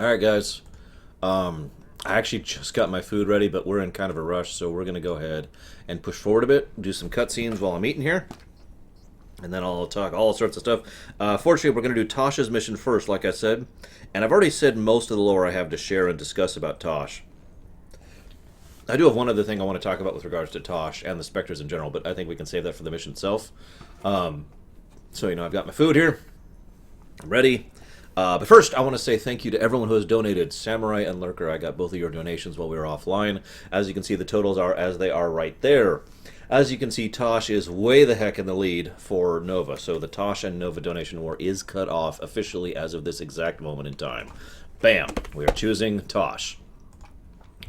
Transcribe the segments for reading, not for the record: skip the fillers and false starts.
Alright, guys. I actually just got my food ready, but we're in kind of a rush, so we're going to go ahead and push forward a bit, do some cutscenes while I'm eating here, and then I'll talk all sorts of stuff. Fortunately, we're going to do Tosh's mission first, like I said, and I've already said most of the lore I have to share and discuss about Tosh. I do have one other thing I want to talk about with regards to Tosh and the specters in general, but I think we can save that for the mission itself. So, I've got my food here. I'm ready. But first, I want to say thank you to everyone who has donated. Samurai and Lurker, I got both of your donations while we were offline. As you can see, the totals are as they are right there. As you can see, Tosh is way the heck in the lead for Nova. So the Tosh and Nova donation war is cut off officially as of this exact moment in time. Bam! We are choosing Tosh.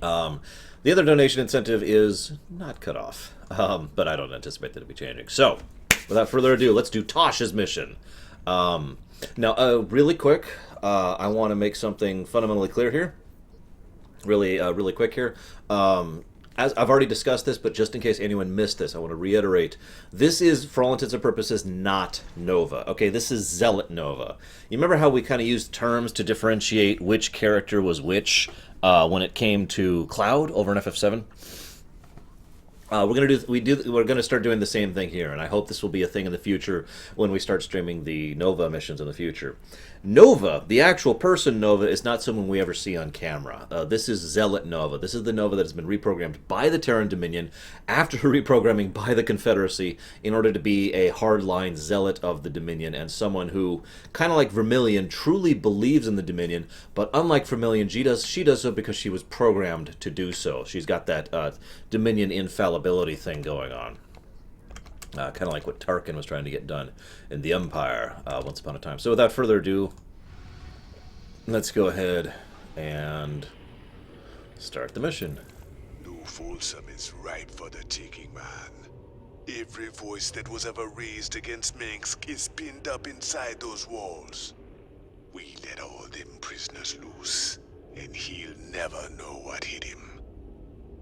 The other donation incentive is not cut off, but I don't anticipate that it'll be changing. So, without further ado, let's do Tosh's mission. Now, really quick, I want to make something fundamentally clear here. Really quick here. As I've already discussed this, but just in case anyone missed this, I want to reiterate. This is, for all intents and purposes, not Nova. Okay, this is Zealot Nova. You remember how we kind of used terms to differentiate which character was which when it came to Cloud over in FF7? We're gonna start doing the same thing here, and I hope this will be a thing in the future when we start streaming the Nova missions in the future. Nova, the actual person Nova, is not someone we ever see on camera. This is Zealot Nova. This is the Nova that has been reprogrammed by the Terran Dominion after reprogramming by the Confederacy in order to be a hardline zealot of the Dominion and someone who, kind of like Vermilion, truly believes in the Dominion, but unlike Vermilion, she does so because she was programmed to do so. She's got that Dominion infallibility thing going on. Kind of like what Tarkin was trying to get done in the Empire once upon a time. So without further ado, let's go ahead and start the mission. New Folsom is ripe for the taking, man. Every voice that was ever raised against Minsk is pinned up inside those walls. We let all them prisoners loose, and he'll never know what hit him.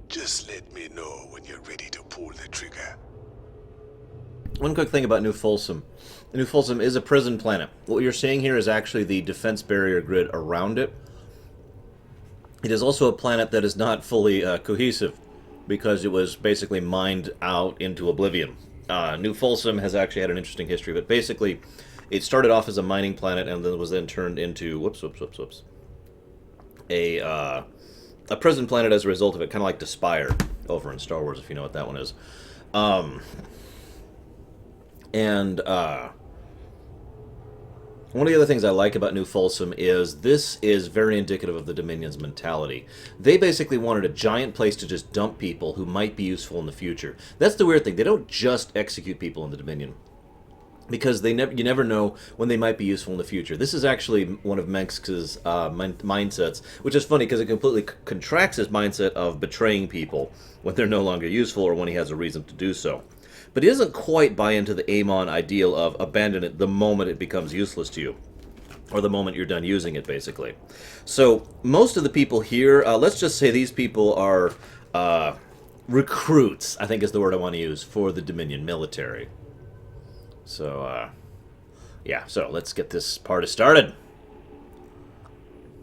Just let me know when you're ready to pull the trigger. One quick thing about New Folsom. New Folsom is a prison planet. What you're seeing here is actually the defense barrier grid around it. It is also a planet that is not fully cohesive because it was basically mined out into oblivion. New Folsom has actually had an interesting history, but basically it started off as a mining planet and then was then turned into a prison planet as a result of it, kind of like Despire over in Star Wars, if you know what that one is. One of the other things I like about New Folsom is this is very indicative of the Dominion's mentality. They basically wanted a giant place to just dump people who might be useful in the future. That's the weird thing. They don't just execute people in the Dominion, because you never know when they might be useful in the future. This is actually one of Mengsk's mindsets, which is funny because it completely contracts his mindset of betraying people when they're no longer useful or when he has a reason to do so. But he doesn't quite buy into the Amon ideal of abandon it the moment it becomes useless to you, or the moment you're done using it, basically. So most of the people here, let's just say these people are recruits, I think is the word I want to use, for the Dominion military. So, yeah, so let's get this party started.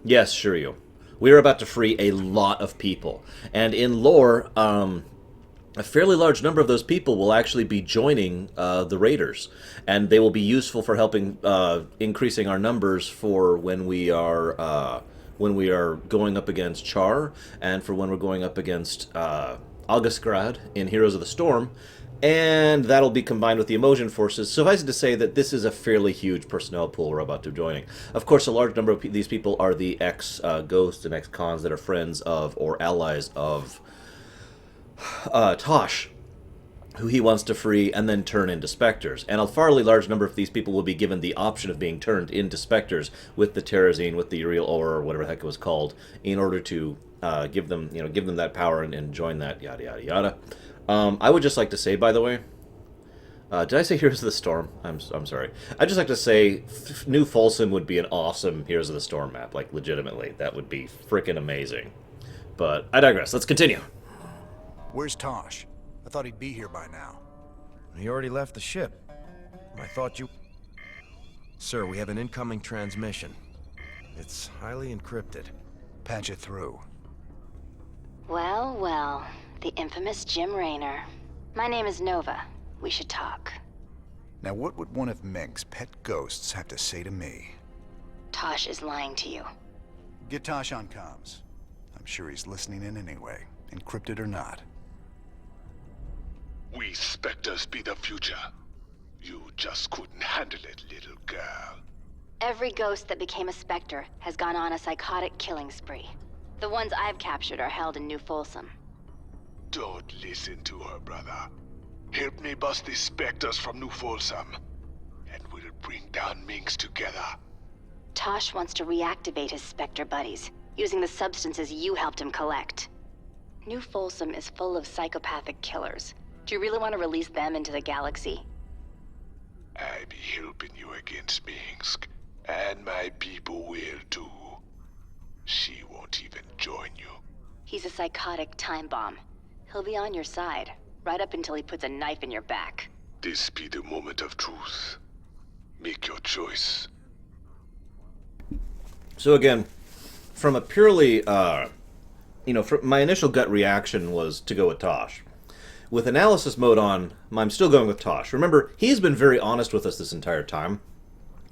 Yes, Shiryu. We are about to free a lot of people. And in lore, a fairly large number of those people will actually be joining the Raiders. And they will be useful for helping increasing our numbers for when we are going up against Char, and for when we're going up against Augustgrad in Heroes of the Storm. And that'll be combined with the Emotion forces. Suffice it to say that this is a fairly huge personnel pool we're about to be joining. Of course, a large number of these people are the ex-Ghosts and ex-Cons that are friends of or allies of Tosh, who he wants to free and then turn into specters. And a fairly large number of these people will be given the option of being turned into specters with the Terrazine, with the Uriel Ore, or whatever the heck it was called, in order to give them that power and join that, yada yada yada. I would just like to say, by the way, did I say Heroes of the Storm? I'm sorry. I'd just like to say New Folsom would be an awesome Heroes of the Storm map, like legitimately. That would be freaking amazing. But I digress. Let's continue. Where's Tosh? I thought he'd be here by now. He already left the ship. I thought you... Sir, we have an incoming transmission. It's highly encrypted. Patch it through. Well, well. The infamous Jim Raynor. My name is Nova. We should talk. Now what would one of Mink's pet ghosts have to say to me? Tosh is lying to you. Get Tosh on comms. I'm sure he's listening in anyway, encrypted or not. We specters be the future. You just couldn't handle it, little girl. Every ghost that became a specter has gone on a psychotic killing spree. The ones I've captured are held in New Folsom. Don't listen to her, brother. Help me bust these specters from New Folsom, and we'll bring down Minx together. Tosh wants to reactivate his specter buddies, using the substances you helped him collect. New Folsom is full of psychopathic killers. Do you really want to release them into the galaxy? I be helping you against Minx, and my people will too. She won't even join you. He's a psychotic time bomb. He'll be on your side, right up until he puts a knife in your back. This be the moment of truth. Make your choice. So again, from a purely, from my initial gut reaction was to go with Tosh. With analysis mode on, I'm still going with Tosh. Remember, he's been very honest with us this entire time.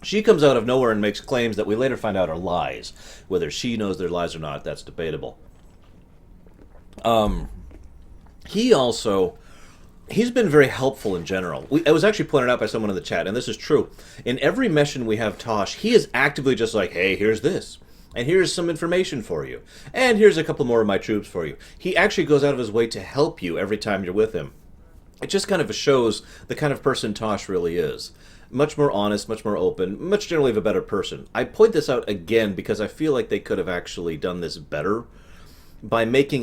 She comes out of nowhere and makes claims that we later find out are lies. Whether she knows they're lies or not, that's debatable. He's been very helpful in general. It was actually pointed out by someone in the chat, and this is true. In every mission we have Tosh, he is actively just like, hey, here's this. And here's some information for you. And here's a couple more of my troops for you. He actually goes out of his way to help you every time you're with him. It just kind of shows the kind of person Tosh really is. Much more honest, much more open, much generally of a better person. I point this out again because I feel like they could have actually done this better by making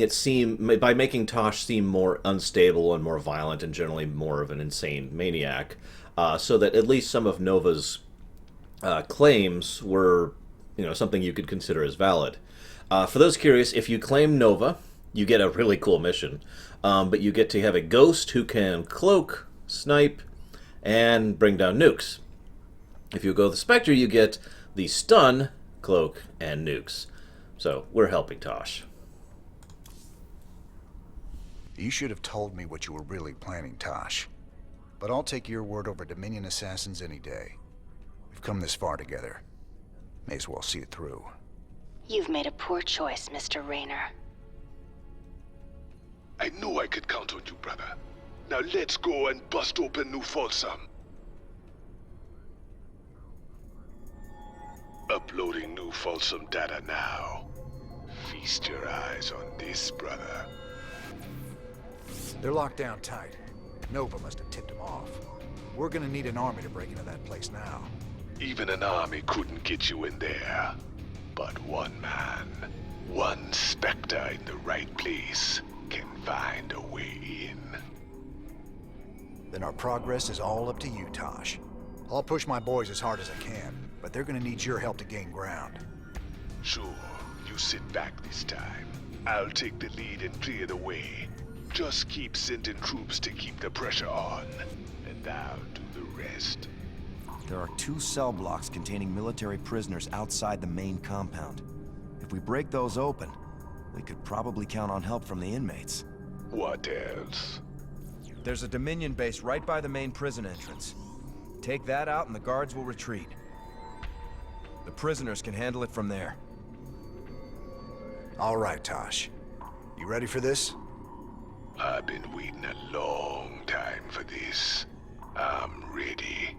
Tosh seem more unstable and more violent and generally more of an insane maniac, so that at least some of Nova's claims were, something you could consider as valid. For those curious, if you claim Nova, you get a really cool mission, but you get to have a ghost who can cloak, snipe, and bring down nukes. If you go the Spectre, you get the stun, cloak, and nukes. So we're helping Tosh. You should have told me what you were really planning, Tosh. But I'll take your word over Dominion assassins any day. We've come this far together. May as well see it through. You've made a poor choice, Mr. Raynor. I know I could count on you, brother. Now let's go and bust open New Folsom. Uploading New Folsom data now. Feast your eyes on this, brother. They're locked down tight. Nova must have tipped them off. We're gonna need an army to break into that place now. Even an army couldn't get you in there. But one man, one specter in the right place, can find a way in. Then our progress is all up to you, Tosh. I'll push my boys as hard as I can, but they're gonna need your help to gain ground. Sure, you sit back this time. I'll take the lead and clear the way. Just keep sending troops to keep the pressure on, and I'll do the rest. There are 2 cell blocks containing military prisoners outside the main compound. If we break those open, we could probably count on help from the inmates. What else? There's a Dominion base right by the main prison entrance. Take that out and the guards will retreat. The prisoners can handle it from there. All right, Tosh. You ready for this? I've been waiting a long time for this. I'm ready.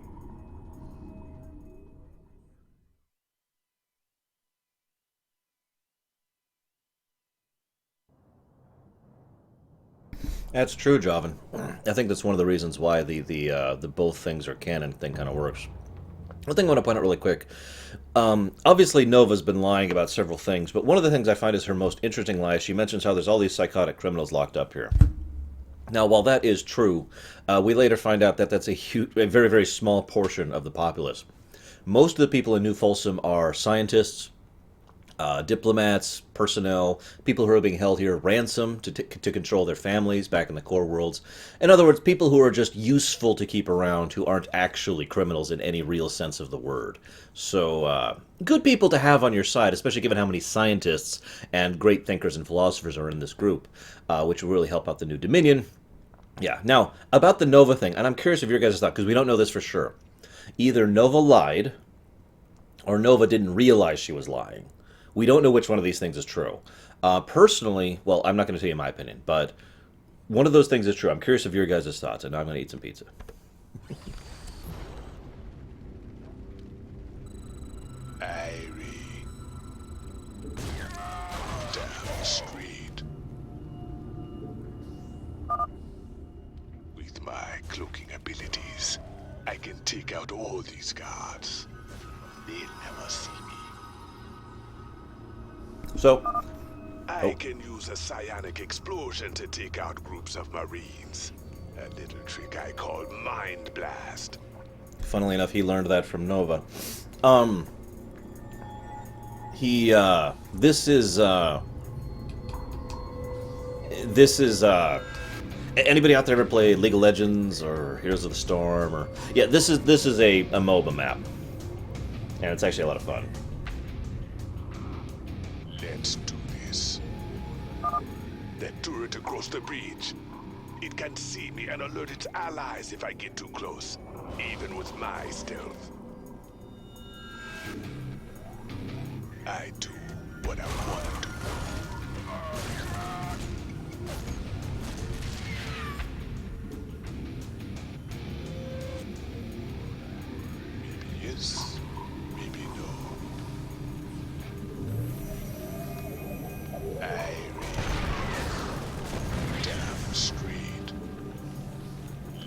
That's true, Jovan. I think that's one of the reasons why the both things are canon thing kind of works. One thing I want to point out really quick. Obviously, Nova's been lying about several things, but one of the things I find is her most interesting lie. She mentions how there's all these psychotic criminals locked up here. Now, while that is true, we later find out that that's a very, very small portion of the populace. Most of the people in New Folsom are scientists, diplomats, personnel, people who are being held here ransom to control their families back in the core worlds. In other words, people who are just useful to keep around, who aren't actually criminals in any real sense of the word. So, good people to have on your side, especially given how many scientists and great thinkers and philosophers are in this group, which will really help out the new Dominion. Yeah, now, about the Nova thing, and I'm curious of your guys' thought, because we don't know this for sure. Either Nova lied, or Nova didn't realize she was lying. We don't know which one of these things is true. Personally, well, I'm not going to tell you my opinion, but one of those things is true. I'm curious of your guys' thoughts, and now I'm going to eat some pizza. Irie. Down street. With my cloaking abilities, I can take out all these guards. They'll never see me. So, I can use a psionic explosion to take out groups of Marines. A little trick I call Mind Blast. funnily enough, he learned that from Nova. This is anybody out there ever play League of Legends or Heroes of the Storm or yeah, this is a MOBA map. And it's actually a lot of fun. Let's do this. That turret across the bridge. It can see me and alert its allies if I get too close, even with my stealth. I do what I want to do. Maybe yes, maybe no. Damn straight.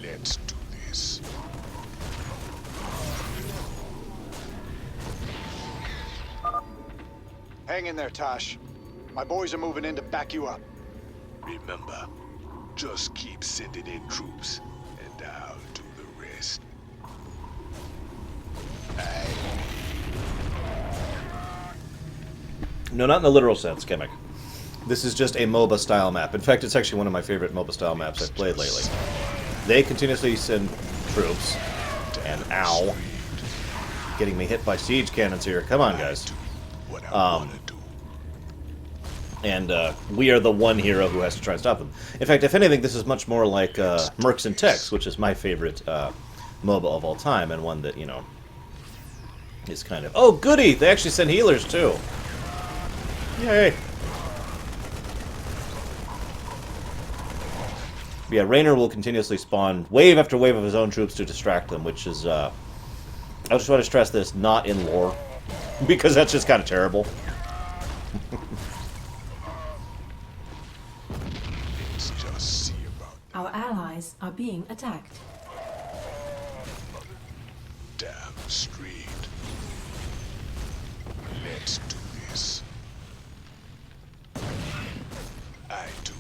Let's do this. Hang in there, Tosh. My boys are moving in to back you up. Remember, just keep sending in troops, and I'll do the rest. No, not in the literal sense, Chemic. This is just a MOBA style map. In fact, it's actually one of my favorite MOBA style maps I've played lately. They continuously send troops, and ow, getting me hit by siege cannons here. Come on, guys. What I want to do. And we are the one hero who has to try and stop them. In fact, if anything, this is much more like Mercs and Techs, which is my favorite MOBA of all time, and one that, you know, is kind of... Oh, goody! They actually send healers, too. Yay! Yeah, Raynor will continuously spawn wave after wave of his own troops to distract them, which is, I just want to stress this, not in lore, because that's just kind of terrible. Let's just see about Our allies are being attacked. damn street. Let's do this. I do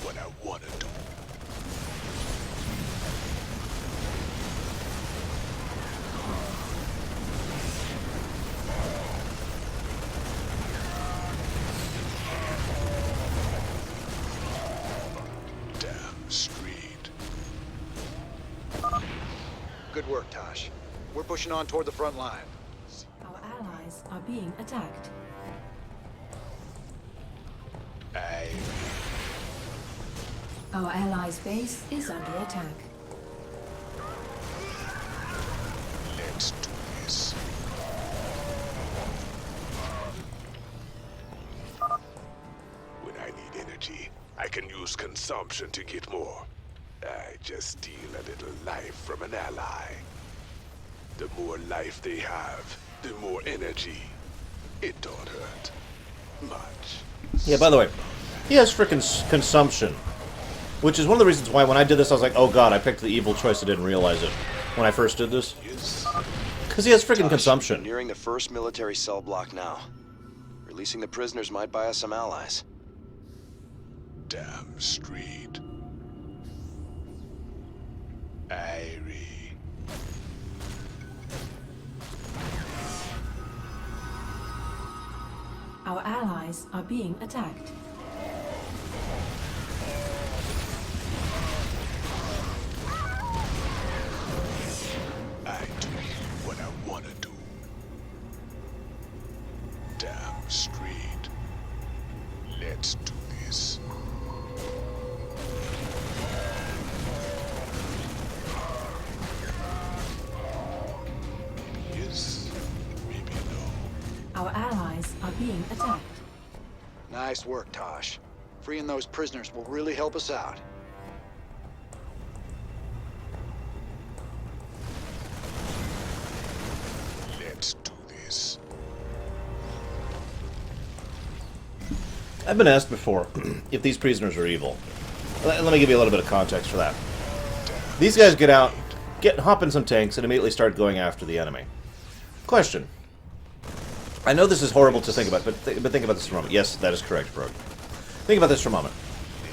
what I want to do. Damn street. Good work, Tosh. We're pushing on toward the front line. Our allies are being attacked. I Our allies' base is under attack. let's do this. When I need energy, I can use consumption to get more. I just steal a little life from an ally. The more life they have, the more energy. It don't hurt much. Yeah, by the way, he has frickin' consumption. Which is one of the reasons why when I did this, I was like, oh god, I picked the evil choice, I didn't realize it when I first did this. Yes. Because he has frickin' Tosh, consumption. Nearing the first military cell block now. Releasing the prisoners might buy us some allies. Damn street. Irie. Our allies are being attacked. I do what I want to do. Damn straight. Let's do this. Maybe yes, maybe no. Our allies are being attacked. Nice work, Tosh. Freeing those prisoners will really help us out. Let's do this. I've been asked before if these prisoners are evil. Let me give you a little bit of context for that. These guys get out, hop in some tanks, and immediately start going after the enemy. Question. I know this is horrible to think about, but think about this for a moment. Yes, that is correct, Brooke. Think about this for a moment.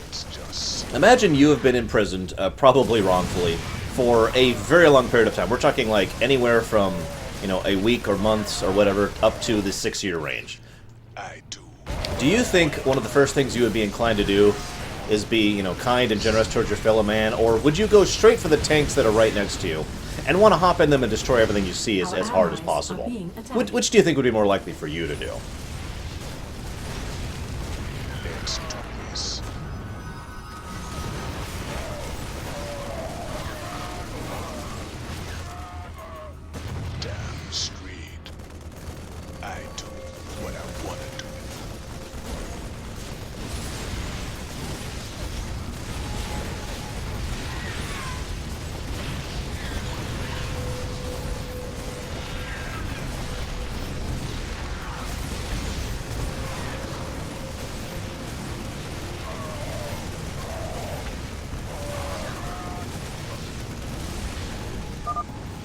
It's just Imagine you have been imprisoned, probably wrongfully, for a very long period of time. We're talking like anywhere from, you know, a week or months or whatever, up to the 6-year range. I do. Do you think one of the first things you would be inclined to do is be, you know, kind and generous towards your fellow man, or would you go straight for the tanks that are right next to you and want to hop in them and destroy everything you see as hard as possible? Which do you think would be more likely for you to do? Let's do this. Damn straight. I do what I want to do.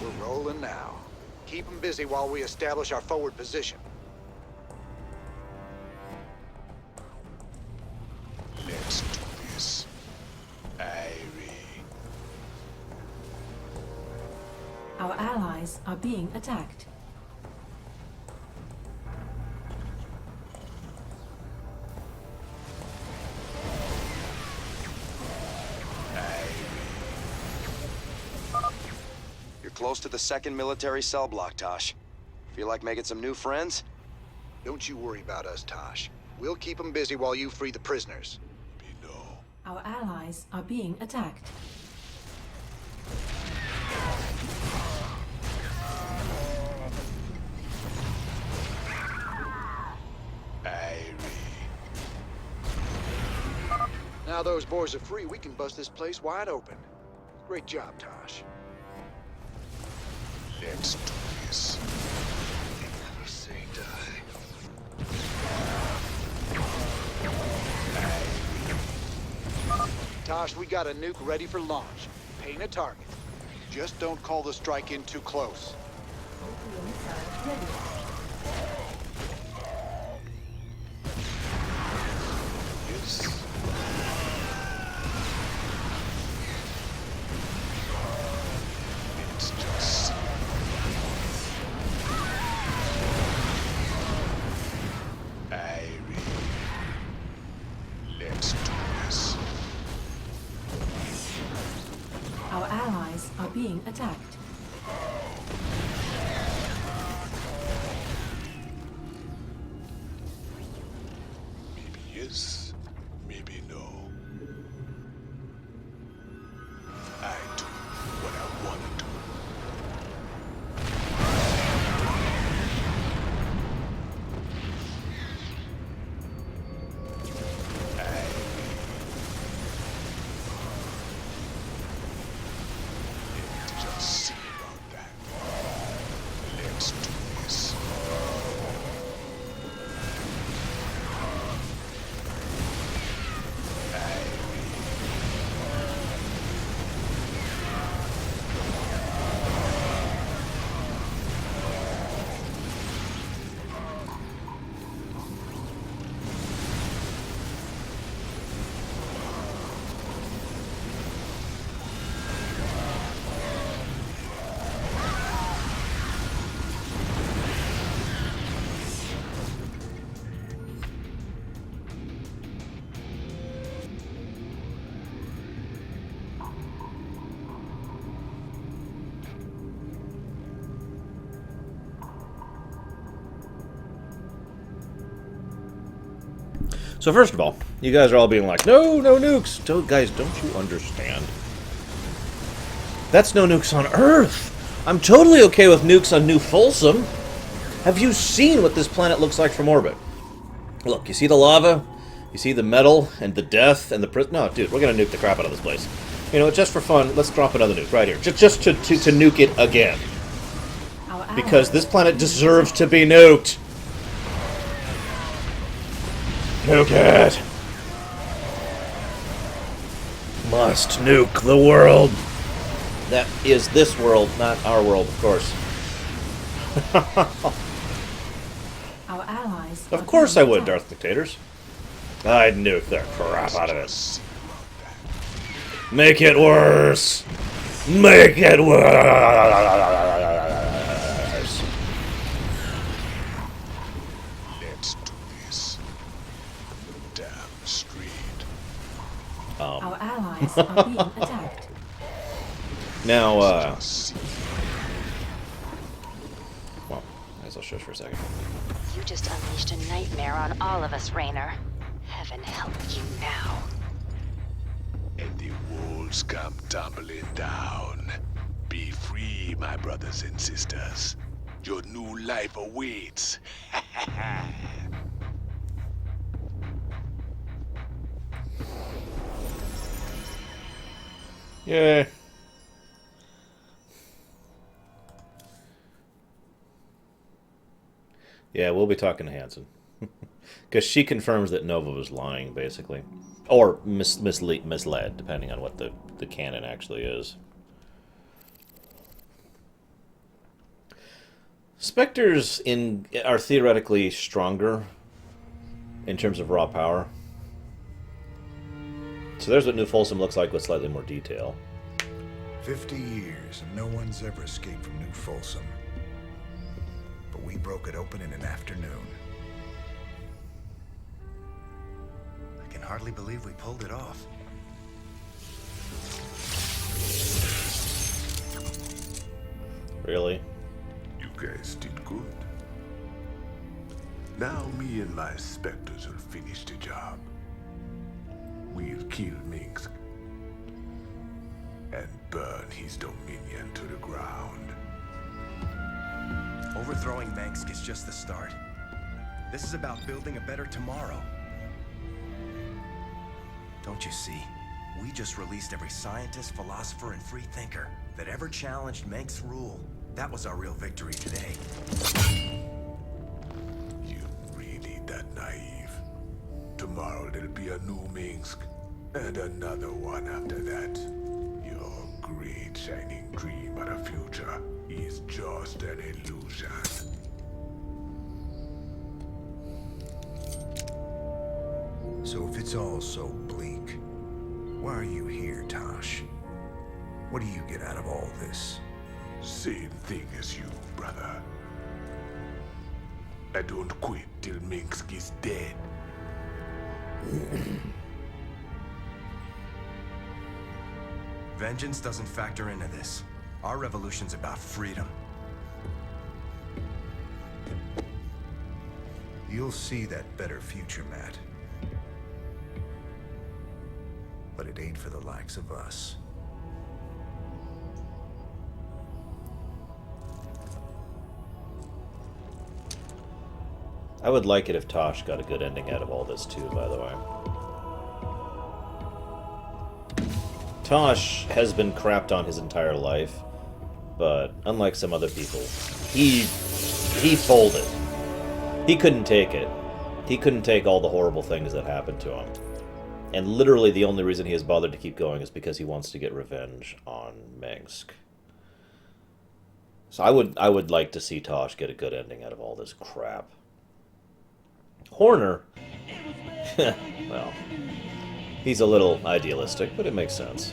We're rolling now. Keep them busy while we establish our forward position. Let's do this. Irie. Our allies are being attacked. You're close to the second military cell block, Tosh. Feel like making some new friends? Don't you worry about us, Tosh. We'll keep them busy while you free the prisoners. No. Our allies are being attacked. Irie. Now those boys are free, we can bust this place wide open. Great job, Tosh. Let's do this. Never say die. Tosh, we got a nuke ready for launch. Paint a target. Just don't call the strike in too close. Yes. It's just Irie. Let's do this. Our allies are being attacked. Maybe yes, maybe no. I do what I want to do. Just see about that. Let's do this. So first of all, you guys are all being like, no, no nukes. Guys, don't you understand? That's no nukes on Earth. I'm totally okay with nukes on New Folsom. Have you seen what this planet looks like from orbit? Look, you see the lava? You see the metal and the death and the... No, dude, we're going to nuke the crap out of this place. You know, just for fun, let's drop another nuke right here. Just to nuke it again. Because this planet deserves to be nuked. Nuke it. Must nuke the world. That is this world, not our world, of course. Our allies. Of course I would, Darth Dictators. I'd nuke the crap out of it. Make it worse! Make it worse! Let's do this. Damn street. Our allies are being attacked. Now, well, I guess I'll shush for a second. You just unleashed a nightmare on all of us, Raynor. Heaven help you now. And the walls come tumbling down. Be free, my brothers and sisters. Your new life awaits. Yay. Yeah, we'll be talking to Hansen. Because she confirms that Nova was lying, basically. Or misled, depending on what the canon actually is. Specters are theoretically stronger in terms of raw power. So there's what New Folsom looks like with slightly more detail. 50 years and no one's ever escaped from New Folsom. But we broke it open in an afternoon. I can hardly believe we pulled it off. Really? You guys did good. Now me and my specters will finish the job. We'll kill Minsk and burn his dominion to the ground. Overthrowing Mengsk is just the start. This is about building a better tomorrow. Don't you see? We just released every scientist, philosopher, and free thinker that ever challenged Mengsk's rule. That was our real victory today. You really that naive? Tomorrow there'll be a new Minsk, and another one after that. Your great shining dream of the future is just an illusion. So if it's all so bleak, why are you here, Tosh? What do you get out of all this? Same thing as you, brother. I don't quit till Minsk is dead. Vengeance doesn't factor into this. Our revolution's about freedom. You'll see that better future, Matt. But it ain't for the likes of us. I would like it if Tosh got a good ending out of all this too, by the way. Tosh has been crapped on his entire life, but unlike some other people, he folded. He couldn't take it. He couldn't take all the horrible things that happened to him. And literally the only reason he has bothered to keep going is because he wants to get revenge on Mengsk. So I would like to see Tosh get a good ending out of all this crap. Horner, well, he's a little idealistic, but it makes sense.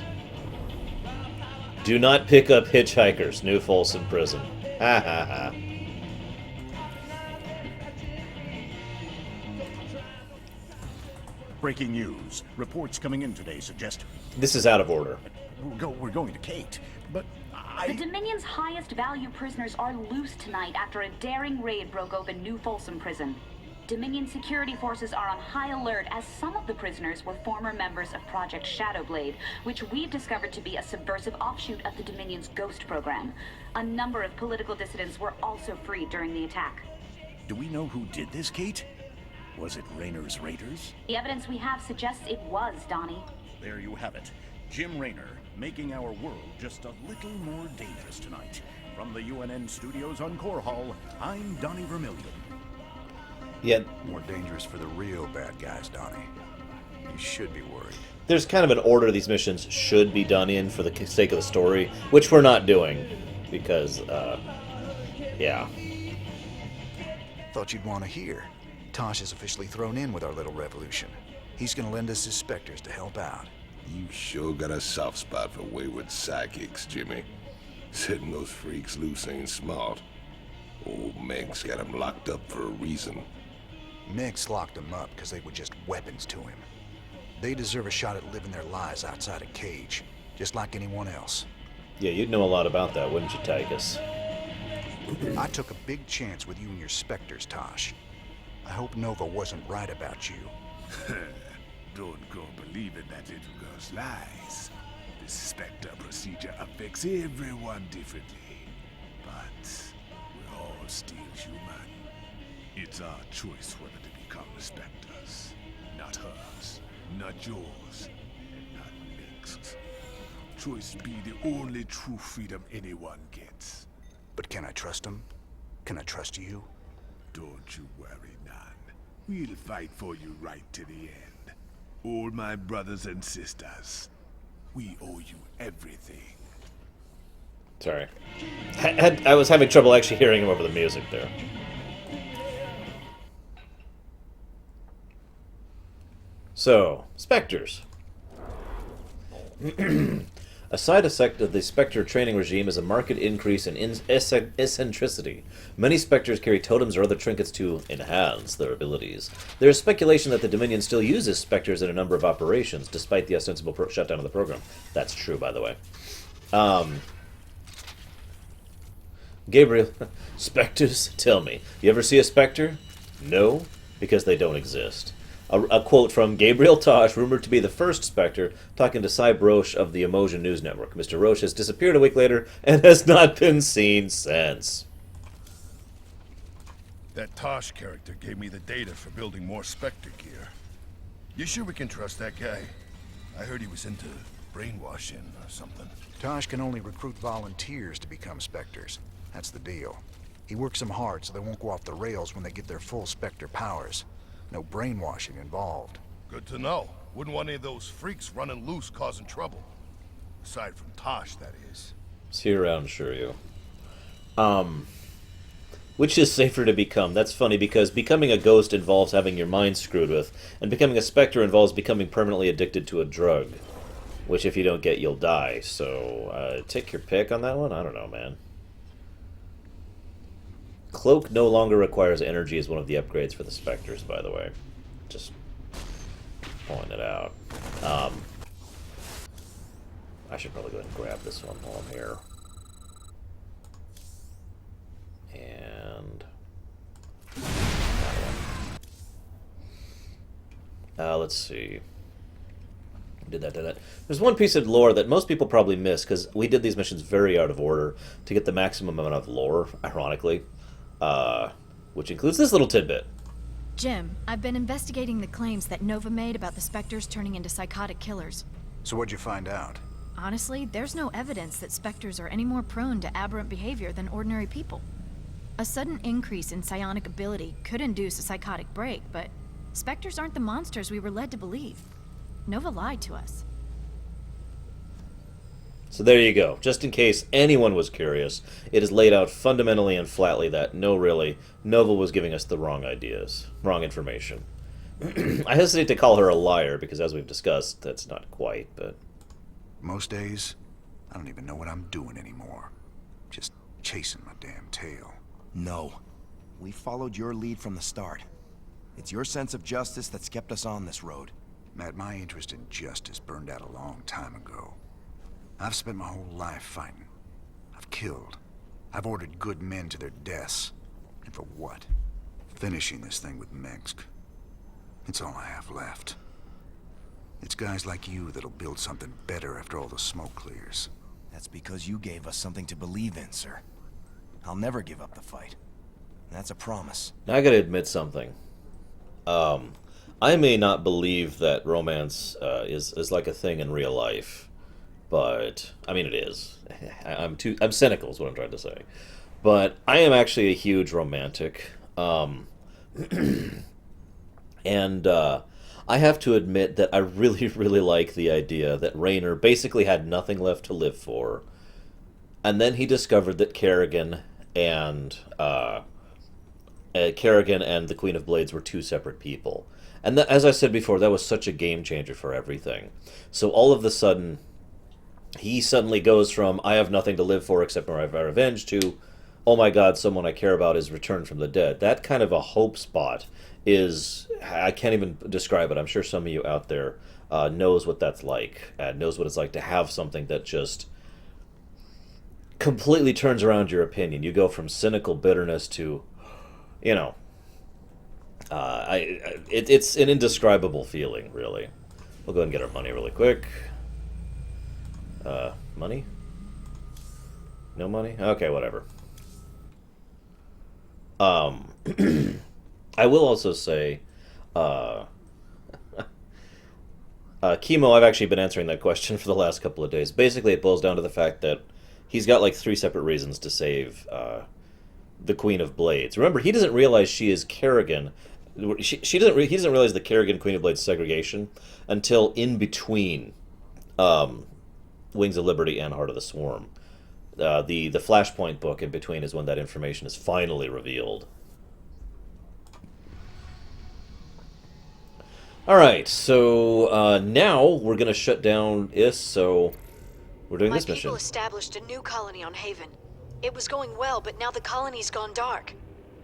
Do not pick up hitchhikers, New Folsom Prison. Ha ha ha. Breaking news. Reports coming in today suggest This is out of order. we're going to Kate, but The Dominion's highest value prisoners are loose tonight after a daring raid broke open New Folsom Prison. Dominion security forces are on high alert as some of the prisoners were former members of Project Shadowblade, which we've discovered to be a subversive offshoot of the Dominion's Ghost program. A number of political dissidents were also freed during the attack. Do we know who did this, Kate? Was it Raynor's Raiders? The evidence we have suggests it was, Donnie. There you have it. Jim Raynor, making our world just a little more dangerous tonight. From the UNN studios on Core Hall, I'm Donnie Vermillion. Yeah, More dangerous for the real bad guys, Donnie. You should be worried. there's kind of an order these missions should be done in for the sake of the story, which we're not doing because, yeah. Thought you'd want to hear. Tosh is officially thrown in with our little revolution. He's gonna lend us his specters to help out. You sure got a soft spot for wayward psychics, Jimmy. Setting those freaks loose ain't smart. Old Meg's got 'em locked up for a reason. Meg's locked them up because they were just weapons to him. They deserve a shot at living their lives outside a cage, just like anyone else. Yeah, you'd know a lot about that, wouldn't you, Tykus? I took a big chance with you and your specters, Tosh. I hope Nova wasn't right about you. Don't go believing that little girl's lies. This Spectre procedure affects everyone differently. But we're all still human. It's our choice whether to become the Spectres. Not hers, not yours, and not Mink's. Choice be the only true freedom anyone gets. But can I trust him? Can I trust you? Don't you worry, none. We'll fight for you right to the end. All my brothers and sisters, we owe you everything. Sorry. I was having trouble actually hearing him over the music there. So, Specters. A side effect of the Spectre training regime is a marked increase in eccentricity. Many Spectres carry totems or other trinkets to enhance their abilities. There is speculation that the Dominion still uses Spectres in a number of operations, despite the ostensible shutdown of the program. That's true, by the way. Gabriel, Spectres, tell me, you ever see a Spectre? No, because they don't exist. A quote from Gabriel Tosh, rumored to be the first Spectre, talking to Cy Broche of the Emotion News Network. Mr. Roche has disappeared a week later and has not been seen since. That Tosh character gave me the data for building more Spectre gear. You sure we can trust that guy? I heard he was into brainwashing or something. Tosh can only recruit volunteers to become Spectres. That's the deal. He works them hard so they won't go off the rails when they get their full Spectre powers. No brainwashing involved. Good to know. Wouldn't want any of those freaks running loose causing trouble. Aside from Tosh, that is. See you around, sure you. Which is safer to become? That's funny because becoming a ghost involves having your mind screwed with, and becoming a Spectre involves becoming permanently addicted to a drug. Which if you don't get, you'll die. So, take your pick on that one? I don't know, man. Cloak no longer requires energy as one of the upgrades for the Spectres, by the way. Just pulling it out. I should probably go ahead and grab this one while I'm here. And that one. Let's see. Did that. There's one piece of lore that most people probably miss, because we did these missions very out of order to get the maximum amount of lore, ironically. Which includes this little tidbit. Jim, I've been investigating the claims that Nova made about the Spectres turning into psychotic killers. So what'd you find out? Honestly, there's no evidence that Spectres are any more prone to aberrant behavior than ordinary people. A sudden increase in psionic ability could induce a psychotic break, but Spectres aren't the monsters we were led to believe. Nova lied to us. So there you go. Just in case anyone was curious, it is laid out fundamentally and flatly that, no really, Nova was giving us the wrong ideas, wrong information. I hesitate to call her a liar, because as we've discussed, that's not quite, but... Most days, I don't even know what I'm doing anymore. Just chasing my damn tail. No. We followed your lead from the start. It's your sense of justice that's kept us on this road. Matt, my interest in justice burned out a long time ago. I've spent my whole life fighting. I've killed. I've ordered good men to their deaths. And for what? Finishing this thing with Minsk. It's all I have left. It's guys like you that'll build something better after all the smoke clears. That's because you gave us something to believe in, sir. I'll never give up the fight. That's a promise. Now I gotta admit something. I may not believe that romance is like a thing in real life, but I mean it is. I'm cynical, is what I'm trying to say. But I am actually a huge romantic, and I have to admit that I really, really like the idea that Raynor basically had nothing left to live for, and then he discovered that Kerrigan and the Queen of Blades were two separate people. And that, as I said before, that was such a game changer for everything. So all of a sudden, he suddenly goes from, I have nothing to live for except my revenge, to, oh my god, someone I care about is returned from the dead. That kind of a hope spot is, I can't even describe it. I'm sure some of you out there knows what that's like, knows what it's like to have something that just completely turns around your opinion. You go from cynical bitterness to, you know, it's an indescribable feeling, really. We'll go ahead and get our money really quick. Money? No money? Okay, whatever. I will also say, Chemo, I've actually been answering that question for the last couple of days. Basically, it boils down to the fact that he's got like 3 separate reasons to save the Queen of Blades. Remember, he doesn't realize she is Kerrigan. He doesn't realize the Kerrigan Queen of Blades segregation until in between Wings of Liberty and Heart of the Swarm. The Flashpoint book in between is when that information is finally revealed. Alright, so now we're going to shut down IS, so we're doing this mission. My people established a new colony on Haven. It was going well, but now the colony's gone dark.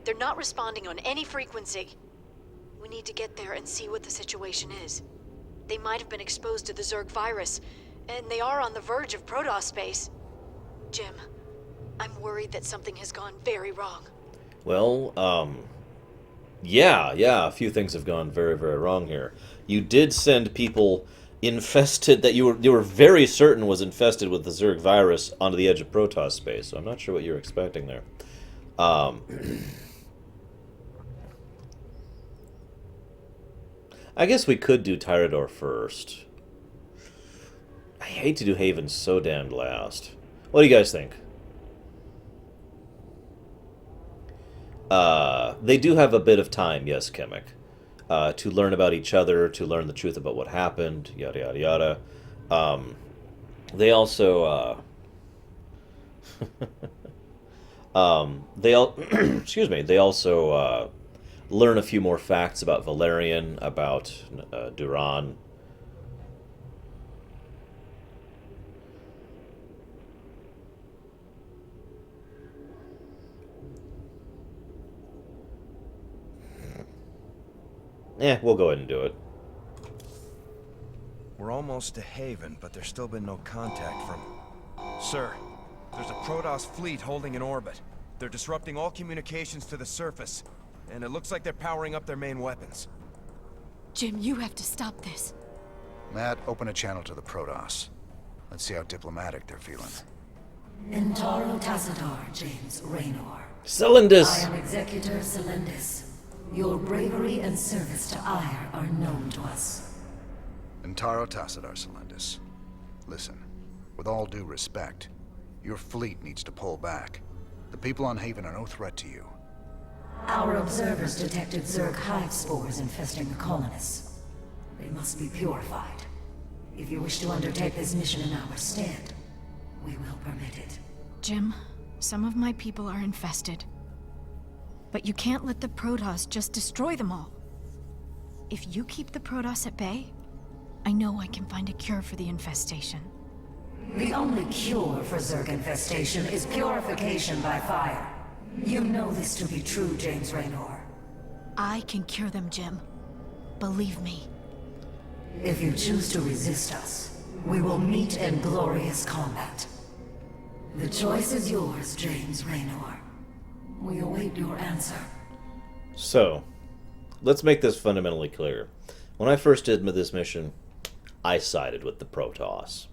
They're not responding on any frequency. We need to get there and see what the situation is. They might have been exposed to the Zerg virus, and they are on the verge of Protoss space. Jim, I'm worried that something has gone very wrong. Well, yeah, a few things have gone very, very wrong here. You did send people infested, that you were very certain was infested with the Zerg virus, onto the edge of Protoss space, so I'm not sure what you're expecting there. I guess we could do Tyrador first. I hate to do Haven so damned last. What do you guys think? They do have a bit of time, yes, Chemic, to learn about each other, to learn the truth about what happened, yada yada yada. They also, excuse me. They also learn a few more facts about Valerian, about Duran. We'll go ahead and do it. We're almost to Haven, but there's still been no contact from... Sir, there's a Protoss fleet holding in orbit. They're disrupting all communications to the surface, and it looks like they're powering up their main weapons. Jim, you have to stop this. Matt, open a channel to the Protoss. Let's see how diplomatic they're feeling. Intaro Tassadar, James Raynor. Cylindus! I am Executor Cylindus. Your bravery and service to Ire are known to us. Intaro Tassadar, Cylindus. Listen, with all due respect, your fleet needs to pull back. The people on Haven are no threat to you. Our observers detected Zerg Hive spores infesting the colonists. They must be purified. If you wish to undertake this mission in our stead, we will permit it. Jim, some of my people are infested. But you can't let the Protoss just destroy them all. If you keep the Protoss at bay, I know I can find a cure for the infestation. The only cure for Zerg infestation is purification by fire. You know this to be true, James Raynor. I can cure them, Jim. Believe me. If you choose to resist us, we will meet in glorious combat. The choice is yours, James Raynor. We await your answer. So, let's make this fundamentally clear. When I first did this mission, I sided with the Protoss.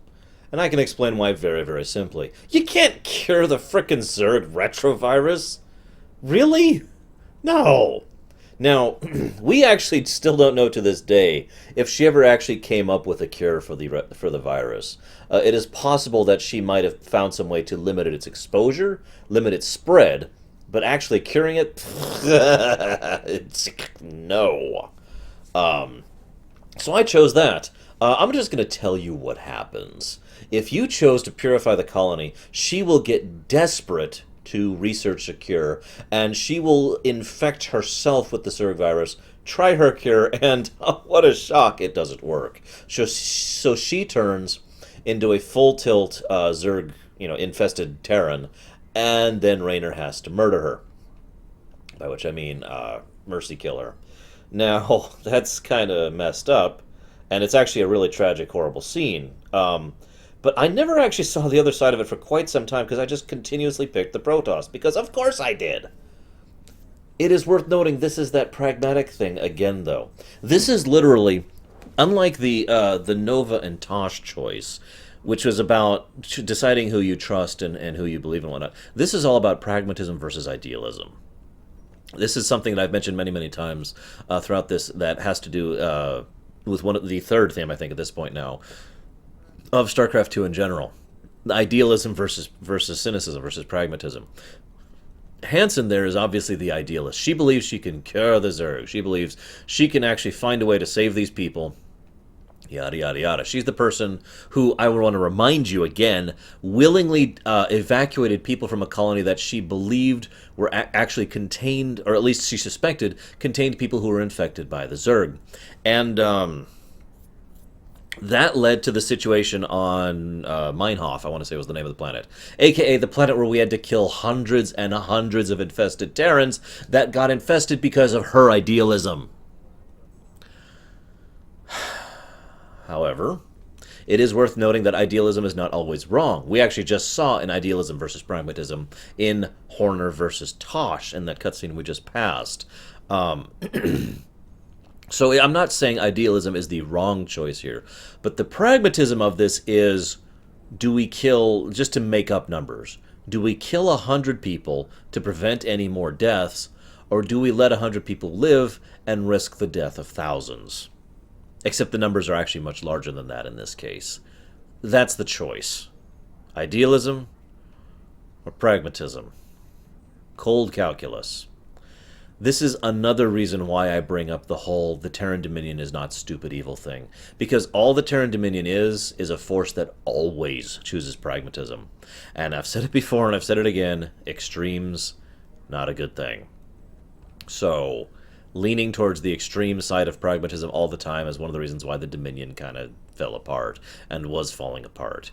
And I can explain why very, very simply. You can't cure the frickin' Zerg retrovirus! Really? No! Now, we actually still don't know to this day if she ever actually came up with a cure for the virus. It is possible that she might have found some way to limit its exposure, limit its spread, but actually curing it? No. So I chose that. I'm just going to tell you what happens. If you chose to purify the colony, she will get desperate to research a cure, and she will infect herself with the Zerg virus, try her cure, and oh, what a shock, it doesn't work. So she turns into a full-tilt Zerg, infested Terran, and then Raynor has to murder her. By which I mean mercy kill her. Now, that's kind of messed up, and it's actually a really tragic, horrible scene. But I never actually saw the other side of it for quite some time because I just continuously picked the Protoss, because of course I did. It is worth noting this is that pragmatic thing again, though. This is literally, unlike the Nova and Tosh choice, which was about deciding who you trust and who you believe in and whatnot, this is all about pragmatism versus idealism. This is something that I've mentioned many, many times throughout this that has to do with the third theme, I think, at this point now, of StarCraft 2 in general. Idealism versus cynicism versus pragmatism. Hansen there is obviously the idealist. She believes she can cure the Zerg. She believes she can actually find a way to save these people. Yada, yada, yada. She's the person who, I want to remind you again, willingly evacuated people from a colony that she believed were actually contained, or at least she suspected, contained people who were infected by the Zerg. And that led to the situation on Meinhof, I want to say was the name of the planet. AKA the planet where we had to kill hundreds and hundreds of infested Terrans that got infested because of her idealism. However, it is worth noting that idealism is not always wrong. We actually just saw an idealism versus pragmatism in Horner versus Tosh in that cutscene we just passed. So I'm not saying idealism is the wrong choice here, but the pragmatism of this is, do we kill, just to make up numbers, do we kill 100 people to prevent any more deaths, or do we let 100 people live and risk the death of thousands? Except the numbers are actually much larger than that in this case. That's the choice. Idealism or pragmatism. Cold calculus. This is another reason why I bring up the Terran Dominion is not stupid evil thing. Because all the Terran Dominion is a force that always chooses pragmatism. And I've said it before and I've said it again, extremes, not a good thing. So, leaning towards the extreme side of pragmatism all the time is one of the reasons why the Dominion kind of fell apart and was falling apart,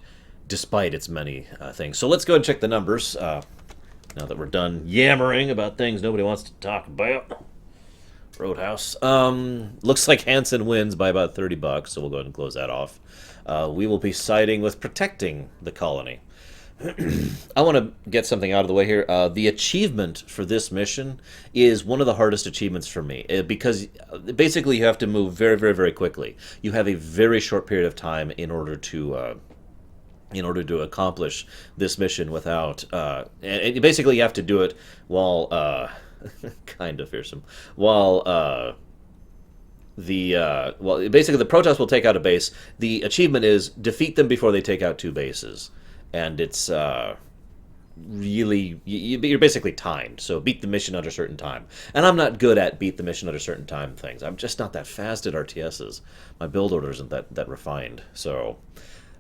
despite its many things. So let's go and check the numbers. Now that we're done yammering about things nobody wants to talk about. Roadhouse. Looks like Hansen wins by about $30, so we'll go ahead and close that off. We will be siding with protecting the colony. I want to get something out of the way here. The achievement for this mission is one of the hardest achievements for me, because basically you have to move very, very, very quickly. You have a very short period of time in order to accomplish this mission without... and basically you have to do it while... kind of fearsome. While... basically the Protoss will take out a base. The achievement is defeat them before they take out 2 bases. And it's really... You're basically timed, so beat the mission under a certain time. And I'm not good at beat the mission under a certain time things. I'm just not that fast at RTSs. My build order isn't that refined, so...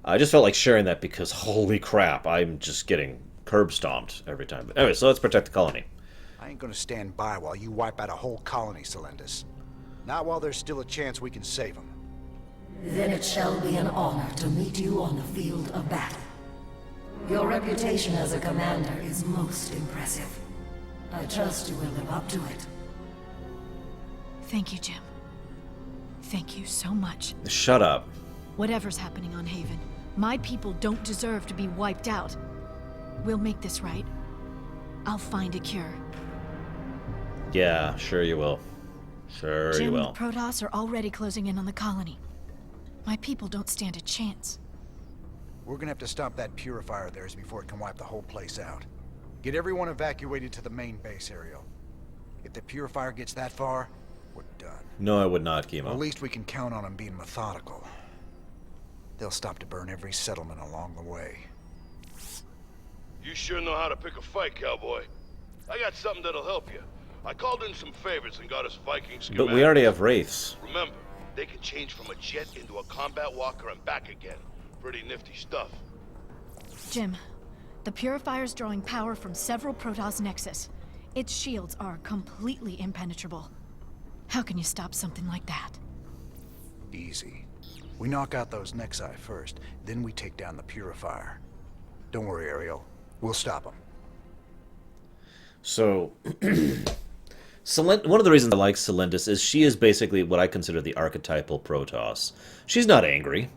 I just felt like sharing that because, holy crap, I'm just getting curb stomped every time. But anyway, so let's protect the colony. I ain't gonna stand by while you wipe out a whole colony, Celendis. Not while there's still a chance we can save them. Then it shall be an honor to meet you on the field of battle. Your reputation as a commander is most impressive. I trust you will live up to it. Thank you, Jim. Thank you so much. Shut up. Whatever's happening on Haven, my people don't deserve to be wiped out. We'll make this right. I'll find a cure. Yeah, sure you will. Sure you Jim, will. the Protoss are already closing in on the colony. My people don't stand a chance. We're gonna have to stop that Purifier of theirs before it can wipe the whole place out. Get everyone evacuated to the main base, Ariel. If the Purifier gets that far, we're done. No, I would not, At Chemo. least we can count on them being methodical. They'll stop to burn every settlement along the way. You sure know how to pick a fight, cowboy. I got something that'll help you. I called in some favors and got us Viking schematics. But we already have Wraiths. Remember, they can change from a jet into a combat walker and back again. Pretty nifty stuff. Jim, the Purifier's drawing power from several Protoss nexus. Its shields are completely impenetrable. How can you stop something like that? Easy. We knock out those Nexi first, then we take down the Purifier. Don't worry, Ariel. We'll stop them. So, one of the reasons I like Celendis is she is basically what I consider the archetypal Protoss. She's not angry.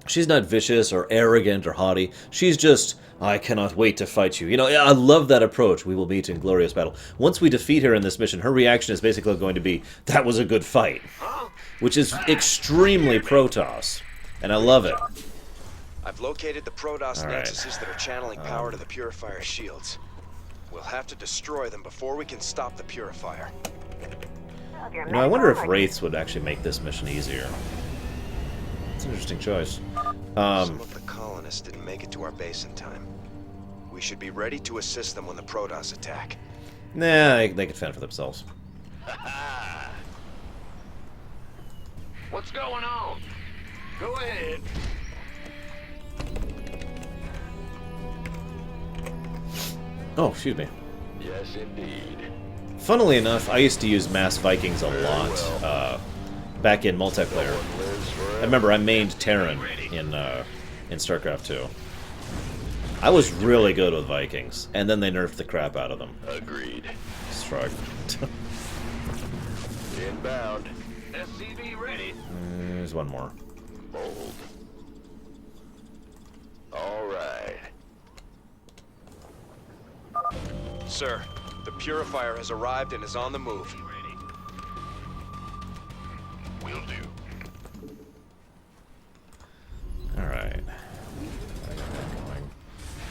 She's not vicious or arrogant or haughty. She's just, I cannot wait to fight you. You know, I love that approach. We will meet in glorious battle. Once we defeat her in this mission, her reaction is basically going to be, that was a good fight. Which is extremely Protoss. And I love it. I've located the Protoss All right. nexuses that are channeling power to the Purifier shields. We'll have to destroy them before we can stop the Purifier. You know, I wonder if Wraiths would actually make this mission easier. It's an interesting choice. Some of the colonists didn't make it to our base in time. We should be ready to assist them when the Protoss attack. Nah, they can fend for themselves. What's going on? Go ahead. Oh, excuse me. Yes, indeed. Funnily enough, I used to use Mass Vikings a lot back in multiplayer. I remember I mained Terran in Starcraft 2. I was really good with Vikings, and then they nerfed the crap out of them. Agreed. Shrug. Inbound. SCV ready. There's one more. Bold. All right. Sir, the Purifier has arrived and is on the move. Will do. Alright.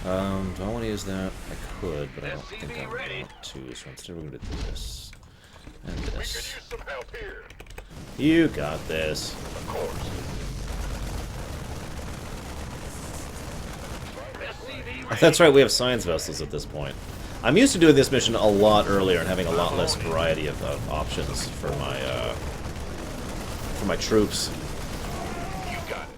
Do I want to use that? I could, but I don't think I want to. So instead we're going to do this. And We could this. use some help here. You got this. Of course. That's right, we have science vessels at this point. I'm used to doing this mission a lot earlier and having a lot less variety of options for my troops. You got it.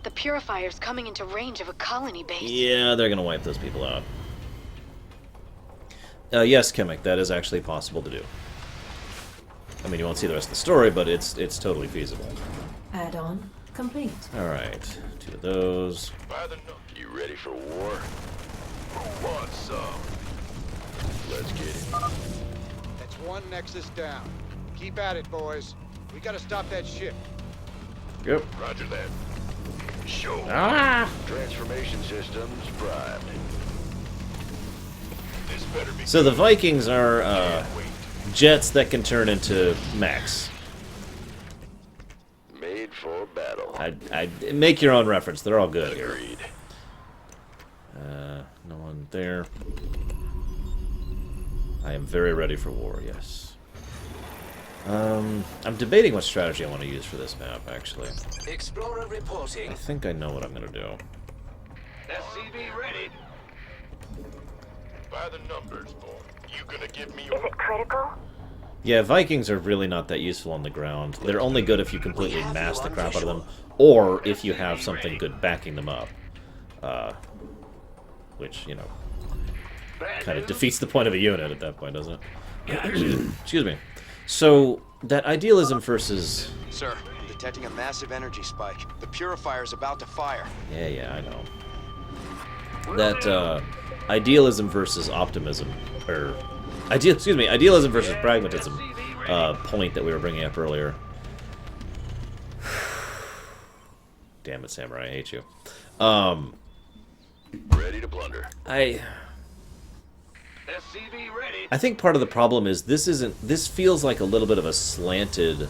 The Purifier's coming into range of a colony base. Yeah, they're gonna wipe those people out. Yes, Chemic, that is actually possible to do. I mean, you won't see the rest of the story, but it's totally feasible. Add-on complete. Alright, 2 of those. By the nook. You ready for war? Who wants some? Let's get it. That's one Nexus down. Keep at it, boys. We gotta stop that ship. Yep. Roger that. Show. Ah! Transformation systems primed. This better be. So the Vikings are jets that can turn into mechs. Made for battle. I'd make your own reference. They're all good here. Agreed. No one there. I am very ready for war, yes. I'm debating what strategy I want to use for this map, actually. Explorer reporting. I think I know what I'm going to do. SCV ready. By the numbers, boy. You gonna give me Is it critical? Yeah, Vikings are really not that useful on the ground. They're only good if you completely mass the crap out of them, or if you have something good backing them up. Which, you know, kind of defeats the point of a unit at that point, doesn't it? Excuse me. So, that idealism versus... Sir, I'm detecting a massive energy spike. The Purifier's about to fire. Yeah, I know. That, idealism versus optimism, or... idealism versus pragmatism point that we were bringing up earlier. Damn it, Samurai, I hate you. ready to plunder. I SCV ready. I think part of the problem is this feels like a little bit of a slanted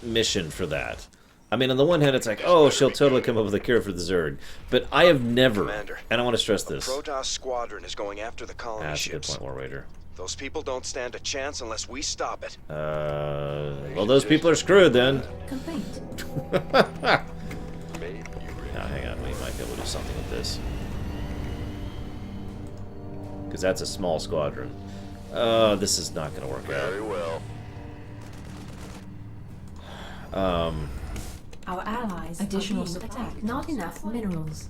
mission for that. I mean, on the one hand, it's like, oh, she'll totally come up with a cure for the Zerg. But I have never, Commander, and I want to stress this. The Protoss squadron is going after the colony That's a good ships. point, War Raider. Those people don't stand a chance unless we stop it. Well, those people are screwed then. Complete. Now, hang on, we might be able to do something with this. Because that's a small squadron. This is not going to work out. Very well. Our allies additional attack. Not enough minerals.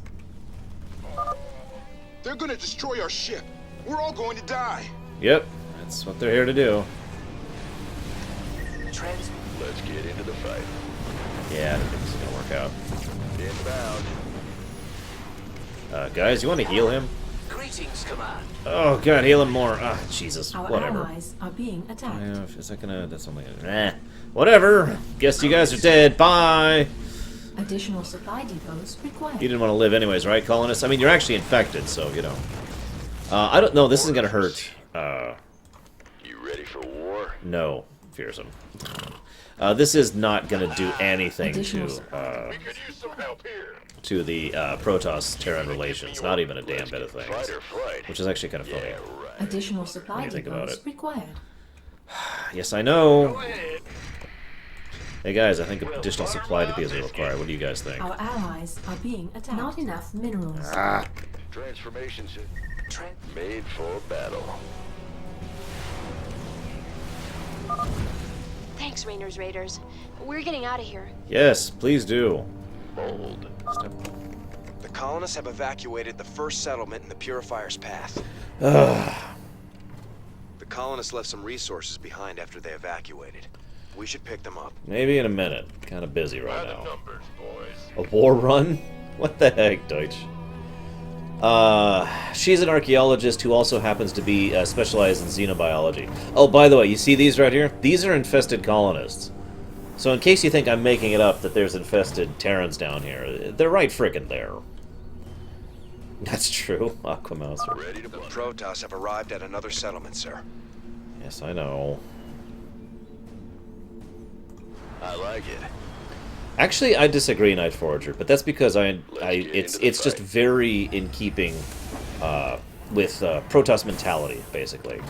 They're gonna destroy our ship. We're all going to die. Yep, that's what they're here to do. Let's get into the fight. Yeah, I don't think this is going to work out. Inbound. Guys, you want to heal him? Greetings, Command. Oh god, heal him more. Ah, Jesus, Our whatever. allies are being attacked. Yeah, is that gonna... That's only... Whatever. Guess you guys are dead. Bye. Additional supply depots required. You didn't want to live anyways, right, colonists? I mean, you're actually infected, so, you know. I don't know. This isn't gonna hurt. You ready for war? No, fearsome. This is not gonna do anything Additional to We could use some help here. to the Protoss-Terran relations. Not even a damn bit of things. Fight or flight. Which is actually kind of funny. Yeah, right. Additional supply you think about depots it? required. Yes, I know. Go ahead. Hey guys, I think additional supply depots are required. What do you guys think? Our allies are being attacked. Not enough minerals. Ah. Transformation made for battle. Thanks, Rainer's Raiders. We're getting out of here. Yes, please do. Bold. The colonists have evacuated the first settlement in the Purifier's path. Ugh. The colonists left some resources behind after they evacuated. We should pick them up. Maybe in a minute. Kind of busy right By the now. numbers, boys. A war run? What the heck, Deutsch? She's an archaeologist who also happens to be specialized in xenobiology. Oh, by the way, you see these right here? These are infested colonists. So in case you think I'm making it up that there's infested Terrans down here, they're right frickin' there. That's true. Aquamouser. Ready to The blunder. Protoss have arrived at another settlement, sir. Yes, I know. I like it. Actually, I disagree, Night Forager, but that's because it's into the just fight. very in keeping with Protoss mentality, basically.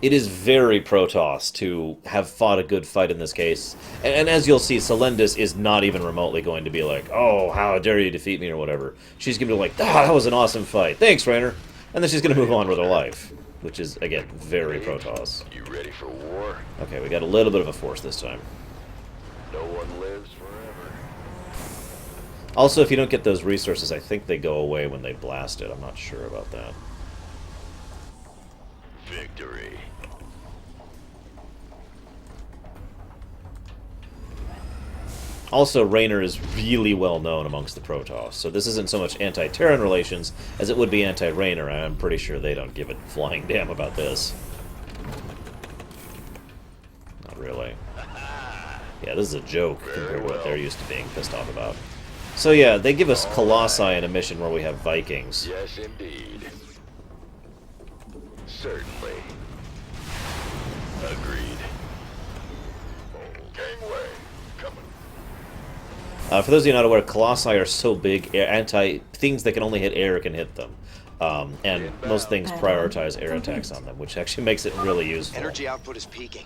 It is very Protoss to have fought a good fight in this case, and as you'll see, Selendis is not even remotely going to be like, "Oh, how dare you defeat me" or whatever. She's going to be like, "Ah, that was an awesome fight. Thanks, Rainer," and then she's going to move on with her life, which is again very Protoss. You ready for war? Okay, we got a little bit of a force this time. No one lives forever. Also, if you don't get those resources, I think they go away when they blast it. I'm not sure about that. Victory. Also, Rainer is really well known amongst the Protoss, so this isn't so much anti-Terran relations as it would be anti-Rainer. I'm pretty sure they don't give a flying damn about this. Not really. Yeah, this is a joke compared to what they're used to being pissed off about. So yeah, they give us Colossi in a mission where we have Vikings. Yes, indeed. Certainly. Agreed. Gangway. Coming. For those of you not aware, Colossi are so big, things that can only hit air can hit them. And most things prioritize air attacks on them, which actually makes it really useful. Energy output is peaking.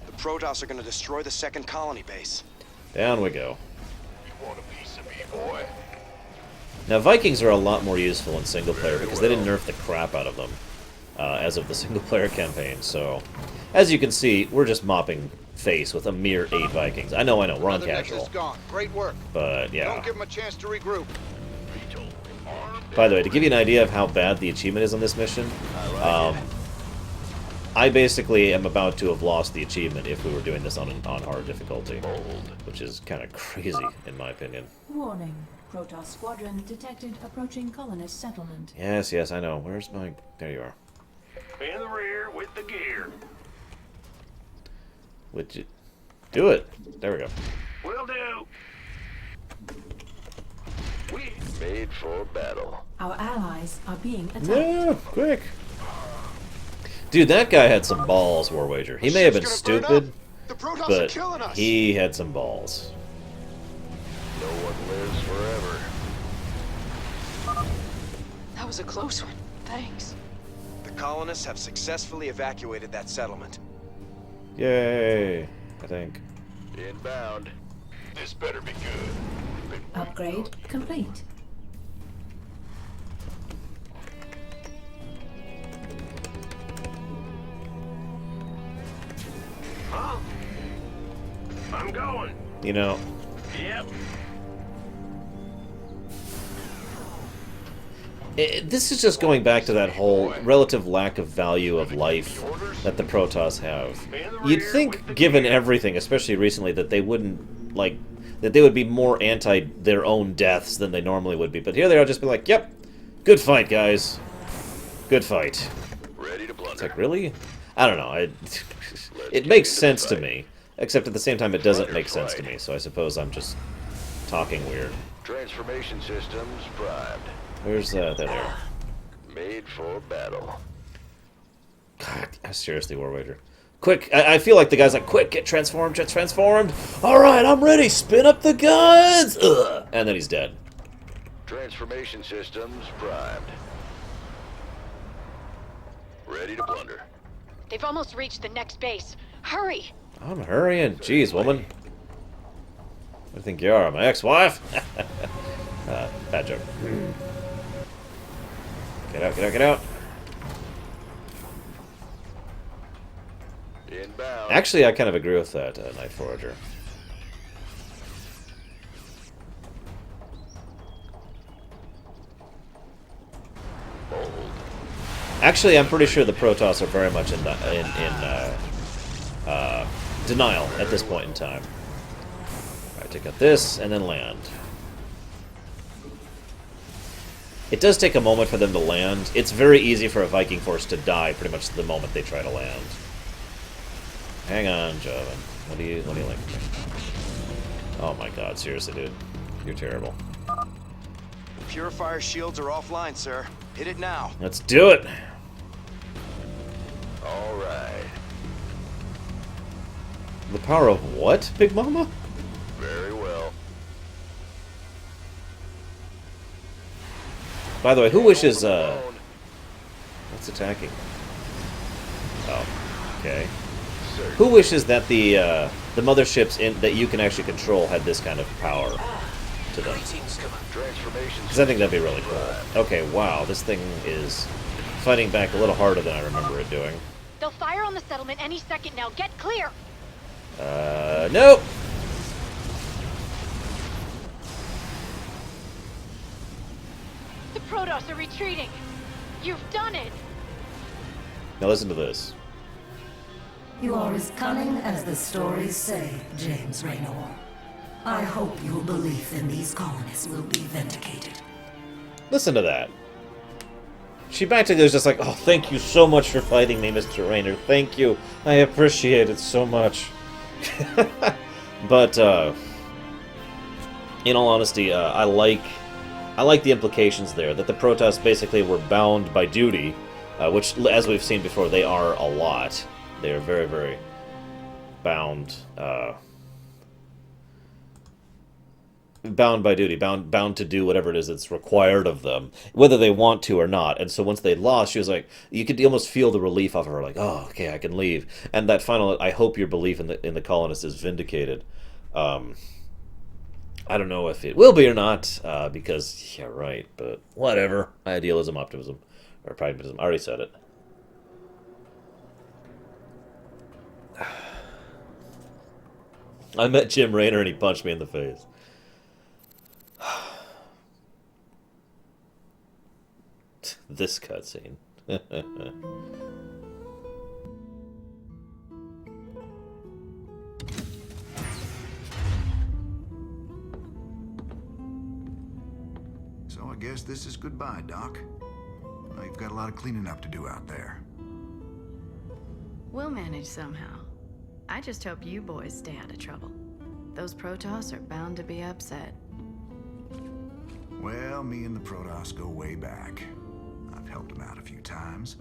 The Protoss are going to destroy the second colony base. Down we go. You want a piece of me, boy? Now, Vikings are a lot more useful in single-player because they didn't nerf the crap out of them as of the single-player campaign, so... As you can see, we're just mopping face with a mere 8 Vikings. I know, we're on Another casual. Nexus gone. Great work. But, yeah. Don't give them a chance to regroup. By the way, to give you an idea of how bad the achievement is on this mission, I basically am about to have lost the achievement if we were doing this on hard difficulty, which is kind of crazy, in my opinion. Warning. Protoss squadron detected approaching colonist settlement. Yes, yes, I know. Where's my... There you are. In the rear with the gear. Would you... Do it. There we go. Will do. We made for battle. Our allies are being attacked. Yeah, quick. Dude, that guy had some balls, War Wager. He may have been Ship's gonna burn stupid, up. The Protoss are but killing us. he had some balls. No one lives forever. That was a close one. Thanks. The colonists have successfully evacuated that settlement. Yay, I think. Inbound. This better be good. Upgrade complete. Huh? I'm going. You know, Yep. this is just going back to that whole relative lack of value of life that the Protoss have. You'd think, given everything, especially recently, that they wouldn't, like, that they would be more anti their own deaths than they normally would be. But here they are, just be like, yep, good fight, guys. Good fight. Ready to blunder. It's like, really? I don't know. It makes sense to me. Except at the same time, it doesn't make sense to me. So I suppose I'm just talking weird. Transformation systems primed. Where's there they are. Made for battle. God, seriously, War Wager. Quick, I feel like the guy's like, quick, get transformed, get transformed. Alright, I'm ready, spin up the guns! Ugh. And then he's dead. Transformation systems primed. Ready to blunder. They've almost reached the next base. Hurry! I'm hurrying. Jeez, woman. What do you think you are, my ex-wife? Bad joke. Get out, get out, get out. Inbound. Actually, I kind of agree with that, Night Forager. Bold. Actually, I'm pretty sure the Protoss are very much in denial at this point in time. Alright, take out this, and then land. It does take a moment for them to land. It's very easy for a Viking force to die pretty much the moment they try to land. Hang on, Joven. What do you like? Oh my god, seriously, dude. You're terrible. The Purifier shields are offline, sir. Hit it now. Let's do it! All right. The power of what, Big Mama? Very well. By the way, who wishes, what's attacking? Oh, okay. Who wishes that the motherships that you can actually control had this kind of power to them? Because I think that'd be really cool. Okay, wow, this thing is fighting back a little harder than I remember it doing. They'll fire on the settlement any second now. Get clear! Nope! The Protoss are retreating. You've done it! Now listen to this. You are as cunning as the stories say, James Raynor. I hope your belief in these colonists will be vindicated. Listen to that. She practically was just like, oh, thank you so much for fighting me, Mr. Raynor. Thank you. I appreciate it so much. But, in all honesty, I like the implications there, that the Protoss basically were bound by duty, which, as we've seen before, they are a lot. They are very, very bound, bound by duty, bound to do whatever it is that's required of them, whether they want to or not. And so once they lost, she was like, you could almost feel the relief of her, like, oh, okay, I can leave. And that final, I hope your belief in the colonists is vindicated. I don't know if it will be or not, because, yeah, right, but whatever. Idealism, optimism, or pragmatism. I already said it. I met Jim Raynor and he punched me in the face. This cutscene. So I guess this is goodbye, Doc. Now you've got a lot of cleaning up to do out there. We'll manage somehow. I just hope you boys stay out of trouble. Those Protoss are bound to be upset. Well, me and the Protoss go way back. I've helped them out a few times.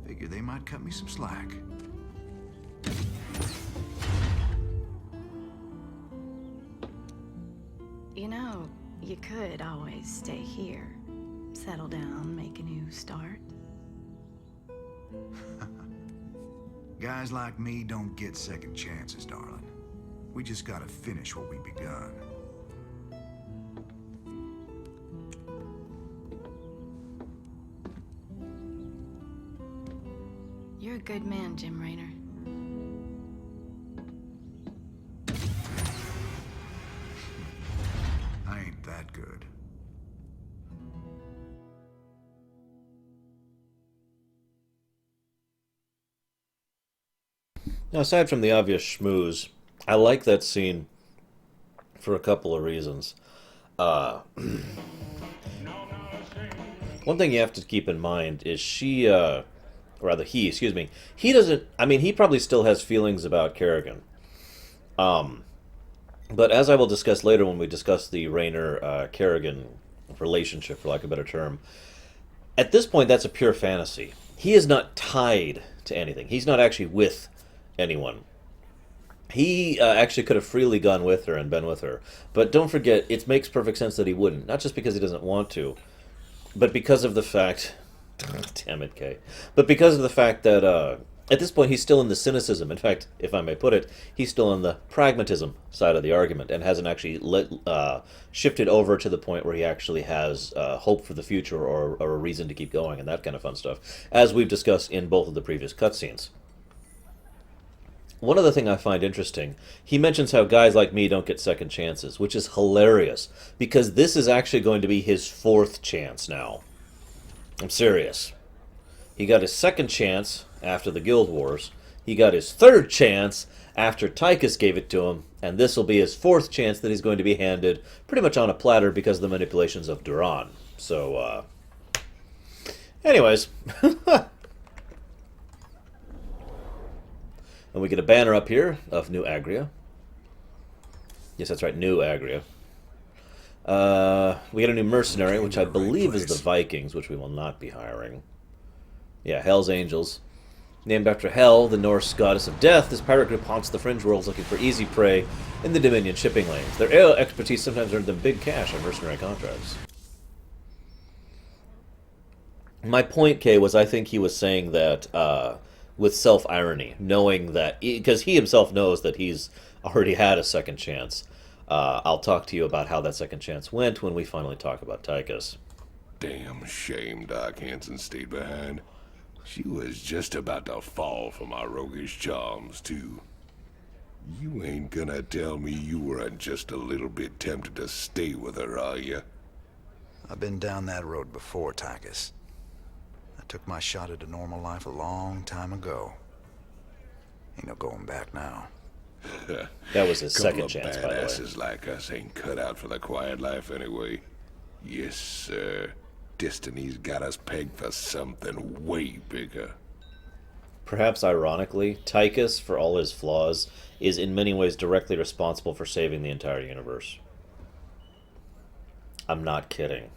Figure they might cut me some slack. You know, you could always stay here. Settle down, make a new start. Guys like me don't get second chances, darling. We just gotta finish what we begun. You're a good man, Jim Raynor. I ain't that good. Now, aside from the obvious schmooze, I like that scene for a couple of reasons. One thing you have to keep in mind is he, excuse me, he doesn't, I mean, he probably still has feelings about Kerrigan. But as I will discuss later when we discuss the Raynor-Kerrigan relationship, for lack of a better term, at this point, that's a pure fantasy. He is not tied to anything. He's not actually with anyone. He actually could have freely gone with her and been with her. But don't forget, it makes perfect sense that he wouldn't. Not just because he doesn't want to, but because of the fact... Damn it, Kay. But because of the fact that at this point he's still in the cynicism. In fact, if I may put it, he's still in the pragmatism side of the argument and hasn't actually shifted over to the point where he actually has hope for the future or a reason to keep going and that kind of fun stuff, as we've discussed in both of the previous cutscenes. One other thing I find interesting, he mentions how guys like me don't get second chances, which is hilarious, because this is actually going to be his 4th chance now. I'm serious. He got his 2nd chance after the Guild Wars, he got his 3rd chance after Tykus gave it to him, and this will be his 4th chance that he's going to be handed pretty much on a platter because of the manipulations of Duran. So, anyways... And we get a banner up here of New Agria. Yes, that's right, New Agria. We get a new mercenary, which I believe is the Vikings, which we will not be hiring. Yeah, Hell's Angels. Named after Hel, the Norse goddess of death, this pirate group haunts the fringe worlds looking for easy prey in the Dominion shipping lanes. Their expertise sometimes earned them big cash on mercenary contracts. My point, Kay, was I think he was saying that... with self-irony, knowing that... Because he himself knows that he's already had a 2nd chance. I'll talk to you about how that 2nd chance went when we finally talk about Tykus. Damn shame Doc Hansen stayed behind. She was just about to fall for my roguish charms, too. You ain't gonna tell me you weren't just a little bit tempted to stay with her, are you? I've been down that road before, Tykus. I took my shot at a normal life a long time ago. Ain't no going back now. That was his 2nd chance, by the way. Badasses like us ain't cut out for the quiet life anyway. Yes, sir. Destiny's got us pegged for something way bigger. Perhaps ironically, Tykus, for all his flaws, is in many ways directly responsible for saving the entire universe. I'm not kidding.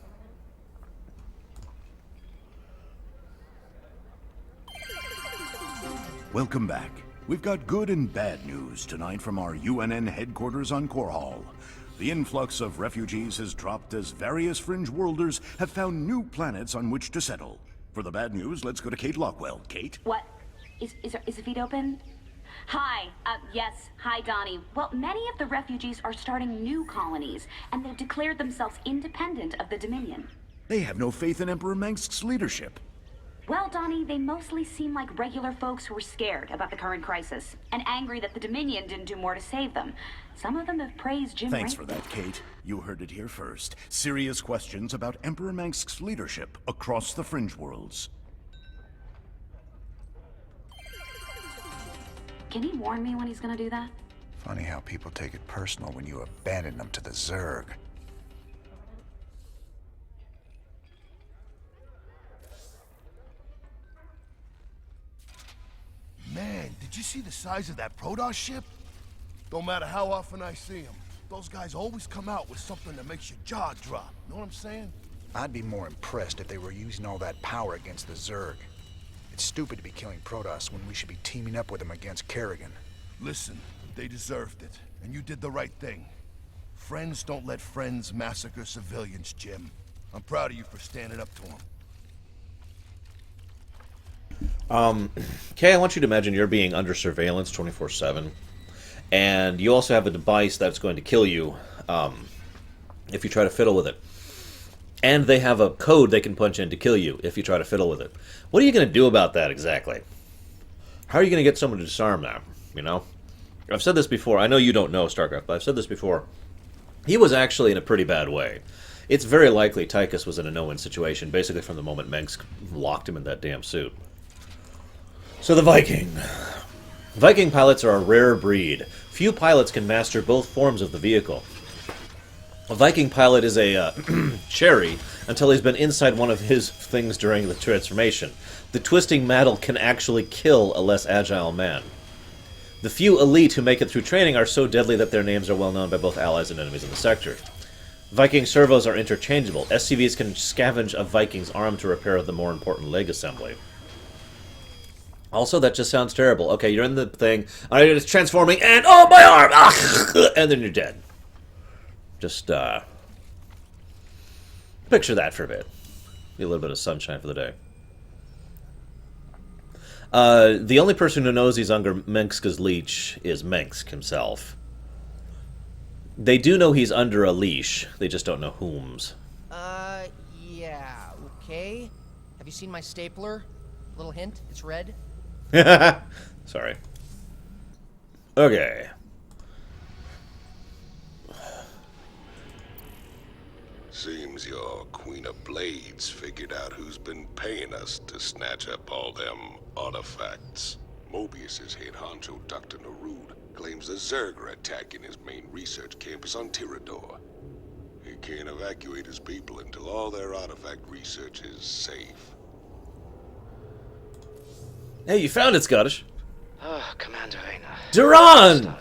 Welcome back. We've got good and bad news tonight from our UNN headquarters on Korhal. The influx of refugees has dropped as various fringe worlders have found new planets on which to settle. For the bad news, let's go to Kate Lockwell. Kate? What? Is the feed open? Hi. Yes. Hi, Donnie. Well, many of the refugees are starting new colonies, and they've declared themselves independent of the Dominion. They have no faith in Emperor Mengsk's leadership. Well, Donnie, they mostly seem like regular folks who are scared about the current crisis, and angry that the Dominion didn't do more to save them. Some of them have praised Jim Thanks Raynor. for that, Kate. You heard it here first. Serious questions about Emperor Mengsk's leadership across the fringe worlds. Can he warn me when he's gonna do that? Funny how people take it personal when you abandon them to the Zerg. Man, did you see the size of that Protoss ship? Don't matter how often I see them, those guys always come out with something that makes your jaw drop. Know what I'm saying? I'd be more impressed if they were using all that power against the Zerg. It's stupid to be killing Protoss when we should be teaming up with them against Kerrigan. Listen, they deserved it, and you did the right thing. Friends don't let friends massacre civilians, Jim. I'm proud of you for standing up to them. Kay, I want you to imagine you're being under surveillance 24/7, and you also have a device that's going to kill you if you try to fiddle with it. And they have a code they can punch in to kill you if you try to fiddle with it. What are you going to do about that exactly? How are you going to get someone to disarm that, you know? I've said this before. I know you don't know Starcraft, but I've said this before. He was actually in a pretty bad way. It's very likely Tykus was in a no-win situation, basically from the moment Mengsk locked him in that damn suit. So the Viking. Viking pilots are a rare breed. Few pilots can master both forms of the vehicle. A Viking pilot is a cherry until he's been inside one of his things during the transformation. The twisting metal can actually kill a less agile man. The few elite who make it through training are so deadly that their names are well known by both allies and enemies in the sector. Viking servos are interchangeable. SCVs can scavenge a Viking's arm to repair the more important leg assembly. Also, that just sounds terrible. Okay, you're in the thing, it's transforming, and oh, my arm! Ah! And then you're dead. Just, picture that for a bit. Be a little bit of sunshine for the day. The only person who knows he's under Mengsk's leash is Mengsk himself. They do know he's under a leash. They just don't know whom's. Yeah, okay. Have you seen my stapler? Little hint, it's red. Sorry. Okay. Seems your Queen of Blades figured out who's been paying us to snatch up all them artifacts. Mobius's head honcho, Dr. Narud, claims the Zerg are attacking his main research campus on Tirador. He can't evacuate his people until all their artifact research is safe. Hey, you found it, Scottish. Ah, Commander Rayner. Duran!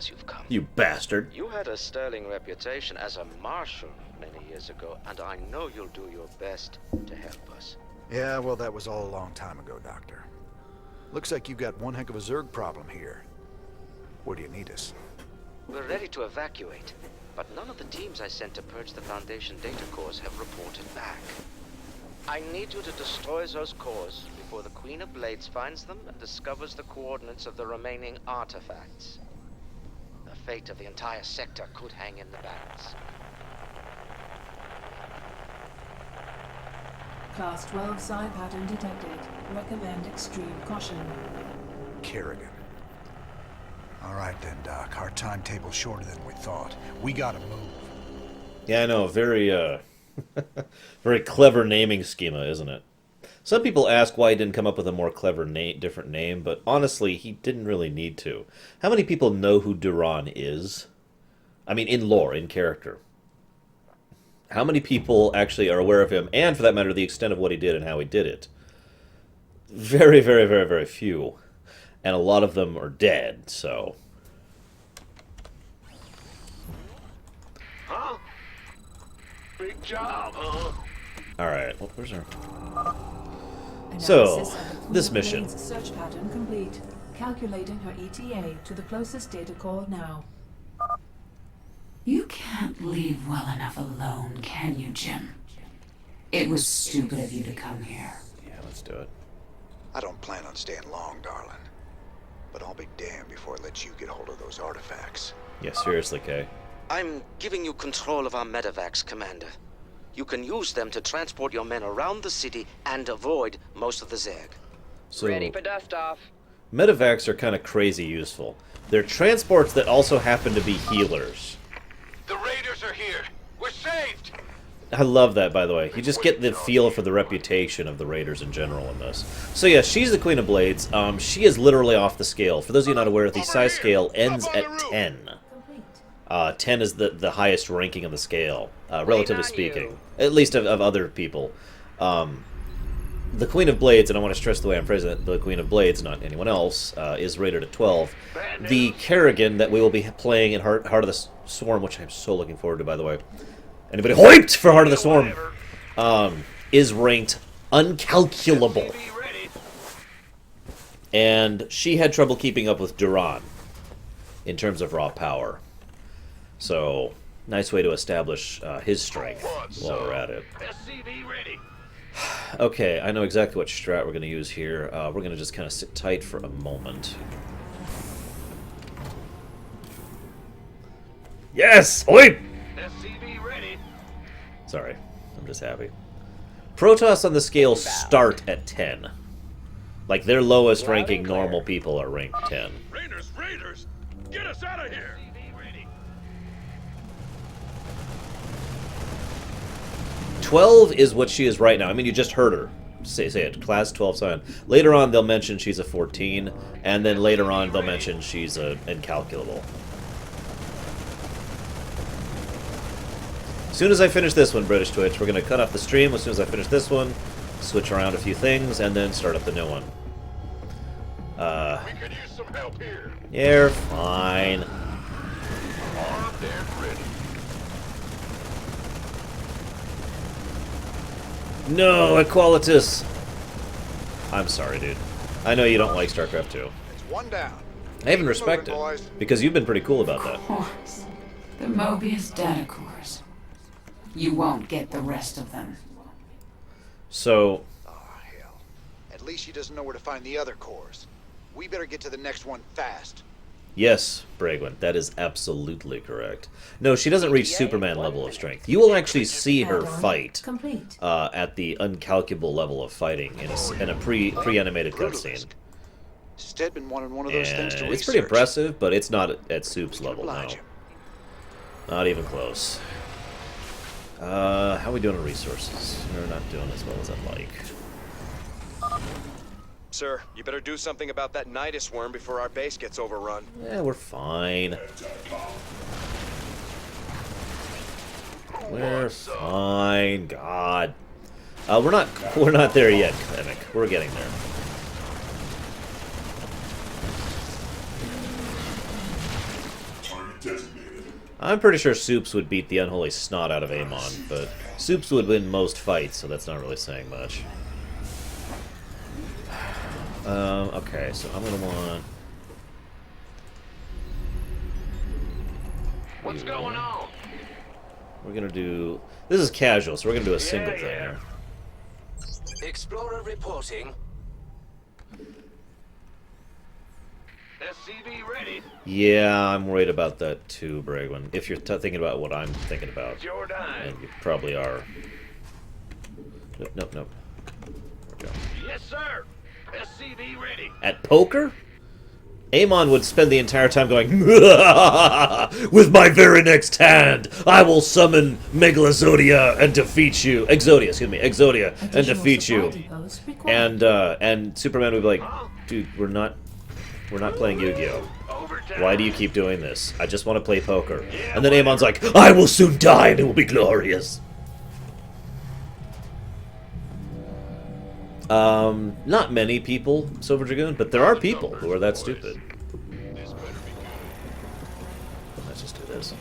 You bastard. You had a sterling reputation as a marshal many years ago, and I know you'll do your best to help us. Yeah, well, that was all a long time ago, Doctor. Looks like you've got one heck of a Zerg problem here. Where do you need us? We're ready to evacuate, but none of the teams I sent to purge the Foundation data cores have reported back. I need you to destroy those cores before the Queen of Blades finds them and discovers the coordinates of the remaining artifacts. The fate of the entire sector could hang in the balance. Class 12 psi pattern detected. Recommend extreme caution. Kerrigan. All right then, Doc. Our timetable's shorter than we thought. We gotta move. Yeah, I know. Very, very clever naming schema, isn't it? Some people ask why he didn't come up with a more clever different name, but honestly, he didn't really need to. How many people know who Duran is? I mean, in lore, in character. How many people actually are aware of him, and for that matter, the extent of what he did and how he did it? Very, very, very, very few. And a lot of them are dead, so... Huh? Big job, huh? Alright, well, where's our... So, this mission. Search pattern complete. Calculating her ETA to the closest data core now. You can't leave well enough alone, can you, Jim? It was stupid of you to come here. Yeah, let's do it. I don't plan on staying long, darling. But I'll be damned before I let you get hold of those artifacts. Yeah, seriously, Kay. I'm giving you control of our medevacs, Commander. You can use them to transport your men around the city and avoid most of the Zerg. So, ready for dust-off. Medevacs are kind of crazy useful. They're transports that also happen to be healers. The raiders are here. We're saved. I love that, by the way. You just get the feel for the reputation of the raiders in general in this. So yeah, she's the Queen of Blades. She is literally off the scale. For those of you not aware, the psi scale ends at 10. 10 is the highest ranking on the scale, relatively speaking. At least of other people. The Queen of Blades, and I want to stress the way I'm phrasing it, the Queen of Blades, not anyone else, is rated at 12. The Kerrigan that we will be playing in Heart of the Swarm, which I'm so looking forward to, by the way. Anybody hyped for Heart of the Swarm? Is ranked uncalculable. And she had trouble keeping up with Duran in terms of raw power. So, nice way to establish his strength while we're at it. SCV ready. Okay, I know exactly what strat we're going to use here. We're going to just kind of sit tight for a moment. Yes! Oi! SCV ready. Sorry, I'm just happy. Protoss on the scale start at 10. Like, their lowest ranking normal people are ranked 10. Raiders! Get us out of here! 12 is what she is right now. I mean, you just heard her say it. Class 12 Scion. Later on, they'll mention she's a 14, and then later on, they'll mention she's a incalculable. As soon as I finish this one, British Twitch, we're going to cut off the stream as soon as I finish this one, switch around a few things, and then start up the new one. We could use some help here. You're fine. Armed and ready. No, Equalitus! I'm sorry, dude. I know you don't like Starcraft 2. It's one down. I even respect it, because you've been pretty cool about that. Cores. The Mobius data cores. You won't get the rest of them. So... Oh, hell. At least she doesn't know where to find the other cores. We better get to the next one fast. Yes, Bragwin, that is absolutely correct. No, she doesn't reach Superman level of strength. You will actually see her fight at the uncalculable level of fighting in a pre-animated cutscene. Stedman wanted one of those things to research. It's pretty impressive, but it's not at Soup's level, no. Not even close. How are we doing on resources? We're not doing as well as I'd like. Sir, you better do something about that Nidus worm before our base gets overrun. Yeah, we're fine. We're fine. God. We're not there yet, Clemic. We're getting there. I'm pretty sure Soups would beat the unholy snot out of Amon, but Soups would win most fights, so that's not really saying much. Okay, so I'm gonna want... What's going on? We're gonna do... This is casual, so we're gonna do a single thing here. Explorer reporting. SCV ready. Yeah, I'm worried about that too, Bragwin. If you're thinking about what I'm thinking about. And you probably are. Nope. There we go. Yes, sir. SCV ready. At poker? Amon would spend the entire time going, with my very next hand, I will summon Megalozodia and defeat you. Exodia and defeat you. And Superman would be like, dude, we're not playing Yu-Gi-Oh. Why do you keep doing this? I just want to play poker. And then Amon's like, I will soon die and it will be glorious. Not many people, Silver Dragoon, but there are people who are that stupid. Let's just do this.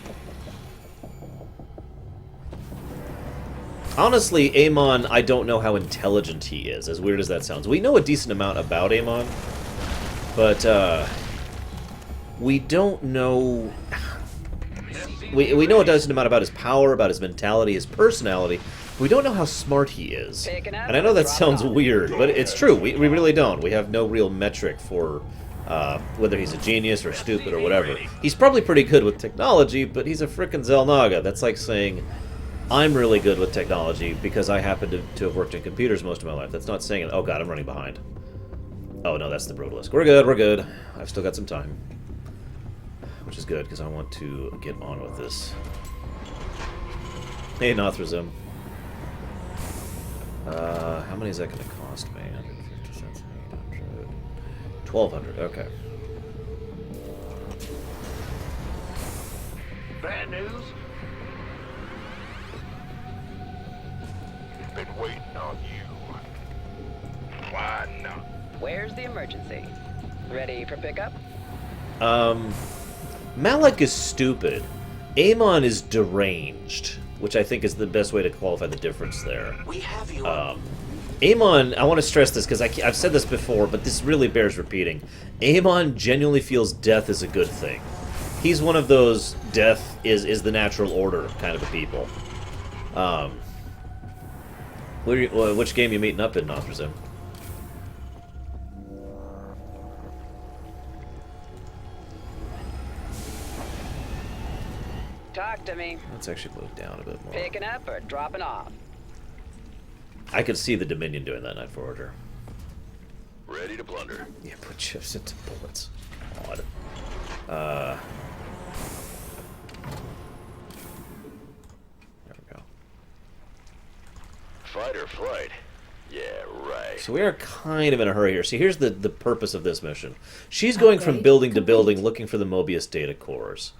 Honestly, Amon, I don't know how intelligent he is, as weird as that sounds. We know a decent amount about Amon, but, we don't know... We know a decent amount about his power, about his mentality, his personality. We don't know how smart he is. And I know that sounds weird, but it's true. We really don't. We have no real metric for whether he's a genius or stupid or whatever. He's probably pretty good with technology, but he's a frickin' Zelnaga. That's like saying, I'm really good with technology because I happen to have worked in computers most of my life. That's not saying, oh god, I'm running behind. Oh no, that's the Brutalisk. We're good. I've still got some time. Which is good, because I want to get on with this. Hey, Nothrazim. How many is that going to cost me? 150 cents, 800. 1,200, okay. Bad news? Been waiting on you. Why not? Where's the emergency? Ready for pickup? Malak is stupid. Amon is deranged, which I think is the best way to qualify the difference there. We have you. Amon, I want to stress this because I've said this before, but this really bears repeating. Amon genuinely feels death is a good thing. He's one of those death is the natural order kind of a people. Which game you meeting up in, I presume? Talk to me. Let's actually move down a bit more. Picking up or dropping off? I could see the Dominion doing that, Night Forager. Ready to plunder. Yeah, put chips into bullets. Odd. There we go. Fight or flight? Yeah, right. So we are kind of in a hurry here. See, here's the purpose of this mission. She's going from building to building looking for the Mobius data cores.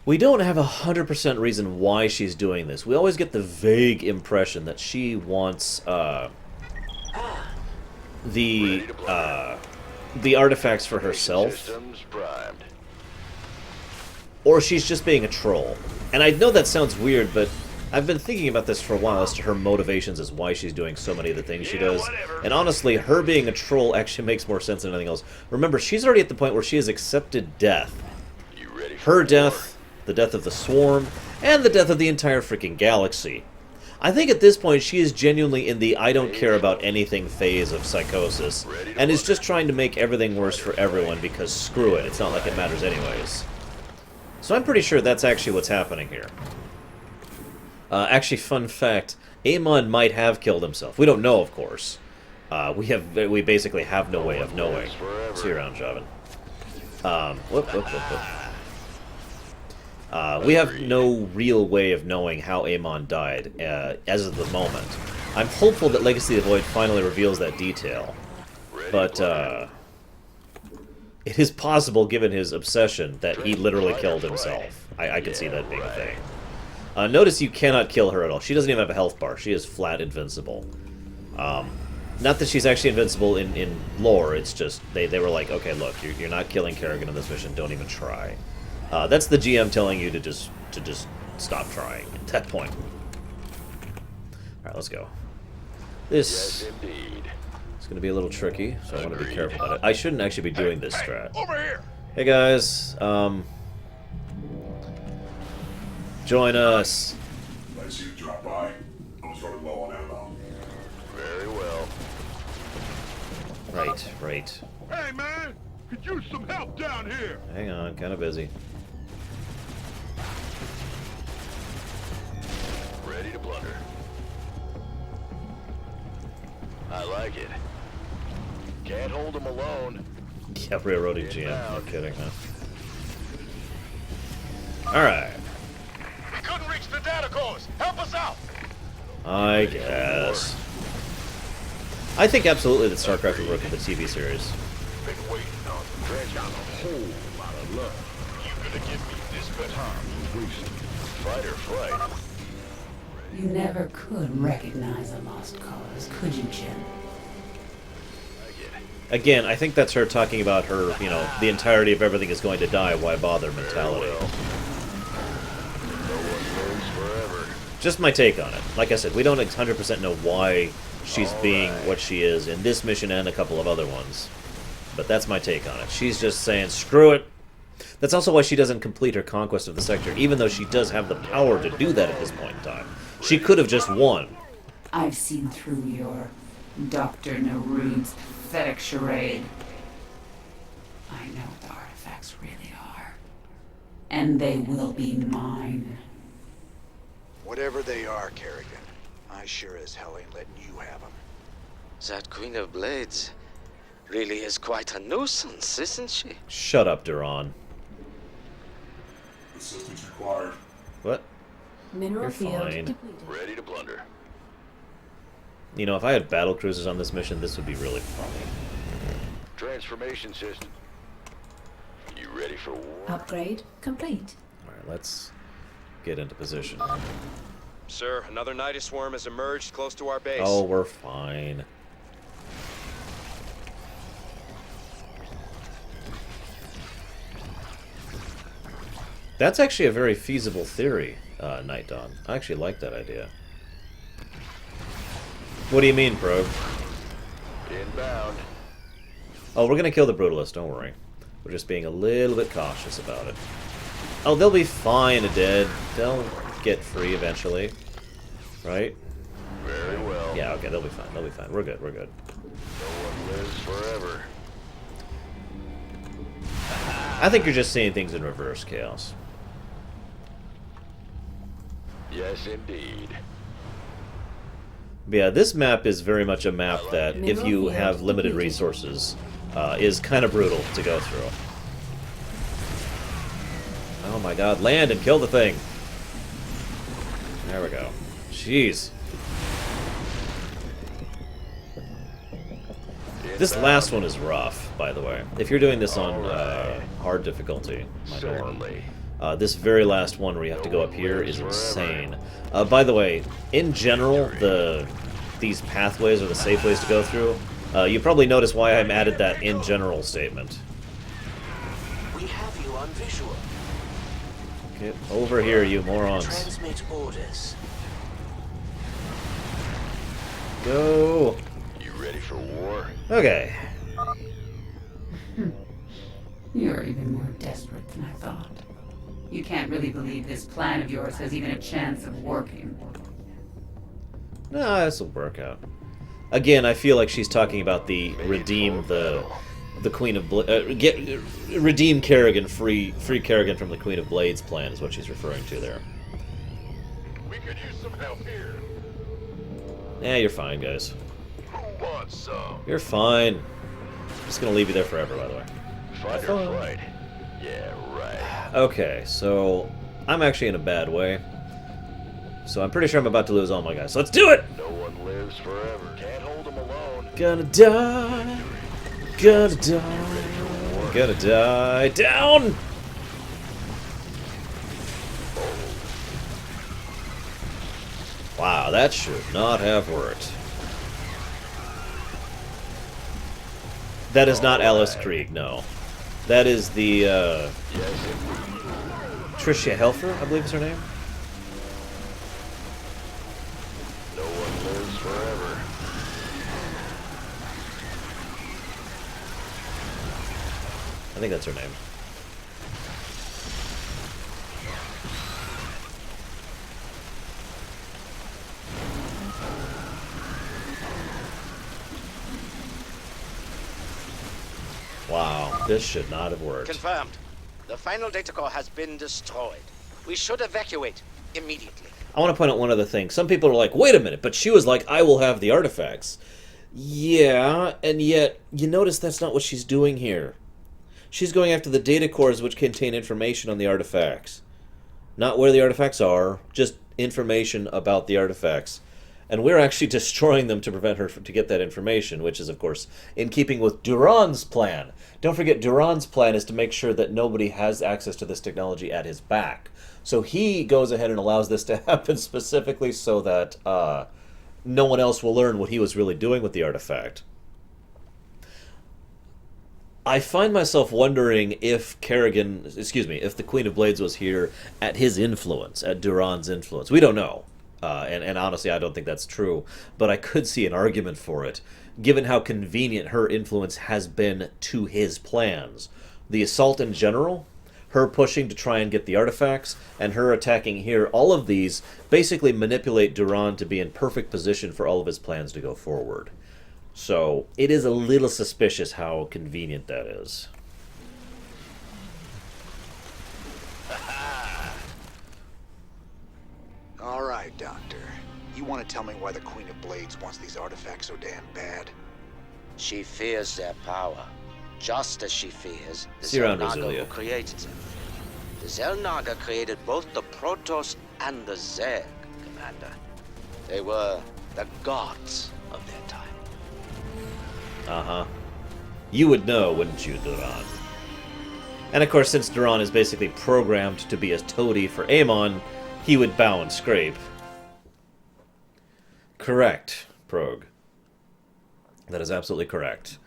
We don't have 100% reason why she's doing this. We always get the vague impression that she wants the artifacts for herself, or she's just being a troll. And I know that sounds weird, but I've been thinking about this for a while as to her motivations as why she's doing so many of the things she does. And honestly, her being a troll actually makes more sense than anything else. Remember, she's already at the point where she has accepted death. Her death, the death of the Swarm, and the death of the entire freaking galaxy. I think at this point she is genuinely in the I don't care about anything phase of psychosis, and is just trying to make everything worse for everyone because screw it, it's not like it matters anyways. So I'm pretty sure that's actually what's happening here. Actually, fun fact, Amon might have killed himself. We don't know, of course. We basically have no way of knowing. See you around, Javin. Whoop. We have no real way of knowing how Amon died, as of the moment. I'm hopeful that Legacy of the Void finally reveals that detail. But, it is possible, given his obsession, that he literally killed himself. I can see that being a thing. Notice you cannot kill her at all. She doesn't even have a health bar. She is flat invincible. Not that she's actually invincible in lore, it's just, they were like, okay, look, you're not killing Kerrigan in this mission, don't even try. That's the GM telling you to just stop trying at that point. Alright, let's go. This is going to be a little tricky, so I want to be careful about it. I shouldn't actually be doing this strat. Over here. Hey guys, join us. Nice you drop by. I'm sort of low on ammo. Very well. Right. Hey man, could use some help down here. Hang on, kind of busy. Ready to blunder. I like it. Can't hold them alone. Yeah, railroading GM. No kidding, huh? Alright. We couldn't reach the data cores. Help us out. I guess. I think absolutely that Starcraft would work with the TV series. Been waiting on the dredge on a whole lot of love. You gonna give me this bit time? Fight or flight? You never could recognize a lost cause, could you, Jim? Again, I think that's her talking about her, you know, the entirety of everything is going to die, why bother mentality. Just my take on it. Like I said, we don't 100% know why she's being what she is in this mission and a couple of other ones. But that's my take on it. She's just saying, screw it. That's also why she doesn't complete her conquest of the sector, even though she does have the power to do that at this point in time. She could have just won. I've seen through your Dr. Narud's pathetic charade. I know what the artifacts really are. And they will be mine. Whatever they are, Kerrigan, I sure as hell ain't letting you have them. That Queen of Blades really is quite a nuisance, isn't she? Shut up, Duran. Assistance required. What? Mineral You're field fine. depleted. Ready to blunder. You know, if I had battle cruisers on this mission, this would be really funny. Transformation system. You ready for war? Upgrade complete. Alright, let's get into position. Sir, another Nidus swarm has emerged close to our base. Oh, we're fine. That's actually a very feasible theory, Night Dawn. I actually like that idea. What do you mean, Probe? Inbound. Oh, we're gonna kill the Brutalist, don't worry. We're just being a little bit cautious about it. Oh, they'll be fine dead. They'll get free eventually. Right? Very well. Yeah, okay, they'll be fine. They'll be fine. We're good, we're good. No one lives forever. I think you're just seeing things in reverse, Chaos. Yes, indeed. But yeah, this map is very much a map that, if you have limited resources, is kind of brutal to go through. Oh my god, land and kill the thing! There we go. Jeez. This last one is rough, by the way. If you're doing this on hard difficulty, my lord. This very last one where you have to go up here is insane. By the way, in general, these pathways are the safe ways to go through. You probably noticed why I added that in general statement. We have you on visual. Get over here, you morons. Transmit orders. Go. You ready for war? Okay. You're even more desperate than I thought. You can't really believe this plan of yours has even a chance of working. No, this will work out. Again, I feel like she's talking about the redeem the Queen of redeem Kerrigan, free Kerrigan from the Queen of Blades plan is what she's referring to there. We could use some help here. Yeah, you're fine, guys. Who wants some? You're fine. I'm just gonna leave you there forever, by the way. Fight or flight. Yeah, right. Okay, so I'm actually in a bad way. So I'm pretty sure I'm about to lose all my guys. So let's do it! No one lives forever. Can't hold them alone. Gonna die. Gonna die. Gonna die. Down! Wow, that should not have worked. That is not Alice Krieg, no. That is the, Tricia Helfer, I believe is her name. No one lives forever. I think that's her name. Wow, this should not have worked. Confirmed. The final data core has been destroyed. We should evacuate immediately. I want to point out one other thing. Some people are like, wait a minute, but she was like, I will have the artifacts. Yeah, and yet, you notice that's not what she's doing here. She's going after the data cores which contain information on the artifacts. Not where the artifacts are, just information about the artifacts. And we're actually destroying them to prevent her to get that information, which is, of course, in keeping with Duran's plan. Don't forget, Duran's plan is to make sure that nobody has access to this technology at his back. So he goes ahead and allows this to happen specifically so that no one else will learn what he was really doing with the artifact. I find myself wondering if Kerrigan, if the Queen of Blades was here at his influence, at Duran's influence. We don't know. And honestly, I don't think that's true. But I could see an argument for it, given how convenient her influence has been to his plans. The assault in general, her pushing to try and get the artifacts, and her attacking here, all of these basically manipulate Duran to be in perfect position for all of his plans to go forward. So it is a little suspicious how convenient that is. All right, Doctor. You want to tell me why the Queen of Blades wants these artifacts so damn bad? She fears their power, just as she fears the See you around, Xel'Naga Rosalia. who created them. The Xel'Naga created both the Protoss and the Zerg, Commander. They were the gods of their time. Uh-huh. You would know, wouldn't you, Duran? And of course, since Duran is basically programmed to be a toady for Amon, he would bow and scrape. Correct, Prog. That is absolutely correct.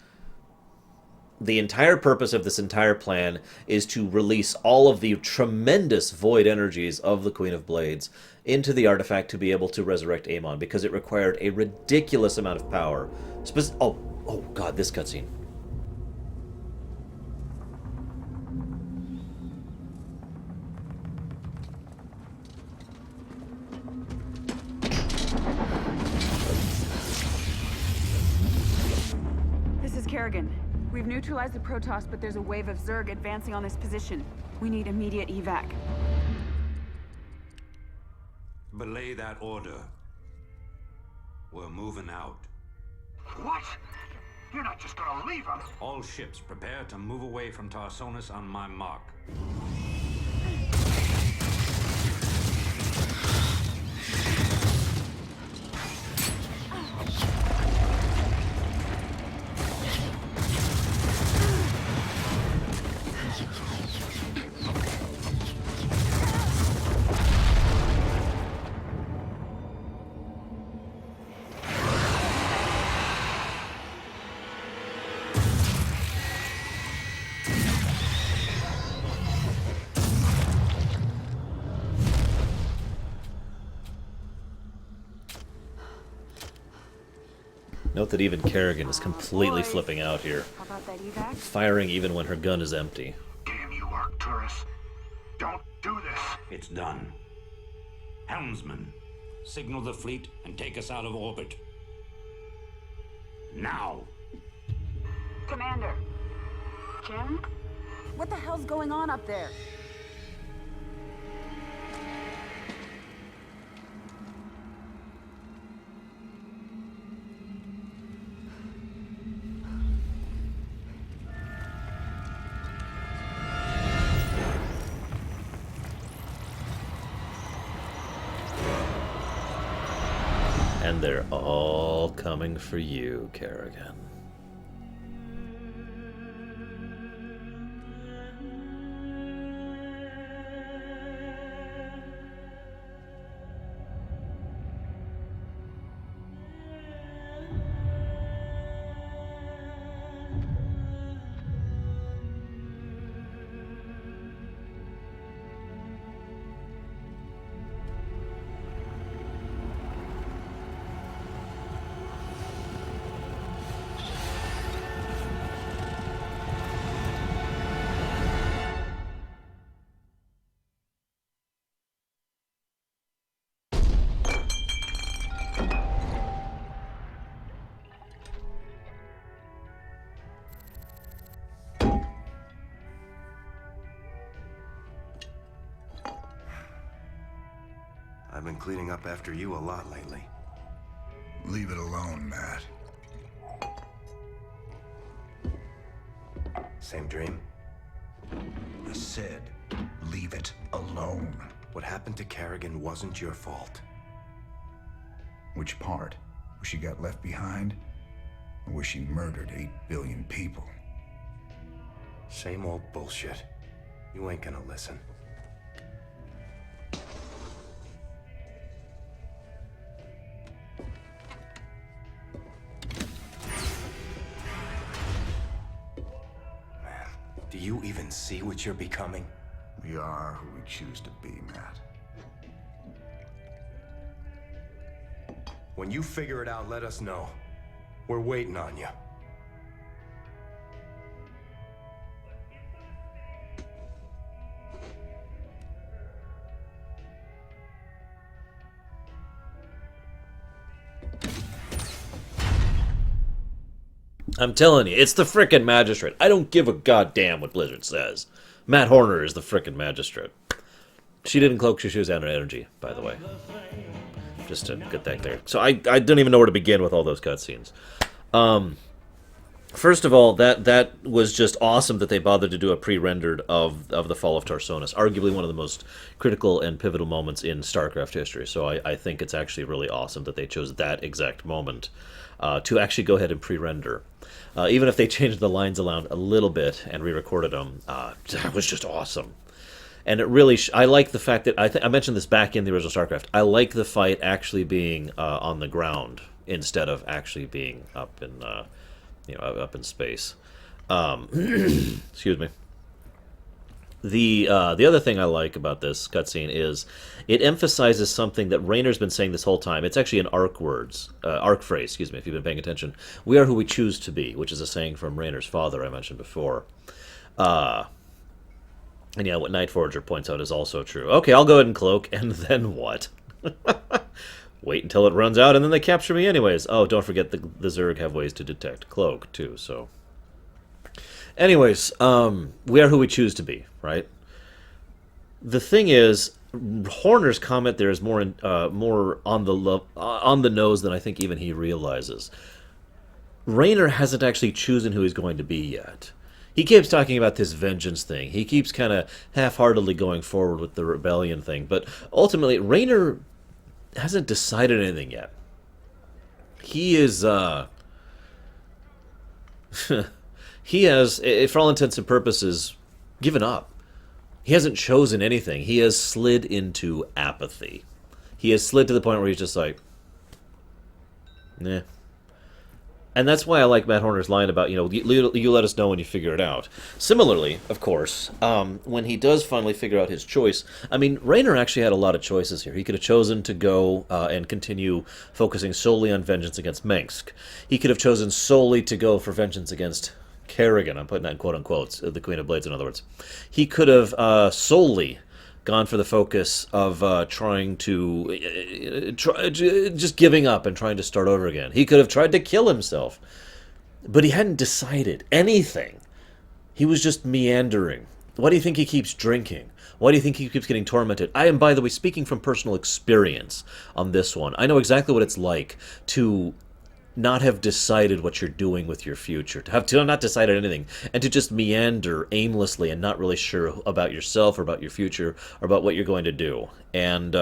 the entire purpose of this entire plan is to release all of the tremendous void energies of the Queen of Blades into the artifact to be able to resurrect Amon, because it required a ridiculous amount of power. Oh god, this cutscene. This is Kerrigan. We've neutralized the Protoss, but there's a wave of Zerg advancing on this position. We need immediate evac. Belay that order. We're moving out. What? You're not just gonna leave us? All ships prepare to move away from Tarsonis on my mark. Note that even Kerrigan is completely flipping out here. How about that evac? Firing even when her gun is empty. Damn you, Arcturus. Don't do this. It's done. Helmsman, signal the fleet and take us out of orbit. Now! Commander. Jim? What the hell's going on up there? And they're all coming for you, Kerrigan. I've been cleaning up after you a lot lately. Leave it alone, Matt. Same dream? I said, leave it alone. What happened to Kerrigan wasn't your fault. Which part? Where she got left behind? Or where she murdered 8 billion people? Same old bullshit. You ain't gonna listen. Do you even see what you're becoming? We are who we choose to be, Matt. When you figure it out, let us know. We're waiting on you. I'm telling you, it's the frickin' magistrate. I don't give a goddamn what Blizzard says. Matt Horner is the frickin' magistrate. She didn't cloak, she was out of energy, by the way. Just to get that clear. So I don't even know where to begin with all those cutscenes. First of all, that was just awesome that they bothered to do a pre-rendered of the fall of Tarsonis. Arguably one of the most critical and pivotal moments in Starcraft history. So I think it's actually really awesome that they chose that exact moment to actually go ahead and pre-render. Even if they changed the lines around a little bit and re-recorded them, that was just awesome. And it really, I like the fact that, I mentioned this back in the original StarCraft, I like the fight actually being on the ground instead of actually being up in, up in space. Excuse me. The other thing I like about this cutscene is it emphasizes something that Raynor's been saying this whole time. It's actually an arc phrase, excuse me, if you've been paying attention. We are who we choose to be, which is a saying from Raynor's father I mentioned before. And yeah, what Night Forger points out is also true. Okay, I'll go ahead and cloak, and then what? Wait until it runs out, and then they capture me anyways. Oh, don't forget the Zerg have ways to detect cloak, too, so... Anyways, we are who we choose to be, right? The thing is, Horner's comment there is more on the nose than I think even he realizes. Raynor hasn't actually chosen who he's going to be yet. He keeps talking about this vengeance thing. He keeps kind of half-heartedly going forward with the rebellion thing, but ultimately, Raynor hasn't decided anything yet. He is, he has, for all intents and purposes, given up. He hasn't chosen anything. He has slid into apathy. He has slid to the point where he's just like, nah. And that's why I like Matt Horner's line about, you know, you let us know when you figure it out. Similarly, of course, when he does finally figure out his choice, I mean, Raynor actually had a lot of choices here. He could have chosen to go and continue focusing solely on vengeance against Mengsk. He could have chosen solely to go for vengeance against Kerrigan. I'm putting that in quote-unquotes, the Queen of Blades, in other words. He could have solely gone for the focus of trying to... just giving up and trying to start over again. He could have tried to kill himself. But he hadn't decided anything. He was just meandering. Why do you think he keeps drinking? Why do you think he keeps getting tormented? I am, by the way, speaking from personal experience on this one. I know exactly what it's like to not have decided what you're doing with your future, to have not decided anything, and to just meander aimlessly and not really sure about yourself or about your future or about what you're going to do. And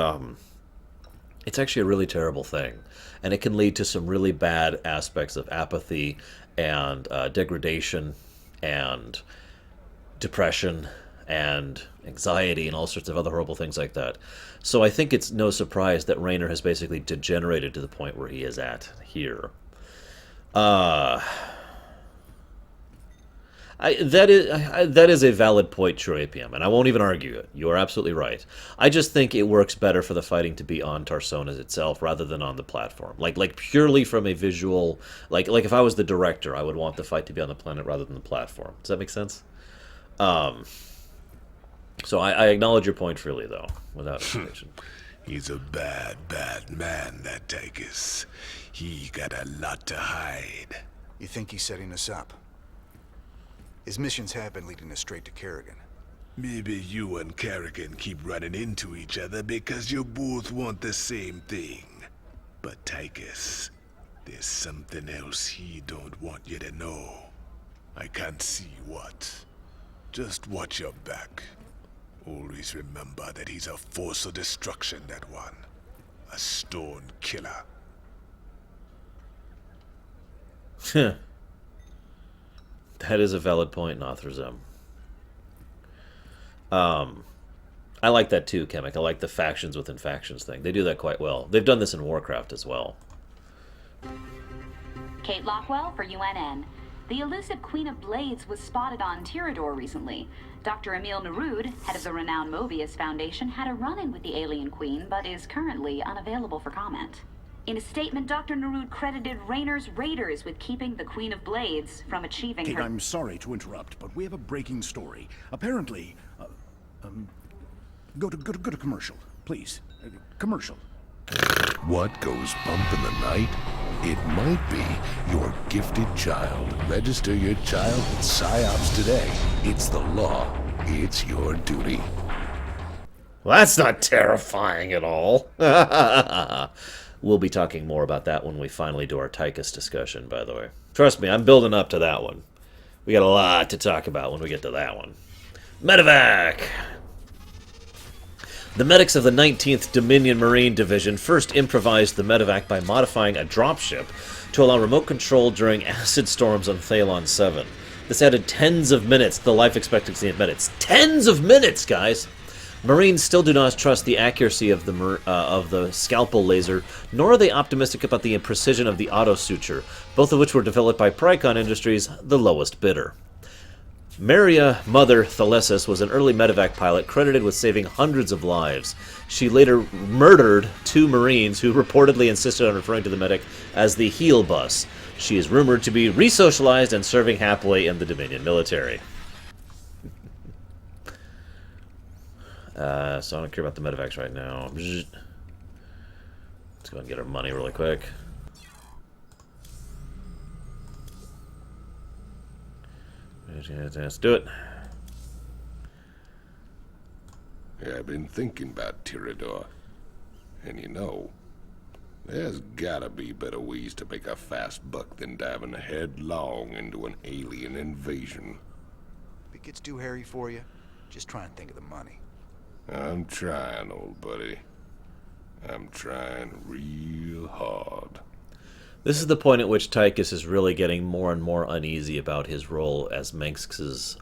it's actually a really terrible thing. And it can lead to some really bad aspects of apathy and degradation and depression and anxiety and all sorts of other horrible things like that. So I think it's no surprise that Raynor has basically degenerated to the point where he is at here. That is a valid point, True APM, and I won't even argue it. You are absolutely right. I just think it works better for the fighting to be on Tarsonis itself rather than on the platform. Like purely from a visual... Like if I was the director, I would want the fight to be on the planet rather than the platform. Does that make sense? So I acknowledge your point freely, though, without hesitation. He's a bad, bad man, that Tykus. He got a lot to hide. You think he's setting us up? His missions have been leading us straight to Kerrigan. Maybe you and Kerrigan keep running into each other because you both want the same thing. But Tykus, there's something else he don't want you to know. I can't see what. Just watch your back. Always remember that he's a force of destruction, that one. A stone killer. That is a valid point, Nothrazem. I like that too, Chemic. I like the factions within factions thing. They do that quite well. They've done this in Warcraft as well. Kate Lockwell for UNN. The elusive Queen of Blades was spotted on Tirador recently. Dr. Emil Nerud, head of the renowned Mobius Foundation, had a run-in with the alien queen, but is currently unavailable for comment. In a statement, Dr. Nerud credited Raynor's raiders with keeping the Queen of Blades from achieving Kate, her... I'm sorry to interrupt, but we have a breaking story. Apparently, go to commercial, please. Commercial. What goes bump in the night? It might be your gifted child. Register your child with PsyOps today. It's the law. It's your duty. Well, that's not terrifying at all. We'll be talking more about that when we finally do our Tykus discussion, by the way. Trust me, I'm building up to that one. We got a lot to talk about when we get to that one. Medevac! The medics of the 19th Dominion Marine Division first improvised the medevac by modifying a dropship to allow remote control during acid storms on Thalon 7. This added tens of minutes to the life expectancy of medics. Tens of minutes, guys! Marines still do not trust the accuracy of the scalpel laser, nor are they optimistic about the precision of the auto suture, both of which were developed by Pricon Industries, the lowest bidder. Maria Mother Thalesis was an early medevac pilot credited with saving hundreds of lives. She later murdered 2 Marines who reportedly insisted on referring to the medic as the Heal Bus. She is rumored to be resocialized and serving happily in the Dominion military. So I don't care about the medevacs right now. Let's go and get our money really quick. Let's do it. Yeah, I've been thinking about Tirador. And you know, there's gotta be better ways to make a fast buck than diving headlong into an alien invasion. If it gets too hairy for you, just try and think of the money. I'm trying, old buddy. I'm trying real hard. This is the point at which Tykus is really getting more and more uneasy about his role as Mengsk's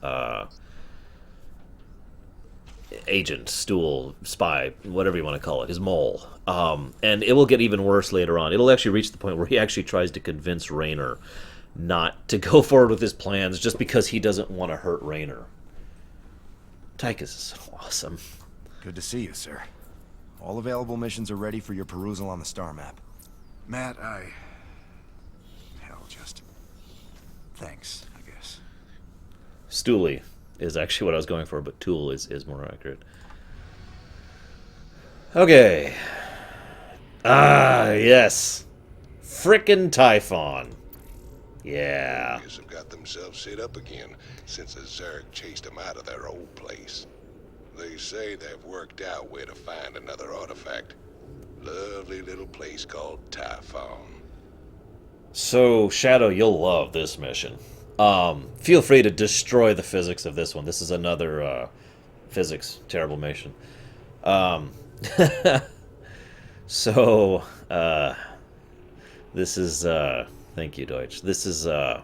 agent, stool, spy, whatever you want to call it, his mole. And it will get even worse later on. It'll actually reach the point where he actually tries to convince Raynor not to go forward with his plans just because he doesn't want to hurt Raynor. Tykus is so awesome. Good to see you, sir. All available missions are ready for your perusal on the star map. Matt, just... thanks, I guess. Stoolie is actually what I was going for, but Tool is more accurate. Okay. Ah, yes. Frickin' Typhon. Yeah. Guess have got themselves set up again since the Zerg chased them out of their old place. They say they've worked out where to find another artifact. Lovely little place called Typhon. So, Shadow, you'll love this mission. Feel free to destroy the physics of this one. This is another physics terrible mission. So, this is thank you, Deutsch. This is a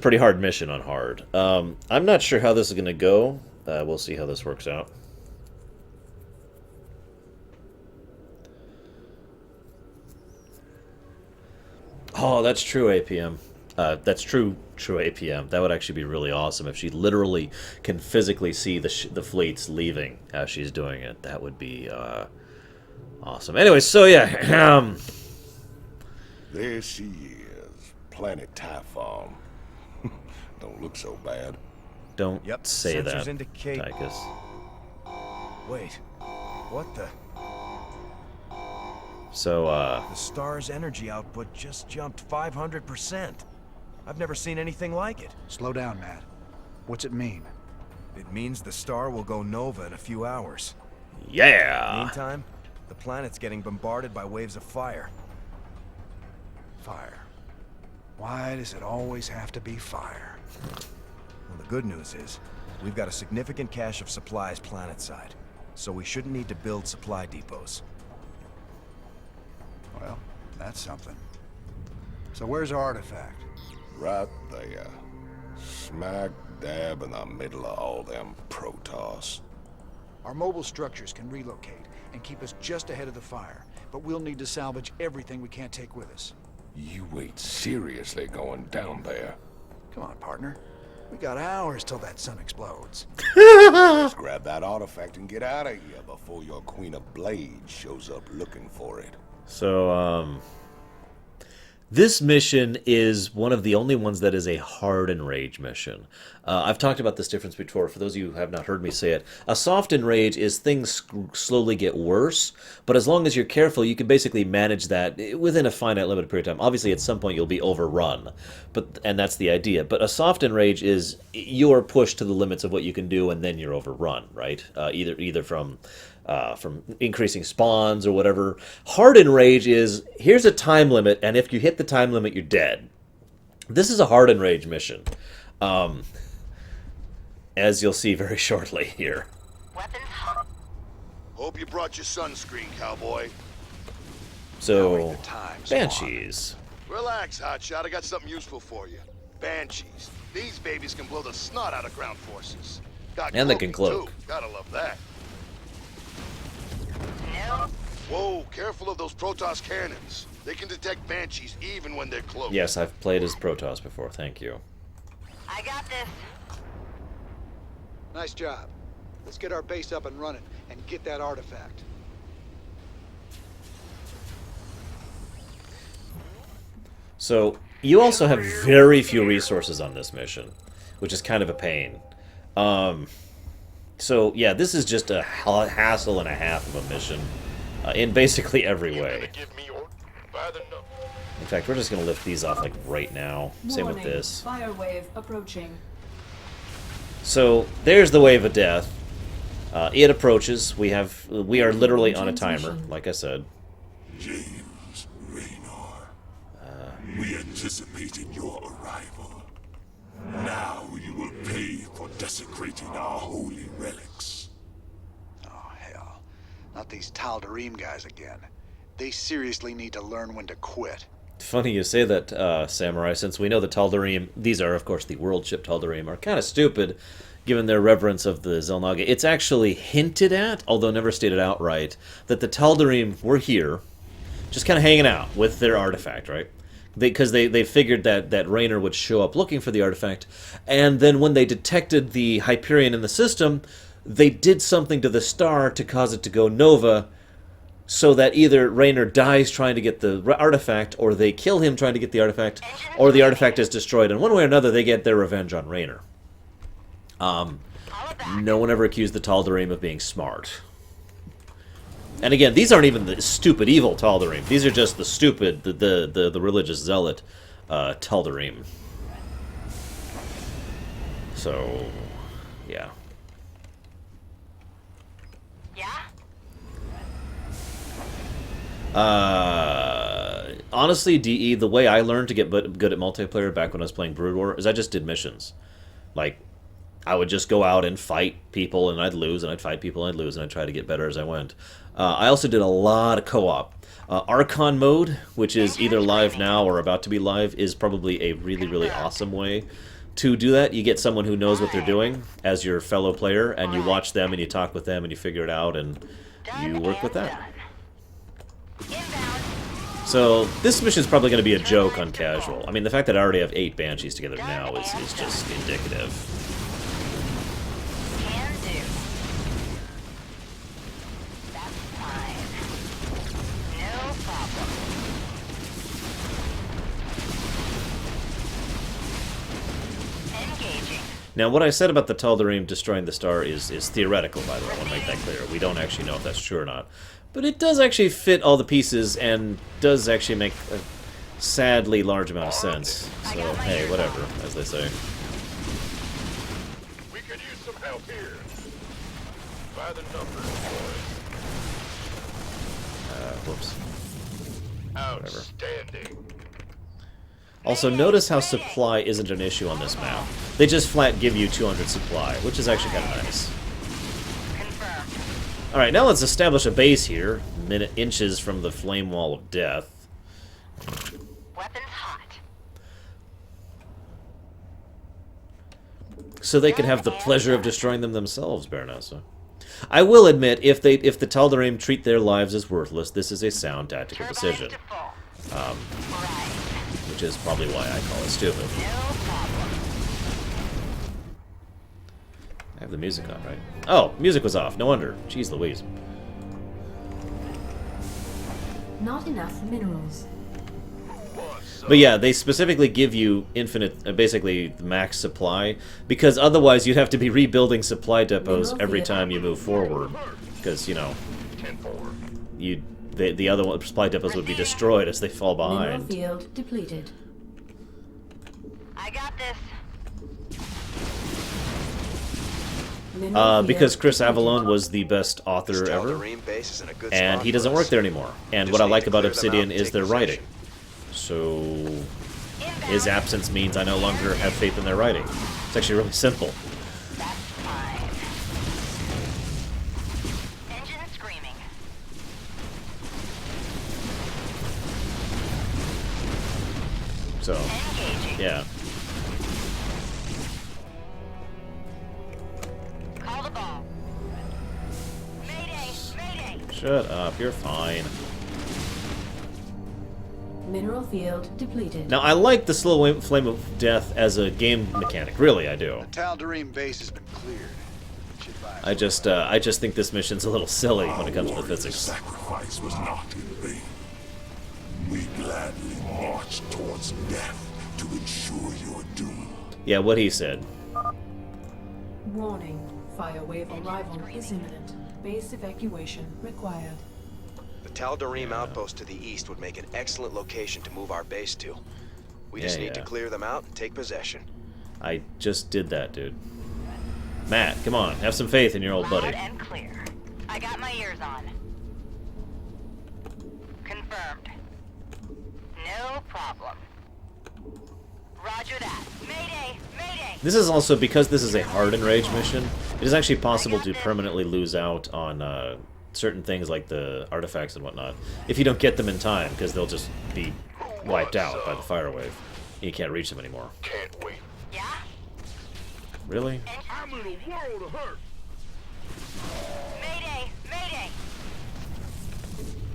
pretty hard mission on hard. I'm not sure how this is going to go. We'll see how this works out. Oh, that's true, APM. That's true APM. That would actually be really awesome if she literally can physically see the fleets leaving as she's doing it. That would be awesome. Anyway, so yeah. There she is, Planet Typhon. Don't look so bad. Don't say sensors that, indicate... Tykus. Wait, what the... So, the star's energy output just jumped 500%. I've never seen anything like it. Slow down, Matt. What's it mean? It means the star will go nova in a few hours. Yeah! Meantime, the planet's getting bombarded by waves of fire. Fire. Why does it always have to be fire? Well, the good news is, we've got a significant cache of supplies planetside, so we shouldn't need to build supply depots. Well, that's something. So where's our artifact? Right there. Smack dab in the middle of all them Protoss. Our mobile structures can relocate and keep us just ahead of the fire, but we'll need to salvage everything we can't take with us. You ain't seriously going down there. Come on, partner. We got hours till that sun explodes. Let's grab that artifact and get out of here before your Queen of Blades shows up looking for it. So, this mission is one of the only ones that is a hard enrage mission. I've talked about this difference before. For those of you who have not heard me say it, a soft enrage is things slowly get worse, but as long as you're careful, you can basically manage that within a finite limited period of time. Obviously, at some point, you'll be overrun, and that's the idea. But a soft enrage is you're pushed to the limits of what you can do, and then you're overrun, right? Either from increasing spawns or whatever. Hard enrage is, here's a time limit, and if you hit the time limit, you're dead. This is a hard enrage mission. As you'll see very shortly here. Hope you brought your sunscreen, cowboy. So, Banshees. Relax, hotshot. I got something useful for you. Banshees. These babies can blow the snot out of ground forces. Got And they can cloak. too. Gotta love that. Whoa, careful of those Protoss cannons. They can detect Banshees even when they're close. Yes, I've played as Protoss before, thank you. I got this. Nice job. Let's get our base up and running and get that artifact. So, you also have very few resources on this mission, which is kind of a pain. So, yeah, this is just a hassle and a half of a mission in basically every way. In fact, we're just going to lift these off like right now. Same with this. Fire wave approaching. So, there's the wave of death. It approaches. We are literally on a timer, like I said. James Raynor, we anticipated your arrival. Now you will pay for desecrating our holy relics. Oh, hell. Not these Tal'Darim guys again. They seriously need to learn when to quit. Funny you say that, Samurai, since we know the Tal'Darim, these are, of course, the Worldship Tal'Darim, are kind of stupid, given their reverence of the Xel'Naga. It's actually hinted at, although never stated outright, that the Tal'Darim were here, just kind of hanging out with their artifact, right? Because they figured that Raynor would show up looking for the artifact, and then when they detected the Hyperion in the system, they did something to the star to cause it to go Nova, so that either Raynor dies trying to get the artifact, or they kill him trying to get the artifact, or the artifact is destroyed. And one way or another, they get their revenge on Raynor. No one ever accused the Tal'Darim of being smart. And again, these aren't even the stupid evil Tal'Darim. These are just the stupid, the religious zealot Tal'Darim. So, yeah. Honestly, DE, the way I learned to get good at multiplayer back when I was playing Brood War is I just did missions. Like, I would just go out and fight people, and I'd lose, and I'd fight people, and I'd lose, and I'd try to get better as I went. I also did a lot of co-op. Archon mode, which is either live now or about to be live, is probably a really, really awesome way to do that. You get someone who knows what they're doing as your fellow player, and you watch them, and you talk with them, and you figure it out, and you work with that. So, this mission's probably going to be a joke on casual. I mean, the fact that I already have 8 Banshees together now is just indicative. Now, what I said about the Tal'Darim destroying the star is theoretical, by the way. I want to make that clear. We don't actually know if that's true or not. But it does actually fit all the pieces and does actually make a sadly large amount of sense. So, hey, whatever, as they say. We could use some help here. By the numbers, boys. Whoops. Outstanding. Also, notice how supply isn't an issue on this map. They just flat give you 200 supply, which is actually kind of nice. Alright, now let's establish a base here, inches from the flame wall of death. Weapons hot. So they can have the pleasure of destroying them themselves, Baronessa. I will admit, if the Tal'Darim treat their lives as worthless, this is a sound tactical decision. Which is probably why I call it stupid. I have the music on, right? Oh, music was off. No wonder. Jeez Louise. Not enough minerals. But yeah, they specifically give you infinite, basically max supply, because otherwise you'd have to be rebuilding supply depots every time you move forward. Because, you know, the other supply depots would be destroyed as they fall behind. Mineral field depleted. I got this. Because Chris Avallone was the best author ever, and he doesn't work there anymore. And what I like about Obsidian is their writing. So his absence means I no longer have faith in their writing. It's actually really simple. Engine screaming. So, yeah. Call the ball. Mayday! Mayday! Shut up, you're fine. Mineral field depleted. Now, I like the slow flame of death as a game mechanic. Really, I do. The Tal'Darim base has been cleared. I just think this mission's a little silly when it comes to the physics. Sacrifice was not in vain. We gladly march towards death to ensure your doom. Yeah, what he said. Warning. Fire wave arrival is imminent. Base evacuation required. The Tal'Darim outpost to the east would make an excellent location to move our base to. We just need to clear them out and take possession. I just did that, dude. Matt, come on, have some faith in your old buddy. Loud and clear. I got my ears on. Confirmed. No problem. Roger that. Mayday! Mayday! This is also, because this is a hard enrage mission, it is actually possible to permanently lose out on certain things like the artifacts and whatnot if you don't get them in time, because they'll just be wiped out by the fire wave. You can't reach them anymore. Can't wait. Yeah? Really? I'm in a world of hurt. Mayday! Mayday!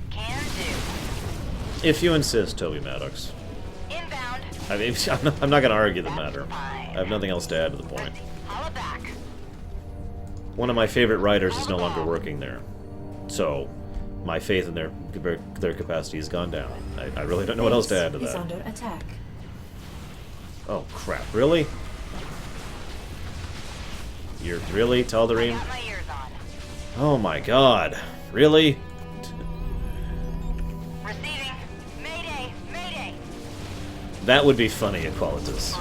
Can do. If you insist, Toby Maddox. Inbound. I mean, I'm not going to argue the matter. I have nothing else to add to the point. Holla back. One of my favorite writers is no longer working there, so my faith in their capacity has gone down. I really don't know what else to add to Is that. under attack. Oh crap! Really? You're really Tal'Darim? Oh my God! Really? Receiving. Mayday! Mayday! That would be funny at Qualitas.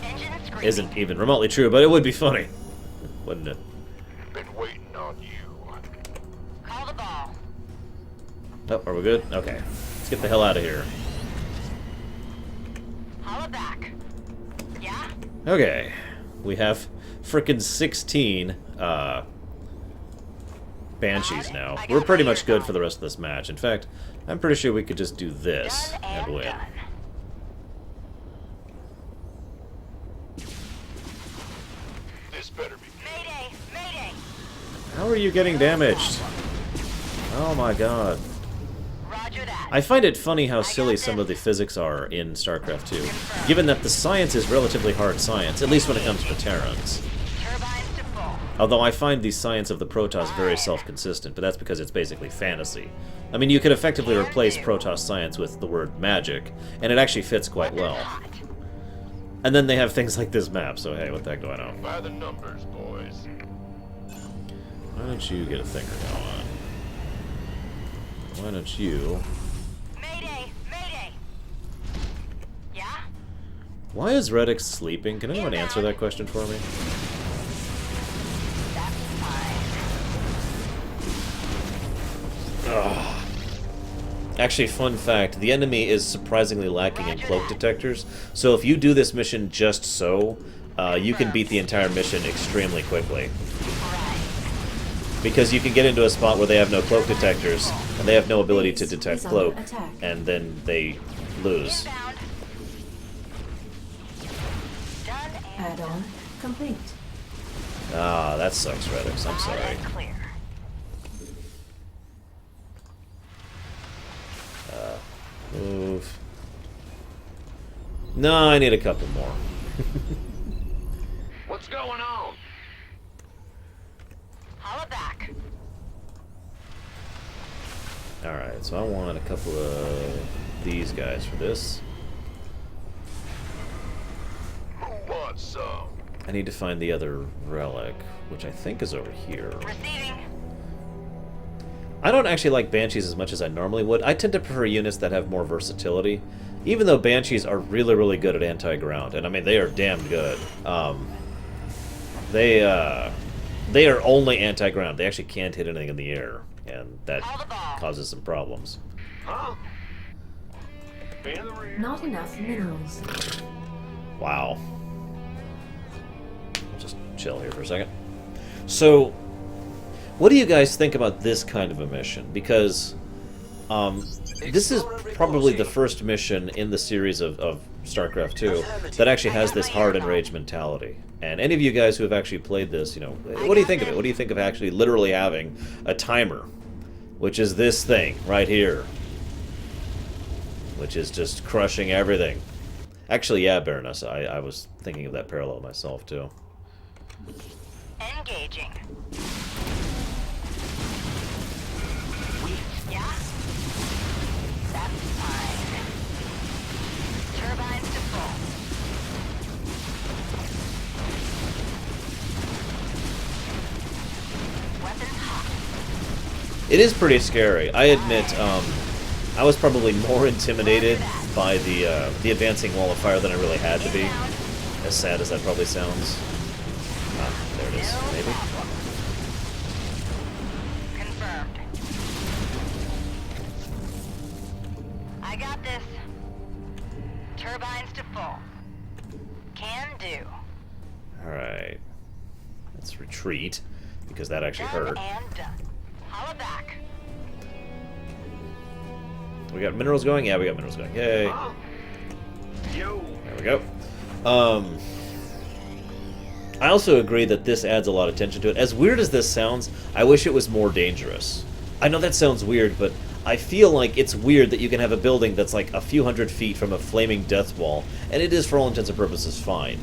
Engine screaming. Isn't even remotely true, but it would be funny, wouldn't it? Been waiting on you. Call the ball. Oh, are we good? Okay. Let's get the hell out of here. Holla back. Yeah? Okay. We have frickin' 16 Banshees now. We're pretty much good for the rest of this match. In fact, I'm pretty sure we could just do this and win. This better be. Mayday! Mayday! How are you getting damaged? Oh my God. Roger that. I find it funny how silly some of the physics are in StarCraft 2, given that the science is relatively hard science, at least when it comes to Terrans. Turbines to full. Although I find the science of the Protoss very self-consistent, but that's because it's basically fantasy. I mean, you could effectively replace Protoss science with the word magic, and it actually fits quite well. And then they have things like this map, so hey, what the heck do I know? By the numbers, boys. Why don't you get a finger going? Why don't you... Mayday! Mayday! Yeah? Why is Redix sleeping? Can anyone answer that question for me? Ugh. Actually, fun fact, the enemy is surprisingly lacking in cloak detectors, so if you do this mission just so, you can beat the entire mission extremely quickly. Because you can get into a spot where they have no cloak detectors, and they have no ability to detect cloak, and then they lose. Add-on complete. Ah, that sucks, Redix. I'm sorry. Move. No, I need a couple more. What's going on? Holla back. Alright, so I want a couple of these guys for this. Who wants some? I need to find the other relic, which I think is over here. Receiving. I don't actually like Banshees as much as I normally would. I tend to prefer units that have more versatility, even though Banshees are really, really good at anti-ground, and I mean, they are damn good. They are only anti-ground. They actually can't hit anything in the air, and that causes some problems. Huh? Not enough minerals. Wow. Just chill here for a second. So, what do you guys think about this kind of a mission? Because this is probably the first mission in the series of StarCraft 2 that actually has this hard enrage mentality. And any of you guys who have actually played this, you know, what do you think of it? What do you think of actually literally having a timer, which is this thing right here, which is just crushing everything? Actually, yeah, Baroness, I was thinking of that parallel myself, too. Engaging. Yeah? That's fine. Turbines to full. Weapons hot. It is pretty scary. I admit, I was probably more intimidated by the advancing wall of fire than I really had to be. As sad as that probably sounds. Ah, there it is. Maybe. Confirmed. I got this. Turbines to full. Can do. Alright. Let's retreat, because that actually Done hurt. and done. Holla back. We got minerals going? Yeah, we got minerals going. Yay. Yo. There we go. I also agree that this adds a lot of tension to it. As weird as this sounds, I wish it was more dangerous. I know that sounds weird, but I feel like it's weird that you can have a building that's like a few hundred feet from a flaming death wall, and it is for all intents and purposes fine.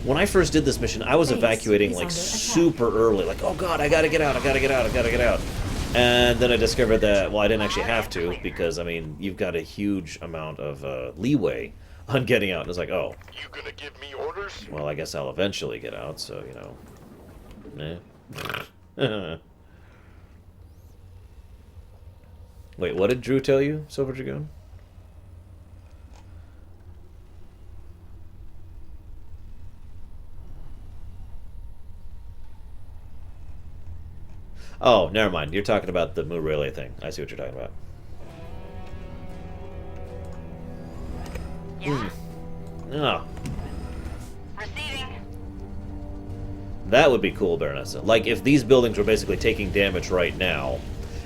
When I first did this mission, I was evacuating like super early, like, oh god, I gotta get out, I gotta get out, I gotta get out. And then I discovered that, well, I didn't actually have to, because, I mean, you've got a huge amount of leeway on getting out. And it's like, oh. You gonna give me orders? Well, I guess I'll eventually get out, so, you know. Eh. Wait, what did Drew tell you, Silver Dragoon? Oh, never mind. You're talking about the Moo Relay thing. I see what you're talking about. Yeah. Oh. Receiving. That would be cool, Baronessa. Like, if these buildings were basically taking damage right now,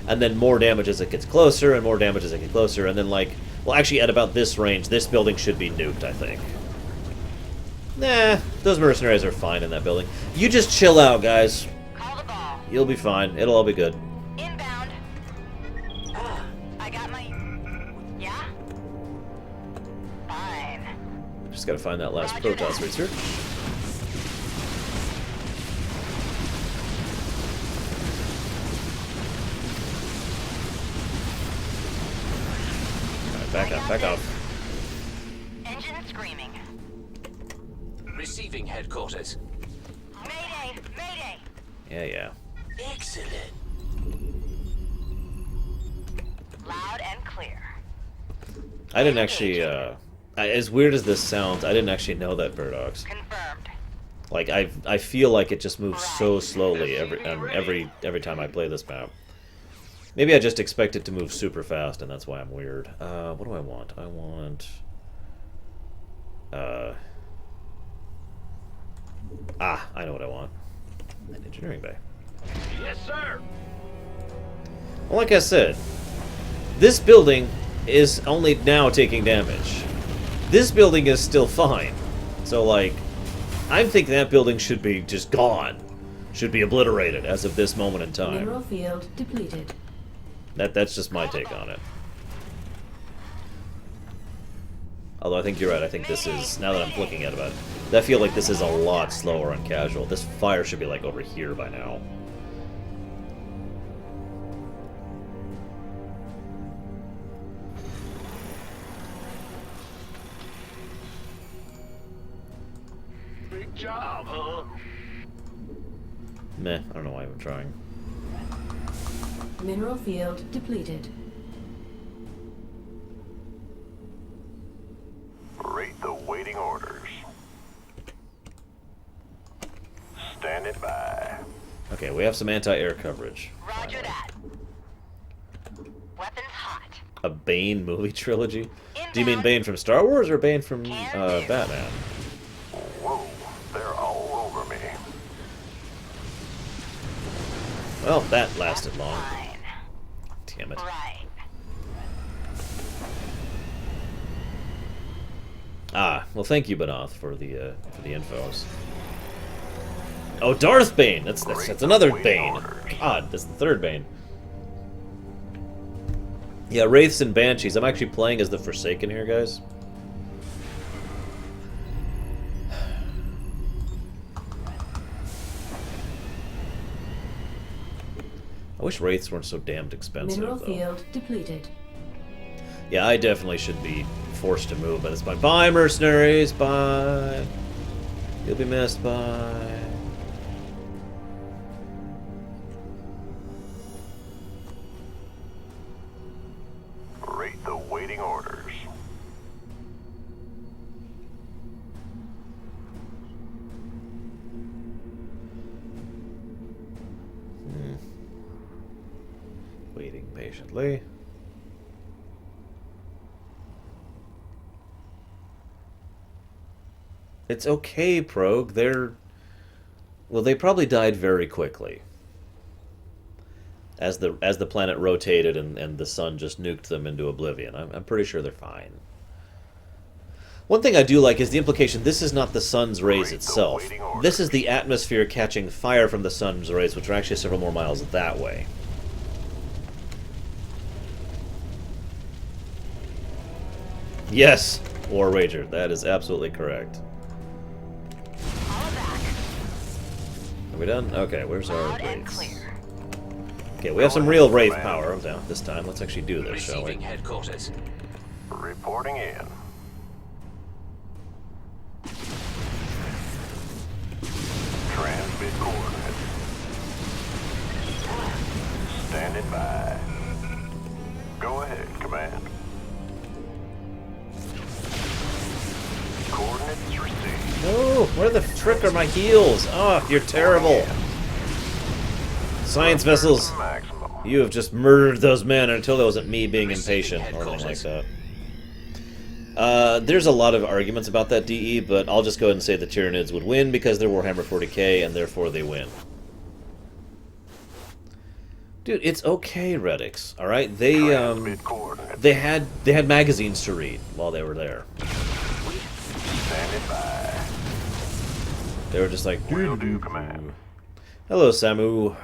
and then more damage as it gets closer, and more damage as it gets closer, and then, like... Well, actually, at about this range, this building should be nuked, I think. Nah, those mercenaries are fine in that building. You just chill out, guys. You'll be fine. It'll all be good. Inbound. I got my... Yeah? Fine. Just gotta find that last Protoss research. Alright, back off. Engine screaming. Receiving headquarters. Mayday! Mayday! Yeah. Excellent. Loud and clear. I didn't actually, as weird as this sounds, I didn't actually know that Verdox. Confirmed. Like, I feel like it just moves so slowly every time I play this map. Maybe I just expect it to move super fast, and that's why I'm weird. What do I want? I want... I know what I want. An engineering bay. Yes, sir. Well, like I said, this building is only now taking damage. This building is still fine. So, like, I think that building should be just gone. Should be obliterated as of this moment in time. Mineral field depleted. That's just my take on it. Although I think you're right. I think this is, now that I'm looking at it, I feel like this is a lot slower on casual. This fire should be, like, over here by now. Big job, huh? Meh, I don't know why I'm trying. Mineral field depleted. Rate the waiting orders. Standing by. Okay, we have some anti-air coverage. Roger that. Weapons hot. A Bane movie trilogy? Do you mean Bane from Star Wars or Bane from Batman? Whoa, they're all over me. Well, that lasted long. Damn it. Right. Well, thank you, Benoth, for the infos. Oh, Darth Bane! That's another Bane. God, that's the third Bane. Yeah, Wraiths and Banshees. I'm actually playing as the Forsaken here, guys. I wish wraiths weren't so damned expensive, Mineral though. field depleted. Yeah, I definitely should be forced to move, but it's fine. Bye, mercenaries. Bye. You'll be missed. Bye. Rate the waiting orders. Waiting patiently. It's okay, Progue. Well, they probably died very quickly. As the planet rotated and the sun just nuked them into oblivion. I'm pretty sure they're fine. One thing I do like is the implication this is not the sun's rays itself. This is the atmosphere catching fire from the sun's rays, which are actually several more miles that way. Yes, War Rager. That is absolutely correct. Are we done? Okay, where's our wraiths? Okay, we have some real wraith power this time. Let's actually do this, shall we? Headquarters. Reporting in. Transmit coordinates. Standing by. Go ahead, Command. Coordinates received. No, where the frick are my heels? Oh, you're terrible. Science vessels, you have just murdered those men until it wasn't me being impatient or anything like that. There's a lot of arguments about that DE, but I'll just go ahead and say the Tyranids would win because they're Warhammer 40k and therefore they win. Dude, it's okay, Redix. All right, they had magazines to read while they were there. They were just like, will do, Command. Hello, Samu.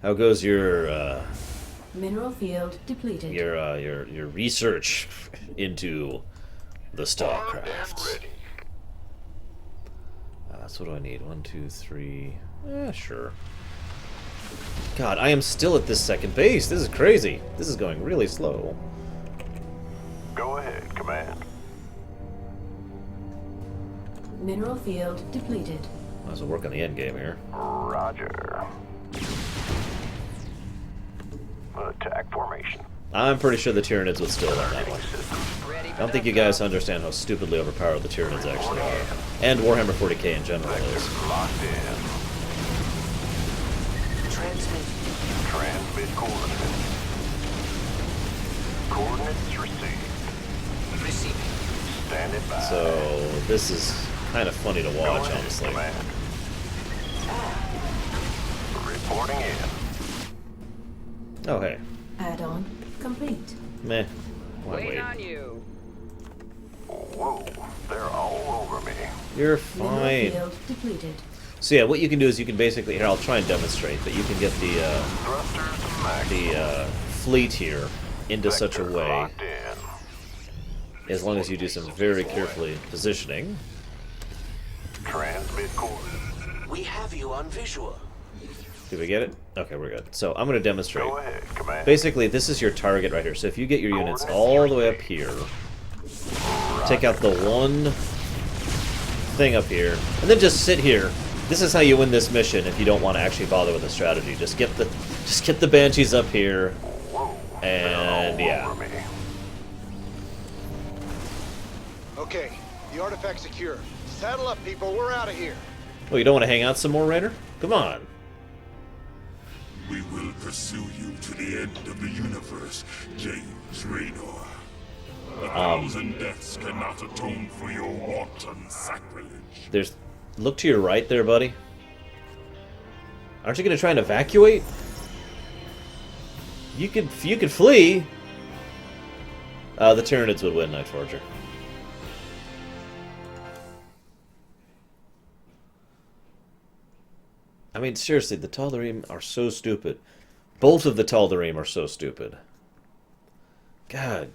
How goes your Mineral field depleted. Your research into the Starcraft? So what do I need? 1, 2, 3. Sure. God, I am still at this second base. This is crazy. This is going really slow. Go ahead, Command. Mineral field depleted. Might as well work on the end game here. Roger. Attack formation. I'm pretty sure the Tyranids would still win that one. I don't think you guys understand how stupidly overpowered the Tyranids actually are. And Warhammer 40k in general is. Locked in. Transmit coordinates. Coordinates received. Receiving. Standing by. So this is kind of funny to watch, honestly. Reporting in. Oh, hey. Add-on complete. Meh. Why wait? on you. Whoa, they're all over me. You're Mineral fine. field depleted. So yeah, what you can do is you can basically... Here, I'll try and demonstrate, but you can get the fleet here into such a way, as long as you do some very carefully positioning. Transmit coordinates. We have you on visual. Did we get it? Okay, we're good. So I'm going to demonstrate. Go ahead, Command. Basically, this is your target right here. So if you get your units all the way up here, take out the one thing up here, and then just sit here. This is how you win this mission if you don't want to actually bother with a strategy. Just get the Banshees up here, and yeah. Okay, the artifact's secure. Saddle up, people. We're out of here. Well, you don't want to hang out some more, Raider? Come on. We will pursue you to the end of the universe, James Raynor. 1,000 deaths cannot atone for your wanton sacrilege. Look to your right there, buddy. Aren't you going to try and evacuate? You could flee. The Tyranids would win, Night Forger. I mean, seriously, the Tal'Darim are so stupid. Both of the Tal'Darim are so stupid. God.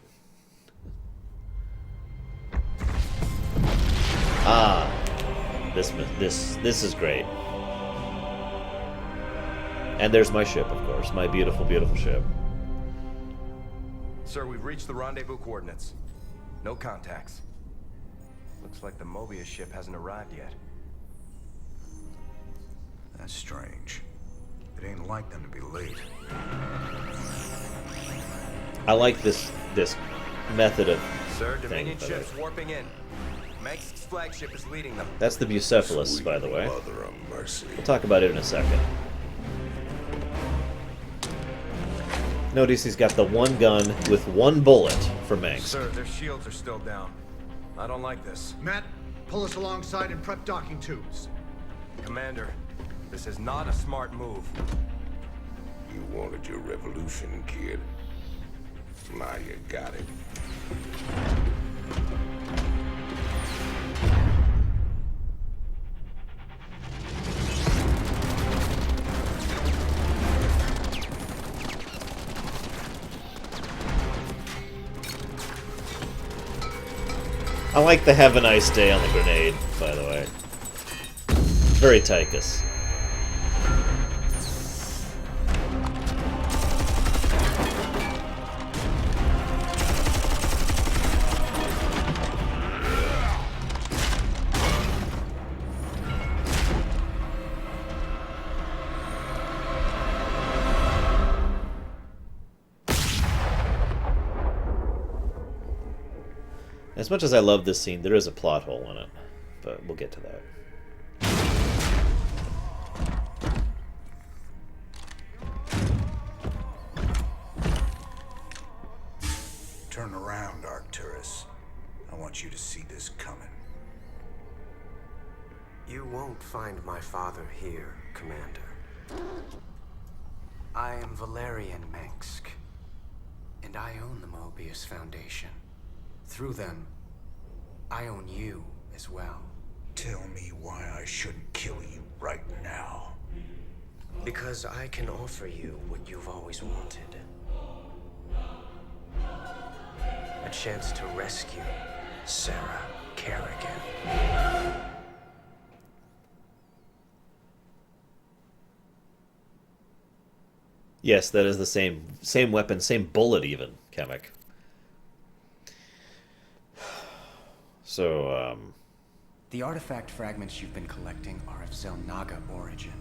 This is great. And there's my ship, of course. My beautiful, beautiful ship. Sir, we've reached the rendezvous coordinates. No contacts. Looks like the Mobius ship hasn't arrived yet. That's strange. It ain't like them to be late. I like this method of Sir, thing, Dominion by the way. ships warping in. Mengsk's flagship is leading them. That's the Bucephalus, by the way. Mother of mercy. We'll talk about it in a second. Notice he's got the one gun with one bullet for Mengsk. Sir, their shields are still down. I don't like this. Matt, pull us alongside and prep docking tubes. Commander, this is not a smart move. You wanted your revolution, kid. Now you got it. I like the have a nice day on the grenade, by the way. Very Tykus. As much as I love this scene, there is a plot hole in it, but we'll get to that. Turn around, Arcturus. I want you to see this coming. You won't find my father here, Commander. I am Valerian Mengsk, and I own the Mobius Foundation. Through them, I own you as well. Tell me why I shouldn't kill you right now. Because I can offer you what you've always wanted. A chance to rescue Sarah Kerrigan. Yes, that is the same weapon, same bullet even, Kamek. So, The artifact fragments you've been collecting are of Zelnaga origin.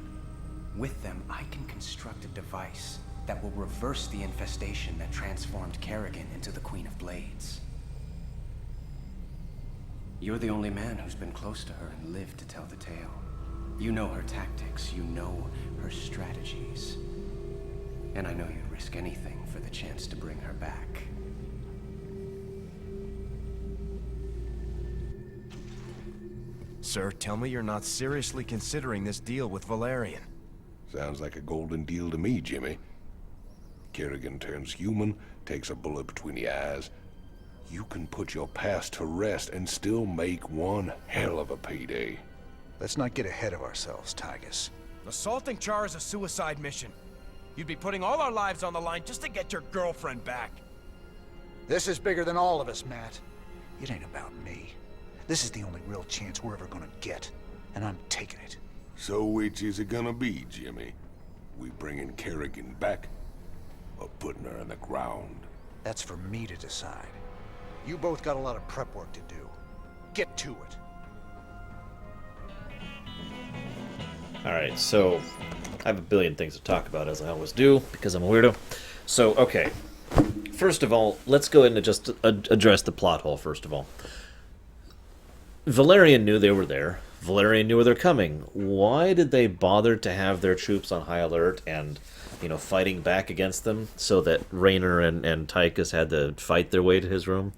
With them, I can construct a device that will reverse the infestation that transformed Kerrigan into the Queen of Blades. You're the only man who's been close to her and lived to tell the tale. You know her tactics, you know her strategies. And I know you'd risk anything for the chance to bring her back. Sir, tell me you're not seriously considering this deal with Valerian. Sounds like a golden deal to me, Jimmy. Kerrigan turns human, takes a bullet between the eyes. You can put your past to rest and still make one hell of a payday. Let's not get ahead of ourselves, Tykus. Assaulting Char is a suicide mission. You'd be putting all our lives on the line just to get your girlfriend back. This is bigger than all of us, Matt. It ain't about me. This is the only real chance we're ever gonna get, and I'm taking it. So which is it gonna be, Jimmy? We bringing Kerrigan back, or putting her in the ground? That's for me to decide. You both got a lot of prep work to do. Get to it. alright, so I have a billion things to talk about, as I always do, because I'm a weirdo. So, okay. First of all, let's go ahead and just address the plot hole, first of all. Valerian knew they were there. Valerian knew they were coming. Why did they bother to have their troops on high alert and, fighting back against them so that Raynor and Tykus had to fight their way to his room?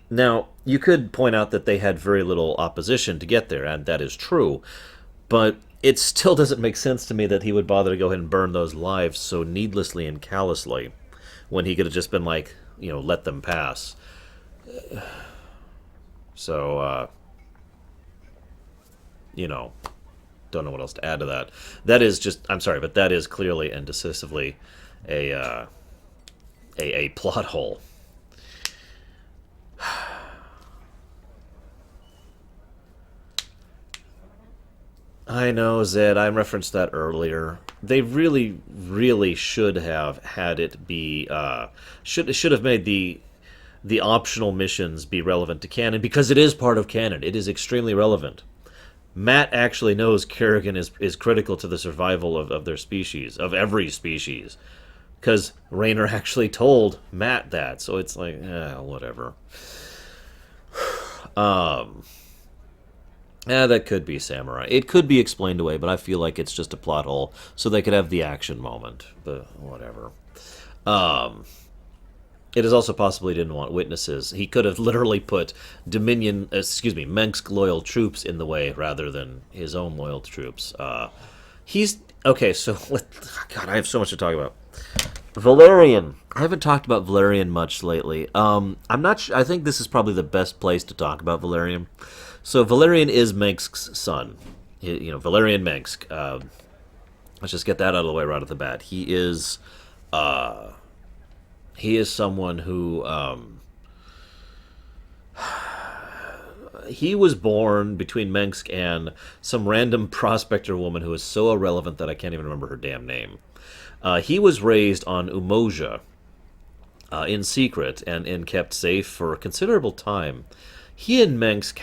Now, you could point out that they had very little opposition to get there, and that is true. But it still doesn't make sense to me that he would bother to go ahead and burn those lives so needlessly and callously when he could have just been like, let them pass. So, don't know what else to add to that. That is just, I'm sorry, but that is clearly and decisively a plot hole. I know, Zed, I referenced that earlier. they really, really should have had it be should have made the optional missions be relevant to canon, because it is part of canon. It is extremely relevant. Matt actually knows Kerrigan is critical to the survival of their species, of every species, because Raynor actually told Matt that. So it's like, whatever. That could be Samurai. It could be explained away, but I feel like it's just a plot hole, so they could have the action moment. But whatever. It is also possible he didn't want witnesses. He could have literally put Mengsk loyal troops in the way rather than his own loyal troops. Okay, so God, I have so much to talk about. Valerian. I haven't talked about Valerian much lately. I'm not I think this is probably the best place to talk about Valerian. So Valerian is Mengsk's son. Valerian Mengsk. Let's just get that out of the way right off the bat. He is someone who he was born between Mengsk and some random prospector woman who is so irrelevant that I can't even remember her damn name. He was raised on Umoja in secret and kept safe for a considerable time. He and Mengsk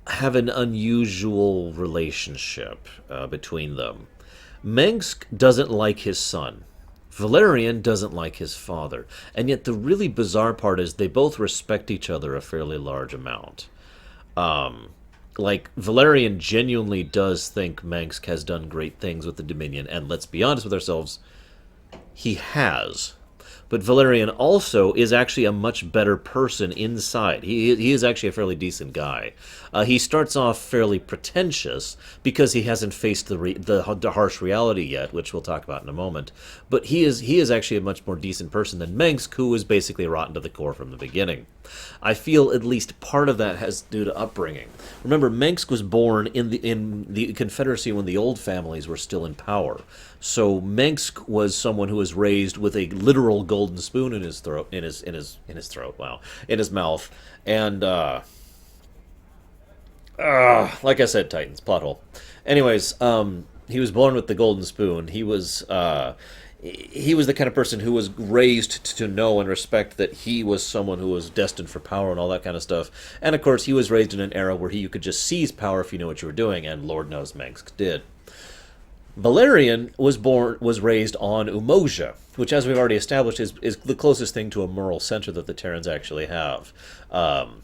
have an unusual relationship between them. Mengsk doesn't like his son. Valerian doesn't like his father. And yet the really bizarre part is they both respect each other a fairly large amount. Valerian genuinely does think Mengsk has done great things with the Dominion, and let's be honest with ourselves, he has. But Valerian also is actually a much better person inside. He is actually a fairly decent guy. He starts off fairly pretentious because he hasn't faced the harsh reality yet, which we'll talk about in a moment. But he is actually a much more decent person than Mengsk, who was basically rotten to the core from the beginning. I feel at least part of that has due to upbringing. Remember, Mengsk was born in the Confederacy when the old families were still in power. So Mengsk was someone who was raised with a literal golden spoon in his throat, in his mouth, and like I said, Titans plot hole. Anyways, he was born with the golden spoon. He was the kind of person who was raised to know and respect that he was someone who was destined for power and all that kind of stuff. And of course, he was raised in an era where you could just seize power if you knew what you were doing, and Lord knows Mengsk did. Valerian was raised on Umoja, which, as we've already established, is the closest thing to a moral center that the Terrans actually have. And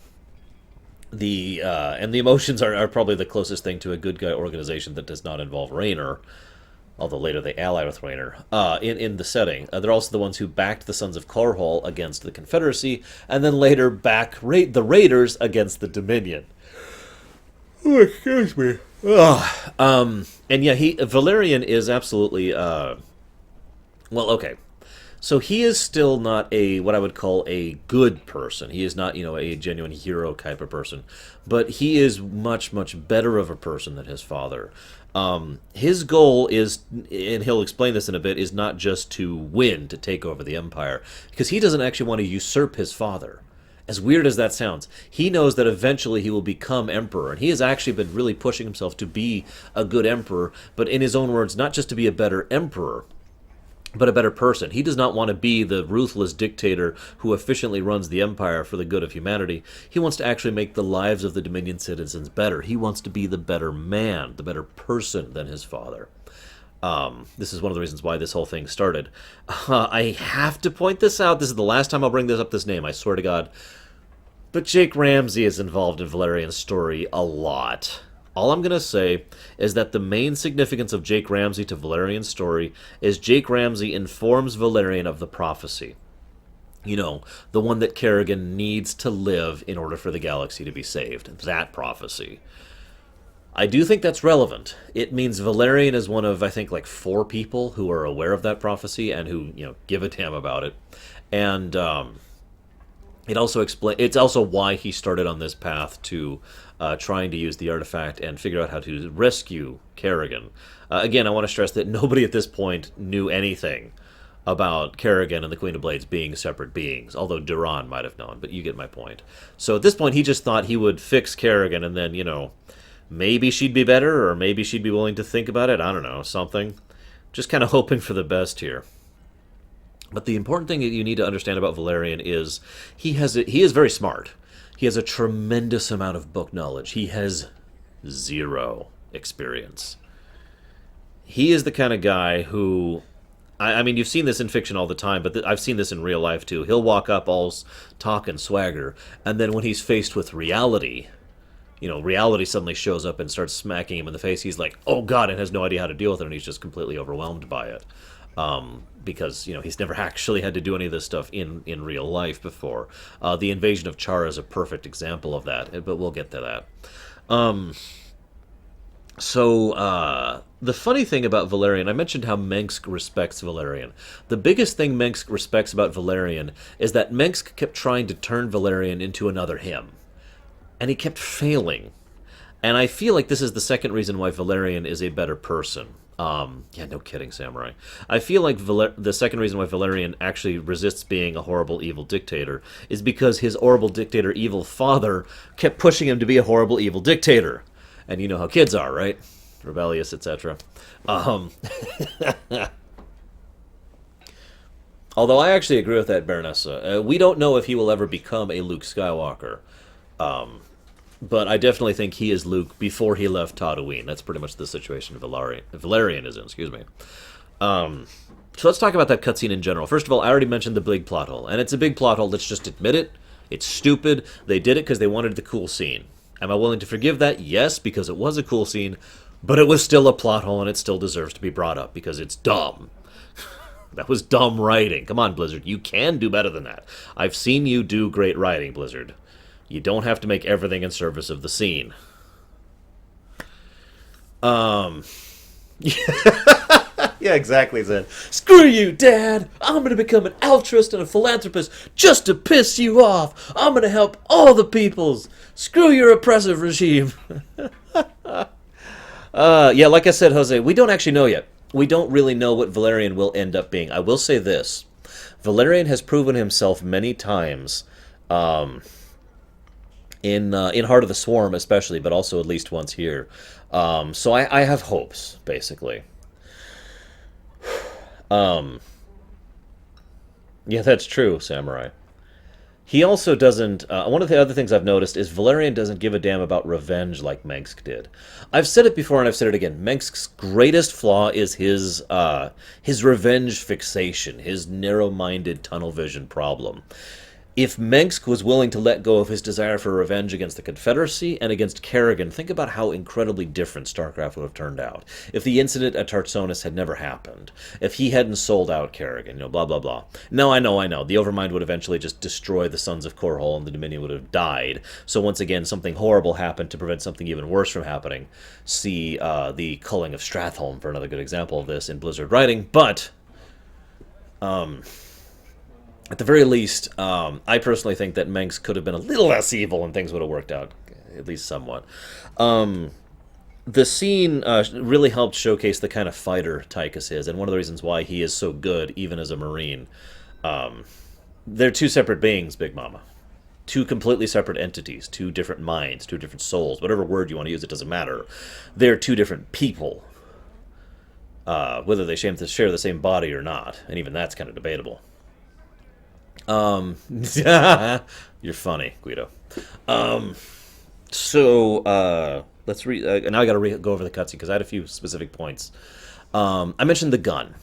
the emotions are probably the closest thing to a good guy organization that does not involve Raynor, although later they ally with Raynor, in the setting. They're also the ones who backed the Sons of Korhal against the Confederacy, and then later back the Raiders against the Dominion. Oh, excuse me. And yeah, Valerian is absolutely, well, okay. So he is still not what I would call a good person. He is not, a genuine hero type of person. But he is much, much better of a person than his father. His goal is, and he'll explain this in a bit, is not just to win, to take over the Empire. Because he doesn't actually want to usurp his father. As weird as that sounds, he knows that eventually he will become emperor, and he has actually been really pushing himself to be a good emperor, but in his own words, not just to be a better emperor, but a better person. He does not want to be the ruthless dictator who efficiently runs the empire for the good of humanity. He wants to actually make the lives of the Dominion citizens better. He wants to be the better man, the better person than his father. This is one of the reasons why this whole thing started. I have to point this out. This is the last time I'll bring this name, I swear to God. But Jake Ramsey is involved in Valerian's story a lot. All I'm going to say is that the main significance of Jake Ramsey to Valerian's story is Jake Ramsey informs Valerian of the prophecy. The one that Kerrigan needs to live in order for the galaxy to be saved. That prophecy. I do think that's relevant. It means Valerian is one of, I think, 4 people who are aware of that prophecy and who, give a damn about it. And it's also why he started on this path to trying to use the artifact and figure out how to rescue Kerrigan. Again, I want to stress that nobody at this point knew anything about Kerrigan and the Queen of Blades being separate beings, although Duran might have known, but you get my point. So at this point, he just thought he would fix Kerrigan and then, maybe she'd be better, or maybe she'd be willing to think about it. I don't know, something. Just kind of hoping for the best here. But the important thing that you need to understand about Valerian is he is very smart. He has a tremendous amount of book knowledge. He has 0 experience. He is the kind of guy who... I mean, you've seen this in fiction all the time, but I've seen this in real life too. He'll walk up all talk and swagger, and then when he's faced with reality, reality suddenly shows up and starts smacking him in the face. He's like, oh God, and has no idea how to deal with it, and he's just completely overwhelmed by it. Because, he's never actually had to do any of this stuff in real life before. The invasion of Char is a perfect example of that, but we'll get to that. The funny thing about Valerian, I mentioned how Mengsk respects Valerian. The biggest thing Mengsk respects about Valerian is that Mengsk kept trying to turn Valerian into another him. And he kept failing. And I feel like this is the second reason why Valerian is a better person. Yeah, no kidding, Samurai. I feel like the second reason why Valerian actually resists being a horrible, evil dictator is because his horrible dictator, evil father, kept pushing him to be a horrible, evil dictator. And you know how kids are, right? Rebellious, etc. Although I actually agree with that, Baronessa. We don't know if he will ever become a Luke Skywalker. But I definitely think he is Luke before he left Tatooine. That's pretty much the situation Valerian is in, excuse me. So let's talk about that cutscene in general. First of all, I already mentioned the big plot hole. And it's a big plot hole, let's just admit it. It's stupid. They did it because they wanted the cool scene. Am I willing to forgive that? Yes, because it was a cool scene. But it was still a plot hole, and it still deserves to be brought up, because it's dumb. That was dumb writing. Come on, Blizzard. You can do better than that. I've seen you do great writing, Blizzard. You don't have to make everything in service of the scene. Yeah, exactly, Zed. Screw you, Dad! I'm gonna become an altruist and a philanthropist just to piss you off! I'm gonna help all the peoples! Screw your oppressive regime! Yeah, like I said, Jose, we don't actually know yet. We don't really know what Valerian will end up being. I will say this. Valerian has proven himself many times, in Heart of the Swarm especially, but also at least once here. So I have hopes, basically. Yeah, that's true, Samurai. He also doesn't... one of the other things I've noticed is Valerian doesn't give a damn about revenge like Mengsk did. I've said it before and I've said it again. Mengsk's greatest flaw is his revenge fixation, his narrow-minded tunnel vision problem. If Mengsk was willing to let go of his desire for revenge against the Confederacy and against Kerrigan, think about how incredibly different Starcraft would have turned out. If the incident at Tarsonis had never happened. If he hadn't sold out Kerrigan, blah, blah, blah. No, I know. The Overmind would eventually just destroy the Sons of Korhol and the Dominion would have died. So once again, something horrible happened to prevent something even worse from happening. See the culling of Stratholme for another good example of this in Blizzard writing. But... at the very least, I personally think that Mengsk could have been a little less evil and things would have worked out, at least somewhat. The scene really helped showcase the kind of fighter Tykus is, and one of the reasons why he is so good, even as a Marine. They're two separate beings, Big Mama. Two completely separate entities, two different minds, two different souls. Whatever word you want to use, it doesn't matter. They're two different people. Whether they share the same body or not, and even that's kind of debatable. You're funny, Guido. Let's read. Now I gotta go over the cutscene because I had a few specific points. I mentioned the gun.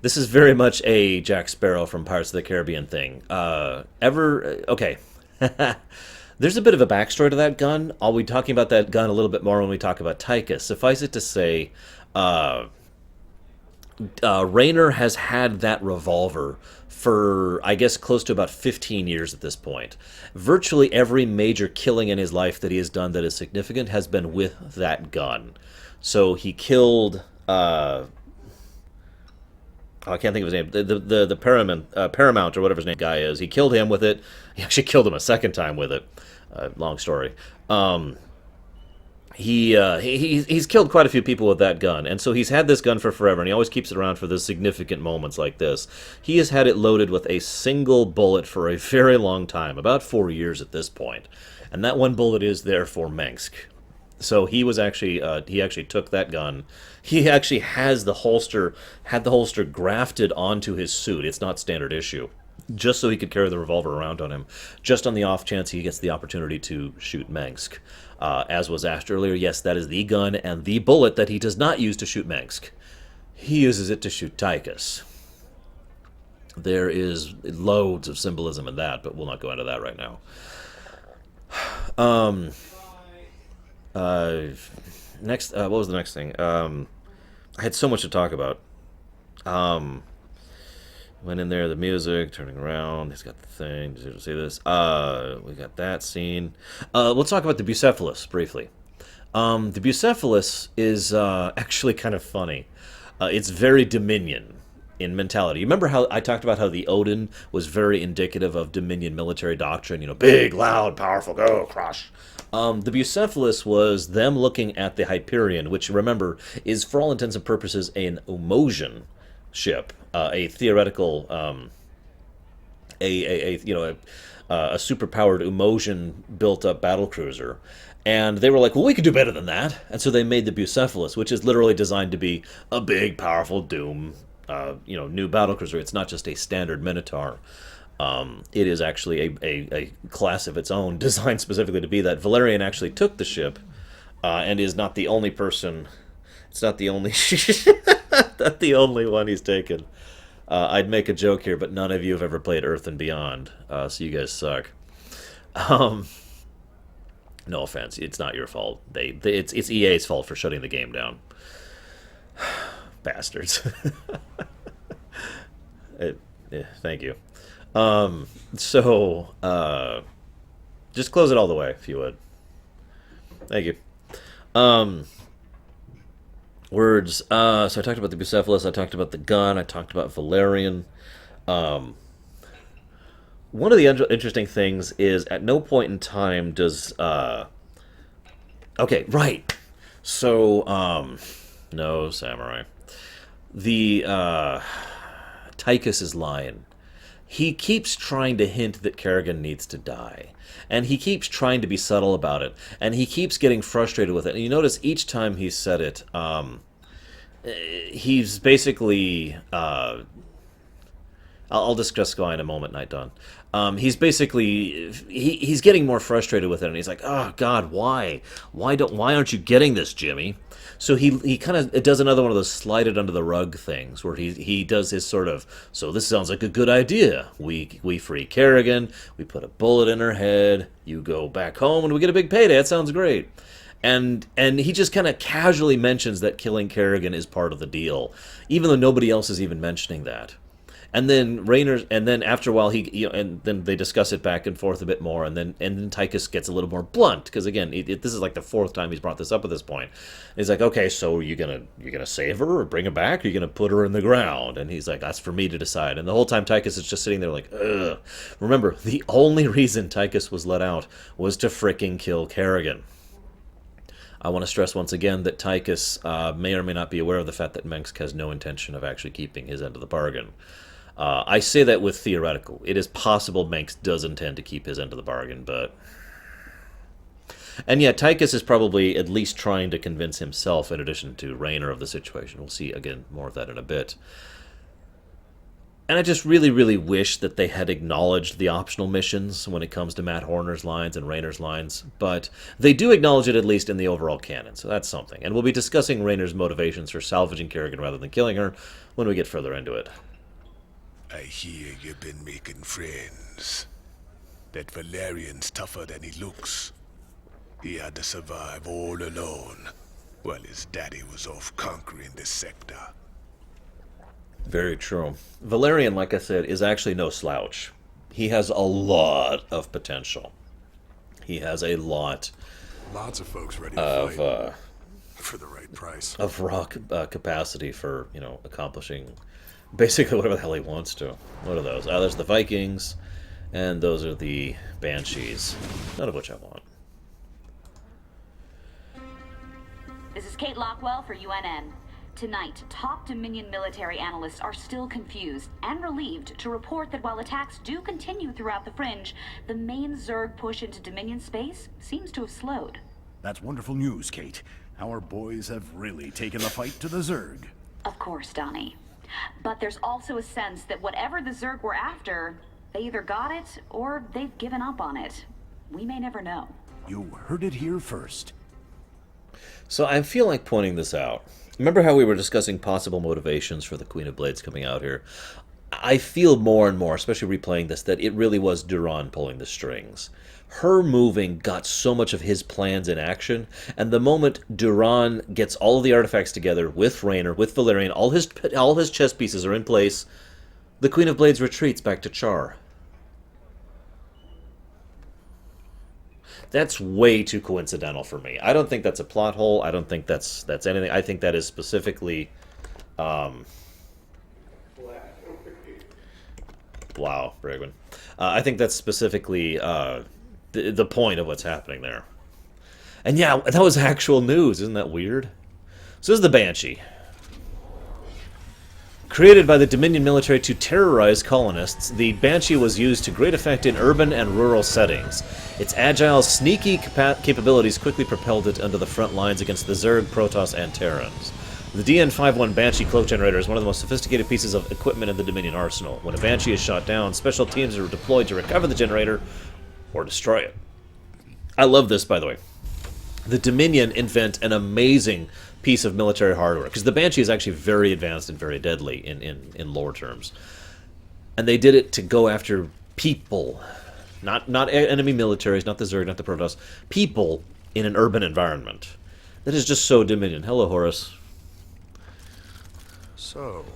This is very much a Jack Sparrow from Pirates of the Caribbean thing. Okay. There's a bit of a backstory to that gun. I'll be talking about that gun a little bit more when we talk about Tykus. Suffice it to say, Raynor has had that revolver for, I guess, close to about 15 years at this point. Virtually every major killing in his life that he has done that is significant has been with that gun. So he killed... I can't think of his name. The Paramount, or whatever his name guy is. He killed him with it. He actually killed him a second time with it. Long story. He's killed quite a few people with that gun, and so he's had this gun for forever, and he always keeps it around for the significant moments like this. He has had it loaded with a single bullet for a very long time, about 4 years at this point, and that one bullet is there for Mengsk. So he was actually he actually took that gun. He actually had the holster grafted onto his suit. It's not standard issue, just so he could carry the revolver around on him, just on the off chance he gets the opportunity to shoot Mengsk. As was asked earlier, yes, that is the gun and the bullet that he does not use to shoot Mengsk. He uses it to shoot Tykus. There is loads of symbolism in that, but we'll not go into that right now. Next, what was the next thing? I had so much to talk about. Went in there, the music, turning around. He's got the thing. Did you see this? We got that scene. Let's talk about the Bucephalus briefly. The Bucephalus is actually kind of funny. It's very Dominion in mentality. You remember how I talked about how the Odin was very indicative of Dominion military doctrine? You know, big, loud, powerful, go, crush. The Bucephalus was them looking at the Hyperion, which, remember, is for all intents and purposes an Umojan ship, a theoretical, a superpowered Umojan built-up battlecruiser. And they were like, well, we could do better than that. And so they made the Bucephalus, which is literally designed to be a big, powerful Doom, new battlecruiser. It's not just a standard Minotaur. It is actually a class of its own, designed specifically to be that. Valerian actually took the ship, and is not the only person. It's not the only, not the only one he's taken. I'd make a joke here, but none of you have ever played Earth and Beyond, so you guys suck. No offense, it's not your fault. It's EA's fault for shutting the game down. Bastards. Thank you. Just close it all the way, if you would. Thank you. Words. So I talked about the Bucephalus, I talked about the gun, I talked about Valerian. One of the interesting things is at no point in time does... Okay, right. So, no, Samurai. The, Tykus is lying. He keeps trying to hint that Kerrigan needs to die. And he keeps trying to be subtle about it. And he keeps getting frustrated with it. And you notice each time he said it, he's basically... I'll discuss Sky in a moment, Night Dawn. He's basically he's getting more frustrated with it, and he's like, "Oh God, why aren't you getting this, Jimmy?" So he kind of does another one of those slide it under the rug things, where he does his sort of, so this sounds like a good idea. We free Kerrigan, we put a bullet in her head, you go back home, and we get a big payday. That sounds great. And he just kind of casually mentions that killing Kerrigan is part of the deal, even though nobody else is even mentioning that. And then after a while and then they discuss it back and forth a bit more, and then Tykus gets a little more blunt, because again, this is like the fourth time he's brought this up at this point. He's like, okay, so you're gonna save her or bring her back, or you're gonna put her in the ground? And he's like, that's for me to decide. And the whole time Tykus is just sitting there like, ugh. Remember, the only reason Tykus was let out was to fricking kill Kerrigan. I want to stress once again that Tykus may or may not be aware of the fact that Mengsk has no intention of actually keeping his end of the bargain. I say that with theoretical. It is possible Mengsk does intend to keep his end of the bargain, but... And yeah, Tykus is probably at least trying to convince himself, in addition to Raynor, of the situation. We'll see, again, more of that in a bit. And I just really, really wish that they had acknowledged the optional missions when it comes to Matt Horner's lines and Raynor's lines, but they do acknowledge it at least in the overall canon, so that's something. And we'll be discussing Raynor's motivations for salvaging Kerrigan rather than killing her when we get further into it. I hear you've been making friends. That Valerian's tougher than he looks. He had to survive all alone, while his daddy was off conquering this sector. Very true. Valerian, like I said, is actually no slouch. He has a lot of potential. He has a lot... Lots of folks ready to fight. For the right price. Of raw capacity for, accomplishing... basically whatever the hell he wants to. What are those? There's the Vikings, and those are the Banshees. None of which I want. This is Kate Lockwell for UNN. Tonight, top Dominion military analysts are still confused and relieved to report that while attacks do continue throughout the Fringe, the main Zerg push into Dominion space seems to have slowed. That's wonderful news, Kate. Our boys have really taken the fight to the Zerg. Of course, Donnie. But there's also a sense that whatever the Zerg were after, they either got it or they've given up on it. We may never know. You heard it here first. So I feel like pointing this out. Remember how we were discussing possible motivations for the Queen of Blades coming out here? I feel more and more, especially replaying this, that it really was Duran pulling the strings. Her moving got so much of his plans in action, and the moment Duran gets all of the artifacts together with Raynor, with Valerian, all his chess pieces are in place, the Queen of Blades retreats back to Char. That's way too coincidental for me. I don't think that's a plot hole. I don't think that's anything. I think that is specifically... Wow, Bregman. I think that's specifically the point of what's happening there. And yeah, that was actual news. Isn't that weird? So this is the Banshee. Created by the Dominion military to terrorize colonists, the Banshee was used to great effect in urban and rural settings. Its agile, sneaky capabilities quickly propelled it under the front lines against the Zerg, Protoss, and Terrans. The DN-51 Banshee cloak generator is one of the most sophisticated pieces of equipment in the Dominion arsenal. When a Banshee is shot down, special teams are deployed to recover the generator or destroy it. I love this, by the way. The Dominion invent an amazing piece of military hardware, because the Banshee is actually very advanced and very deadly in lore terms. And they did it to go after people. Not enemy militaries, not the Zerg, not the Protoss. People in an urban environment. That is just so Dominion. Hello, Horus. So,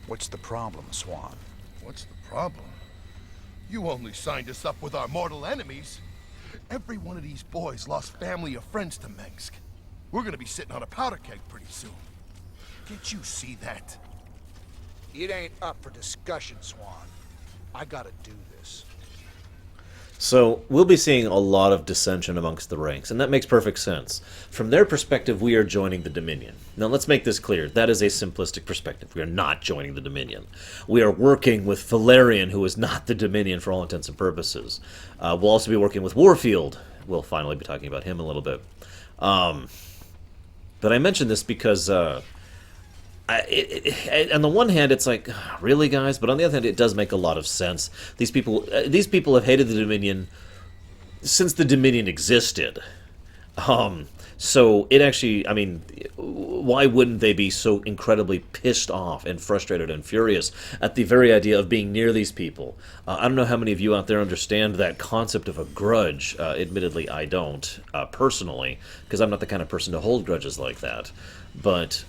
what's the problem, Swan? What's the problem? You only signed us up with our mortal enemies. Every one of these boys lost family or friends to Mengsk. We're gonna be sitting on a powder keg pretty soon. Can't you see that? It ain't up for discussion, Swan. I gotta do this. So, we'll be seeing a lot of dissension amongst the ranks, and that makes perfect sense. From their perspective, we are joining the Dominion. Now, let's make this clear. That is a simplistic perspective. We are not joining the Dominion. We are working with Valerian, who is not the Dominion for all intents and purposes. We'll also be working with Warfield. We'll finally be talking about him a little bit. But I mention this because... on the one hand, it's like, really, guys? But on the other hand, it does make a lot of sense. These people have hated the Dominion since the Dominion existed. So it actually, I mean, why wouldn't they be so incredibly pissed off and frustrated and furious at the very idea of being near these people? I don't know how many of you out there understand that concept of a grudge. Admittedly, I don't, personally, because I'm not the kind of person to hold grudges like that. But...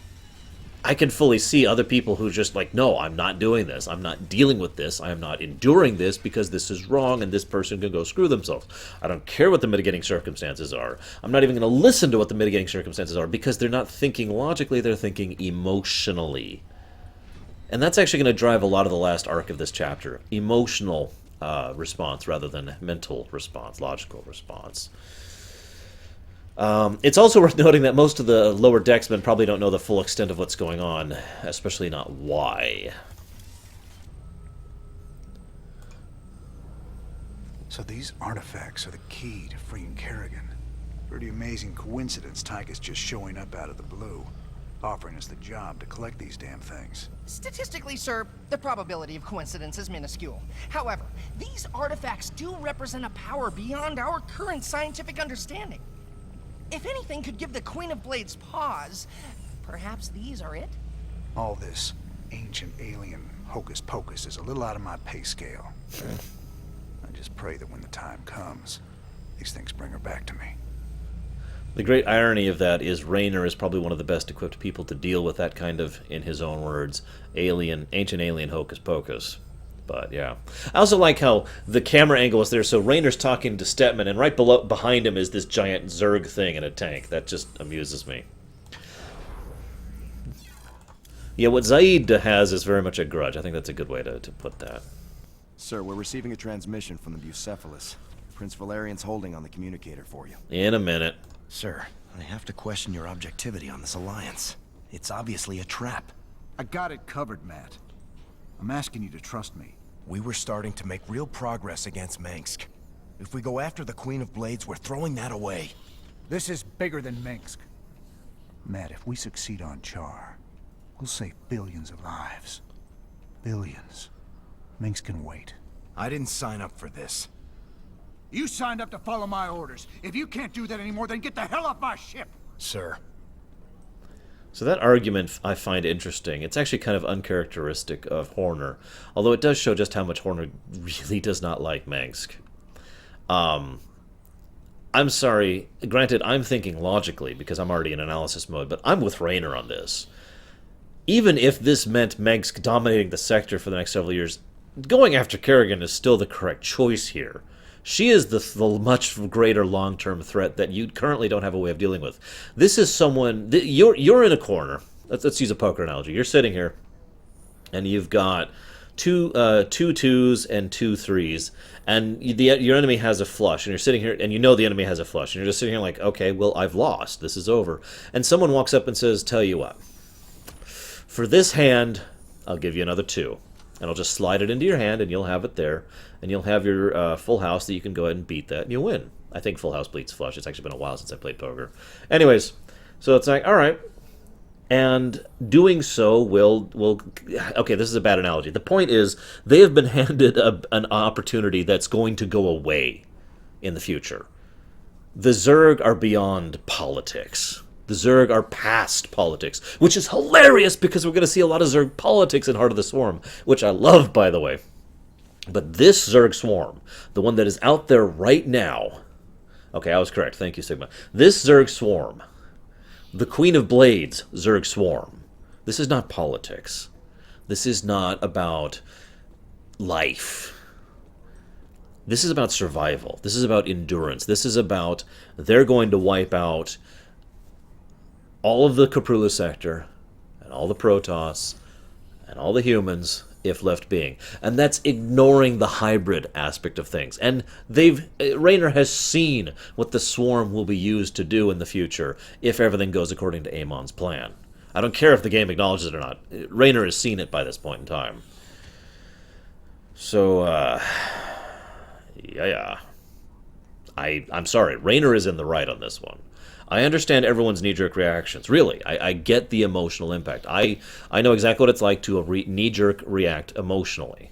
I can fully see other people who just like, no, I'm not doing this. I'm not dealing with this. I am not enduring this because this is wrong and this person can go screw themselves. I don't care what the mitigating circumstances are. I'm not even going to listen to what the mitigating circumstances are because they're not thinking logically, they're thinking emotionally. And that's actually going to drive a lot of the last arc of this chapter. Emotional response rather than mental response, logical response. It's also worth noting that most of the lower decksmen probably don't know the full extent of what's going on, especially not why. So these artifacts are the key to freeing Kerrigan. Pretty amazing coincidence Tykus just showing up out of the blue, offering us the job to collect these damn things. Statistically, sir, the probability of coincidence is minuscule. However, these artifacts do represent a power beyond our current scientific understanding. If anything could give the Queen of Blades pause, perhaps these are it? All this ancient alien hocus-pocus is a little out of my pay scale. I just pray that when the time comes, these things bring her back to me. The great irony of that is Raynor is probably one of the best equipped people to deal with that kind of, in his own words, ancient alien hocus-pocus. But yeah, I also like how the camera angle is there. So Raynor's talking to Stetman, and right behind him is this giant Zerg thing in a tank. That just amuses me. Yeah, what Zaid has is very much a grudge. I think that's a good way to put that. Sir, we're receiving a transmission from the Bucephalus. Prince Valerian's holding on the communicator for you. In a minute. Sir, I have to question your objectivity on this alliance. It's obviously a trap. I got it covered, Matt. I'm asking you to trust me. We were starting to make real progress against Mengsk. If we go after the Queen of Blades, we're throwing that away. This is bigger than Minsk. Matt, if we succeed on Char, we'll save billions of lives. Billions. Minsk can wait. I didn't sign up for this. You signed up to follow my orders. If you can't do that anymore, then get the hell off my ship! Sir. So that argument I find interesting. It's actually kind of uncharacteristic of Horner, although it does show just how much Horner really does not like Minsk. I'm sorry, granted, I'm thinking logically because I'm already in analysis mode, but I'm with Raynor on this. Even if this meant Minsk dominating the sector for the next several years, going after Kerrigan is still the correct choice here. She is the much greater long-term threat that you currently don't have a way of dealing with. This is someone... You're in a corner. Let's use a poker analogy. You're sitting here, and you've got two twos and two threes, and your enemy has a flush, and you're sitting here, and you know the enemy has a flush, and you're just sitting here like, okay, well, I've lost. This is over. And someone walks up and says, tell you what, for this hand, I'll give you another 2. And I'll just slide it into your hand, and you'll have it there. And you'll have your full house that you can go ahead and beat that, and you'll win. I think full house beats flush. It's actually been a while since I played poker. Anyways, so it's like, all right. And doing so will... Okay, this is a bad analogy. The point is, they have been handed an opportunity that's going to go away in the future. The Zerg are beyond politics. The Zerg are past politics, which is hilarious because we're going to see a lot of Zerg politics in Heart of the Swarm, which I love, by the way. But this Zerg Swarm, the one that is out there right now... Okay, I was correct. Thank you, Sigma. This Zerg Swarm, the Queen of Blades Zerg Swarm, this is not politics. This is not about life. This is about survival. This is about endurance. This is about they're going to wipe out all of the Caprula sector, and all the Protoss, and all the humans, if left being. And that's ignoring the hybrid aspect of things. And Raynor has seen what the Swarm will be used to do in the future, if everything goes according to Amon's plan. I don't care if the game acknowledges it or not. Raynor has seen it by this point in time. So, yeah. I'm sorry, Raynor is in the right on this one. I understand everyone's knee-jerk reactions. Really, I get the emotional impact. I know exactly what it's like to knee-jerk react emotionally.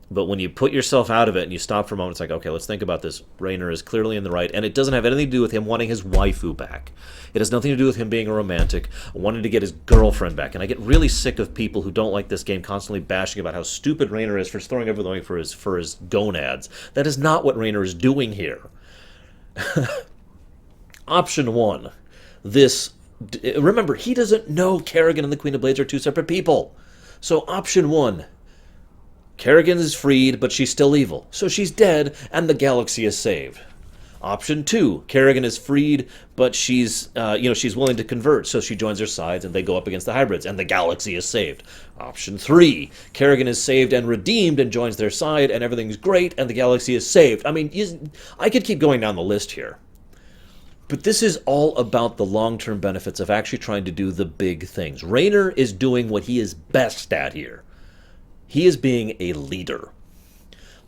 But when you put yourself out of it and you stop for a moment, it's like, okay, let's think about this. Raynor is clearly in the right, and it doesn't have anything to do with him wanting his waifu back. It has nothing to do with him being a romantic, wanting to get his girlfriend back. And I get really sick of people who don't like this game constantly bashing about how stupid Raynor is for throwing everything away for his gonads. That is not what Raynor is doing here. Option 1. Remember, he doesn't know Kerrigan and the Queen of Blades are two separate people. So option 1. Kerrigan is freed, but she's still evil. So she's dead, and the galaxy is saved. Option 2. Kerrigan is freed, but she's willing to convert, so she joins their sides, and they go up against the hybrids, and the galaxy is saved. Option 3. Kerrigan is saved and redeemed and joins their side, and everything's great, and the galaxy is saved. I mean, I could keep going down the list here. But this is all about the long-term benefits of actually trying to do the big things. Raynor is doing what he is best at here. He is being a leader.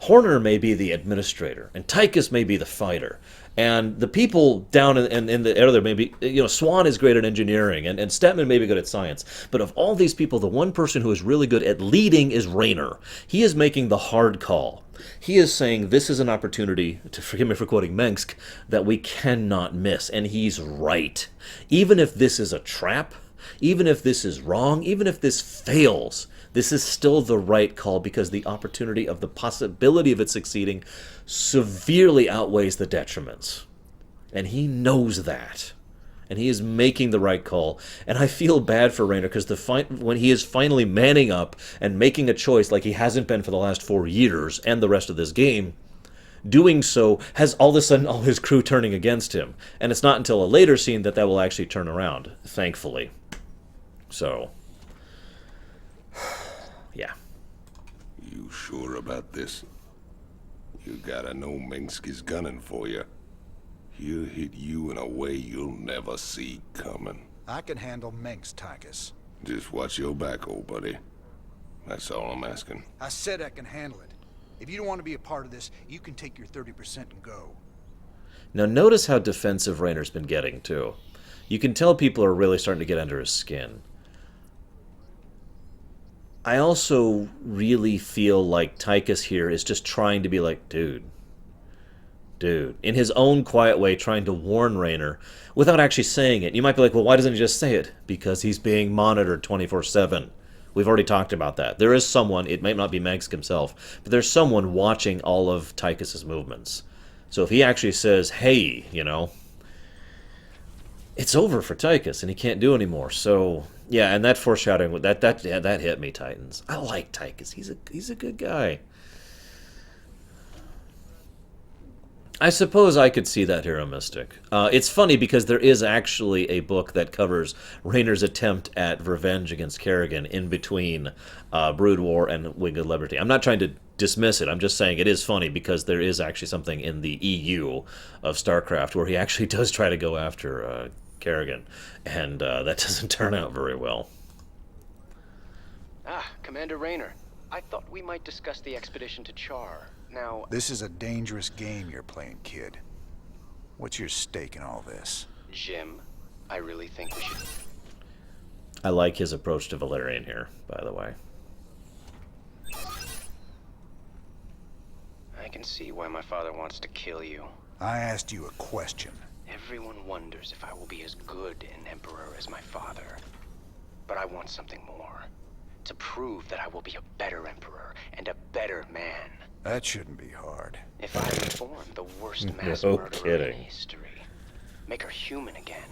Horner may be the administrator, and Tykus may be the fighter, and the people down in the other may be, Swan is great at engineering, and Stetman may be good at science. But of all these people, the one person who is really good at leading is Raynor. He is making the hard call. He is saying this is an opportunity, forgive me for quoting Minsk, that we cannot miss, and he's right. Even if this is a trap, even if this is wrong, even if this fails, this is still the right call because the opportunity of the possibility of it succeeding severely outweighs the detriments. And he knows that. And he is making the right call. And I feel bad for Raynor because when he is finally manning up and making a choice like he hasn't been for the last 4 years and the rest of this game, doing so has all of a sudden all his crew turning against him. And it's not until a later scene that will actually turn around, thankfully. So... yeah. You sure about this? You gotta know Minsk is gunning for you. He'll hit you in a way you'll never see coming. I can handle Minsk, Tykus. Just watch your back, old buddy. That's all I'm asking. I said I can handle it. If you don't want to be a part of this, you can take your 30% and go. Now notice how defensive Raynor's been getting, too. You can tell people are really starting to get under his skin. I also really feel like Tykus here is just trying to be like, dude, in his own quiet way, trying to warn Raynor without actually saying it. You might be like, well, why doesn't he just say it? Because he's being monitored 24/7. We've already talked about that. There is someone, it might not be Mengsk himself, but there's someone watching all of Tykus' movements. So if he actually says, hey, you know, it's over for Tykus and he can't do anymore. So, yeah, and that foreshadowing, that hit me, Titans. I like Tykus. He's a good guy. I suppose I could see that Hero Mystic. It's funny because there is actually a book that covers Raynor's attempt at revenge against Kerrigan in between Brood War and Wing of Liberty. I'm not trying to dismiss it. I'm just saying it is funny because there is actually something in the EU of Starcraft where he actually does try to go after Kerrigan, and that doesn't turn out very well. Ah, Commander Raynor. I thought we might discuss the expedition to Char. Now... This is a dangerous game you're playing, kid. What's your stake in all this? Jim, I really think we should... I like his approach to Valerian here, by the way. I can see why my father wants to kill you. I asked you a question. Everyone wonders if I will be as good an emperor as my father. But I want something more. To prove that I will be a better emperor and a better man. That shouldn't be hard. If I reform the worst mass No murderer in kidding. history, make her human again,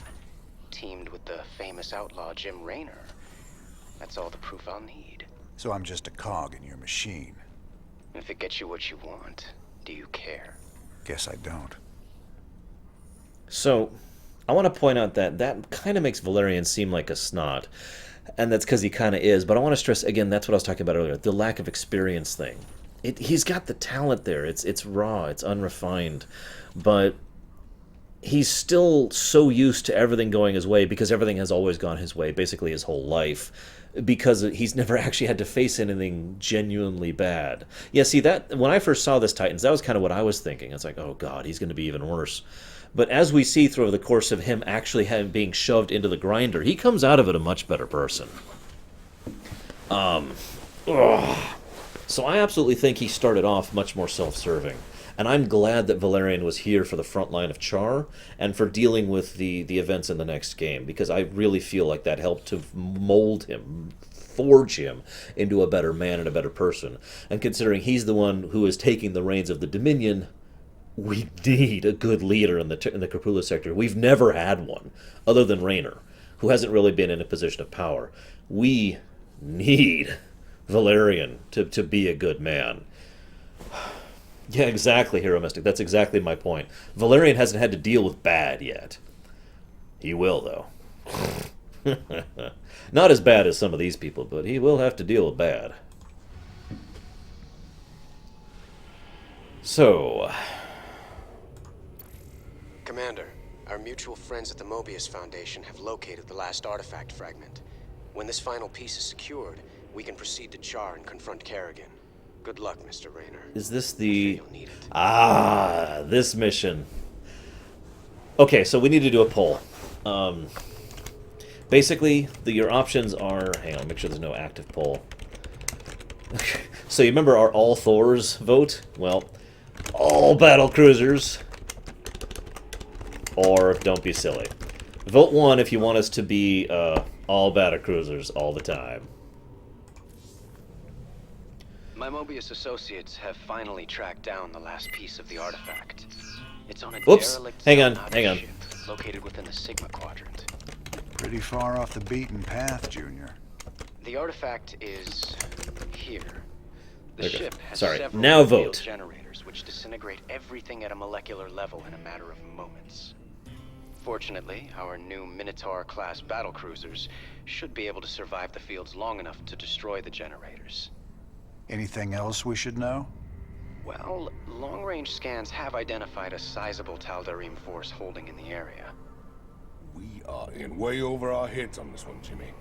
teamed with the famous outlaw Jim Raynor, that's all the proof I'll need. So I'm just a cog in your machine. If it gets you what you want, do you care? Guess I don't. So, I want to point out that kind of makes Valerian seem like a snot. And that's because he kind of is. But I want to stress, again, that's what I was talking about earlier, the lack of experience thing. He's got the talent there. It's raw. It's unrefined. But he's still so used to everything going his way because everything has always gone his way, basically his whole life. Because he's never actually had to face anything genuinely bad. Yeah, see, that when I first saw this Titans, that was kind of what I was thinking. It's like, oh god, he's going to be even worse. But as we see through the course of him actually being shoved into the grinder, he comes out of it a much better person. So I absolutely think he started off much more self-serving. And I'm glad that Valerian was here for the front line of Char and for dealing with the events in the next game, because I really feel like that helped to mold him, forge him into a better man and a better person. And considering he's the one who is taking the reins of the Dominion, we need a good leader in the Capula sector. We've never had one, other than Raynor, who hasn't really been in a position of power. We need Valerian to be a good man. Yeah, exactly, Hero Mystic. That's exactly my point. Valerian hasn't had to deal with bad yet. He will, though. Not as bad as some of these people, but he will have to deal with bad. So... Commander, our mutual friends at the Mobius Foundation have located the last artifact fragment. When this final piece is secured, we can proceed to Char and confront Kerrigan. Good luck, Mr. Raynor. Is this the... this mission. Okay, so we need to do a poll. Basically, your options are... Hang on, make sure there's no active poll. So you remember our all Thors vote? Well, all battle cruisers. Or don't be silly. Vote 1 if you want us to be all battle cruisers all the time. My Mobius associates have finally tracked down the last piece of the artifact. It's on a Whoops! derelict Hang on. ship located within the Sigma Quadrant. Pretty far off the beaten path, Junior. The artifact is here. The ship has several now field vote. generators which disintegrate everything at a molecular level in a matter of moments. Fortunately, our new Minotaur-class battlecruisers should be able to survive the fields long enough to destroy the generators. Anything else we should know? Well, long-range scans have identified a sizable Tal'Darim force holding in the area. We are in way over our heads on this one, Jimmy.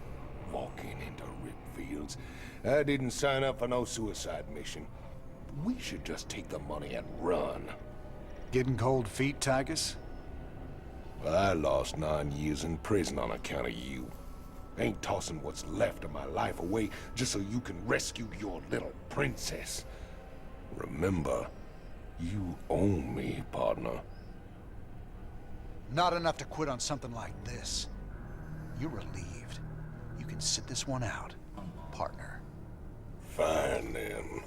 Walking into ripped fields. I didn't sign up for no suicide mission. We should just take the money and run. Getting cold feet, Tykus? I lost 9 years in prison on account of you. Ain't tossing what's left of my life away just so you can rescue your little princess. Remember, you own me, partner. Not enough to quit on something like this. You're relieved. You can sit this one out, partner. Fine, then.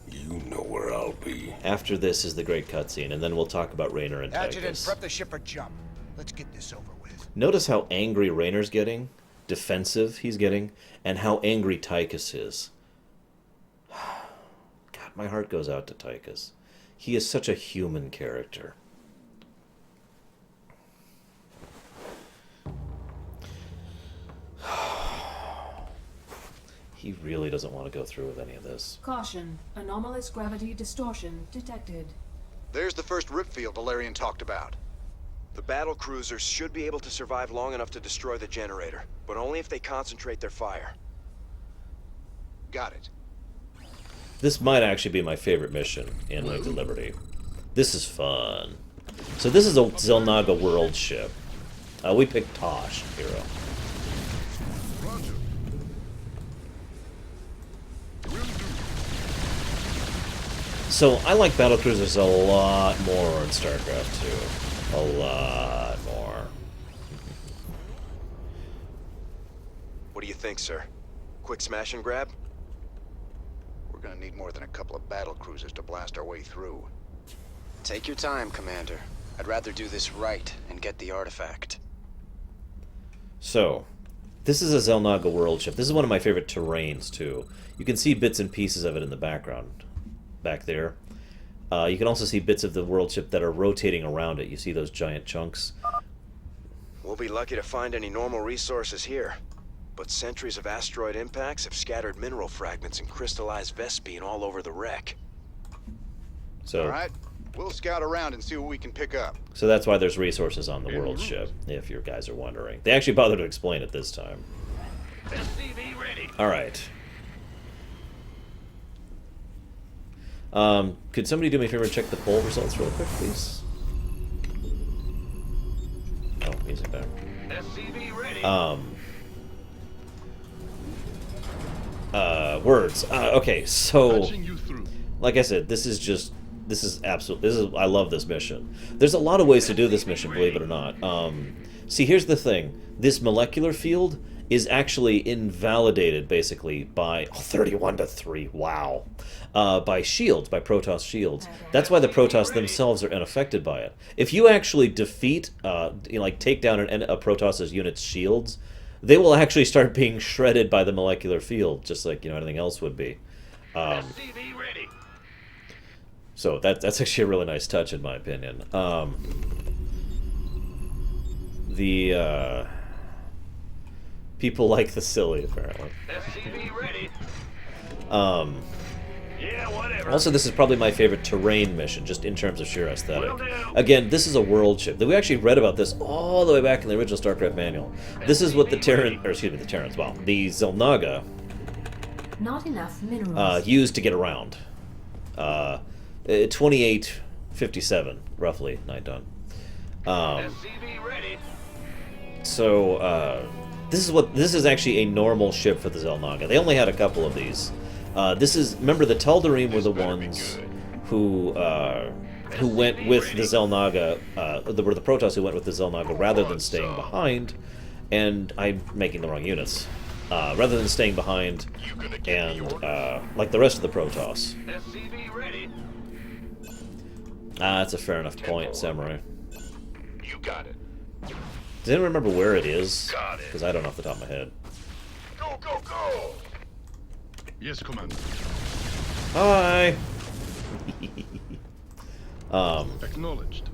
You know where I'll be. After this is the great cutscene, and then we'll talk about Raynor and Adjutant, Tykus. prep the ship for jump. Let's get this over with. Notice how angry Raynor's getting, defensive he's getting, and how angry Tykus is. God, my heart goes out to Tykus. He is such a human character. He really doesn't want to go through with any of this. Caution. Anomalous gravity distortion detected. There's the first rip field Valerian talked about. The battle cruisers should be able to survive long enough to destroy the generator, but only if they concentrate their fire. Got it. This might actually be my favorite mission in Link to Liberty. This is fun. So this is a Xel'Naga Worldship. We picked Tosh, hero. So I like battlecruisers a lot more in Starcraft 2. A lot more. What do you think, sir? Quick smash and grab? We're gonna need more than a couple of battle cruisers to blast our way through. Take your time, Commander. I'd rather do this right and get the artifact. So, this is a Xel'Naga Worldship. This is one of my favorite terrains, too. You can see bits and pieces of it in the background. Back there. You can also see bits of the Worldship that are rotating around it. You see those giant chunks? We'll be lucky to find any normal resources here. But centuries of asteroid impacts have scattered mineral fragments and crystallized Vespene all over the wreck. So, all right, we'll scout around and see what we can pick up. So that's why there's resources on the Worldship, if you guys are wondering. They actually bothered to explain it this time. SCV ready. Alright. Could somebody do me a favor and check the poll results real quick, please? Oh, music there. SCV ready. Words. Okay, so like I said, I love this mission. There's a lot of ways to do this mission, believe it or not. See, here's the thing. This molecular field is actually invalidated, basically, by 31 to 3. Wow. By shields, by Protoss shields. That's why the Protoss themselves are unaffected by it. If you actually defeat, take down a Protoss's unit's shields, they will actually start being shredded by the molecular field, just like anything else would be. So that's actually a really nice touch, in my opinion. People like the silly, apparently. Yeah, whatever. Also, this is probably my favorite terrain mission, just in terms of sheer aesthetic. Again, this is a world ship. We actually read about this all the way back in the original StarCraft manual. This is what the Xel'Naga Not enough minerals. used to get around. 2857, roughly, night done. So, this is actually a normal ship for the Xel'Naga. They only had a couple of these. Remember, the Tal'Darim were the ones who went with the Xel'Naga, were the Protoss who went with the Xel'Naga rather than staying behind, and I'm making the wrong units. Rather than staying behind and, like the rest of the Protoss. That's a fair enough point, Samurai. You got it. Does anyone remember where it is? Because I don't know off the top of my head. Go, go, go! Yes, Commander. Hi! Acknowledged.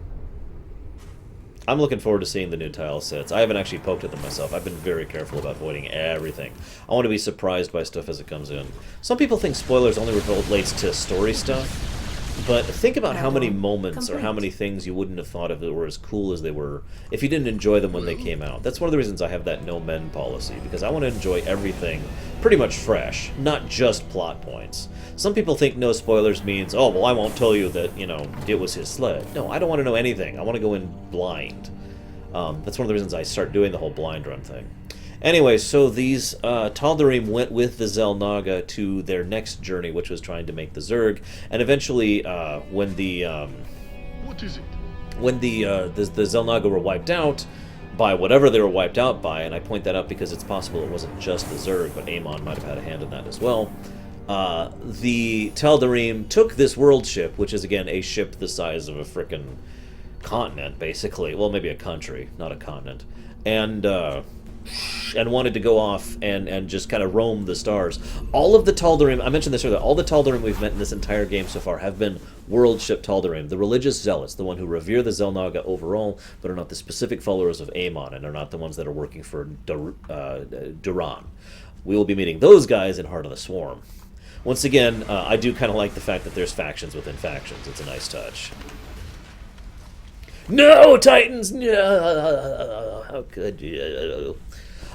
I'm looking forward to seeing the new tile sets. I haven't actually poked at them myself. I've been very careful about avoiding everything. I want to be surprised by stuff as it comes in. Some people think spoilers only relates to story stuff. But think about how many moments or how many things you wouldn't have thought of that were as cool as they were if you didn't enjoy them when they came out. That's one of the reasons I have that no men policy, because I want to enjoy everything pretty much fresh, not just plot points. Some people think no spoilers means, oh, well, I won't tell you that, you know, it was his sled. No, I don't want to know anything. I want to go in blind. That's one of the reasons I start doing the whole blind run thing. Anyway, so these Tal'Darim went with the Xel'Naga to their next journey, which was trying to make the Zerg, and eventually, when the What is it? when the Xel'Naga were wiped out by whatever they were wiped out by, and I point that out because it's possible it wasn't just the Zerg, but Amon might have had a hand in that as well. The Tal'Darim took this Worldship, which is again a ship the size of a frickin' continent, basically. Well, maybe a country, not a continent, and wanted to go off and just kind of roam the stars. All of the Tal'Darim, I mentioned this earlier, all the Tal'Darim we've met in this entire game so far have been Worldship Tal'Darim, the religious zealots, the one who revere the Xel'Naga overall, but are not the specific followers of Amon, and are not the ones that are working for Duran. We will be meeting those guys in Heart of the Swarm. Once again, I do kind of like the fact that there's factions within factions. It's a nice touch. No, Titans! No! How could you?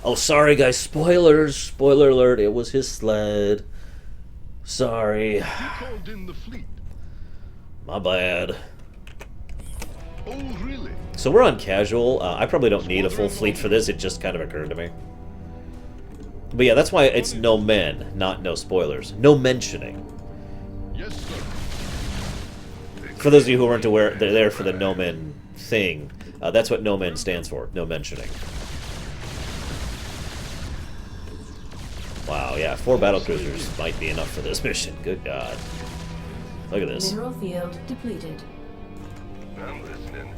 Oh, sorry, guys. Spoilers. Spoiler alert. It was his sled. Sorry. You called in the fleet. My bad. Oh, really? So we're on casual. I probably don't need a full fleet for this. It just kind of occurred to me. But yeah, that's why it's no men, not no spoilers. No mentioning. Yes, sir. For those of you who weren't aware, they're there for the no men thing. That's what no men stands for. No mentioning. Wow, yeah, 4 battlecruisers might be enough for this mission. Good God. Look at this. Mineral field depleted. I'm listening.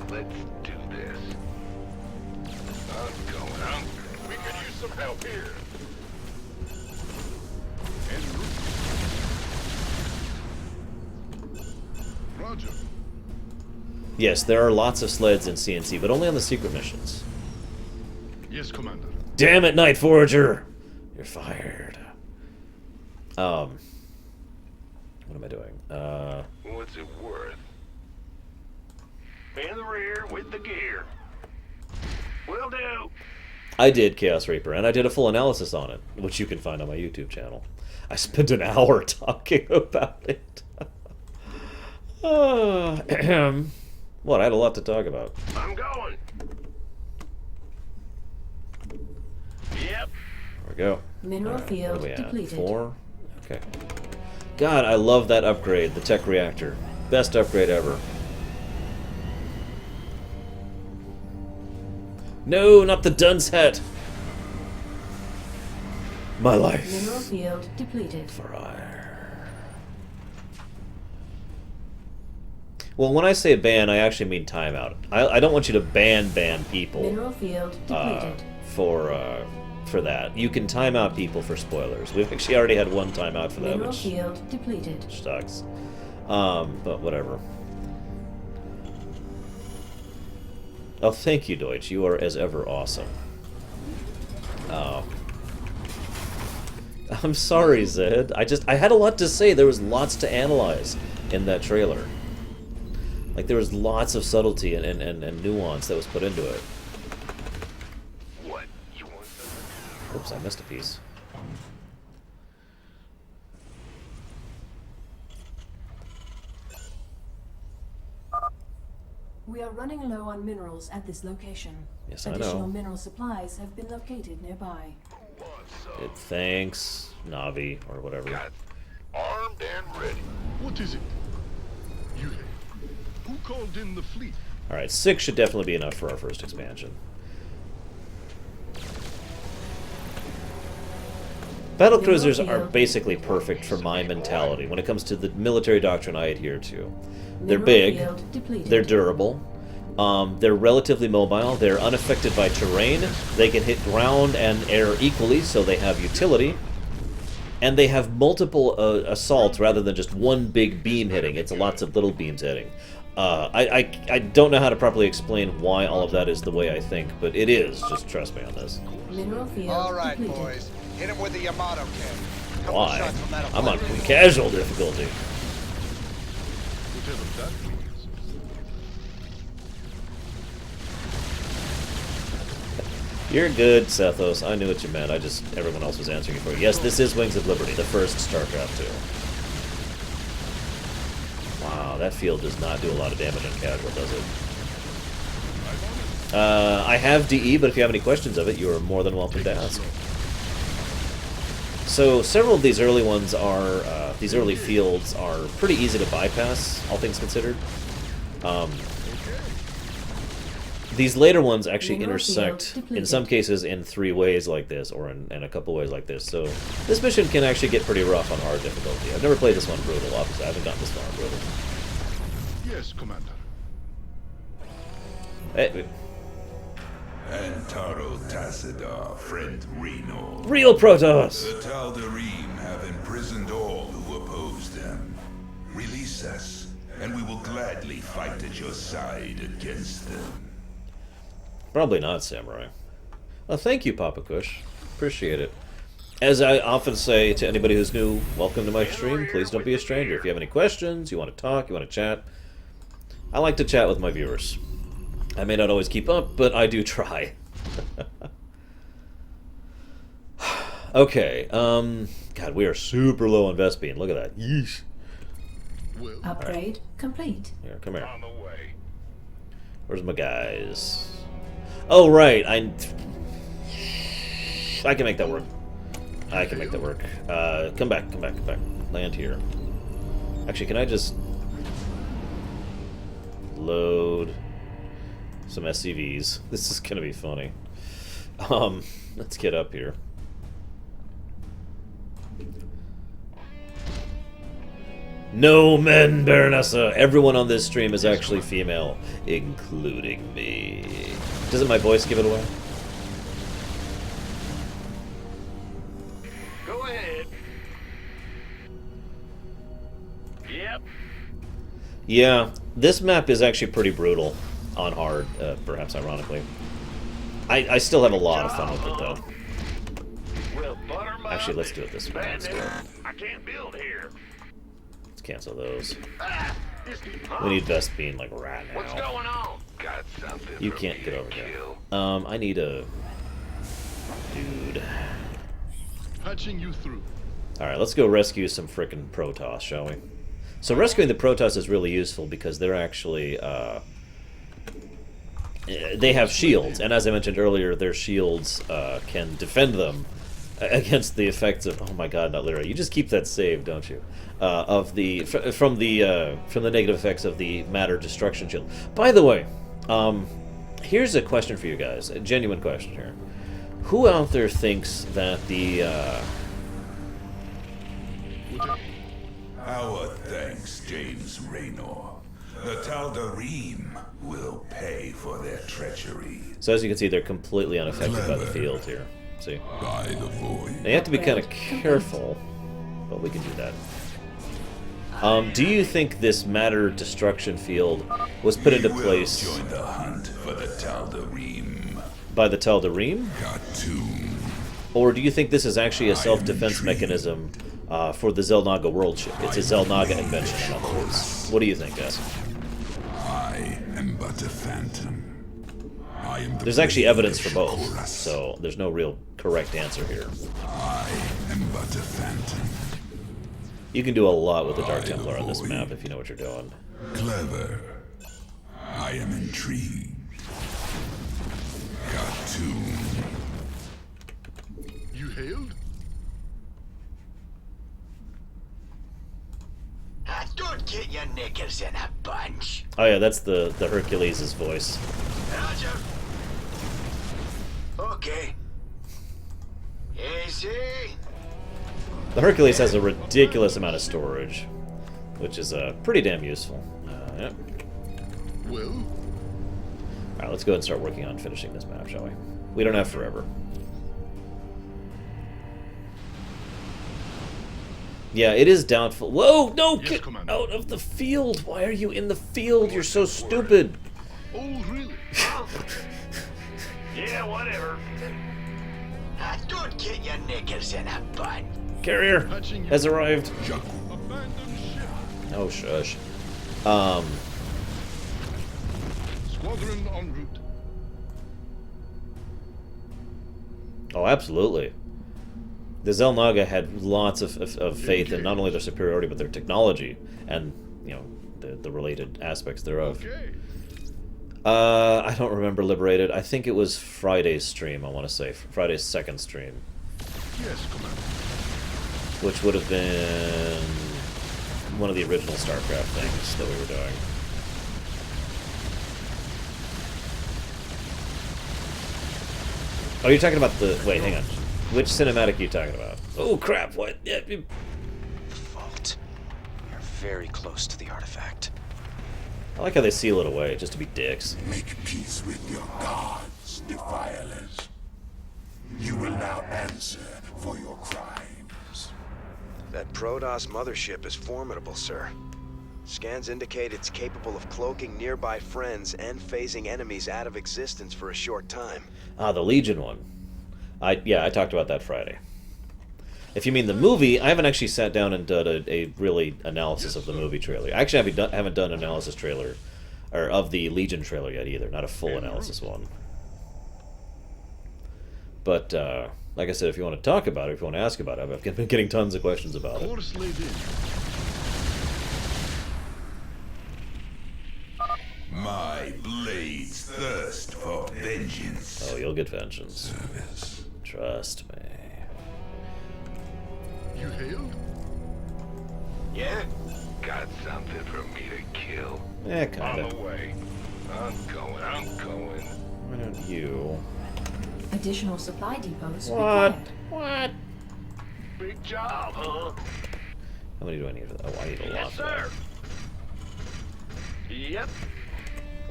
Let's do this. I'm going. We could use some help here. Roger. Yes, there are lots of sleds in CNC, but only on the secret missions. Yes, Commander. Damn it, Night Forager! You're fired. What am I doing? What's it worth? In the rear with the gear. Will do. I did Chaos Reaper, and I did a full analysis on it, which you can find on my YouTube channel. I spent an hour talking about it. What? I had a lot to talk about. I'm going. Yep. There we go. Mineral field What are we at? depleted. 4? Okay. God, I love that upgrade, the tech reactor. Best upgrade ever. No, not the dunce hat. My life. Mineral field depleted. Well, when I say ban, I actually mean timeout. I don't want you to ban people. Mineral field depleted. For that. You can time out people for spoilers. We've actually already had one timeout for that, Mineral which field depleted. sucks. But whatever. Oh, thank you, Deutsch. You are, as ever, awesome. I'm sorry, Zed. I had a lot to say. There was lots to analyze in that trailer. Like, there was lots of subtlety and nuance that was put into it. What? You want something? Oops, I missed a piece. We are running low on minerals at this location. Yes, I know. Additional mineral supplies have been located nearby. Thanks, Navi, or whatever. Armed and ready. What is it? You. Who called in the fleet? Alright, 6 should definitely be enough for our first expansion. Battlecruisers are basically perfect for my mentality when it comes to the military doctrine I adhere to. They're big, they're durable, they're relatively mobile, they're unaffected by terrain, they can hit ground and air equally, so they have utility, and they have multiple assaults rather than just one big beam hitting. It's lots of little beams hitting. I don't know how to properly explain why all of that is the way I think, but it is. Just trust me on this. Mineral field All right, depleted. boys. Hit him with the Yamato cannon. Couple Why? shots from that I'm on flash. casual difficulty. tell him that, please. You're good, Sethos. I knew what you meant. Everyone else was answering it for you. Yes, this is Wings of Liberty, the first Starcraft 2. Wow, that field does not do a lot of damage on casual, does it? I have DE, but if you have any questions of it, you are more than welcome to ask. So, several of these early ones are, these early fields are pretty easy to bypass, all things considered. These later ones actually intersect, in some cases, in 3 ways like this, or in a couple ways like this. So this mission can actually get pretty rough on hard difficulty. I've never played this one brutal, obviously. I haven't gotten this far on brutal. Yes, Commander. Antaro Tassadar, friend Reno. Real Protoss! The Tal'Darim have imprisoned all who oppose them. Release us, and we will gladly fight at your side against them. Probably not, Samurai. Well, thank you, Papa Kush. Appreciate it. As I often say to anybody who's new, welcome to my stream. Please don't be a stranger. If you have any questions, you want to talk, you want to chat, I like to chat with my viewers. I may not always keep up, but I do try. Okay, God, we are super low on Vespine. Look at that. Yeesh. Upgrade complete. Here, come here. Where's my guys? Oh, right. I can make that work. I can make that work. Come back. Land here. Actually, can I just load some SCVs? This is gonna be funny. Let's get up here. No men, Baronessa! Everyone on this stream is actually female, including me. Doesn't my voice give it away? Go ahead. Yep. Yeah, this map is actually pretty brutal on hard, perhaps ironically. I still have a lot of fun with it, though. Actually, let's do it this way instead. I can't build here. Let's cancel those. We need Vespine, like, right now. What's going on? Got something. You can't get over there. I need a... dude. Patching you through. Alright, let's go rescue some frickin' Protoss, shall we? So rescuing the Protoss is really useful because they're actually, they have shields, and as I mentioned earlier, their shields can defend them against the effects of... oh my god, not literally. You just keep that saved, don't you? Of the... from the negative effects of the matter destruction shield. By the way, here's a question for you guys. A genuine question here. Who out there thinks that the... Our thanks, James Raynor. The Tal'Darim will pay for their treachery. So as you can see, they're completely unaffected by the field here. See? By the void. Now you have to be kind of careful, but we can do that. Do you think this matter destruction field was put into place Join the hunt for the Tal'Darim. by the Tal'Darim? Or do you think this is actually a self-defense mechanism for the Xel'Naga Worldship? It's a Xel'Naga invention, in other words. What do you think, guys? I am but a phantom. I am There's actually evidence for both, so there's no real correct answer here. I am but a phantom. You can do a lot with the Dark Templar on this map if you know what you're doing. Clever. I am intrigued. Cartoon. You hailed? Don't get your knickers in a bunch. Oh yeah, that's the Hercules' voice. Roger. Okay. Easy. The Hercules has a ridiculous amount of storage, which is pretty damn useful. Yep. Well? Alright, let's go ahead and start working on finishing this map, shall we? We don't have forever. Yeah, it is doubtful. Whoa! No! Get out of the field! Why are you in the field? You're so stupid! Oh, really? Yeah, whatever. Don't get your knickers in a bunch. Carrier has arrived. Oh, shush. Squadron en route. Oh, absolutely. The Xel'Naga had lots of faith in not only their superiority, but their technology, and, you know, the related aspects thereof. Okay. I don't remember Liberated. I think it was Friday's stream, I want to say. Friday's second stream. Yes, Commander. Which would have been one of the original Starcraft things that we were doing. Oh, you're talking about the... Wait, hang on. Which cinematic are you talking about? Oh, crap, what? Yeah, The vault. You're very close to the artifact. I like how they seal it away, just to be dicks. Make peace with your gods, defilers. You will now answer for your crimes. That Protoss mothership is formidable, sir. Scans indicate it's capable of cloaking nearby friends and phasing enemies out of existence for a short time. Ah, the Legion one. Yeah, I talked about that Friday. If you mean the movie, I haven't actually sat down and done a really analysis of the movie trailer. I actually haven't done an analysis trailer, or of the Legion trailer yet either, not a full analysis one. But, like I said, if you want to talk about it, if you want to ask about it, I've been getting tons of questions about it. Course laid in. My blades thirst for vengeance. Oh, you'll get vengeance. Service. Trust me. You hailed? Yeah? Got something for me to kill? Yeah, kinda. On the way. I'm going. Why don't you... Additional supply depots What? required. What? Big job, huh? How many do I need for that? Oh, I need a lot Yes, for that. sir. Yep.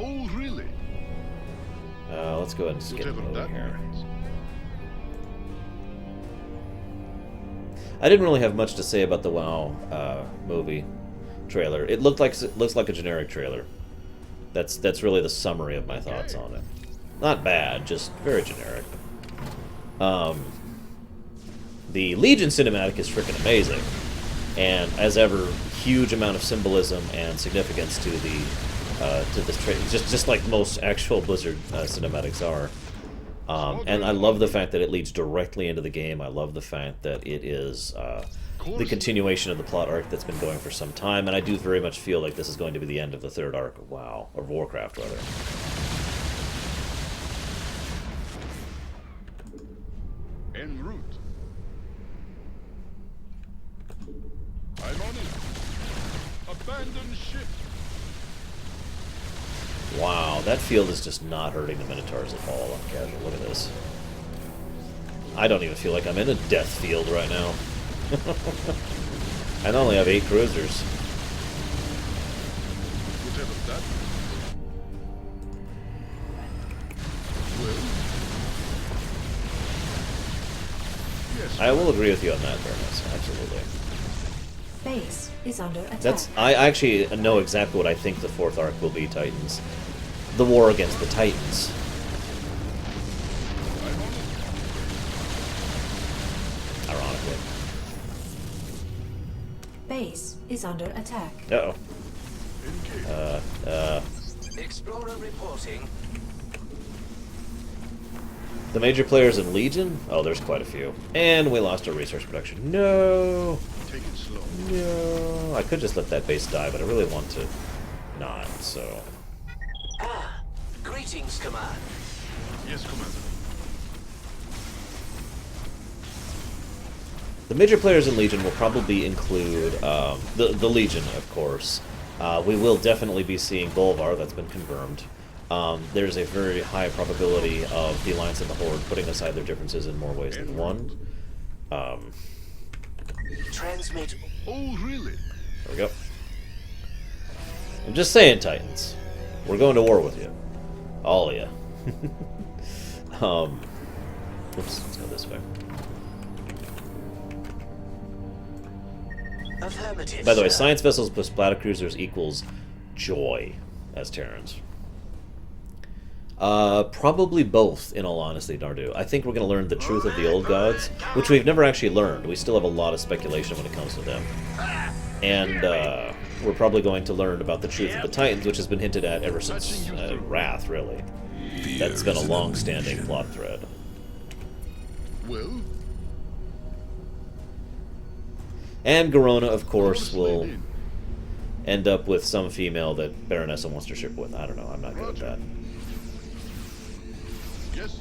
Oh, really? Let's go ahead and skip Whatever over that here. means. I didn't really have much to say about the WoW movie trailer. It looks like a generic trailer. That's really the summary of my thoughts on it. Not bad, just very generic. The Legion cinematic is freaking amazing, and as ever, huge amount of symbolism and significance to this trailer, just like most actual Blizzard cinematics are. And I love the fact that it leads directly into the game. I love the fact that it is the continuation of the plot arc that's been going for some time, and I do very much feel like this is going to be the end of the third arc of WoW, or Warcraft, rather. En route. I'm on it. Abandon ship. Wow, that field is just not hurting the Minotaurs at all on casual. Look at this. I don't even feel like I'm in a death field right now. I only have 8 cruisers. Whatever that means. Well. Yes. I will agree with you on that, Fairness. Absolutely. Base is under attack. That's. I actually know exactly what I think the fourth arc will be, Titans. The war against the Titans. Ironically. Base is under attack. Uh-oh. Explorer reporting. The major players in Legion? Oh, there's quite a few. And we lost our resource production. No! Take it slow. No! I could just let that base die, but I really want to not, so... Greetings, Command. Yes, Commander. The major players in Legion will probably include the Legion, of course. We will definitely be seeing Bolvar, that's been confirmed. There's a very high probability of the Alliance and the Horde putting aside their differences in more ways than one. Transmit. Oh, really? There we go. I'm just saying, Titans. We're going to war with you. All of you. Oops, let's go this way. Affirmative. By the way, sir. science vessels plus battlecruisers equals joy as Terrans. Probably both, in all honesty, Nardu. I think we're going to learn the truth of the old gods, which we've never actually learned. We still have a lot of speculation when it comes to them. And, we're probably going to learn about the truth of the Titans, which has been hinted at ever since Wrath, really. That's been a long-standing plot thread. Well? And Garona, of course, will end up with some female that Baronessa wants to ship with. I don't know. I'm not good at that. Yes.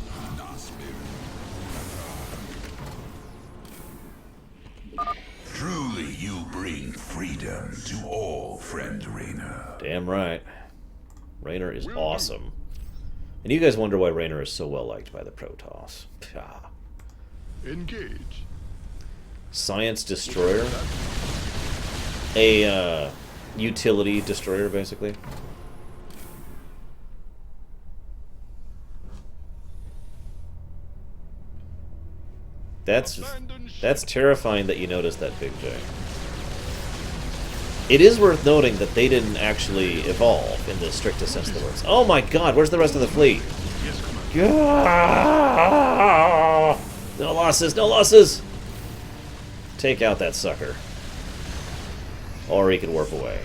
Truly, you bring freedom to all, friend Raynor. Damn right. Raynor is awesome. And you guys wonder why Raynor is so well liked by the Protoss. Pah. Engage. Science destroyer. A utility destroyer, basically. That's terrifying that you noticed that, Big J. It is worth noting that they didn't actually evolve in the strictest sense of the words. Oh my god, where's the rest of the fleet? No losses, no losses! Take out that sucker. Or he can warp away.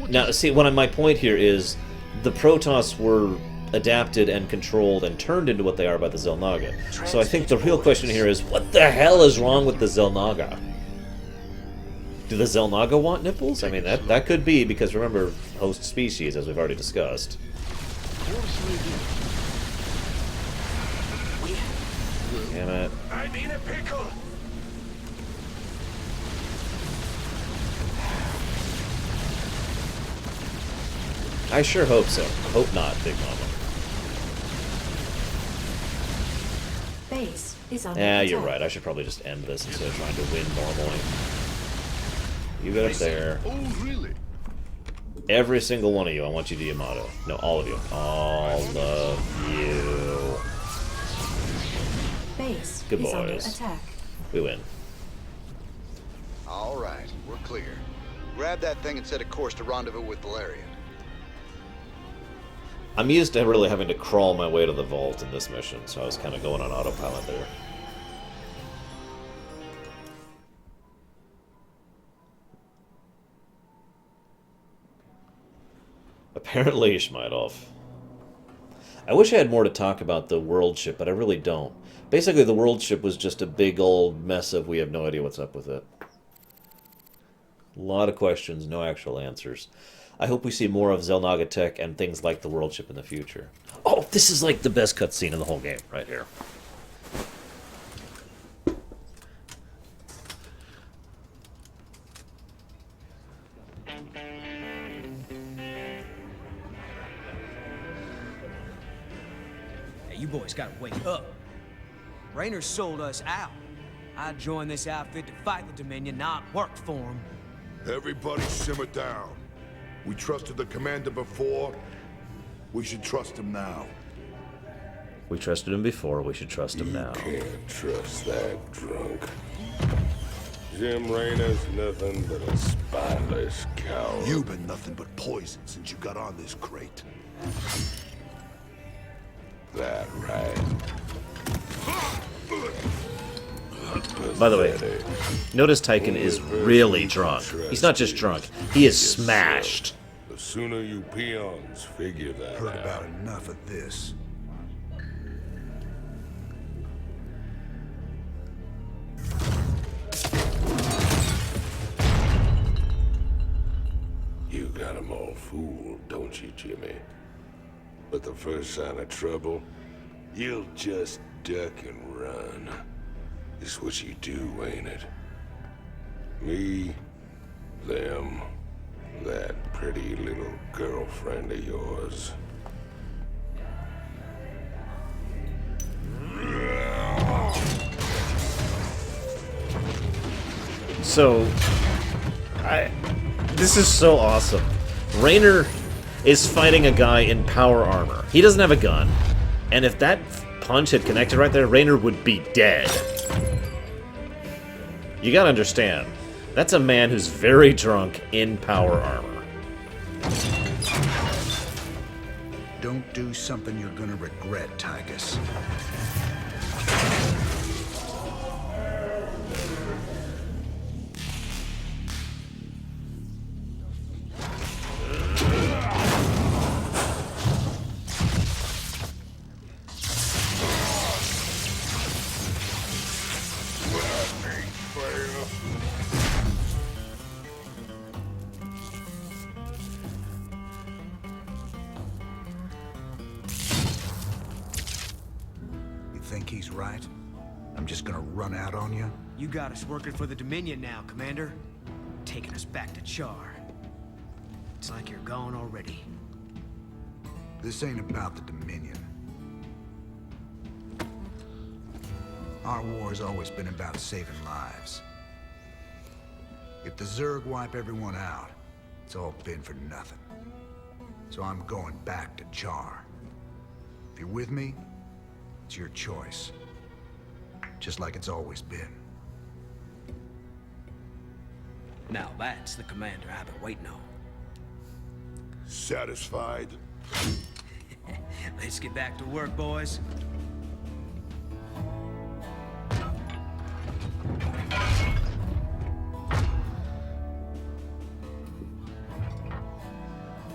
Now, see, my point here is the Protoss were adapted and controlled and turned into what they are by the Xel'Naga. So I think the real question here is, what the hell is wrong with the Xel'Naga? Do the Xel'Naga want nipples? I mean, that could be, because remember, host species, as we've already discussed. Damn it. I'm in a pickle. I sure hope so. Hope not, Big Mama. Base is under Yeah, attack. you're right. I should probably just end this instead of trying to win normally. You get up there. Oh, really? Every single one of you, I want you to Yamato. No, all of you. All of you. Base Good is under boys. attack. We win. All right, we're clear. Grab that thing and set a course to rendezvous with Valerian. I'm used to really having to crawl my way to the vault in this mission, so I was kind of going on autopilot there. Apparently, Shmidov. I wish I had more to talk about the Worldship, but I really don't. Basically, the Worldship was just a big old mess of we have no idea what's up with it. A lot of questions, no actual answers. I hope we see more of Xel'Naga tech and things like the Worldship in the future. Oh, this is like the best cutscene in the whole game, right here. Hey, you boys gotta wake up. Raynor sold us out. I joined this outfit to fight the Dominion, not work for him. Everybody simmer down. We trusted the commander before. We should trust him now. We trusted him before, we should trust him now. Can't trust that drunk. Jim Raynor's nothing but a spineless coward. You've been nothing but poison since you got on this crate. That right. By the way, notice Tykus is really drunk. He's not just drunk, he is smashed. The sooner you peons figure that Heard out. about enough of this. You got 'em all fooled, don't you, Jimmy? But the first sign of trouble, you'll just duck and run. It's what you do, ain't it? Me, them, that pretty little girlfriend of yours. So, this is so awesome. Raynor is fighting a guy in power armor. He doesn't have a gun. And if that punch had connected right there, Raynor would be dead. You gotta understand, that's a man who's very drunk in power armor. Don't do something you're gonna regret, Tykus. right? I'm just gonna run out on you? You got us working for the Dominion now, Commander. Taking us back to Char. It's like you're gone already. This ain't about the Dominion. Our war's always been about saving lives. If the Zerg wipe everyone out, it's all been for nothing. So I'm going back to Char. If you're with me, it's your choice. Just like it's always been. Now that's the commander I've been waiting on. Satisfied? Let's get back to work, boys.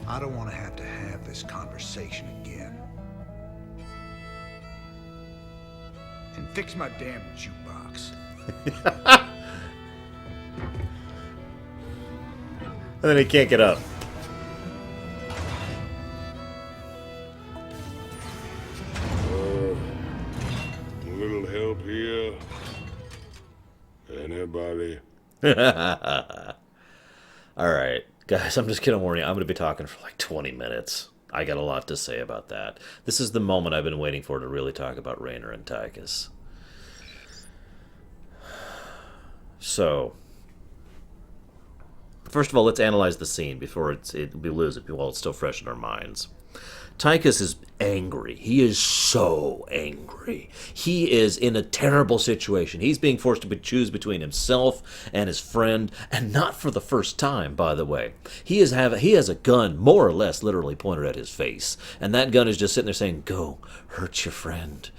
I don't want to have this conversation again. And fix my damn jukebox. And then he can't get up. A little help here? Anybody? Alright, guys, I'm just gonna warn you, I'm gonna be talking for like 20 minutes. I got a lot to say about that. This is the moment I've been waiting for to really talk about Raynor and Tykus. So, first of all, let's analyze the scene before we lose it while it's still fresh in our minds. Tykus is angry. He is so angry. He is in a terrible situation. He's being forced to choose between himself and his friend, and not for the first time, by the way. He has a gun, more or less, literally pointed at his face, and that gun is just sitting there saying, "Go, hurt your friend,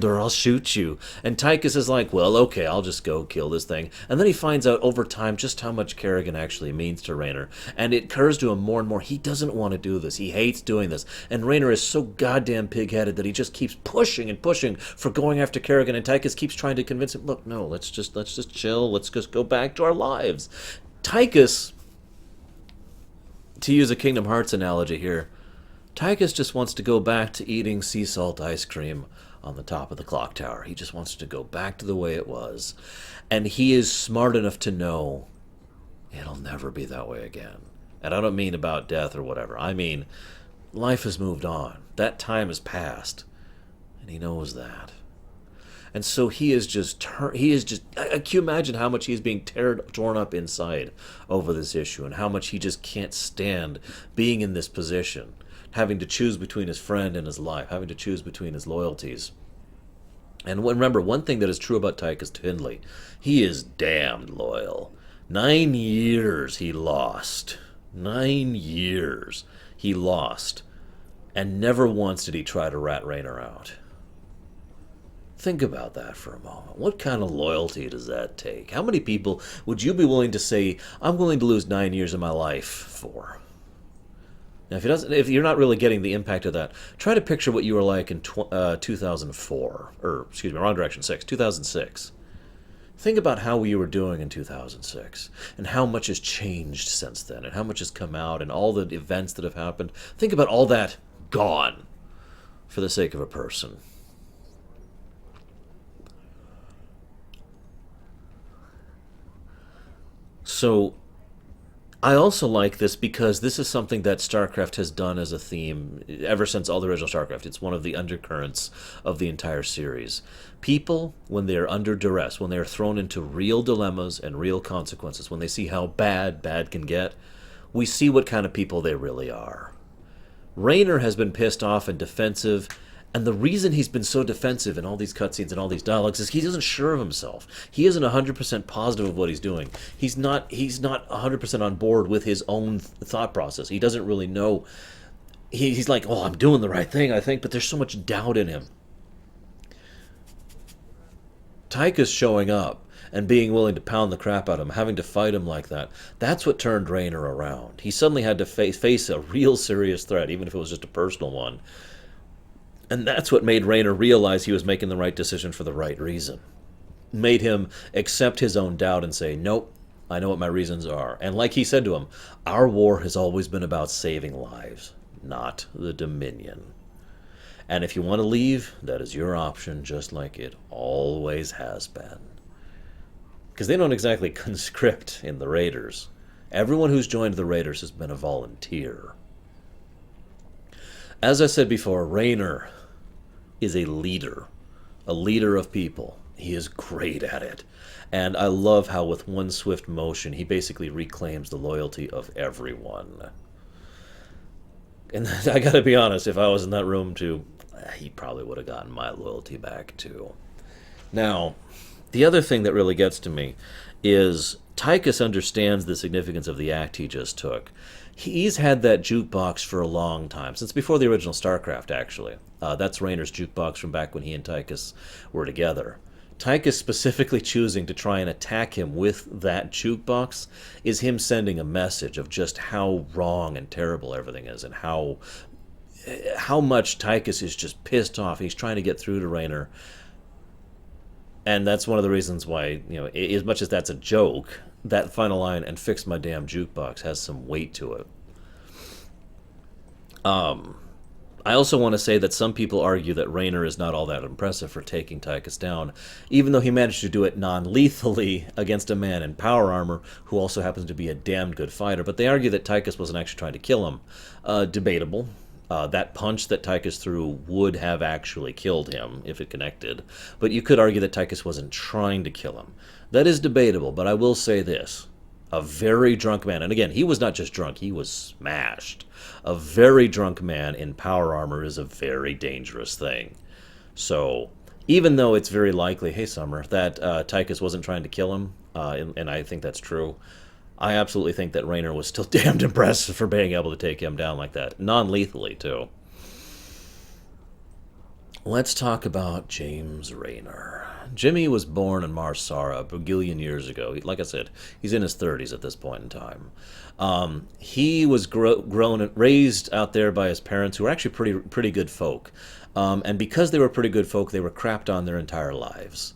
or I'll shoot you." And Tykus is like, "Well, okay, I'll just go kill this thing." And then he finds out over time just how much Kerrigan actually means to Raynor, and it occurs to him more and more he doesn't want to do this. He hates doing this, and Raynor is so goddamn pig-headed that he just keeps pushing and pushing for going after Kerrigan, and Tykus keeps trying to convince him, "Look, no, let's just chill, let's just go back to our lives." Tykus, to use a Kingdom Hearts analogy here, Tykus just wants to go back to eating sea salt ice cream on the top of the clock tower. He just wants to go back to the way it was, and he is smart enough to know it'll never be that way again. And I don't mean about death or whatever. I mean, life has moved on. That time has passed. And he knows that. And so can you imagine how much he's being torn up inside over this issue, and how much he just can't stand being in this position, having to choose between his friend and his life, having to choose between his loyalties. And remember, one thing that is true about Tykus Tindley, he is damned loyal. 9 years he lost. 9 years he lost. And never once did he try to rat Raynor out. Think about that for a moment. What kind of loyalty does that take? How many people would you be willing to say, "I'm willing to lose 9 years of my life for"? Now, if you're not really getting the impact of that, try to picture what you were like in 2004, or excuse me, wrong direction, 2006. Think about how you were doing in 2006, and how much has changed since then, and how much has come out, and all the events that have happened. Think about all that gone for the sake of a person. So, I also like this because this is something that Starcraft has done as a theme ever since all the original Starcraft. It's one of the undercurrents of the entire series. People, when they are under duress, when they are thrown into real dilemmas and real consequences, when they see how bad can get, we see what kind of people they really are. Raynor has been pissed off and defensive, and the reason he's been so defensive in all these cutscenes and all these dialogues is he isn't sure of himself. He isn't 100% positive of what he's doing. He's not 100% on board with his own thought process. He doesn't really know. He's like, "Oh, I'm doing the right thing, I think," but there's so much doubt in him. Tykus showing up and being willing to pound the crap out of him, having to fight him like that, that's what turned Raynor around. He suddenly had to face a real serious threat, even if it was just a personal one. And that's what made Raynor realize he was making the right decision for the right reason. Made him accept his own doubt and say, "Nope, I know what my reasons are." And like he said to him, our war has always been about saving lives, not the Dominion. And if you want to leave, that is your option, just like it always has been. Because they don't exactly conscript in the Raiders. Everyone who's joined the Raiders has been a volunteer. As I said before, Raynor is a leader of people. He is great at it. And I love how with one swift motion, he basically reclaims the loyalty of everyone. And I gotta be honest, if I was in that room too, he probably would have gotten my loyalty back too. Now, the other thing that really gets to me is Tykus understands the significance of the act he just took. He's had that jukebox for a long time, since before the original Starcraft, actually. That's Raynor's jukebox from back when he and Tykus were together. Tykus specifically choosing to try and attack him with that jukebox is him sending a message of just how wrong and terrible everything is, and how much Tykus is just pissed off. He's trying to get through to Raynor. And that's one of the reasons why, you know, as much as that's a joke, that final line, "and fix my damn jukebox," has some weight to it. I also want to say that some people argue that Raynor is not all that impressive for taking Tykus down, even though he managed to do it non-lethally against a man in power armor who also happens to be a damned good fighter. But they argue that Tykus wasn't actually trying to kill him. Debatable. That punch that Tykus threw would have actually killed him if it connected. But you could argue that Tykus wasn't trying to kill him. That is debatable, but I will say this. A very drunk man, and again, he was not just drunk, he was smashed. A very drunk man in power armor is a very dangerous thing. So, even though it's very likely, hey Summer, that Tykus wasn't trying to kill him, and I think that's true, I absolutely think that Raynor was still damned impressive for being able to take him down like that. Non-lethally, too. Let's talk about James Raynor. Jimmy was born in Marsara a bagillion years ago. Like I said, he's in his 30s at this point in time. He was grown and raised out there by his parents, who were actually pretty good folk. And because they were pretty good folk, they were crapped on their entire lives.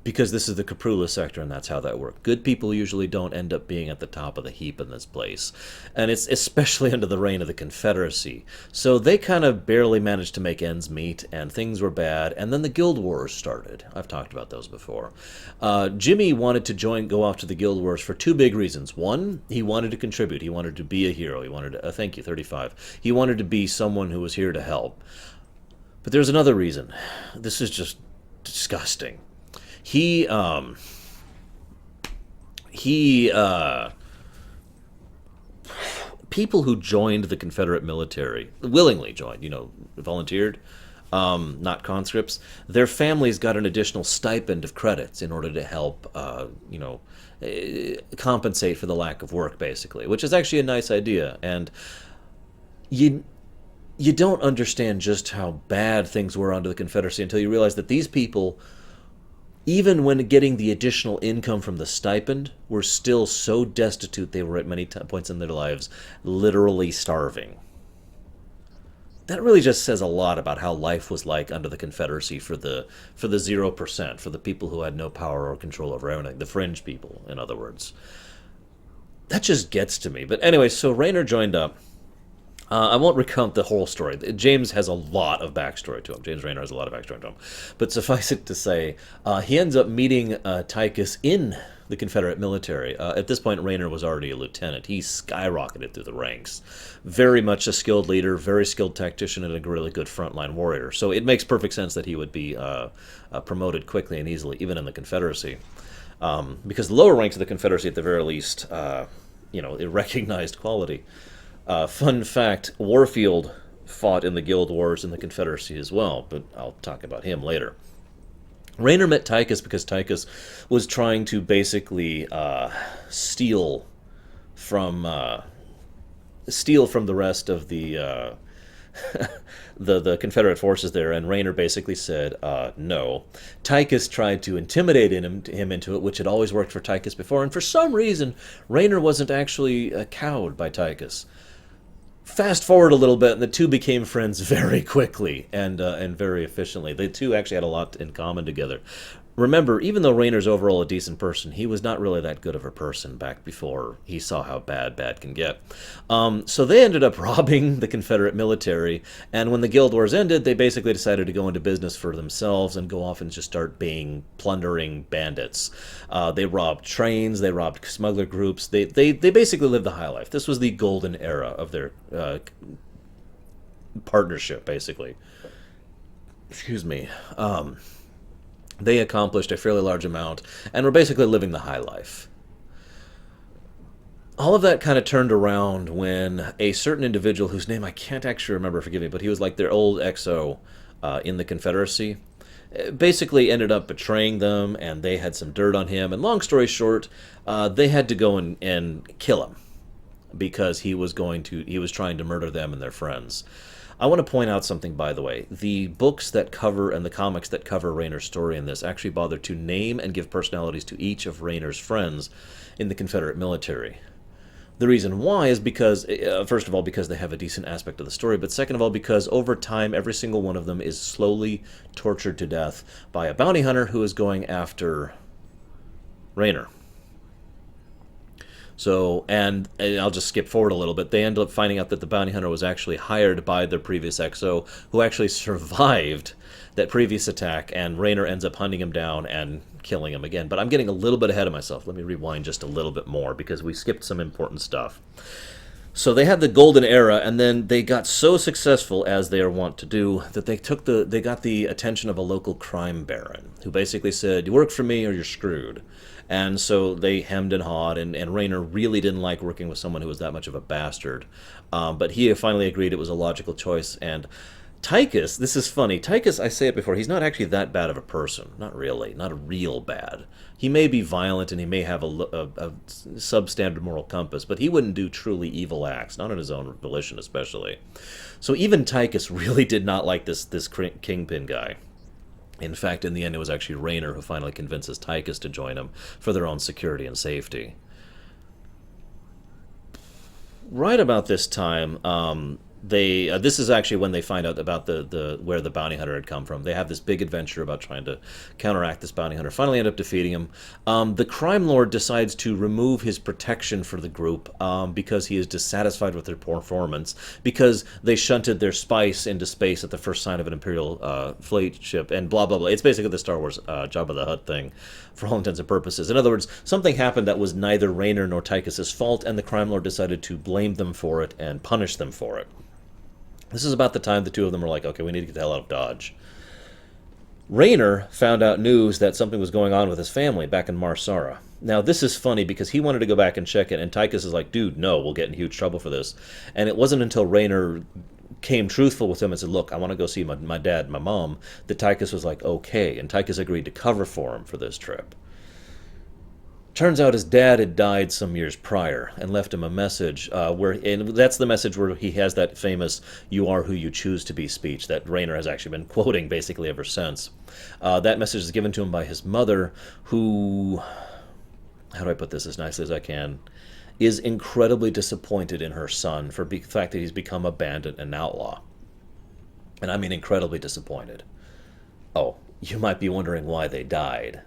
Because this is the Caprula sector, and that's how that works. Good people usually don't end up being at the top of the heap in this place. And it's especially under the reign of the Confederacy. So they kind of barely managed to make ends meet, and things were bad. And then the Guild Wars started. I've talked about those before. Jimmy wanted to go off to the Guild Wars for two big reasons. One, he wanted to contribute. He wanted to be a hero. He wanted to, thank you, 35. He wanted to be someone who was here to help. But there's another reason. This is just disgusting. People who joined the Confederate military, willingly joined, volunteered, not conscripts, their families got an additional stipend of credits in order to help, compensate for the lack of work, basically, which is actually a nice idea. And you don't understand just how bad things were under the Confederacy until you realize that these people, even when getting the additional income from the stipend, were still so destitute they were at many points in their lives literally starving. That really just says a lot about how life was like under the Confederacy for the 0%, for the people who had no power or control over everything, the fringe people, in other words. That just gets to me. But anyway, so Raynor joined up. I won't recount the whole story. James has a lot of backstory to him. James Raynor has a lot of backstory to him. But suffice it to say, he ends up meeting Tykus in the Confederate military. At this point, Raynor was already a lieutenant. He skyrocketed through the ranks. Very much a skilled leader, very skilled tactician, and a really good frontline warrior. So it makes perfect sense that he would be promoted quickly and easily, even in the Confederacy. Because the lower ranks of the Confederacy, at the very least, it recognized quality. Fun fact, Warfield fought in the Guild Wars in the Confederacy as well, but I'll talk about him later. Raynor met Tykus because Tykus was trying to basically steal from the rest of the the Confederate forces there, and Raynor basically said no. Tykus tried to intimidate him into it, which had always worked for Tykus before, and for some reason, Raynor wasn't actually cowed by Tykus. Fast forward a little bit, and the two became friends very quickly and very efficiently. The two actually had a lot in common together. remember, even though Raynor's overall a decent person, he was not really that good of a person back before he saw how bad can get. So they ended up robbing the Confederate military, and when the Guild Wars ended, they basically decided to go into business for themselves and go off and just start being plundering bandits. They robbed trains, they robbed smuggler groups, they basically lived the high life. This was the golden era of their partnership, basically. Excuse me. They accomplished a fairly large amount and were basically living the high life. All of that kind of turned around when a certain individual, whose name I can't actually remember, forgive me, but he was like their old XO in the Confederacy, basically ended up betraying them, and they had some dirt on him. And long story short, they had to go and kill him because he was trying to murder them and their friends. I want to point out something, by the way. The books that cover and the comics that cover Raynor's story in this actually bother to name and give personalities to each of Raynor's friends in the Confederate military. The reason why is because, first of all, because they have a decent aspect of the story, but second of all, because over time, every single one of them is slowly tortured to death by a bounty hunter who is going after Raynor. So, and I'll just skip forward a little bit. They end up finding out that the bounty hunter was actually hired by their previous XO, who actually survived that previous attack, and Raynor ends up hunting him down and killing him again. But I'm getting a little bit ahead of myself. Let me rewind just a little bit more, because we skipped some important stuff. So they had the golden era, and then they got so successful, as they are wont to do, that they got the attention of a local crime baron, who basically said, "You work for me or you're screwed." And so they hemmed and hawed, and Raynor really didn't like working with someone who was that much of a bastard. But he finally agreed it was a logical choice. And Tykus, this is funny, Tykus, I say it before, he's not actually that bad of a person. Not really. Not real bad. He may be violent and he may have a substandard moral compass, but he wouldn't do truly evil acts, not on his own volition especially. So even Tykus really did not like this Kingpin guy. In fact, in the end, it was actually Raynor who finally convinces Tykus to join him for their own security and safety. Right about this time, this is actually when they find out about where the bounty hunter had come from. They have this big adventure about trying to counteract this bounty hunter. Finally end up defeating him. The crime lord decides to remove his protection for the group because he is dissatisfied with their performance, because they shunted their spice into space at the first sign of an Imperial fleet ship, and blah, blah, blah. It's basically the Star Wars Jabba the Hutt thing, for all intents and purposes. In other words, something happened that was neither Raynor nor Tykus' fault, and the crime lord decided to blame them for it and punish them for it. This is about the time the two of them were like, okay, we need to get the hell out of Dodge. Raynor found out news that something was going on with his family back in Marsara. Now, this is funny because he wanted to go back and check it, and Tykus is like, dude, no, we'll get in huge trouble for this. And it wasn't until Raynor came truthful with him and said, look, I want to go see my dad and my mom, that Tykus was like, okay, and Tykus agreed to cover for him for this trip. Turns out his dad had died some years prior and left him a message and that's the message where he has that famous "you are who you choose to be" speech that Raynor has actually been quoting basically ever since. That message is given to him by his mother, who, how do I put this as nicely as I can, is incredibly disappointed in her son for the fact that he's become a bandit and outlaw. And I mean incredibly disappointed. Oh, you might be wondering why they died.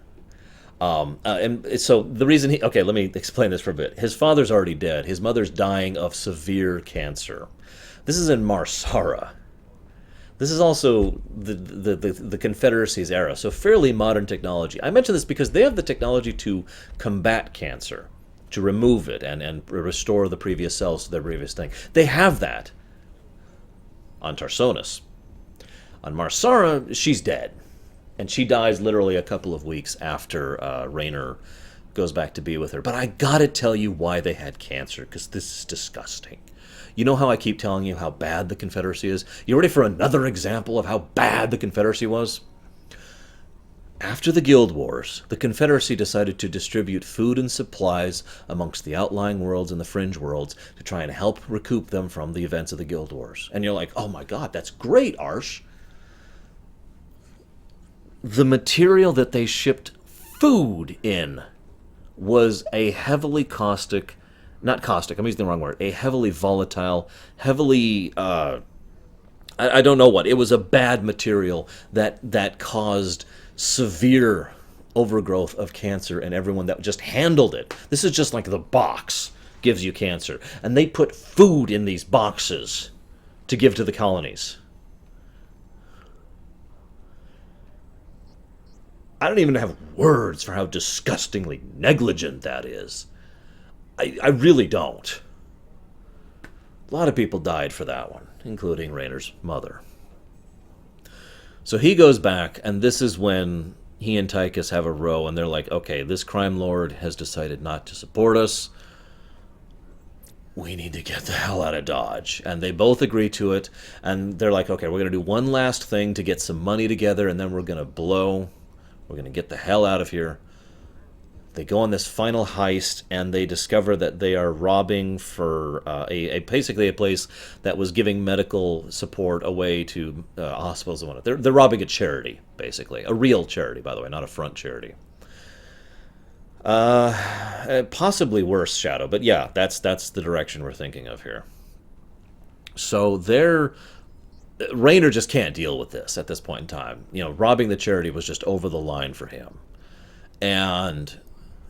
And so the reason okay, let me explain this for a bit. His father's already dead. His mother's dying of severe cancer. This is in Marsara. This is also the Confederacy's era, so fairly modern technology. I mention this because they have the technology to combat cancer, to remove it and restore the previous cells to their previous thing. They have that on Tarsonis. On Marsara, she's dead. And she dies literally a couple of weeks after Raynor goes back to be with her. But I gotta tell you why they had cancer, because this is disgusting. You know how I keep telling you how bad the Confederacy is? You ready for another example of how bad the Confederacy was? After the Guild Wars, the Confederacy decided to distribute food and supplies amongst the outlying worlds and the fringe worlds to try and help recoup them from the events of the Guild Wars. And you're like, oh my god, that's great, Arsh. The material that they shipped food in was a heavily caustic, not caustic, I'm using the wrong word, a heavily volatile, heavily, I don't know what, it was a bad material that caused severe overgrowth of cancer and everyone that just handled it. This is just like the box gives you cancer. And they put food in these boxes to give to the colonies. I don't even have words for how disgustingly negligent that is. I really don't. A lot of people died for that one, including Raynor's mother. So he goes back, and this is when he and Tykus have a row, and they're like, okay, this crime lord has decided not to support us. We need to get the hell out of Dodge. And they both agree to it, and they're like, okay, we're going to do one last thing to get some money together, and then we're going to blow. We're going to get the hell out of here. They go on this final heist, and they discover that they are robbing for basically a place that was giving medical support away to hospitals and whatnot. They're robbing a charity, basically. A real charity, by the way, not a front charity. Possibly worse, Shadow, but yeah, that's the direction we're thinking of here. So Raynor just can't deal with this at this point in time. You know, robbing the charity was just over the line for him. And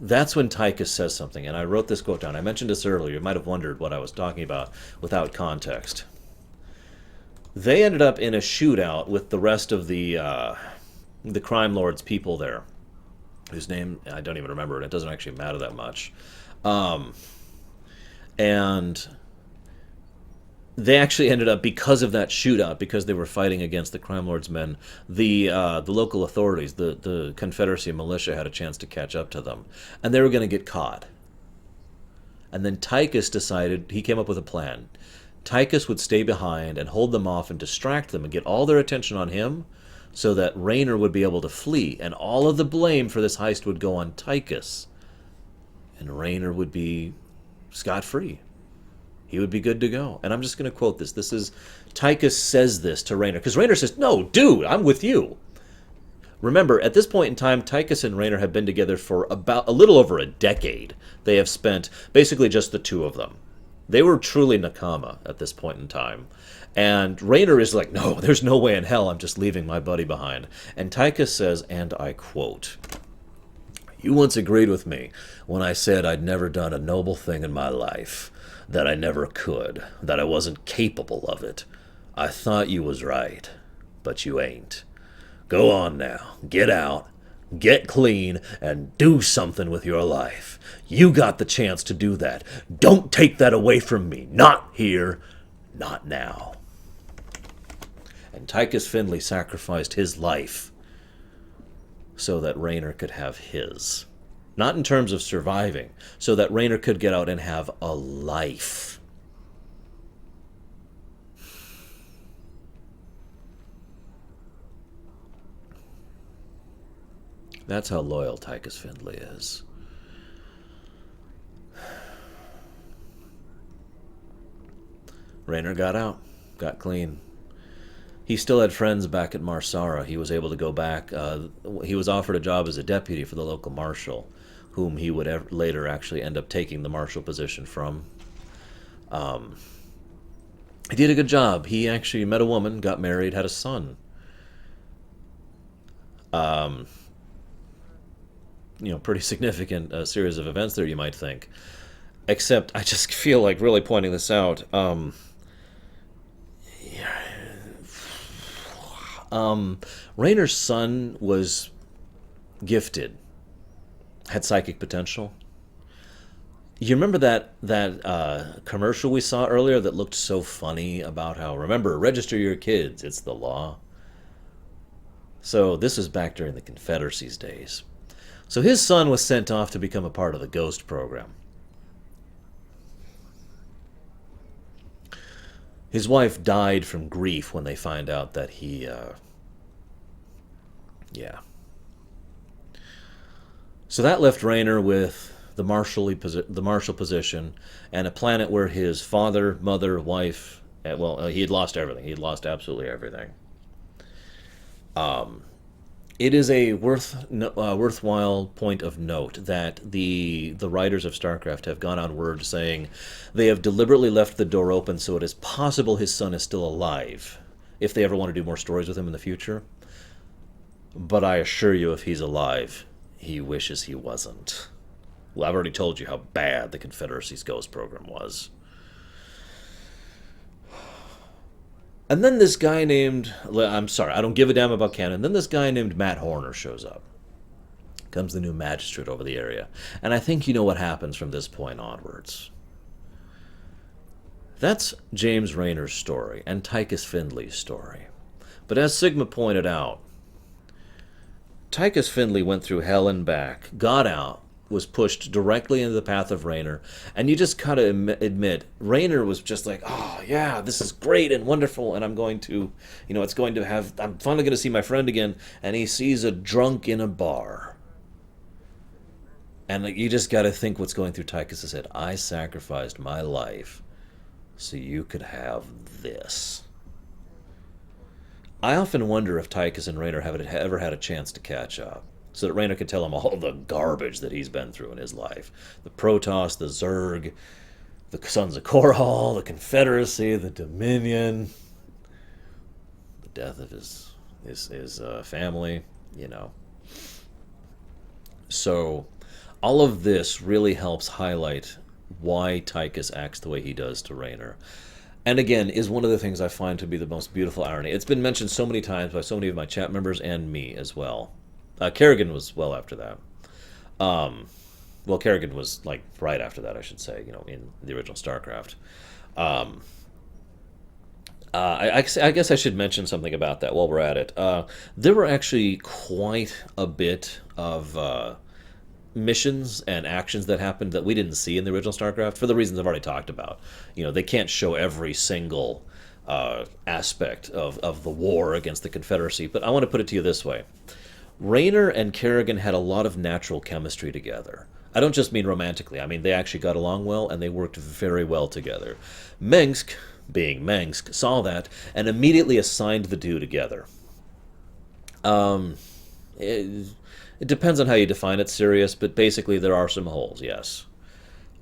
that's when Tykus says something, and I wrote this quote down. I mentioned this earlier. You might have wondered what I was talking about without context. They ended up in a shootout with the rest of the crime lord's people there, whose name I don't even remember, and it doesn't actually matter that much. And they actually ended up, because of that shootout, because they were fighting against the crime lord's men, the local authorities, the Confederacy militia, had a chance to catch up to them, and they were going to get caught. And then Tykus decided, he came up with a plan. Tykus would stay behind and hold them off and distract them and get all their attention on him, so that Raynor would be able to flee, and all of the blame for this heist would go on Tykus, and Raynor would be scot-free. He would be good to go. And I'm just going to quote this. This is, Tykus says this to Raynor, because Raynor says, no, dude, I'm with you. Remember, at this point in time, Tykus and Raynor have been together for about a little over a decade. They have spent basically just the two of them. They were truly Nakama at this point in time. And Raynor is like, no, there's no way in hell I'm just leaving my buddy behind. And Tykus says, and I quote, "You once agreed with me when I said I'd never done a noble thing in my life, that I never could, that I wasn't capable of it. I thought you was right, but you ain't. Go on now, get out, get clean, and do something with your life. You got the chance to do that. Don't take that away from me. Not here, not now." And Tykus Findlay sacrificed his life so that Raynor could have his. Not in terms of surviving, so that Raynor could get out and have a life. That's how loyal Tykus Findlay is. Raynor got out, got clean. He still had friends back at Marsara. He was able to go back. He was offered a job as a deputy for the local marshal, whom he would later actually end up taking the marshal position from. He did a good job. He actually met a woman, got married, had a son. Pretty significant series of events there, you might think. Except, I just feel like really pointing this out. Raynor's son was gifted, had psychic potential. You remember that commercial we saw earlier that looked so funny about how, remember, register your kids, it's the law? So this was back during the Confederacy's days. So his son was sent off to become a part of the Ghost program. His wife died from grief when they find out that he, So that left Raynor with the marshal position and a planet where his father, mother, wife, he had lost everything. He had lost absolutely everything. It is a worthwhile point of note that the writers of Starcraft have gone on word saying they have deliberately left the door open so it is possible his son is still alive, if they ever want to do more stories with him in the future. But I assure you, if he's alive, he wishes he wasn't. Well, I've already told you how bad the Confederacy's Ghost program was. And then this guy named... I'm sorry, I don't give a damn about canon. Then this guy named Matt Horner shows up. Comes the new magistrate over the area. And I think you know what happens from this point onwards. That's James Raynor's story, and Tykus Findley's story. But as Sigma pointed out, Tykus Findley went through hell and back, got out, was pushed directly into the path of Raynor, and you just kind of admit, Raynor was just like, oh yeah, this is great and wonderful, and I'm going to, I'm finally going to see my friend again, and he sees a drunk in a bar. And you just got to think what's going through Tykus' head. I sacrificed my life so you could have this. I often wonder if Tykus and Raynor have ever had a chance to catch up, so that Raynor could tell him all the garbage that he's been through in his life. The Protoss, the Zerg, the Sons of Korhal, the Confederacy, the Dominion, the death of his family, So, all of this really helps highlight why Tykus acts the way he does to Raynor. And again, is one of the things I find to be the most beautiful irony. It's been mentioned so many times by so many of my chat members and me as well. Kerrigan was well after that. Well, Kerrigan was like right after that, I should say, in the original Starcraft. I guess I should mention something about that while we're at it. There were actually quite a bit of missions and actions that happened that we didn't see in the original Starcraft for the reasons I've already talked about. They can't show every single aspect of the war against the Confederacy, but I want to put it to you this way. Raynor and Kerrigan had a lot of natural chemistry together. I don't just mean romantically. I mean, they actually got along well, and they worked very well together. Mengsk, being Mengsk, saw that and immediately assigned the two together. It depends on how you define it, serious, but basically there are some holes, yes.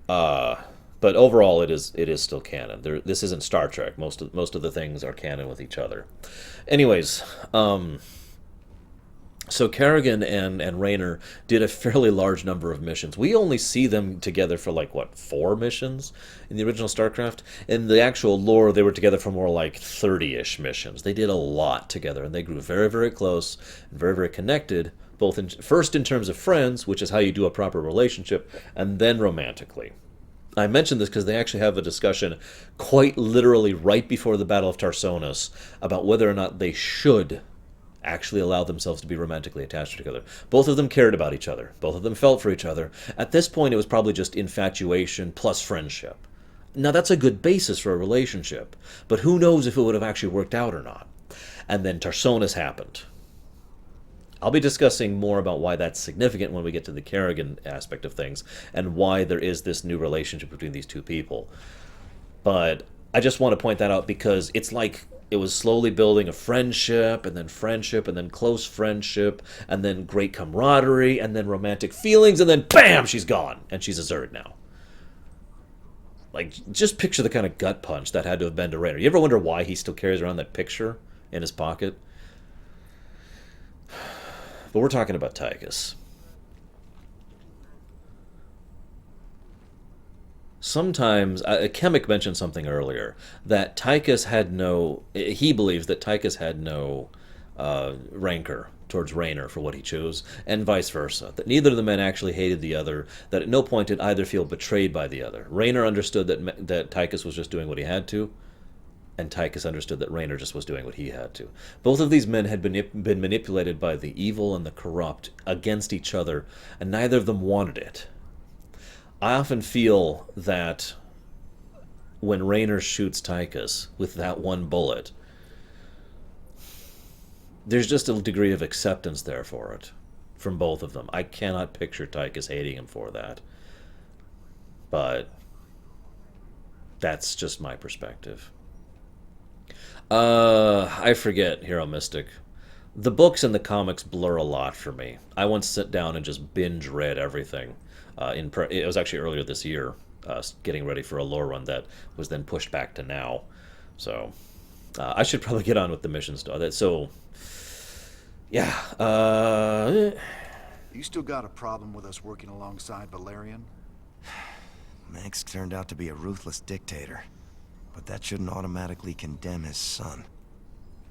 But overall, it is still canon. This isn't Star Trek. Most of the things are canon with each other. Anyways, so Kerrigan and Raynor did a fairly large number of missions. We only see them together for 4 missions in the original Starcraft. In the actual lore, they were together for more like 30-ish missions. They did a lot together, and they grew very, very close and very, very connected, both first in terms of friends, which is how you do a proper relationship, and then romantically. I mention this because they actually have a discussion quite literally right before the Battle of Tarsonis about whether or not they should actually allow themselves to be romantically attached together. Both of them cared about each other. Both of them felt for each other. At this point, it was probably just infatuation plus friendship. Now, that's a good basis for a relationship, but who knows if it would have actually worked out or not. And then Tarsonis happened. I'll be discussing more about why that's significant when we get to the Kerrigan aspect of things and why there is this new relationship between these two people. But I just want to point that out because it's like it was slowly building a friendship, and then close friendship, and then great camaraderie, and then romantic feelings, and then BAM! She's gone, and she's a Zerg now. Just picture the kind of gut punch that had to have been to Raynor. You ever wonder why he still carries around that picture in his pocket? But we're talking about Tykus. Sometimes, Chemic mentioned something earlier, that Tykus had he believes that Tykus had no rancor towards Raynor for what he chose, and vice versa, that neither of the men actually hated the other, that at no point did either feel betrayed by the other. Raynor understood that Tykus was just doing what he had to, and Tykus understood that Raynor just was doing what he had to. Both of these men had been manipulated by the evil and the corrupt against each other, and neither of them wanted it. I often feel that when Raynor shoots Tykus with that one bullet, there's just a degree of acceptance there for it from both of them. I cannot picture Tykus hating him for that. But that's just my perspective. I forget, Hero Mystic. The books and the comics blur a lot for me. I once sat down and just binge read everything. It was actually earlier this year, getting ready for a lore run that was then pushed back to now. So I should probably get on with the mission stuff. So yeah, You still got a problem with us working alongside Valerian? Mengsk turned out to be a ruthless dictator, but that shouldn't automatically condemn his son.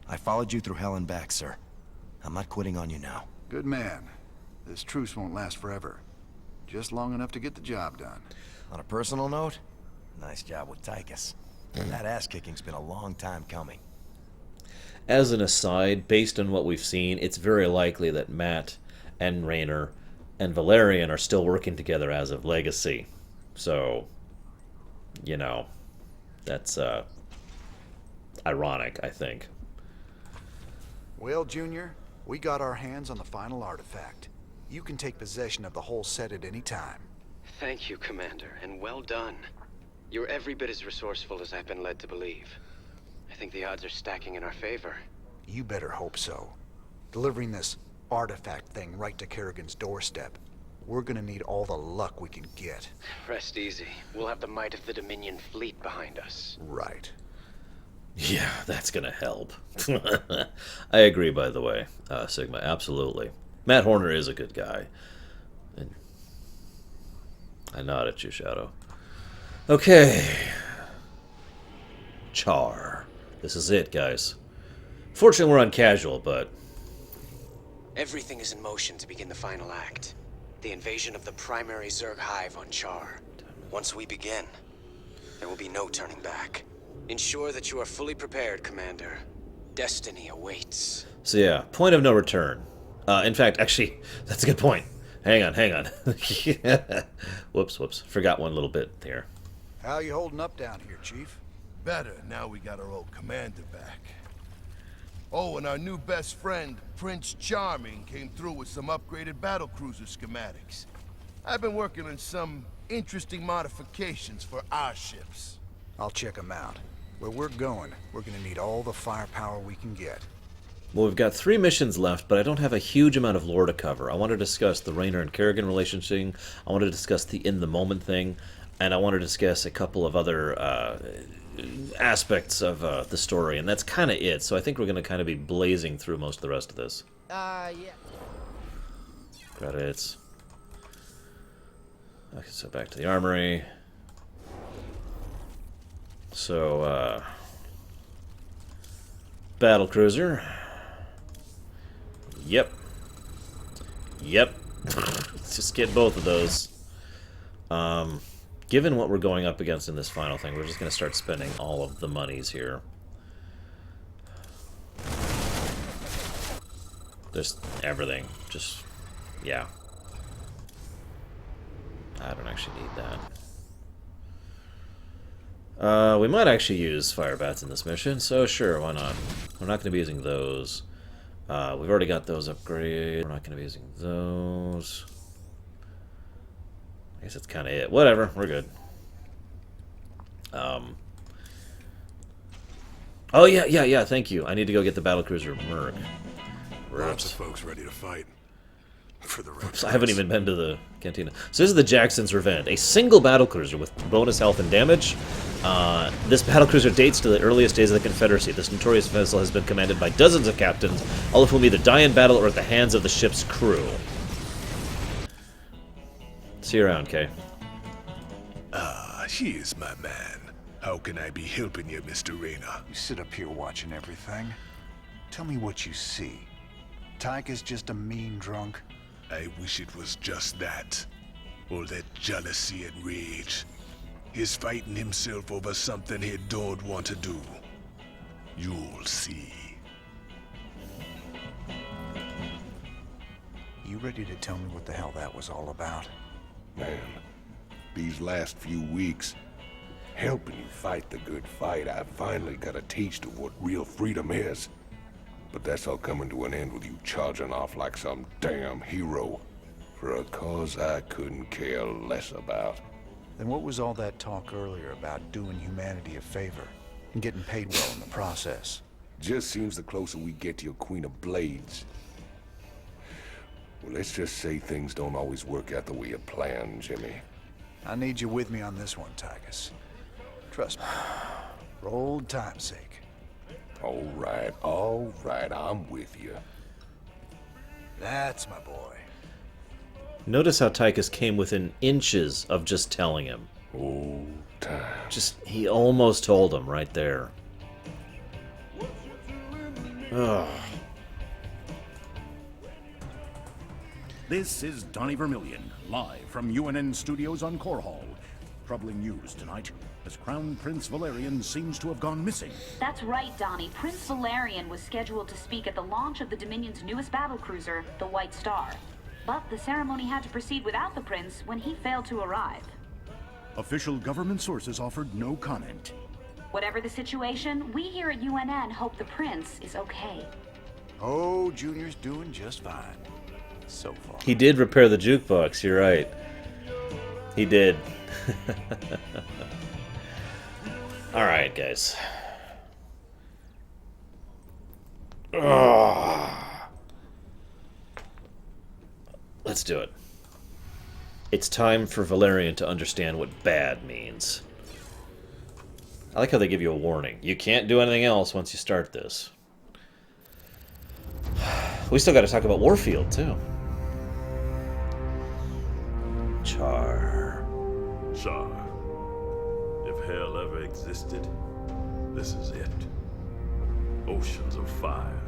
I followed you through hell and back, sir. I'm not quitting on you now. Good man. This truce won't last forever. Just long enough to get the job done. On a personal note, nice job with Tykus. That ass-kicking's been a long time coming. As an aside, based on what we've seen, it's very likely that Matt and Raynor and Valerian are still working together as of Legacy. So, you know, that's ironic, I think. Well, Junior, we got our hands on the final artifact. You can take possession of the whole set at any time. Thank you, Commander, and well done. You're every bit as resourceful as I've been led to believe. I think the odds are stacking in our favor. You better hope so. Delivering this artifact thing right to Kerrigan's doorstep. We're gonna need all the luck we can get. Rest easy. We'll have the might of the Dominion fleet behind us. Right. Yeah, that's gonna help. I agree, by the way, Sigma, absolutely. Matt Horner is a good guy. And I nod at you, Shadow. Okay. Char. This is it, guys. Fortunately, we're on casual, but... Everything is in motion to begin the final act. The invasion of the primary Zerg Hive on Char. Once we begin, there will be no turning back. Ensure that you are fully prepared, Commander. Destiny awaits. So yeah, point of no return. In fact, actually, that's a good point. Hang on. Whoops. Forgot one little bit here. How you holding up down here, Chief? Better, now we got our old commander back. Oh, and our new best friend, Prince Charming, came through with some upgraded battlecruiser schematics. I've been working on some interesting modifications for our ships. I'll check them out. Where we're going, we're gonna need all the firepower we can get. Well, we've got 3 missions left, but I don't have a huge amount of lore to cover. I want to discuss the Raynor and Kerrigan relationship. I want to discuss the in-the-moment thing. And I want to discuss a couple of other aspects of the story. And that's kind of it. So I think we're going to kind of be blazing through most of the rest of this. Yeah. Credits. Okay, so back to the armory. So, battlecruiser. Yep. Let's just get both of those. Given what we're going up against in this final thing, we're just going to start spending all of the monies here. Just everything. Just, yeah. I don't actually need that. We might actually use fire bats in this mission, so sure, why not? We're not going to be using those. We've already got those upgraded. We're not going to be using those. I guess that's kind of it. Whatever, we're good. Oh, yeah, thank you. I need to go get the battlecruiser Merc. Lots of folks ready to fight. For the Oops, I haven't even been to the cantina. So this is the Jackson's Revenge, a single battlecruiser with bonus health and damage. This battlecruiser dates to the earliest days of the Confederacy. This notorious vessel has been commanded by dozens of captains, all of whom either die in battle or at the hands of the ship's crew. See you around, Kay. Here's my man. How can I be helping you, Mr. Raynor? You sit up here watching everything. Tell me what you see. Tykus just a mean drunk? I wish it was just that. All that jealousy and rage. He's fighting himself over something he don't want to do. You'll see. You ready to tell me what the hell that was all about? Man, these last few weeks, helping you fight the good fight, I finally got a taste of what real freedom is. But that's all coming to an end with you charging off like some damn hero for a cause I couldn't care less about. Then what was all that talk earlier about doing humanity a favor and getting paid well in the process? Just seems the closer we get to your Queen of Blades. Well, let's just say things don't always work out the way you planned, Jimmy. I need you with me on this one, Tykus. Trust me, for old time's sake. All right, I'm with you. That's my boy. Notice how Tykus came within inches of just telling him. Old time. He almost told him right there. Ugh. This is Donnie Vermillion, live from UNN Studios on Core Hall. Troubling news tonight, as Crown Prince Valerian seems to have gone missing. That's right, Donnie. Prince Valerian was scheduled to speak at the launch of the Dominion's newest battlecruiser, the White Star. But the ceremony had to proceed without the prince when he failed to arrive. Official government sources offered no comment. Whatever the situation, we here at UNN hope the prince is okay. Oh, Junior's doing just fine. So far. He did repair the jukebox, you're right. He did. Alright, guys. Let's do it. It's time for Valerian to understand what bad means. I like how they give you a warning. You can't do anything else once you start this. We still got to talk about Warfield, too. Char. Char. If hell ever existed, this is it. Oceans of fire,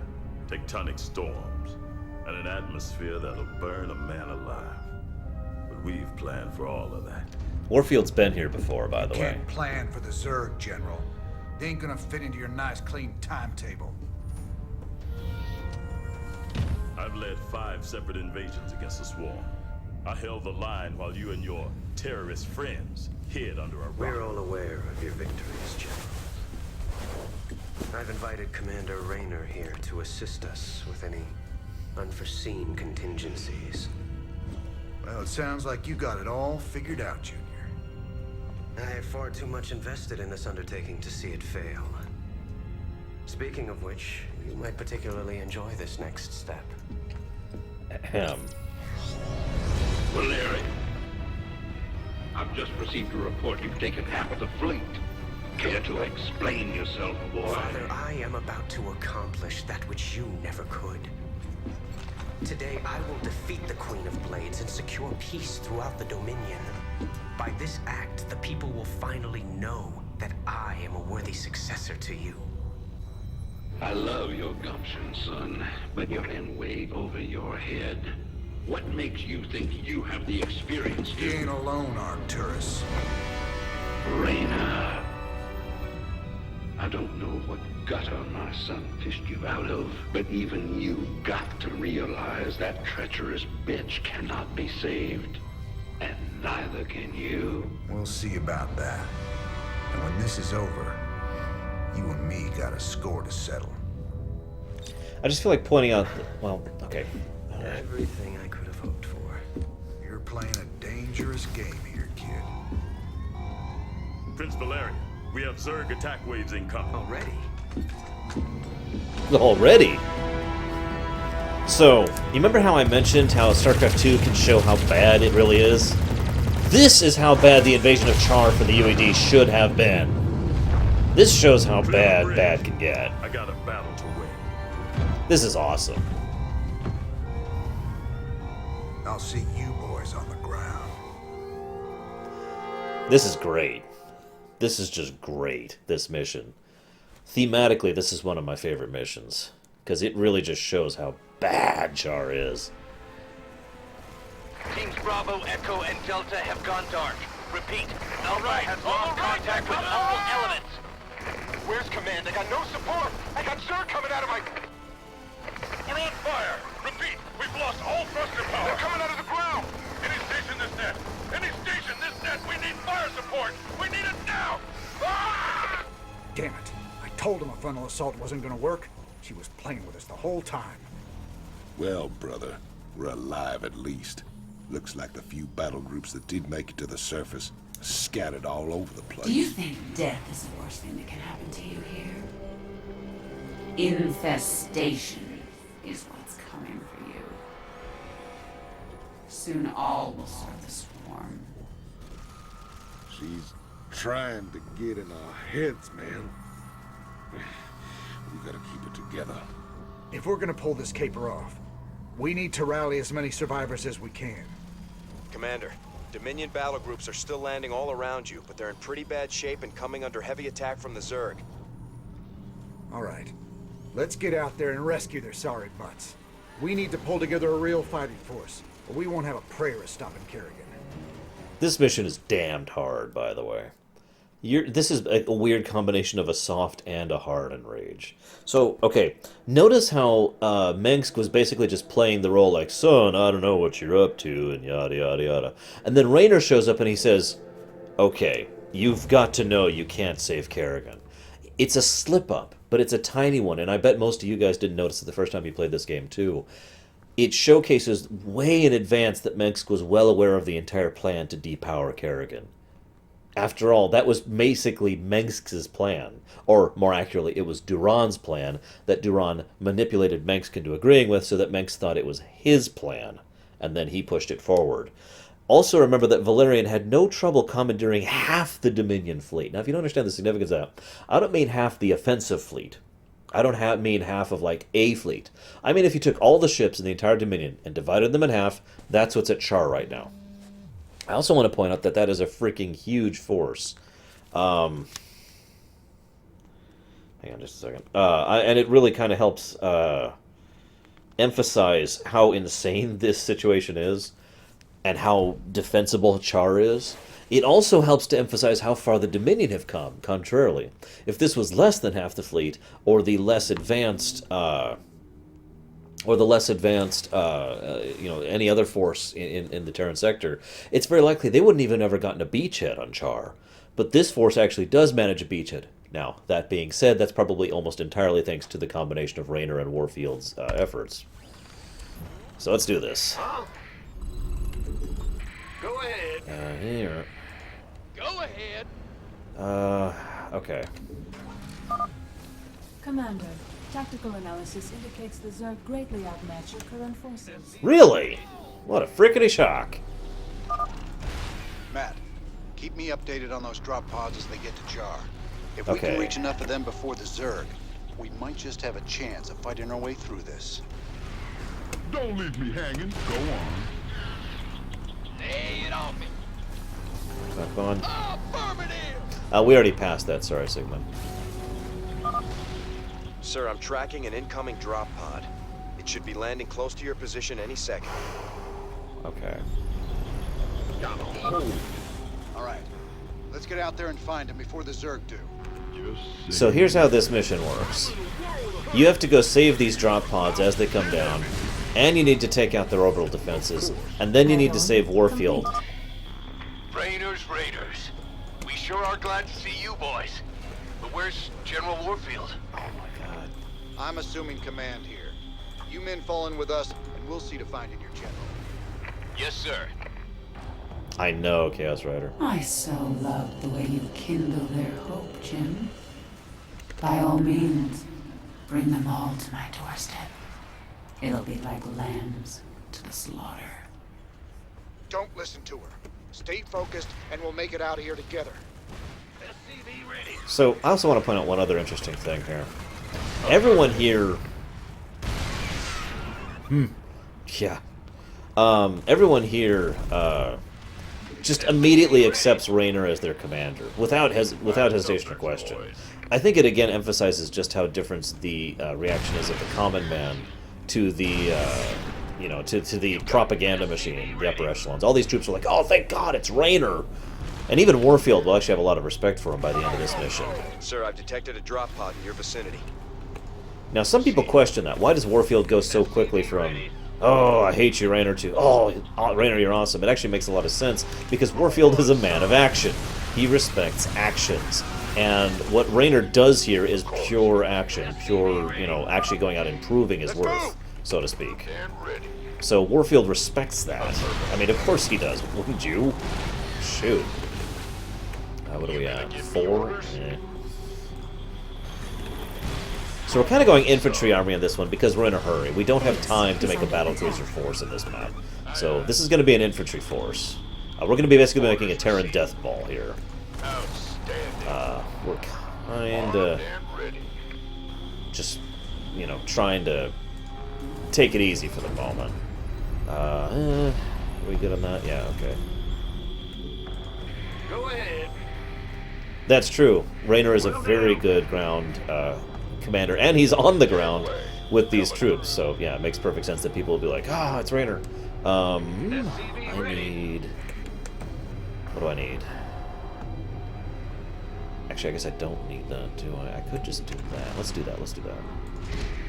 tectonic storms, and an atmosphere that'll burn a man alive. But we've planned for all of that. Warfield's been here before, by the way. Can't plan for the Zerg, General. They ain't gonna fit into your nice, clean timetable. I've led 5 separate invasions against the Swarm. I held the line while you and your terrorist friends hid under a rock. We're all aware of your victories, General. I've invited Commander Raynor here to assist us with any unforeseen contingencies. Well, it sounds like you got it all figured out, Junior. I have far too much invested in this undertaking to see it fail. Speaking of which, you might particularly enjoy this next step. Ahem. Valerian, I've just received a report you've taken half of the fleet. Care to explain yourself, boy? Father, I am about to accomplish that which you never could. Today, I will defeat the Queen of Blades and secure peace throughout the Dominion. By this act, the people will finally know that I am a worthy successor to you. I love your gumption, son, but you're in way over your head. What makes you think you have the experience to... You ain't alone, Arcturus. Raynor. I don't know what gutter my son fished you out of, but even you got to realize that treacherous bitch cannot be saved. And neither can you. We'll see about that. And when this is over, you and me got a score to settle. I just feel like pointing out... Well, okay. Everything I could have hoped for. You're playing a dangerous game here, kid. Prince Valerian, we have Zerg attack waves incoming. Already? Already? So, you remember how I mentioned how Starcraft 2 can show how bad it really is? This is how bad the invasion of Char for the UAD should have been. This shows how bad can get. I got a battle to win. This is awesome. I'll see you boys on the ground. This is great. This is just great, this mission. Thematically, this is one of my favorite missions. Because it really just shows how bad Char is. Teams Bravo, Echo, and Delta have gone dark. Repeat, Alpha has lost contact with all elements. Where's command? I got no support. I got Zerg coming out of my... We're on fire! Repeat, we've lost all thruster power! They're coming out of the ground! Any station this net! Any station this net! We need fire support! We need it now! Ah! Damn it. I told him a frontal assault wasn't gonna work. She was playing with us the whole time. Well, brother, we're alive at least. Looks like the few battle groups that did make it to the surface are scattered all over the place. Do you think death is the worst thing that can happen to you here? Infestation is what's coming for you. Soon all will serve the swarm. She's trying to get in our heads, man. We gotta keep it together. If we're gonna pull this caper off, we need to rally as many survivors as we can. Commander, Dominion battle groups are still landing all around you, but they're in pretty bad shape and coming under heavy attack from the Zerg. All right. Let's get out there and rescue their sorry butts. We need to pull together a real fighting force, or we won't have a prayer of stopping Kerrigan. This mission is damned hard, by the way. This is a weird combination of a soft and a hard Enrage. So, okay, notice how Mengsk was basically just playing the role like, son, I don't know what you're up to, and yada yada yada. And then Raynor shows up and he says, okay, you've got to know you can't save Kerrigan. It's a slip-up, but it's a tiny one, and I bet most of you guys didn't notice it the first time you played this game, too. It showcases way in advance that Mengsk was well aware of the entire plan to depower Kerrigan. After all, that was basically Mengsk's plan. Or, more accurately, it was Duran's plan that Duran manipulated Mengsk into agreeing with so that Mengsk thought it was his plan, and then he pushed it forward. Also remember that Valerian had no trouble commandeering half the Dominion fleet. Now, if you don't understand the significance of that, I don't mean half the offensive fleet. I don't mean half of, like, a fleet. I mean if you took all the ships in the entire Dominion and divided them in half, that's what's at Char right now. I also want to point out that that is a freaking huge force. Hang on just a second. And it really kind of helps emphasize how insane this situation is and how defensible Char is. It also helps to emphasize how far the Dominion have come, contrarily. If this was less than half the fleet, or the less advanced... any other force in the Terran sector, it's very likely they wouldn't even ever gotten a beachhead on Char. But this force actually does manage a beachhead. Now, that being said, that's probably almost entirely thanks to the combination of Raynor and Warfield's efforts. So let's do this. Go ahead. Here. Go ahead. Okay. Commander, tactical analysis indicates the Zerg greatly outmatch your current forces. Really? What a frickety shock. Matt, keep me updated on those drop pods as they get to Char. If we Okay. can reach enough of them before the Zerg, we might just have a chance of fighting our way through this. Don't leave me hanging. Go on. Lay it on me. Back on. Affirmative. We already passed that, sorry, Sigmund. Sir, I'm tracking an incoming drop pod. It should be landing close to your position any second. Okay. All right, let's get out there and find him before the Zerg do. So here's how this mission works. You have to go save these drop pods as they come down, and you need to take out their orbital defenses, and then you need to save Warfield. Raynor's Raiders. We sure are glad to see you boys. But where's General Warfield? I'm assuming command here. You men fall in with us, and we'll see to finding your general. Yes, sir. I know, Chaos Rider. I so love the way you kindle their hope, Jim. By all means, bring them all to my doorstep. It'll be like lambs to the slaughter. Don't listen to her. Stay focused, and we'll make it out of here together. SCV ready. So, I also want to point out one other interesting thing here. Everyone here... Yeah. Everyone here, just immediately accepts Raynor as their commander, without hesitation or question. I think it again emphasizes just how different the reaction is of the common man to the, to the propaganda machine, the upper echelons. All these troops are like, oh, thank God, it's Raynor! And even Warfield will actually have a lot of respect for him by the end of this mission. Sir, I've detected a drop pod in your vicinity. Now, some people question that. Why does Warfield go so quickly from, oh, I hate you, Raynor, to, oh, Raynor, you're awesome? It actually makes a lot of sense, because Warfield is a man of action. He respects actions. And what Raynor does here is pure action, pure, actually going out and proving his worth, so to speak. So Warfield respects that. I mean, of course he does, wouldn't you? Shoot. What are we at? 4? So we're kind of going infantry army on this one because we're in a hurry. We don't have time to make a battlecruiser force in this map. So this is going to be an infantry force. We're going to be basically making a Terran death ball here. We're kind of just, trying to take it easy for the moment. we good on that? Yeah, okay. Go ahead. That's true. Raynor is a very good ground commander, and he's on the ground with these troops. So yeah, it makes perfect sense that people will be like, "Ah, it's Raynor." I need. What do I need? Actually, I guess I don't need that, do I? I could just do that. Let's do that. Let's do that.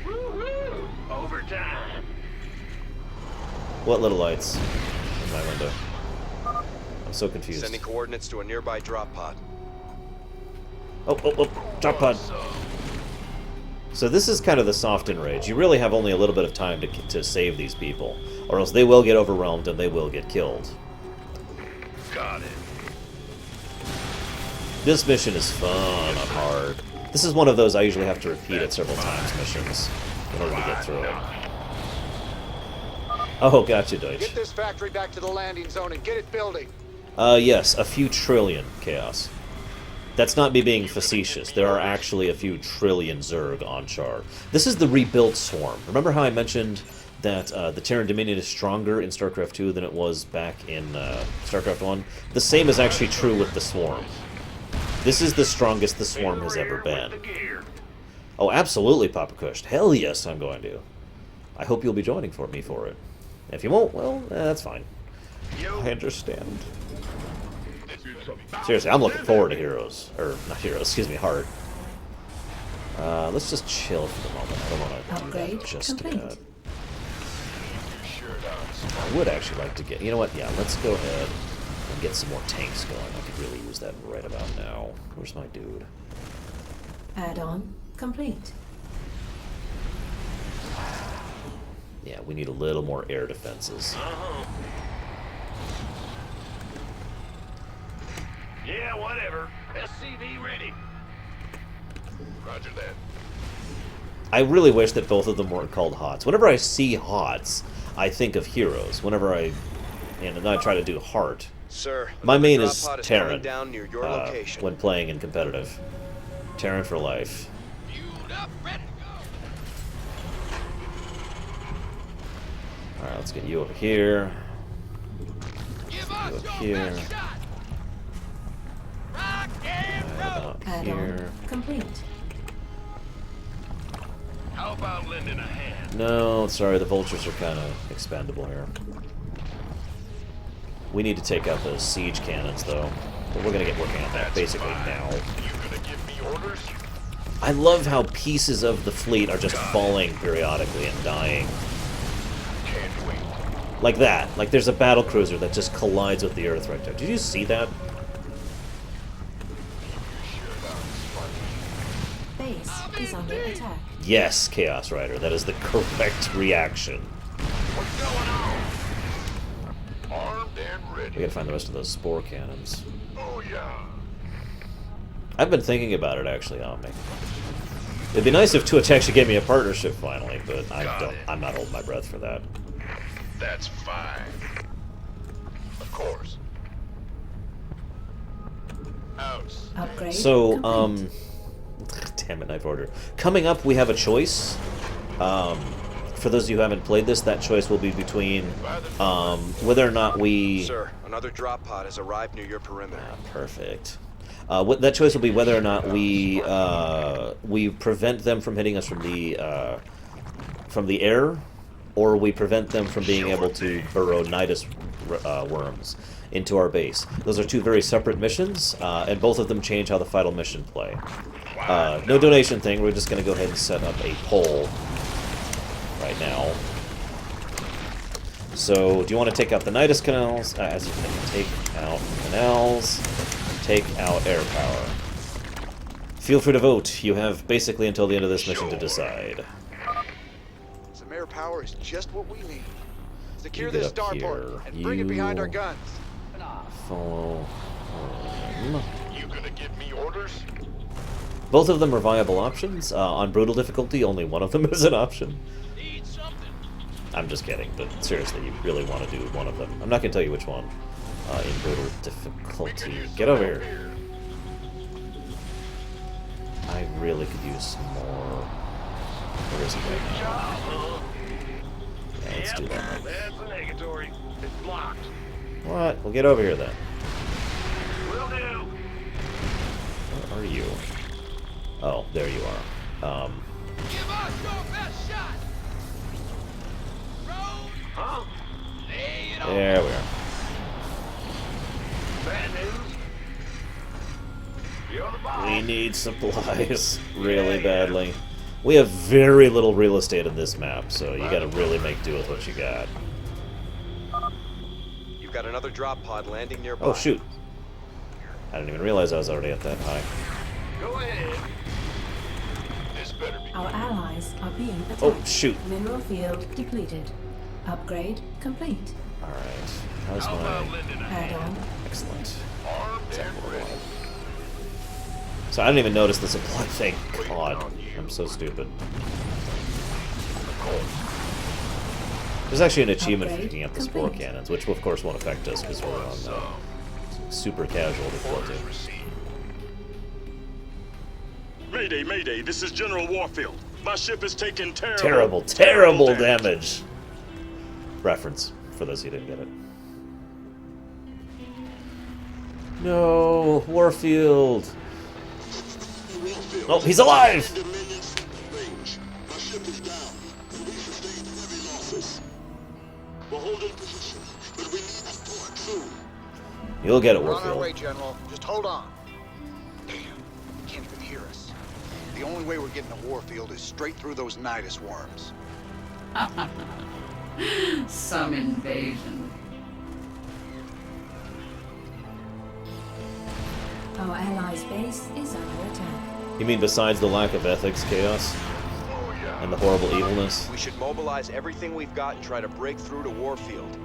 Woo-hoo! Overtime. What little lights in my window? I'm so confused. Sending coordinates to a nearby drop pod. Oh, drop pod. So this is kind of the soft enrage. You really have only a little bit of time to save these people, or else they will get overwhelmed and they will get killed. Got it. This mission is fun on hard. This is one of those I usually have to repeat it several times missions in order to get through it. Oh, gotcha, Deutsch. Get this factory back to the landing zone and get it building. Yes, a few trillion, Chaos. That's not me being facetious. There are actually a few trillion Zerg on Char. This is the rebuilt swarm. Remember how I mentioned that the Terran Dominion is stronger in StarCraft 2 than it was back in StarCraft 1? The same is actually true with the swarm. This is the strongest the swarm has ever been. Oh, absolutely, Papa Kush. Hell yes, I'm going to. I hope you'll be joining me for it. If you won't, well, that's fine. I understand. Seriously, I'm looking forward to Heroes. Or, not Heroes, excuse me, Heart. Let's just chill for the moment. I don't want to Upgrade just complete. I would actually like to get... You know what? Yeah, let's go ahead and get some more tanks going. I could really use that right about now. Where's my dude? Add-on complete. Yeah, we need a little more air defenses. Yeah, whatever. SCV ready. Roger that. I really wish that both of them weren't called HOTS. Whenever I see HOTS, I think of Heroes. Whenever I... And then I try to do Heart. Sir, My main is drop pod Terran down near your location. when playing in competitive. Terran for life. Alright, let's get you over here. You over here. About here. Complete. How about lending a hand? No, sorry, the vultures are kind of expendable here. We need to take out those siege cannons, though. But we're gonna get working on that basically now. You gonna give me orders? I love how pieces of the fleet are just falling periodically and dying. Can't wait. Like that. Like there's a battle cruiser that just collides with the Earth right there. Did you see that? Base is under attack. Yes, Chaos Rider. That is the correct reaction. What's going on? Armed and ready. We gotta find the rest of those spore cannons. Oh yeah. I've been thinking about it actually, Omni. It'd be nice if Twitch actually gave me a partnership finally, but I'm not holding my breath for that. That's fine. Of course. Out. Upgrade So, complete. damn it, Knife Order. Coming up, we have a choice. For those of you who haven't played this, that choice will be between whether or not we... Sir, another drop pod has arrived near your perimeter. Perfect. That choice will be whether or not we prevent them from hitting us from the air, or we prevent them from being able to burrow Nidus worms into our base. Those are two very separate missions, and both of them change how the final mission play. No donation thing. We're just going to go ahead and set up a poll right now. So, do you want to take out the Nidus canals? As you can take out canals, take out air power. Feel free to vote. You have basically until the end of this mission to decide. Some air power is just what we need. Secure You get this up starport here. and bring it behind our You guns. Follow him. You gonna give me orders? Both of them are viable options. On brutal difficulty, only one of them is an option. I'm just kidding, but seriously, you really want to do one of them. I'm not going to tell you which one in brutal difficulty. Get over here. I really could use some more. Where is he right now? Yeah, let's do that. territory. It's blocked. What? We'll get over here then. Will do. Where are you? Oh, there you are. Give us your best shot. Huh? There we are. Bad news. You're the boss. We need supplies really badly. We have very little real estate in this map, so you gotta really make do with what you got. You've got another drop pod landing nearby. Oh, shoot. I didn't even realize I was already at that high. Go ahead. This better be. Our allies are being attacked. Oh, shoot. Mineral field depleted. Upgrade complete. Alright. How's my... Add-on. Excellent. Armed and ready. So I didn't even notice the supply thing. God, I'm so stupid. There's actually an achievement for picking up the spore cannons, which of course won't affect us because we're on super casual difficulty. Mayday, Mayday, this is General Warfield. My ship is taking Terrible damage. Reference, for those who didn't get it. No, Warfield. Oh, he's alive! You'll get it, We're on our way, Warfield. General. Just hold on. Damn, can't even hear us. The only way we're getting to Warfield is straight through those Nidus worms. Some invasion. Our allies' base is under attack. You mean besides the lack of ethics, chaos, and the horrible evilness? We should mobilize everything we've got and try to break through to Warfield.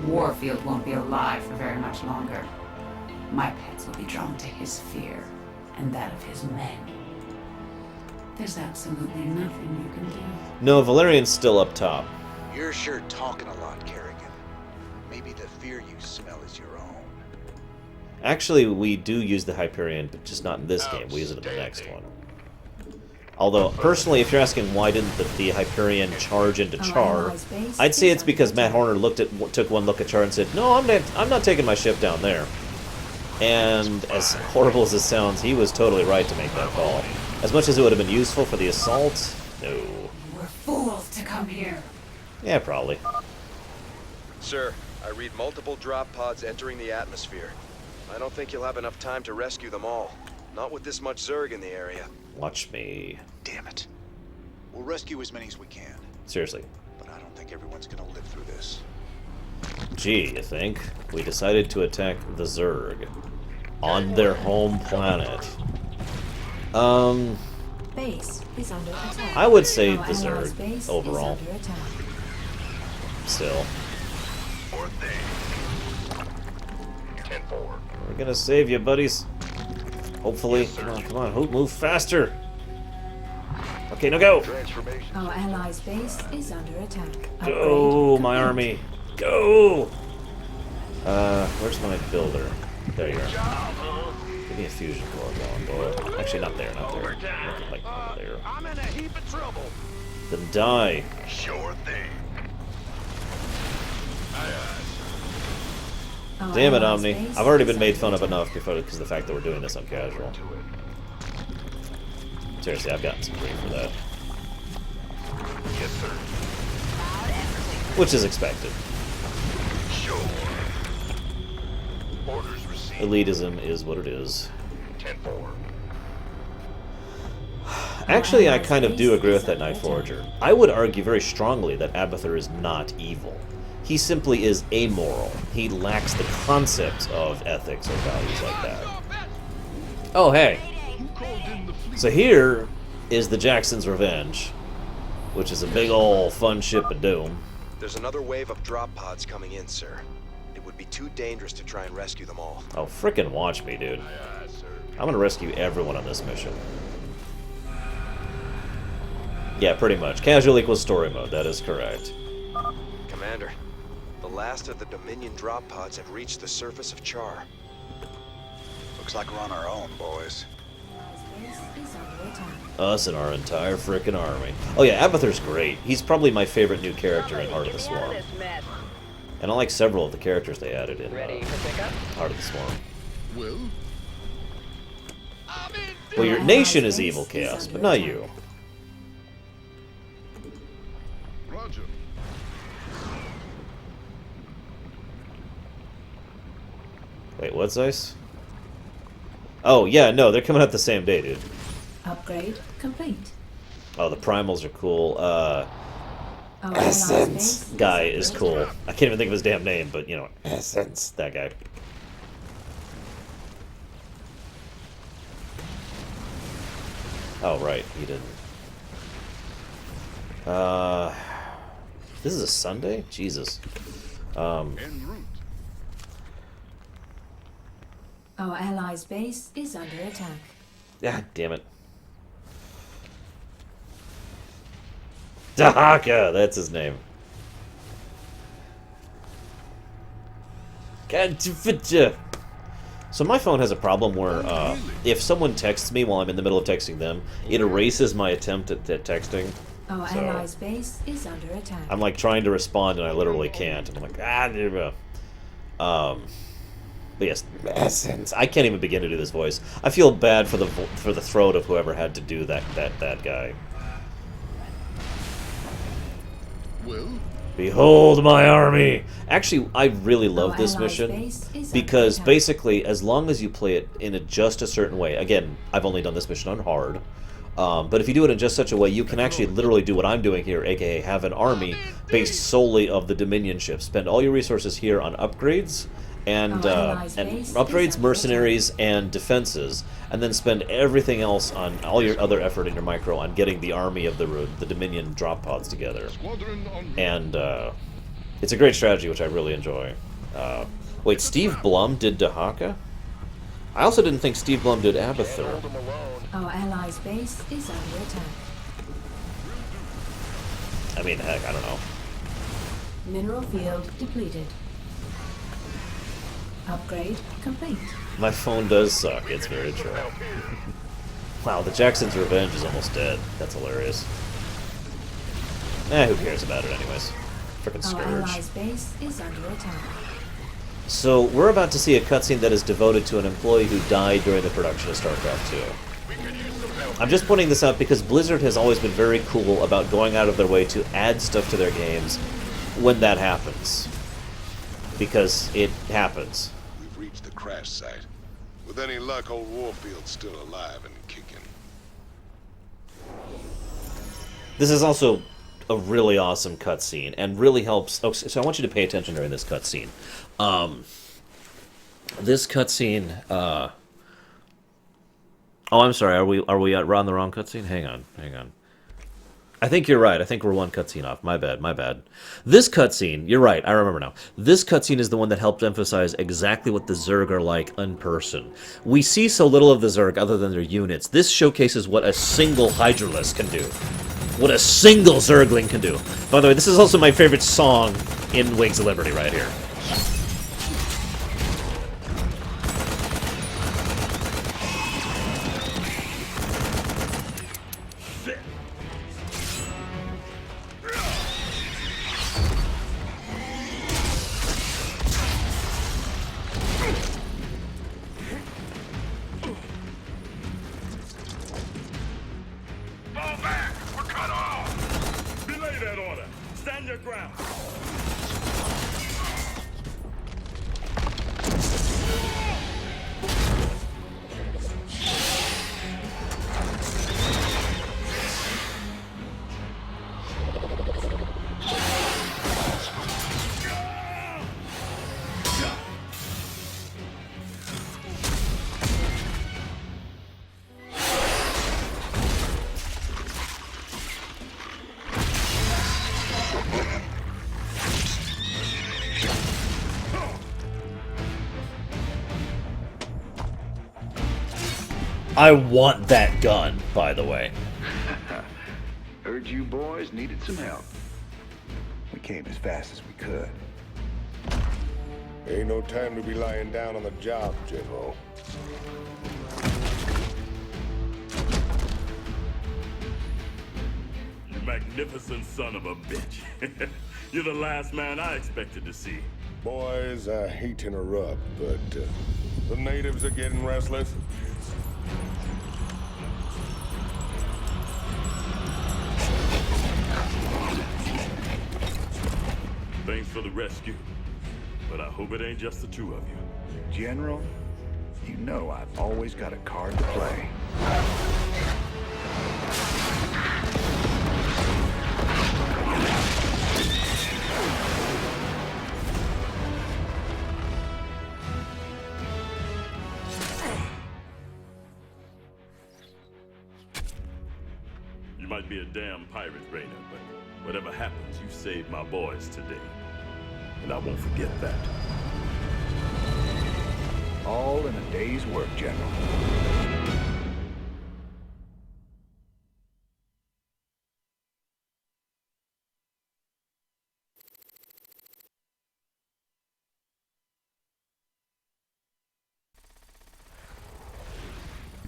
Warfield won't be alive for very much longer. My pets will be drawn to his fear, and that of his men. There's absolutely nothing you can do. No, Valerian's still up top. You're sure talking a lot, Kerrigan. Maybe the fear you smell is your own. Actually, we do use the Hyperion, but just not in this game. We use it in the next one. Although, personally, if you're asking why didn't the Hyperion charge into Char, I'd say it's because Matt Horner took one look at Char and said, "No, I'm not taking my ship down there." And as horrible as it sounds, he was totally right to make that call. As much as it would have been useful for the assault, no. You were fools to come here. Yeah, probably. Sir, I read multiple drop pods entering the atmosphere. I don't think you'll have enough time to rescue them all. Not with this much Zerg in the area. Watch me. Damn it. We'll rescue as many as we can. Seriously. But I don't think everyone's gonna live through this. Gee, you think? We decided to attack the Zerg on their home planet. Base is under attack. I would say Our the allies' Zerg base overall. is under attack. Still. 10-4. We're gonna save you, buddies. Hopefully. Come on, move faster. Okay, now go. Our allies' base is under attack. Go, my army. Go. Where's my builder? There you are. Give me a fusion core going, boy. Actually, not there. Like over there. I'm in a heap of trouble. Then die. Sure thing. Damn it, Omni. I've already been made fun of enough because of the fact that we're doing this on casual. Seriously, I've gotten some grief for that. Yes, sir. Which is expected. Sure. Orders received. Elitism is what it is. 10-4. Actually, I kind of do agree with that Night Forager. I would argue very strongly that Abathur is not evil. He simply is amoral. He lacks the concept of ethics or values like that. Oh, hey. So here is the Jackson's Revenge, which is a big ol' fun ship of doom. There's another wave of drop pods coming in, sir. It would be too dangerous to try and rescue them all. Oh, frickin' watch me, dude. I'm gonna rescue everyone on this mission. Yeah, pretty much. Casual equals story mode, that is correct. Commander, the last of the Dominion drop pods have reached the surface of Char. Looks like we're on our own, boys. Us and our entire frickin' army. Oh yeah, Abathur's great. He's probably my favorite new character in Heart of the Swarm. And I like several of the characters they added in Heart of the Swarm. Well, your nation is evil, Chaos, but not you. Roger. Wait, what's this? Oh, yeah, no, they're coming out the same day, dude. Upgrade complete. Oh, the primals are cool. Essence guy is cool. I can't even think of his damn name, but, you know, Essence, that guy. Oh, right, he didn't. This is a Sunday? Jesus. Our allies' base is under attack. God damn it. Dahaka, that's his name. So my phone has a problem where if someone texts me while I'm in the middle of texting them, it erases my attempt at texting. Our allies' base is under attack. I'm like trying to respond and I literally can't. And I'm like, but yes, Essence. I can't even begin to do this voice. I feel bad for the throat of whoever had to do that guy. Behold my army! Actually, I really love this mission because basically, as long as you play it in just a certain way, again, I've only done this mission on hard, but if you do it in just such a way, you can actually literally do what I'm doing here, aka have an army based solely of the Dominion ships. Spend all your resources here on upgrades and upgrades, mercenaries, and defenses, and then spend everything else on all your other effort in your micro on getting the army of the Dominion drop pods together. And it's a great strategy, which I really enjoy. Wait, Steve Blum did Dahaka? I also didn't think Steve Blum did Abathur. Our allies' base is under attack. I mean, heck, I don't know. Mineral field depleted. Upgrade complete. My phone does suck, it's very true. Wow, the Jackson's Revenge is almost dead. That's hilarious. Who cares about it anyways? Frickin' Scourge. Our allies' base is under attack. So, we're about to see a cutscene that is devoted to an employee who died during the production of Starcraft 2. I'm just pointing this out because Blizzard has always been very cool about going out of their way to add stuff to their games when that happens. Because it happens. We've reached the crash site. With any luck, old Warfield's still alive and kicking. This is also a really awesome cutscene, and really helps. Oh, so I want you to pay attention during this cutscene. This cutscene. Oh, I'm sorry. Are we on the wrong cutscene? Hang on. I think you're right. I think we're one cutscene off. My bad. This cutscene, you're right. I remember now. This cutscene is the one that helped emphasize exactly what the Zerg are like in person. We see so little of the Zerg other than their units. This showcases what a single Hydralisk can do. What a single Zergling can do. By the way, this is also my favorite song in Wings of Liberty right here. I want that gun, by the way. Heard you boys needed some help. We came as fast as we could. Ain't no time to be lying down on the job, General. magnificent son of a bitch. You're the last man I expected to see. Boys, I hate to interrupt, but the natives are getting restless. Thanks for the rescue, but I hope it ain't just the two of you. General, you know I've always got a card to play. You might be a damn pirate, Raynor, but whatever happens, you saved my boys today. And I won't forget that. All in a day's work, General.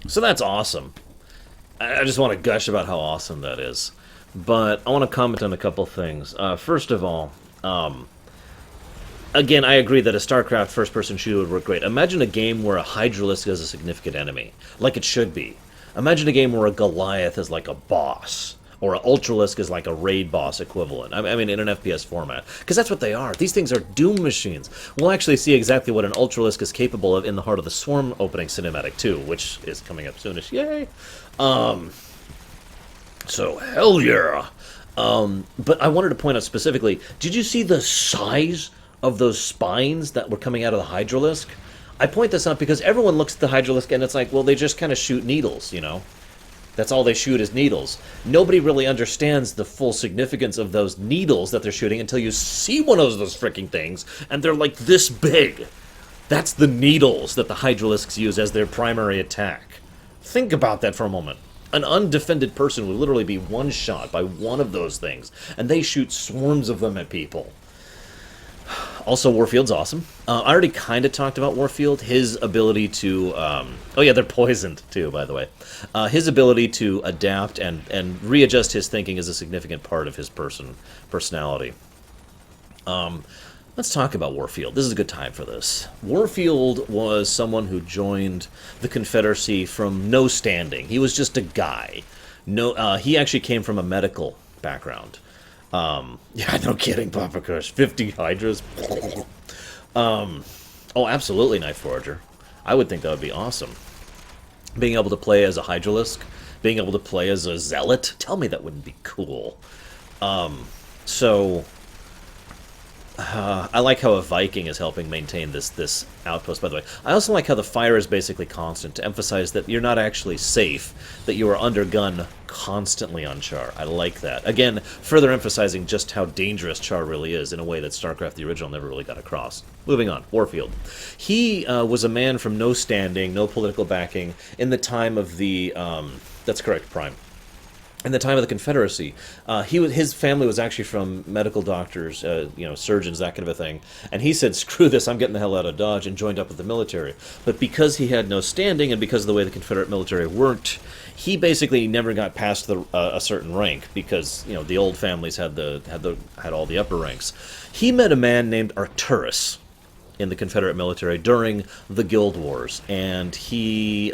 So that's awesome. I just want to gush about how awesome that is. But I want to comment on a couple things. First of all, again, I agree that a Starcraft first-person shooter would work great. Imagine a game where a Hydralisk is a significant enemy, like it should be. Imagine a game where a Goliath is like a boss, or an Ultralisk is like a raid boss equivalent. I mean, in an FPS format. Because that's what they are. These things are Doom machines. We'll actually see exactly what an Ultralisk is capable of in the Heart of the Swarm opening cinematic too, which is coming up soonish. Yay! So, hell yeah! But I wanted to point out specifically, did you see the size of those spines that were coming out of the Hydralisk? I point this out because everyone looks at the Hydralisk and it's like, well, they just kind of shoot needles, you know? That's all they shoot is needles. Nobody really understands the full significance of those needles that they're shooting until you see one of those freaking things, and they're like this big. That's the needles that the Hydralisks use as their primary attack. Think about that for a moment. An undefended person would literally be one shot by one of those things, and they shoot swarms of them at people. Also, Warfield's awesome. I already kind of talked about Warfield. His ability to... oh yeah, they're poisoned too, by the way. His ability to adapt and readjust his thinking is a significant part of his personality. Let's talk about Warfield. This is a good time for this. Warfield was someone who joined the Confederacy from no standing. He was just a guy. No, he actually came from a medical background. Yeah, no kidding, Papa Kush. 50 Hydras. Oh, absolutely, Knife Forager. I would think that would be awesome. Being able to play as a Hydralisk, being able to play as a Zealot, tell me that wouldn't be cool. I like how a Viking is helping maintain this outpost, by the way. I also like how the fire is basically constant, to emphasize that you're not actually safe, that you are under gun constantly on Char. I like that. Again, further emphasizing just how dangerous Char really is in a way that Starcraft the original never really got across. Moving on, Warfield. He was a man from no standing, no political backing, in the time of the... that's correct, Prime. In the time of the Confederacy, his family was actually from medical doctors, surgeons, that kind of a thing. And he said, screw this, I'm getting the hell out of Dodge, and joined up with the military. But because he had no standing, and because of the way the Confederate military worked, he basically never got past a certain rank, because the old families had all the upper ranks. He met a man named Arturus in the Confederate military during the Guild Wars, and he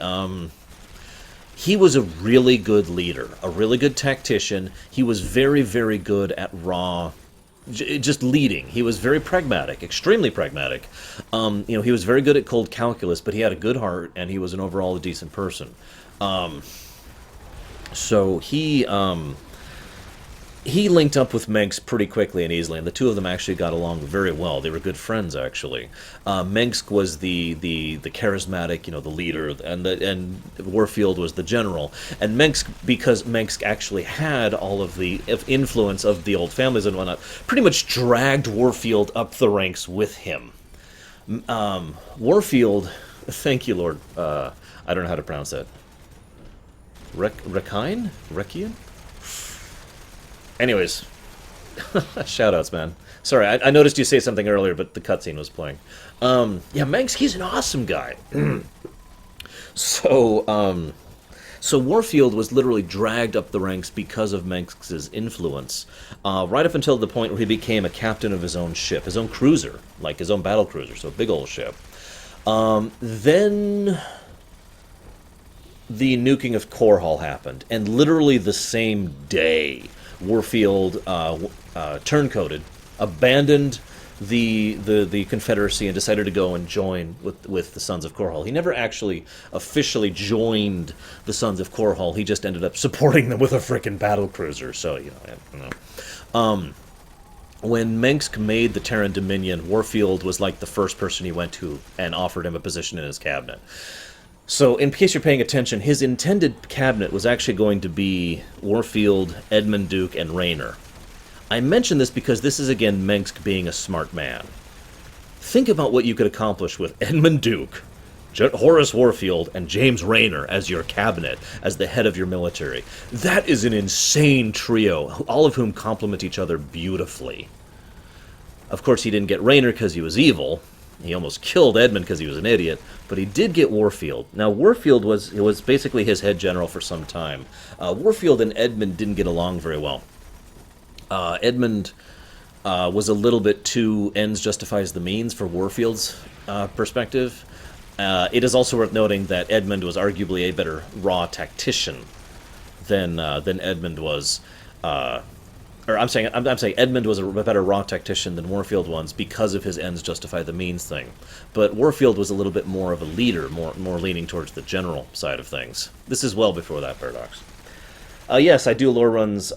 was a really good leader, a really good tactician. He was very, very good at just leading. He was very pragmatic, extremely pragmatic. He was very good at cold calculus, but he had a good heart, and he was an overall decent person. So he linked up with Mengsk pretty quickly and easily, and the two of them actually got along very well. They were good friends, actually. Mengsk was the charismatic, the leader, and Warfield was the general. And Mengsk, because Mengsk actually had all of the influence of the old families and whatnot, pretty much dragged Warfield up the ranks with him. Warfield, thank you, Lord. I don't know how to pronounce that. Rekian? Anyways, shoutouts, man. Sorry, I noticed you say something earlier, but the cutscene was playing. Yeah, Mengsk, he's an awesome guy. So So Warfield was literally dragged up the ranks because of Mengsk's influence, right up until the point where he became a captain of his own ship, his own cruiser, like his own battle cruiser, so a big old ship. Then the nuking of Korhal happened, and literally the same day, Warfield turncoated, abandoned the Confederacy, and decided to go and join with the Sons of Korhal. He never actually officially joined the Sons of Korhal. He just ended up supporting them with a frickin' battle cruiser. So when Mengsk made the Terran Dominion, Warfield was like the first person he went to and offered him a position in his cabinet. So, in case you're paying attention, his intended cabinet was actually going to be Warfield, Edmund Duke, and Raynor. I mention this because this is, again, Mengsk being a smart man. Think about what you could accomplish with Edmund Duke, Horace Warfield, and James Raynor as your cabinet, as the head of your military. That is an insane trio, all of whom complement each other beautifully. Of course, he didn't get Raynor because he was evil. He almost killed Edmund because he was an idiot, but he did get Warfield. Now, Warfield was basically his head general for some time. Warfield and Edmund didn't get along very well. Edmund was a little bit too ends justifies the means for Warfield's perspective. It is also worth noting that Edmund was arguably a better raw tactician than Edmund was. I'm saying Edmund was a better raw tactician than Warfield was because of his ends justify the means thing. But Warfield was a little bit more of a leader, more leaning towards the general side of things. This is well before that paradox. Yes, I do lore runs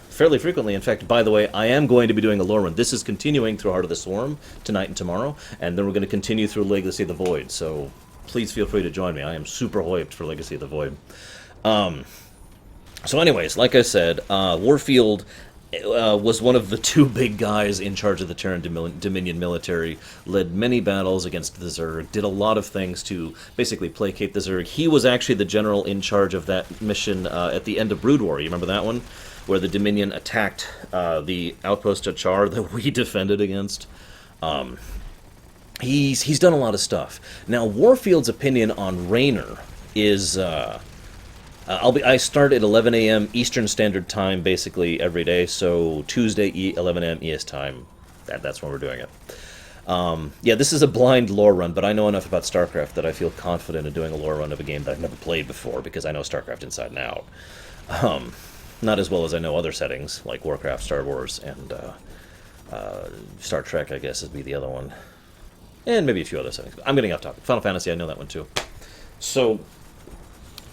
fairly frequently. In fact, by the way, I am going to be doing a lore run. This is continuing through Heart of the Swarm tonight and tomorrow, and then we're going to continue through Legacy of the Void. So please feel free to join me. I am super hyped for Legacy of the Void. So anyways, like I said, Warfield was one of the two big guys in charge of the Terran Dominion military, led many battles against the Zerg, did a lot of things to basically placate the Zerg. He was actually the general in charge of that mission at the end of Brood War. You remember that one? Where the Dominion attacked the outpost at Char that we defended against. He's done a lot of stuff. Now, Warfield's opinion on Raynor is... I start at 11 a.m. Eastern Standard Time basically every day, so Tuesday 11 a.m. ES time. That's when we're doing it. Yeah, this is a blind lore run, but I know enough about Starcraft that I feel confident in doing a lore run of a game that I've never played before, because I know Starcraft inside and out. Not as well as I know other settings, like Warcraft, Star Wars, and Star Trek, I guess, would be the other one. And maybe a few other settings. I'm getting off topic. Final Fantasy, I know that one too. So...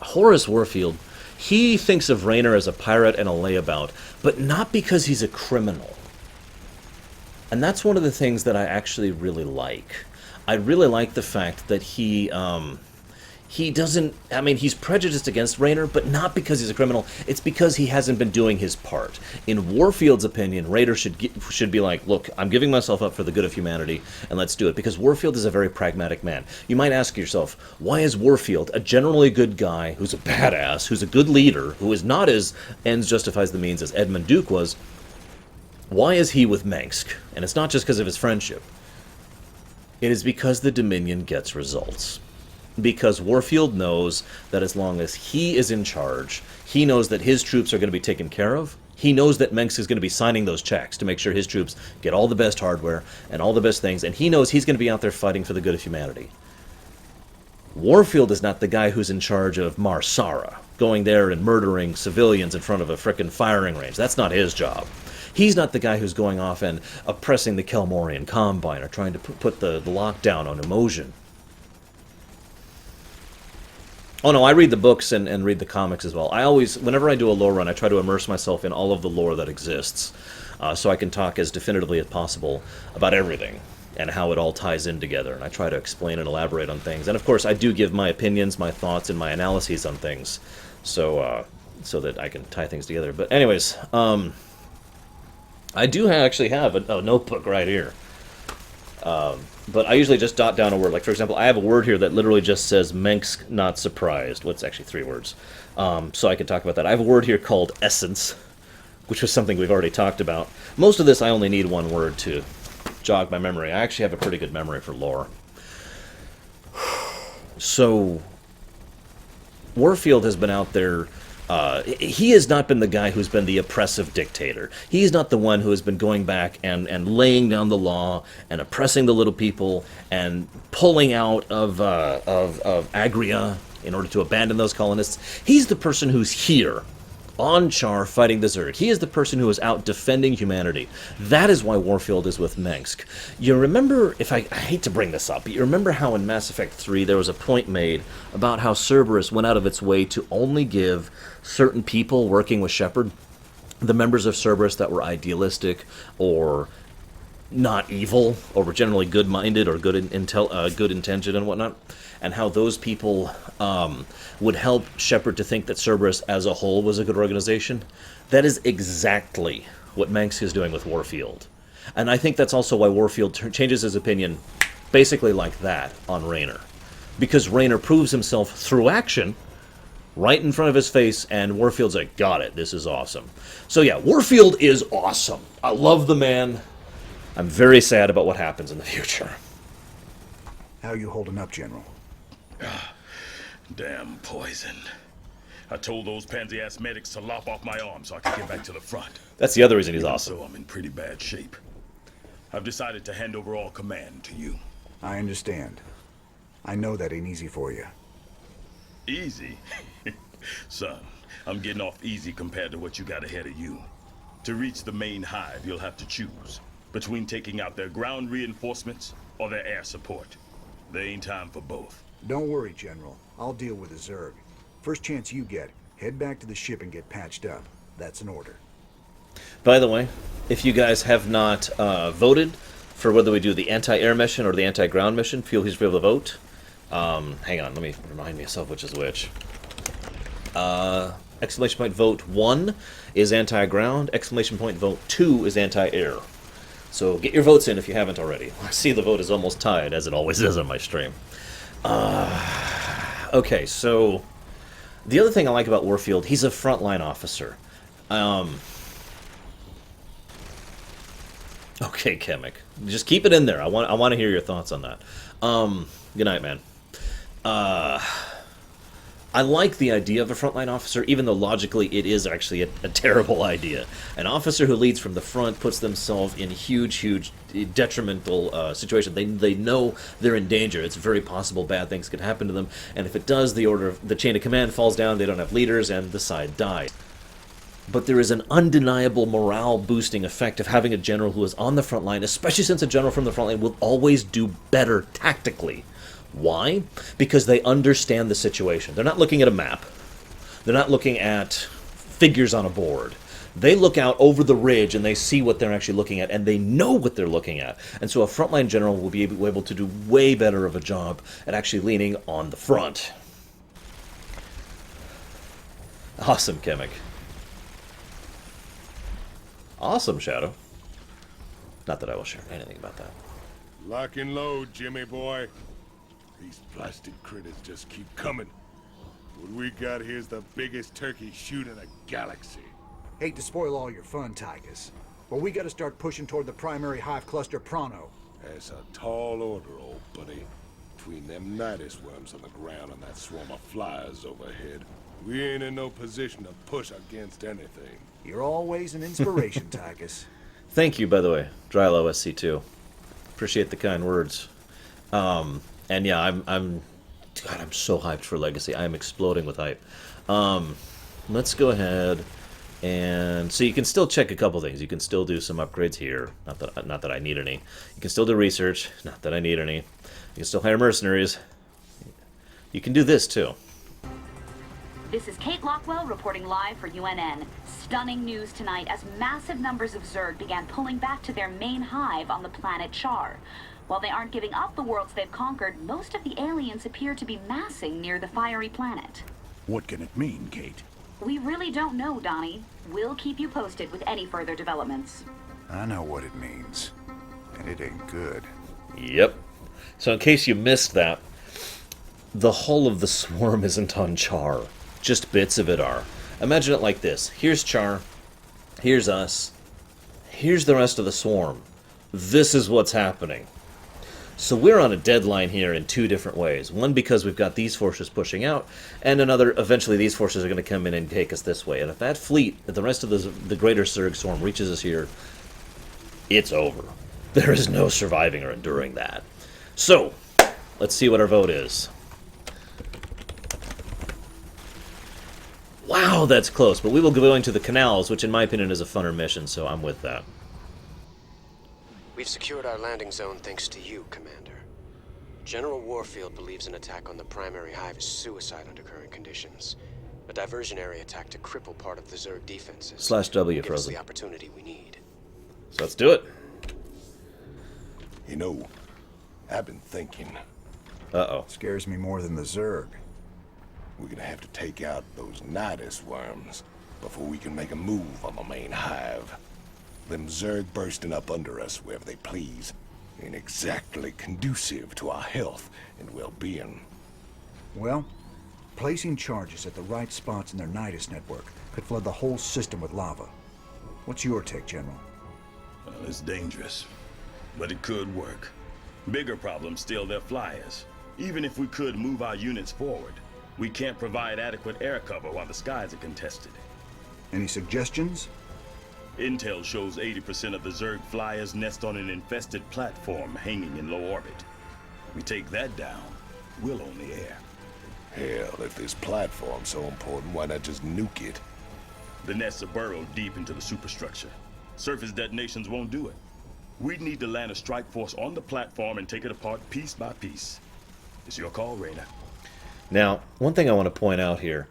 Horace Warfield, he thinks of Raynor as a pirate and a layabout, but not because he's a criminal. And that's one of the things that I actually really like. I really like the fact that he doesn't... I mean, he's prejudiced against Raynor, but not because he's a criminal. It's because he hasn't been doing his part. In Warfield's opinion, Raynor should be like, look, I'm giving myself up for the good of humanity, and let's do it. Because Warfield is a very pragmatic man. You might ask yourself, why is Warfield, a generally good guy, who's a badass, who's a good leader, who is not as ends justifies the means as Edmund Duke was, why is he with Mengsk? And it's not just because of his friendship. It is because the Dominion gets results. Because Warfield knows that as long as he is in charge, he knows that his troops are going to be taken care of. He knows that Mengsk is going to be signing those checks to make sure his troops get all the best hardware and all the best things, and he knows he's going to be out there fighting for the good of humanity. Warfield is not the guy who's in charge of Marsara, going there and murdering civilians in front of a frickin' firing range. That's not his job. He's not the guy who's going off and oppressing the Kelmorian Combine or trying to put the lockdown on Emotion. Oh no, I read the books and read the comics as well. I always, whenever I do a lore run, I try to immerse myself in all of the lore that exists, so I can talk as definitively as possible about everything and how it all ties in together. And I try to explain and elaborate on things. And of course, I do give my opinions, my thoughts, and my analyses on things, so that I can tie things together. But anyways, I do actually have a notebook right here. But I usually just dot down a word. Like, for example, I have a word here that literally just says Mengsk not surprised. Well, it's actually 3 words. So I can talk about that. I have a word here called essence, which was something we've already talked about. Most of this I only need 1 word to jog my memory. I actually have a pretty good memory for lore. So, Warfield has been out there. He has not been the guy who's been the oppressive dictator. He's not the one who has been going back and laying down the law and oppressing the little people and pulling out of Agria in order to abandon those colonists. He's the person who's here on Char fighting the Zerg. He is the person who is out defending humanity. That is why Warfield is with Mengsk. You remember, I hate to bring this up, but you remember how in Mass Effect 3 there was a point made about how Cerberus went out of its way to only give certain people working with Shepard, the members of Cerberus that were idealistic or not evil, or were generally good-minded or good intentioned and whatnot, and how those people would help Shepard to think that Cerberus as a whole was a good organization. That is exactly what Mengsk is doing with Warfield. And I think that's also why Warfield changes his opinion basically like that on Raynor. Because Raynor proves himself through action right in front of his face, and Warfield's like, got it, this is awesome. So yeah, Warfield is awesome. I love the man. I'm very sad about what happens in the future. How you holding up, General? Damn poison. I told those pansy-ass medics to lop off my arm so I could get back to the front. That's the other reason he's awesome. So I'm in pretty bad shape. I've decided to hand over all command to you. I understand. I know that ain't easy for you. Easy? Son, I'm getting off easy compared to what you got ahead of you. To reach the main hive, you'll have to choose between taking out their ground reinforcements or their air support. There ain't time for both. Don't worry, General. I'll deal with the Zerg. First chance you get, head back to the ship and get patched up. That's an order. By the way, if you guys have not voted for whether we do the anti-air mission or the anti-ground mission, feel free to vote. Hang on, let me remind myself which is which. Exclamation point vote 1 is anti-ground. Exclamation point vote 2 is anti-air. So get your votes in if you haven't already. I see the vote is almost tied, as it always is on my stream. Okay, so the other thing I like about Warfield, he's a frontline officer. Okay, Kemek, just keep it in there. I want to hear your thoughts on that. Good night, man. I like the idea of a frontline officer, even though logically it is actually a terrible idea. An officer who leads from the front puts themselves in huge detrimental situation. They know they're in danger. It's very possible bad things could happen to them, and if it does, the chain of command falls down, they don't have leaders, and the side dies. But there is an undeniable morale-boosting effect of having a general who is on the front line, especially since a general from the front line will always do better tactically. Why? Because they understand the situation. They're not looking at a map. They're not looking at figures on a board. They look out over the ridge and they see what they're actually looking at, and they know what they're looking at. And so a frontline general will be able to do way better of a job at actually leaning on the front. Awesome, Kemek. Awesome, Shadow. Not that I will share anything about that. Lock and load, Jimmy boy. These plastic critters just keep coming. What we got here's the biggest turkey shoot in the galaxy. Hate to spoil all your fun, Tykus, but we gotta start pushing toward the primary hive cluster pronto. That's a tall order, old buddy. Between them nidus worms on the ground and that swarm of flies overhead, we ain't in no position to push against anything. You're always an inspiration, Tykus. Thank you, by the way, Drylo SC2. Appreciate the kind words. And yeah, I'm so hyped for Legacy. I am exploding with hype. Let's go ahead and so you can still check a couple things. You can still do some upgrades here. Not that I need any. You can still do research. Not that I need any. You can still hire mercenaries. You can do this too. This is Kate Lockwell reporting live for UNN. Stunning news tonight as massive numbers of Zerg began pulling back to their main hive on the planet Char. While they aren't giving up the worlds they've conquered, most of the aliens appear to be massing near the fiery planet. What can it mean, Kate? We really don't know, Donnie. We'll keep you posted with any further developments. I know what it means, and it ain't good. Yep. So in case you missed that, the whole of the swarm isn't on Char. Just bits of it are. Imagine it like this. Here's Char. Here's us. Here's the rest of the swarm. This is what's happening. So we're on a deadline here in two different ways. One, because we've got these forces pushing out, and another, eventually these forces are going to come in and take us this way. And if that fleet, if the rest of the greater Zerg swarm reaches us here, it's over. There is no surviving or enduring that. So, let's see what our vote is. Wow, that's close, but we will be going to the canals, which in my opinion is a funner mission, so I'm with that. We've secured our landing zone thanks to you, Commander. General Warfield believes an attack on the primary hive is suicide under current conditions. A diversionary attack to cripple part of the Zerg defenses. /W give us frozen. the opportunity we need. So let's do it. You know, I've been thinking. Uh-oh. Scares me more than the Zerg. We're gonna have to take out those Nidus worms before we can make a move on the main hive. Them Zerg bursting up under us wherever they please ain't exactly conducive to our health and well-being. Well, placing charges at the right spots in their Nidus network could flood the whole system with lava. What's your take, General? Well, it's dangerous, but it could work. Bigger problem still their flyers. Even if we could move our units forward, we can't provide adequate air cover while the skies are contested. Any suggestions? Intel shows 80% of the Zerg flyers nest on an infested platform hanging in low orbit. We take that down, we'll own the air. Hell, if this platform's so important, why not just nuke it? The nests are burrowed deep into the superstructure. Surface detonations won't do it. We'd need to land a strike force on the platform and take it apart piece by piece. It's your call, Raynor. Now, one thing I want to point out here,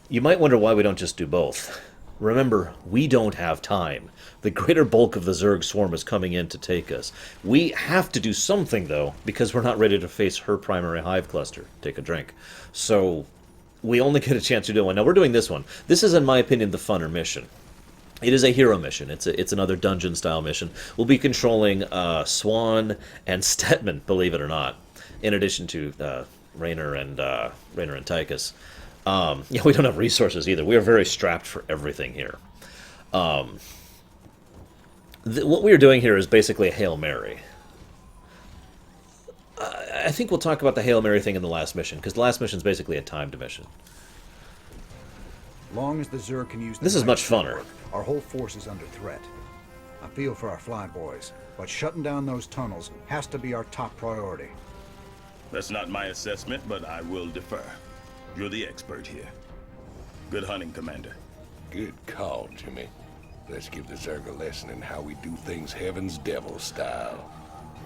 you might wonder why we don't just do both. Remember, we don't have time. The greater bulk of the Zerg swarm is coming in to take us. We have to do something, though, because we're not ready to face her primary hive cluster. Take a drink. So, we only get a chance to do one. Now, we're doing this one. This is, in my opinion, the funner mission. It is a hero mission. It's another dungeon-style mission. We'll be controlling Swan and Stetman, believe it or not, in addition to Raynor and Tykus. Yeah, we don't have resources either. We are very strapped for everything here. What we are doing here is basically a Hail Mary. I think we'll talk about the Hail Mary thing in the last mission, because the last mission is basically a timed mission. Long as the Zerg can use this is much funner. Our whole force is under threat. I feel for our flyboys, but shutting down those tunnels has to be our top priority. That's not my assessment, but I will defer. You're the expert here. Good hunting, Commander. Good call, Jimmy. Let's give the Zerg a lesson in how we do things Heaven's Devil style.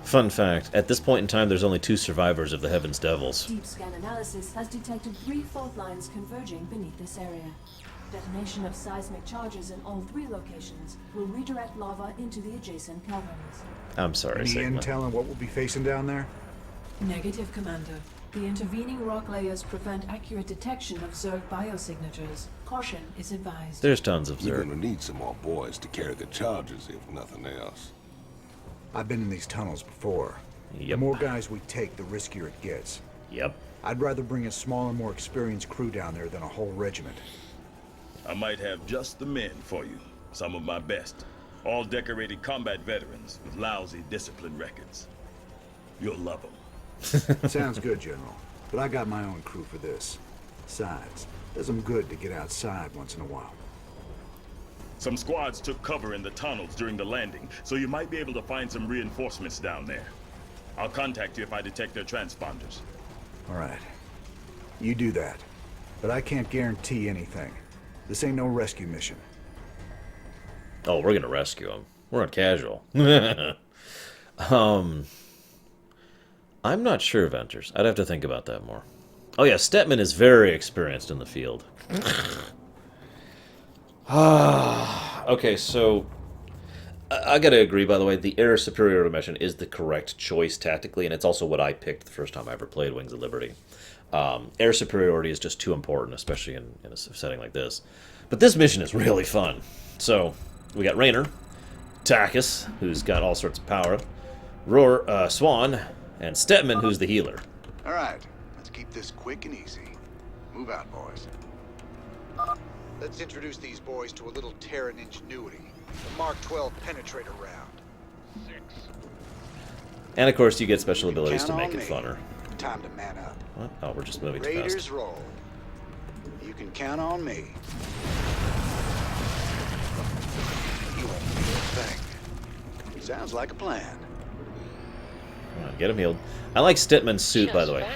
Fun fact, at this point in time, there's only 2 survivors of the Heaven's Devils. Deep scan analysis has detected 3 fault lines converging beneath this area. Detonation of seismic charges in all 3 locations will redirect lava into the adjacent caverns. I'm sorry, Any Sigma. intel on what we'll be facing down there? Negative, Commander. The intervening rock layers prevent accurate detection of Zerg biosignatures. Caution is advised. There's tons of You're Zerg. gonna need some more boys to carry the charges, if nothing else. I've been in these tunnels before. Yep. The more guys we take, the riskier it gets. Yep. I'd rather bring a smaller, more experienced crew down there than a whole regiment. I might have just the men for you. Some of my best. All decorated combat veterans with lousy discipline records. You'll love them. Sounds good, General. But I got my own crew for this. Besides, does them good to get outside once in a while. Some squads took cover in the tunnels during the landing, so you might be able to find some reinforcements down there. I'll contact you if I detect their transponders. All right. You do that. But I can't guarantee anything. This ain't no rescue mission. Oh, we're gonna rescue him. We're on casual. I'm not sure, Ventures. I'd have to think about that more. Oh yeah, Stetman is very experienced in the field. Okay, so I gotta agree, by the way, the air superiority mission is the correct choice tactically, and it's also what I picked the first time I ever played Wings of Liberty. Air superiority is just too important, especially in a setting like this. But this mission is really fun. So, we got Raynor, Tykus, who's got all sorts of power, Swan, and Stetman, who's the healer. All right, let's keep this quick and easy. Move out, boys. Let's introduce these boys to a little Terran ingenuity. The Mark 12 penetrator round. And of course, you get special abilities to make it funner. Time to man up. What? Oh, we're just moving too Raiders fast. roll. You can count on me. You won't feel a thing. Sounds like a plan. Come on, get him healed. I like Stitman's suit, by the way.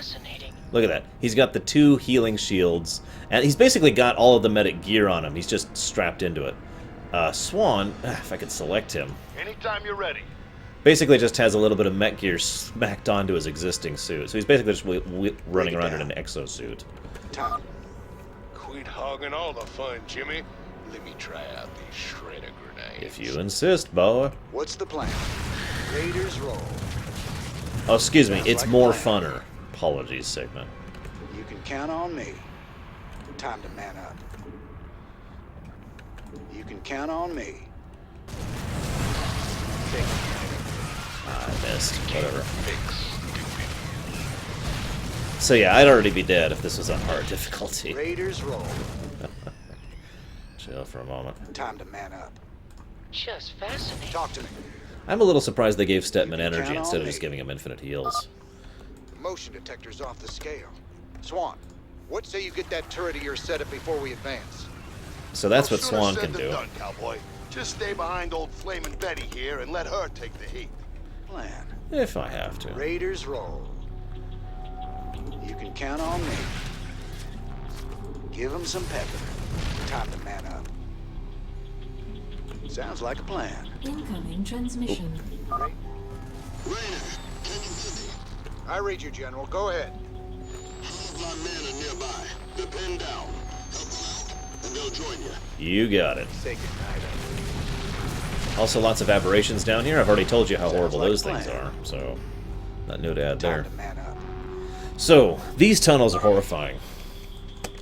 Look at that. He's got the 2 healing shields, and he's basically got all of the medic gear on him. He's just strapped into it. Swan, if I could select him, Anytime you're ready. basically just has a little bit of mech gear smacked onto his existing suit. So he's basically just running around in an exosuit. Time. Quit hogging all the fun, Jimmy. Let me try out these shredder grenades. If you insist, boy. What's the plan? Raiders roll. Oh, excuse me. Sounds It's like a more plan. funner. Apologies, segment. You can count on me. Time to man up. You can count on me. I missed. Whatever. So yeah, I'd already be dead if this was on hard difficulty. Raiders roll. Chill for a moment. Time to man up. Just fascinating. Talk to me. I'm a little surprised they gave Stetman energy count instead on of just me. giving him infinite heals. Motion detector's off the scale. Swan, what say you get that turret of yours set up before we advance? So that's what Sooner Swan said can than do. done, cowboy. Just stay behind old Flamin' Betty here and let her take the heat. Plan. If I have to. Raiders roll. You can count on me. Give them some pepper. Time to man up. Sounds like a plan. Incoming transmission. Rainer, can you hear me? I read you, General. Go ahead. All of my men are nearby. They're pinned down. Help them out, and they'll join you. You got it. Say goodnight. Also, lots of aberrations down here. I've already told you how horrible like those a plan. things are, so not new to add Time there. to man up. So these tunnels are horrifying.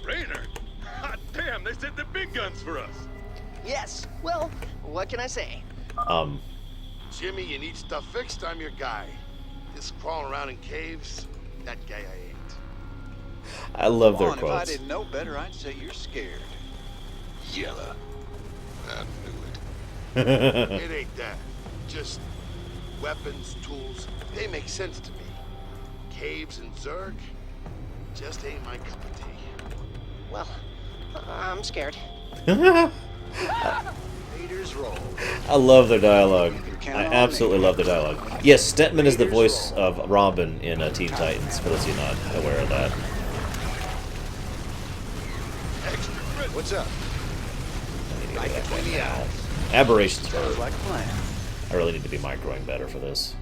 Rainer! Hot damn, they sent the big guns for us. Yes. Well, what can I say? Jimmy, you need stuff fixed, I'm your guy. Just crawling around in caves, that guy I ain't. I love their Come on, if I quotes. didn't know better, I'd say you're scared. Yella. I knew It ain't that. Just weapons, tools, they make sense to me. Caves and Zerg just ain't my cup of tea. Well, I'm scared. Raiders roll. I love their dialogue. count I on absolutely love their dialogue. Yes, Stetman is the voice of Robin in Teen Titans, for those of you not aware of that. What's up? Right between the eyes. Aberrations Sounds hurt. like a plan. I really need to be microing better for this.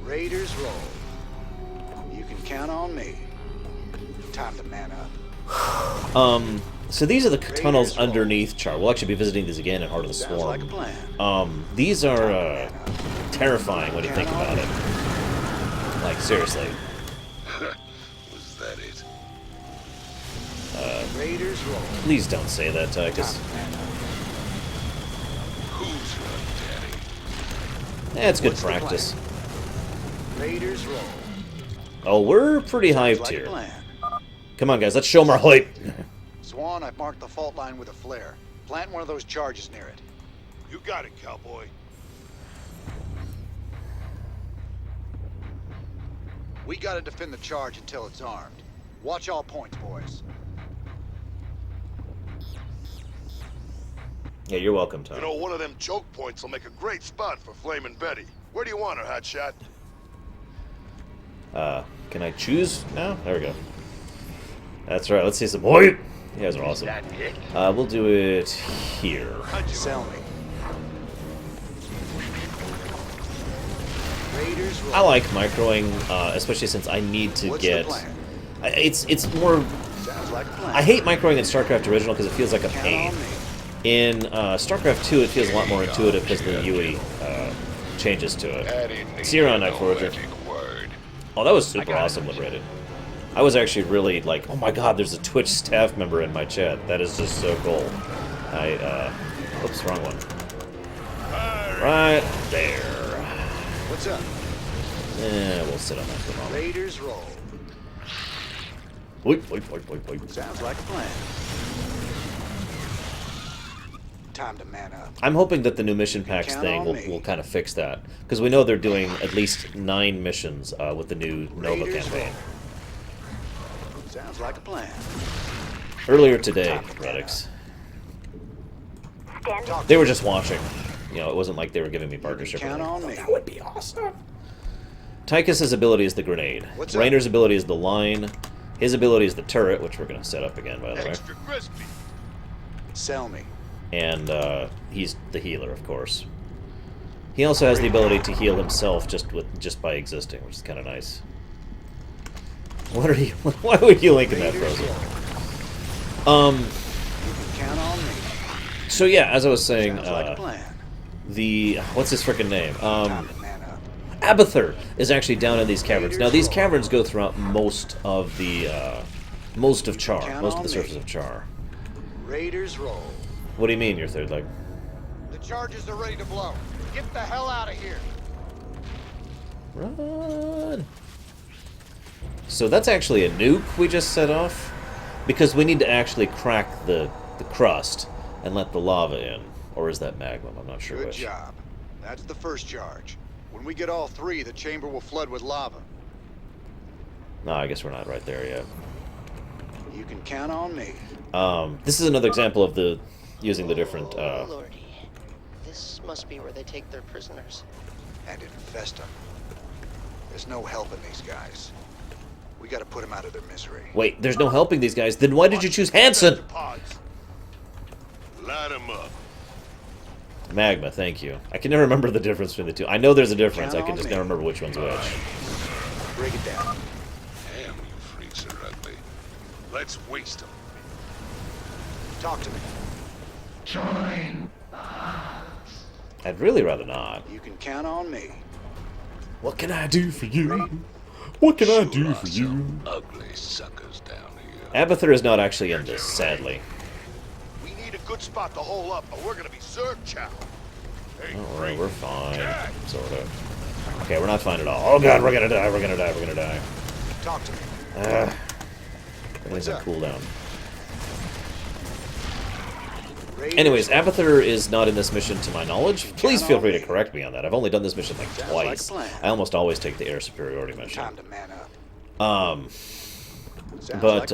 Raiders roll. You can count on me. Time to man up. So these are the tunnels underneath Char. We'll actually be visiting these again in Heart of the Sounds like a Swarm. plan. These are terrifying when you think about it. Like, seriously. Was that it? Raiders roll. Please don't say that, Tykus. Who's your daddy? It's good What's the practice. Raiders roll. Oh, we're pretty Sounds hyped like a here. plan. Come on, guys, let's show them our hype. Swan, I've marked the fault line with a flare. Plant one of those charges near it. You got it, cowboy. We gotta defend the charge until it's armed. Watch all points, boys. Yeah, you're welcome, Tom. You know, one of them choke points will make a great spot for Flamin' Betty. Where do you want her, hotshot? Can I choose now? There we go. That's right, let's see some hype. You guys are awesome. We'll do it here. Sell me. Raiders roll. I like microing, especially since I need to What's get... the plan? It's more... Sounds like a plan. I hate microing in StarCraft Original because it feels like a Count pain. on me. In StarCraft 2, it feels a lot more intuitive because the UE changes to it. See you around, Night Forger. Oh, that was super awesome, Liberating. I was actually really like, oh my god, there's a Twitch staff member in my chat. That is just so cool. Oops, wrong one. Right there. What's up? We'll sit on that for a moment. Raiders roll. Wait. Sounds like a plan. Time to man up. I'm hoping that the new mission packs count thing on will me. kind of fix that. Because we know they're doing at least 9 missions with the new Nova Raiders campaign. Sounds like a plan. Earlier today, Redix. They were just watching. You know, it wasn't like they were giving me partnership. Count on me. That would be awesome. Tykus' ability is the grenade. What's up? Rainer's ability is the line. His ability is the turret, which we're going to set up again, by the way. Extra crispy. Sell me. And he's the healer, of course. He also has the ability to heal himself just by existing, which is kind of nice. What are you? Why would you link in that, Frozen? You can count on me. So yeah, as I was saying, Sounds like a plan. what's his frickin' name? Abathur is actually down in these caverns. Now these caverns go throughout most of Char, most of the surface of Char. Raiders roll. What do you mean, your third leg? The charges are ready to blow. Get the hell out of here. Run! So that's actually a nuke we just set off, because we need to actually crack the crust and let the lava in. Or is that magma? I'm not sure Good which. job. That's the first charge. When we get all 3, the chamber will flood with lava. No, I guess we're not right there yet. You can count on me. This is another example of using the different. Lordy, this must be where they take their prisoners. And infest them. There's no helping these guys. We gotta put them out of their misery. Wait, there's no helping these guys. Then why did you choose Hansen? Light them up. Magma, thank you. I can never remember the difference between the two. I know there's a difference. I can just never remember which one's which. Break it down. Damn, you freaks are ugly. Let's waste them. Talk to me. Join. I'd really rather not. You can count on me. What can I do for you? What can I do for you? Ugly suckers down here. Abathur is not actually in this, sadly. We need a good spot to hole up, or we're gonna be served chow. Hey, Alright, we're fine. Sort of. Okay, we're not fine at all. Oh god, we're gonna die, we're gonna die, we're gonna die. Talk to me. Everything's on cooldown. Anyways, Abathur is not in this mission to my knowledge. Please feel free to correct me on that. I've only done this mission like twice. I almost always take the air superiority mission. Time to man up. But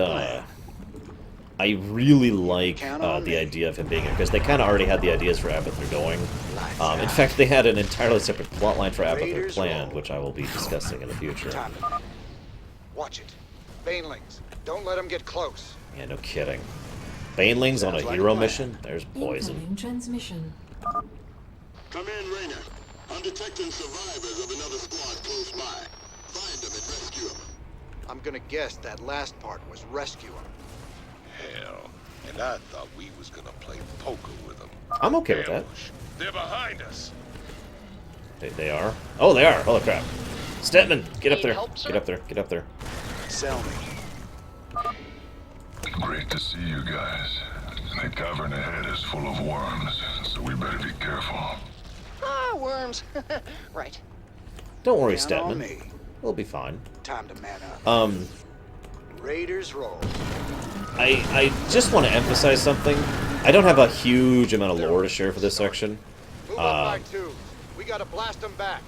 I really like the idea of him being here, because they kind of already had the ideas for Abathur going. In fact, they had an entirely separate plotline for Abathur planned, which I will be discussing in the future. Watch it. Banelings. Don't let them get close. Yeah, no kidding. Banelings on a hero mission? There's poison. Incoming transmission. Come in, Rainer. I'm detecting survivors of another squad close by. Find them and rescue them. I'm gonna guess that last part was rescue them. Hell, and I thought we was gonna play poker with them. I'm okay with that. They're behind us. They are? Oh, they are. Holy crap. Stetman, get up there. Get up there. Get up there. Sell me. Great to see you guys. The cavern ahead is full of worms, so we better be careful. Ah, worms. Right. Don't worry, Count on Stetman. me. We'll be fine. Time to man up. Raiders roll. I just want to emphasize something. I don't have a huge amount of lore to share for this section. Move up by 2. We gotta blast them back.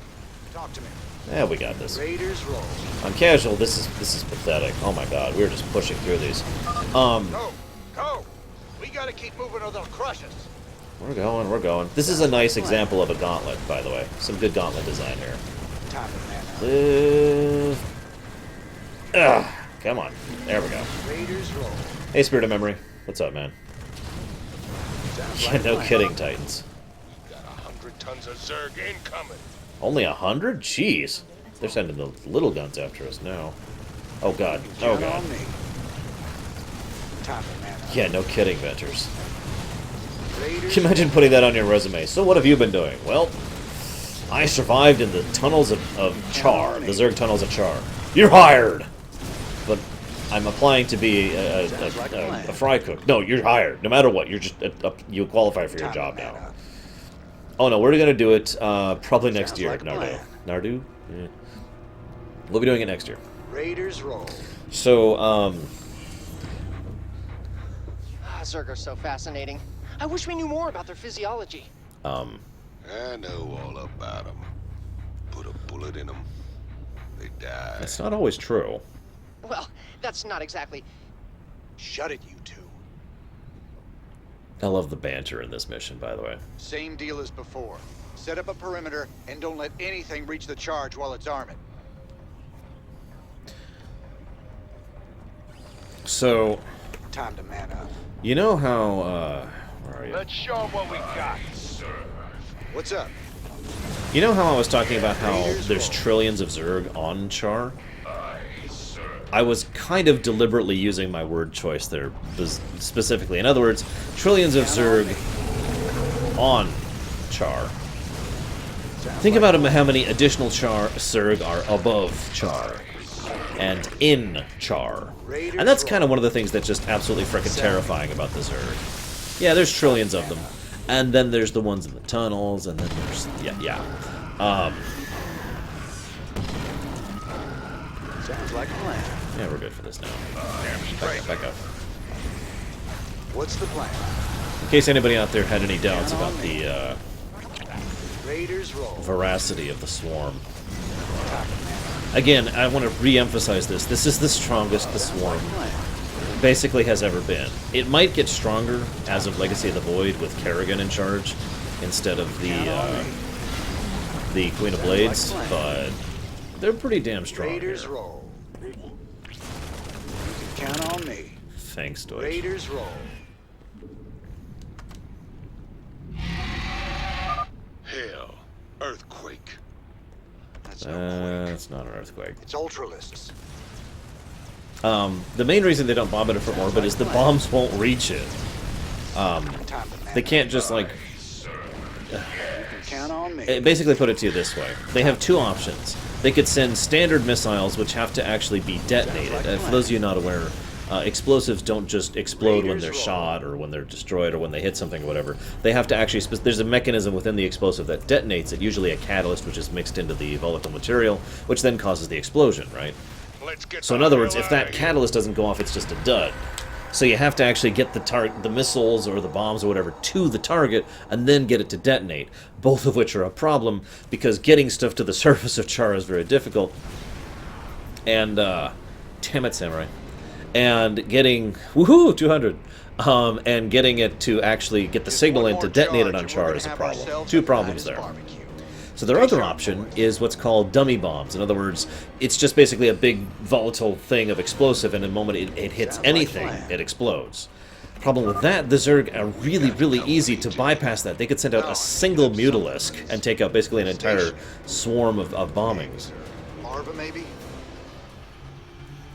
Talk to me. Yeah, we got this. Raiders roll. On casual, this is pathetic. Oh my god, we're just pushing through these. Go! Go! We gotta keep moving or they'll crush us. We're going, we're going. This is a nice example of a gauntlet, by the way. Some good gauntlet design here. Time to man up. Come on. There we go. Raiders roll. Hey, Spirit of Memory. What's up, man? Yeah, no kidding, Titans. We got 100 tons of Zerg incoming. Only 100? Jeez. They're sending the little guns after us now. Oh god. Oh god. Yeah, no kidding, Ventures. Can you imagine putting that on your resume? So what have you been doing? Well, I survived in the tunnels of Char, the Zerg tunnels of Char. You're hired! But I'm applying to be a fry cook. No, you're hired. No matter what, you're just you qualify for your job now. Oh no, we're gonna do it probably next year, Nardu. Nardu? Yeah. We'll be doing it next year. Raiders roll. So, Zerg are so fascinating. I wish we knew more about their physiology. I know all about them. Put a bullet in them, they die. That's not always true. Well, that's not exactly... Shut it, you two. I love the banter in this mission, by the way. Same deal as before. Set up a perimeter and don't let anything reach the charge while it's arming. So, Time to man up. you know how, where are you? Let's show them what we got. What's up? You know how I was talking about how there's trillions of Zerg on Char? I was kind of deliberately using my word choice there, specifically. In other words, trillions of Zerg on Char. Think about how many additional Zerg are above Char and in Char. And that's kind of one of the things that's just absolutely freaking terrifying about the Zerg. Yeah, there's trillions of them. And then there's the ones in the tunnels, and then there's... Sounds like a plan. Yeah, we're good for this now. Back up. What's the plan? In case anybody out there had any doubts about the Raiders roll. veracity of the swarm. Again, I want to re-emphasize this. This is the strongest the swarm basically has ever been. It might get stronger as of Legacy of the Void with Kerrigan in charge instead of the Queen of Blades, but they're pretty damn strong Raiders here. roll. You can count on me. Thanks, Deutsch. Raiders roll. Hell, earthquake. That's no quake. It's not an earthquake. It's ultralisks. The main reason they don't bomb it from orbit is the bombs won't reach it. They can't just, like... Count on me. Basically put it to you this way. They have two options. They could send standard missiles, which have to actually be detonated. For those of you not aware, explosives don't just explode when they're shot or when they're destroyed or when they hit something or whatever. They have to actually... There's a mechanism within the explosive that detonates it, usually a catalyst which is mixed into the volatile material, which then causes the explosion, right? So in other words, if that catalyst doesn't go off, it's just a dud. So you have to actually get the missiles or the bombs or whatever to the target and then get it to detonate, both of which are a problem because getting stuff to the surface of Char is very difficult. And, damn it, Samurai. And getting, woohoo, 200. And getting it to actually get the signal in to detonate it on Char is a problem. Two problems there. So their other option is what's called dummy bombs. In other words, it's just basically a big volatile thing of explosive, and the moment it hits anything, it explodes. Problem with that, the Zerg are really, really easy to bypass that. They could send out a single Mutalisk and take out basically an entire swarm of bombings. Marva, maybe?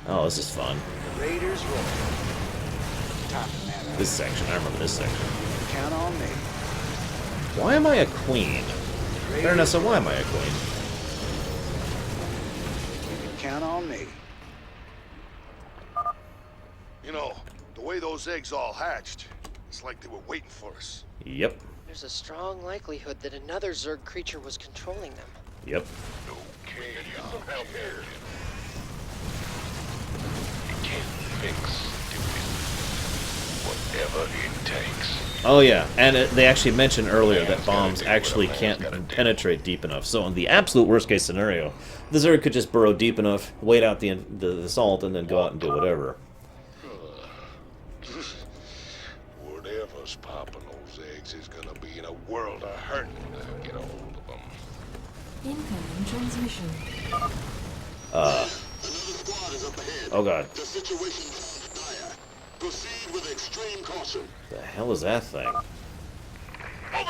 Oh, this is fun. Raiders roll. This section, I remember this section. Count on me. Why am I a queen? Fair enough, so why am I a queen? You can count on me. You know, the way those eggs all hatched, it's like they were waiting for us. Yep. There's a strong likelihood that another Zerg creature was controlling them. Yep. Okay, some help here. You can fix whatever it takes. Oh yeah, and they actually mentioned earlier that bombs actually can't penetrate deep enough. So in the absolute worst case scenario, the Zerg could just burrow deep enough, wait out the assault, and then go out and do whatever. Whatever's popping those eggs is gonna be in a world of hurt when I get a hold of them. Incoming transmission. Oh god. The situation is dire. Proceed with extreme caution. The hell is that thing? Over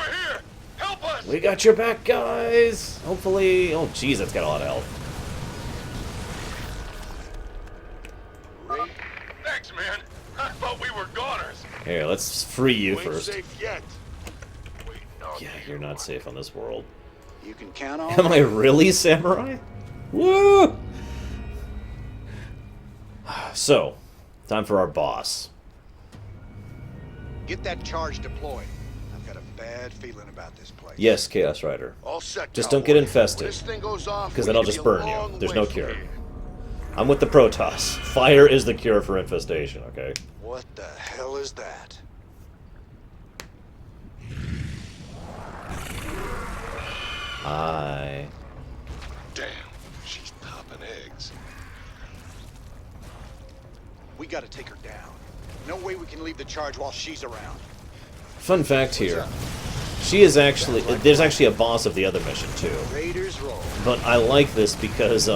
here! Help us! We got your back, guys! Hopefully... Oh, jeez, that's got a lot of health. Thanks, man. I thought we were goners. Here, let's free you Ain't first. safe yet. Yeah, you're not safe on this world. You can count on Am I really samurai? Woo! So, time for our boss. Get that charge deployed. I've got a bad feeling about this place. Yes, Chaos Rider. All set, Just don't get cowboy. infested, When this thing goes off, because we then I'll could just be a burn you. long There's way no from cure. here. I'm with the Protoss. Fire is the cure for infestation, okay? What the hell is that? Hi. Damn, she's popping eggs. We gotta take her down. No way we can leave the charge while she's around. Fun fact here. She is actually... There's actually a boss of the other mission, too. Raiders roll. But I like this because,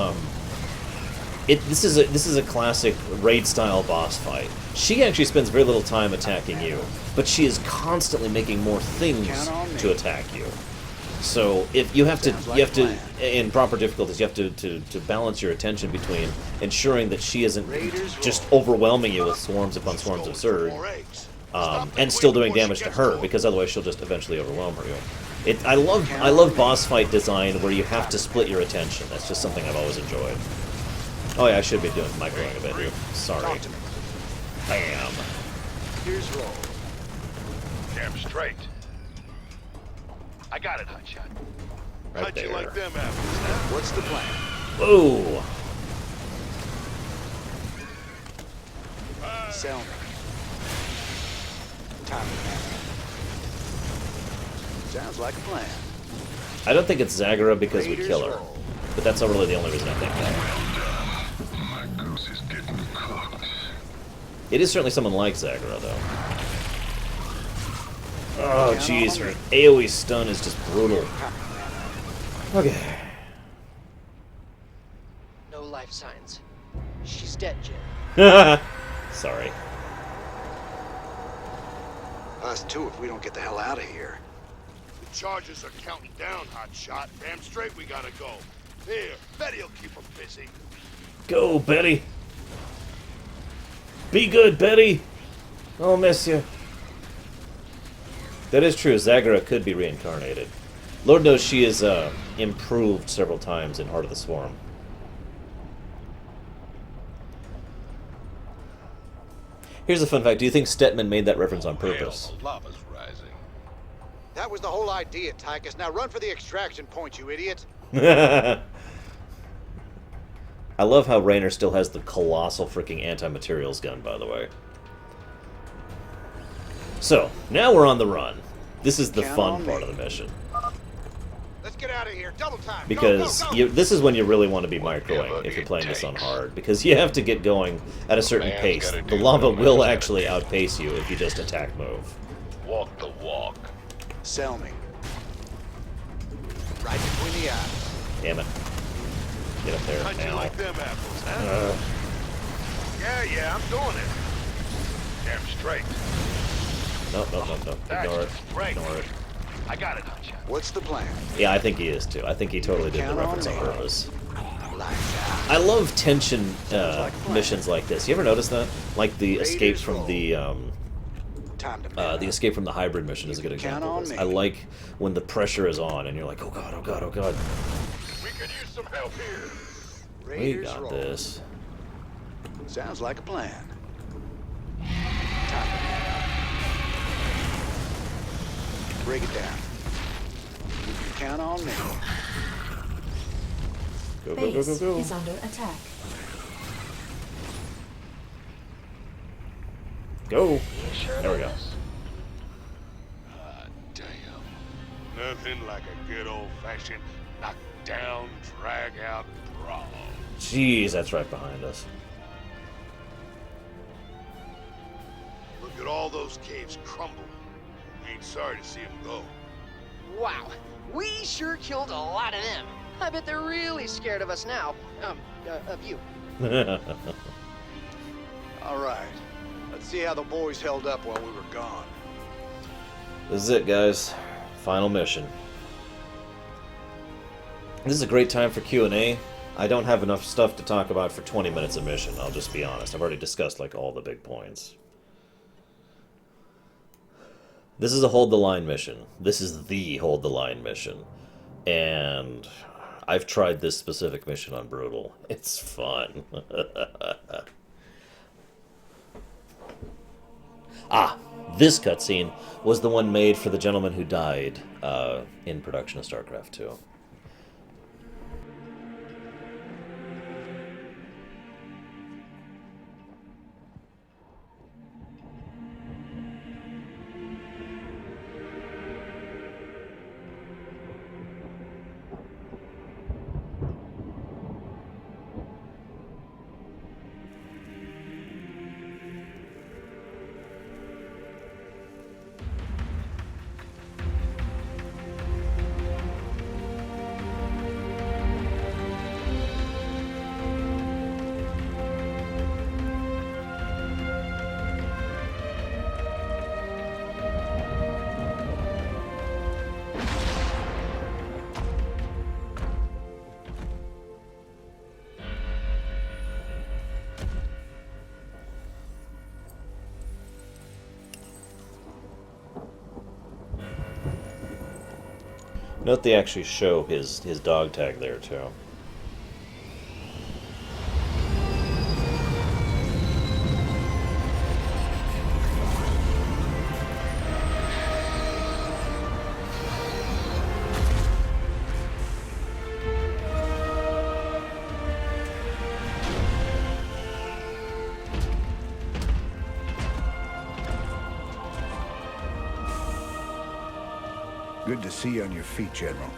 this is a classic raid-style boss fight. She actually spends very little time attacking you, but she is constantly making more things to attack you. So if you have to, in proper difficulties, you have to balance your attention between ensuring that she isn't just overwhelming you with swarms upon swarms of Zerg, and still doing damage to her, because otherwise she'll just eventually overwhelm you. I love boss fight design where you have to split your attention. That's just something I've always enjoyed. Oh yeah, I should be doing microing a bit here. Sorry. Bam. Here's roll. Damn straight. I got it, Hotshot. Right How'd there. you like them apples, huh? What's the plan? Whoa. Sell me. Time to pass. Sounds like a plan. I don't think it's Zagara because we kill her. But that's not really the only reason I think that. My goose is getting cooked. It is certainly someone like Zagara, though. Oh, jeez, her AoE stun is just brutal. Okay. No life signs. She's dead, Jim. Sorry. Us too if we don't get the hell out of here. The charges are counting down, Hotshot. Damn straight we gotta go. Here, Betty'll keep them busy. Go, Betty. Be good, Betty. I'll miss you. That is true. Zagara could be reincarnated. Lord knows she is improved several times in Heart of the Swarm. Here's a fun fact. Do you think Stetman made that reference on purpose? The lava's rising. That was the whole idea, Tykus. Now run for the extraction point, you idiot. I love how Raynor still has the colossal freaking anti-materials gun, by the way. So, now we're on the run. This is the fun part of the mission. Let's get out of here. Double time. Because this is when you really want to be microing if you're playing this on hard. Because you have to get going at a certain pace. The lava will actually outpace you if you just attack move. Walk the walk. Sell me. Right between the eyes. Damn it. Get up there How'd you now. like them apples, huh? Yeah, I'm doing it. Damn straight. No. Ignore it. Ignore it. I got it, Hotshot. What's the plan? Yeah, I think he is too. I think he totally did the reference on purpose. I love tension missions like this. You ever notice that? Like the escape from the escape from the hybrid mission is a good example of this. I like when the pressure is on and you're like, oh god, oh god, oh god. We could use some help here. We got this. Sounds like a plan. Break it down. You can count on me. Go, Base is under attack. Go. There we go. Ah, damn. Nothing like a good old-fashioned knock down, drag out brawl. Jeez, that's right behind us. Look at all those caves crumble. Ain't sorry to see them go. Wow, we sure killed a lot of them. I bet they're really scared of us now. Of you. All right. Let's see how the boys held up while we were gone. This is it, guys. Final mission. This is a great time for Q&A. I don't have enough stuff to talk about for 20 minutes of mission, I'll just be honest. I've already discussed, like, all the big points. This is a hold the line mission. This is the hold the line mission. And I've tried this specific mission on Brutal. It's fun. This cutscene was the one made for the gentleman who died in production of Starcraft 2. Note they actually show his dog tag there too. Good to see you on your feet, General.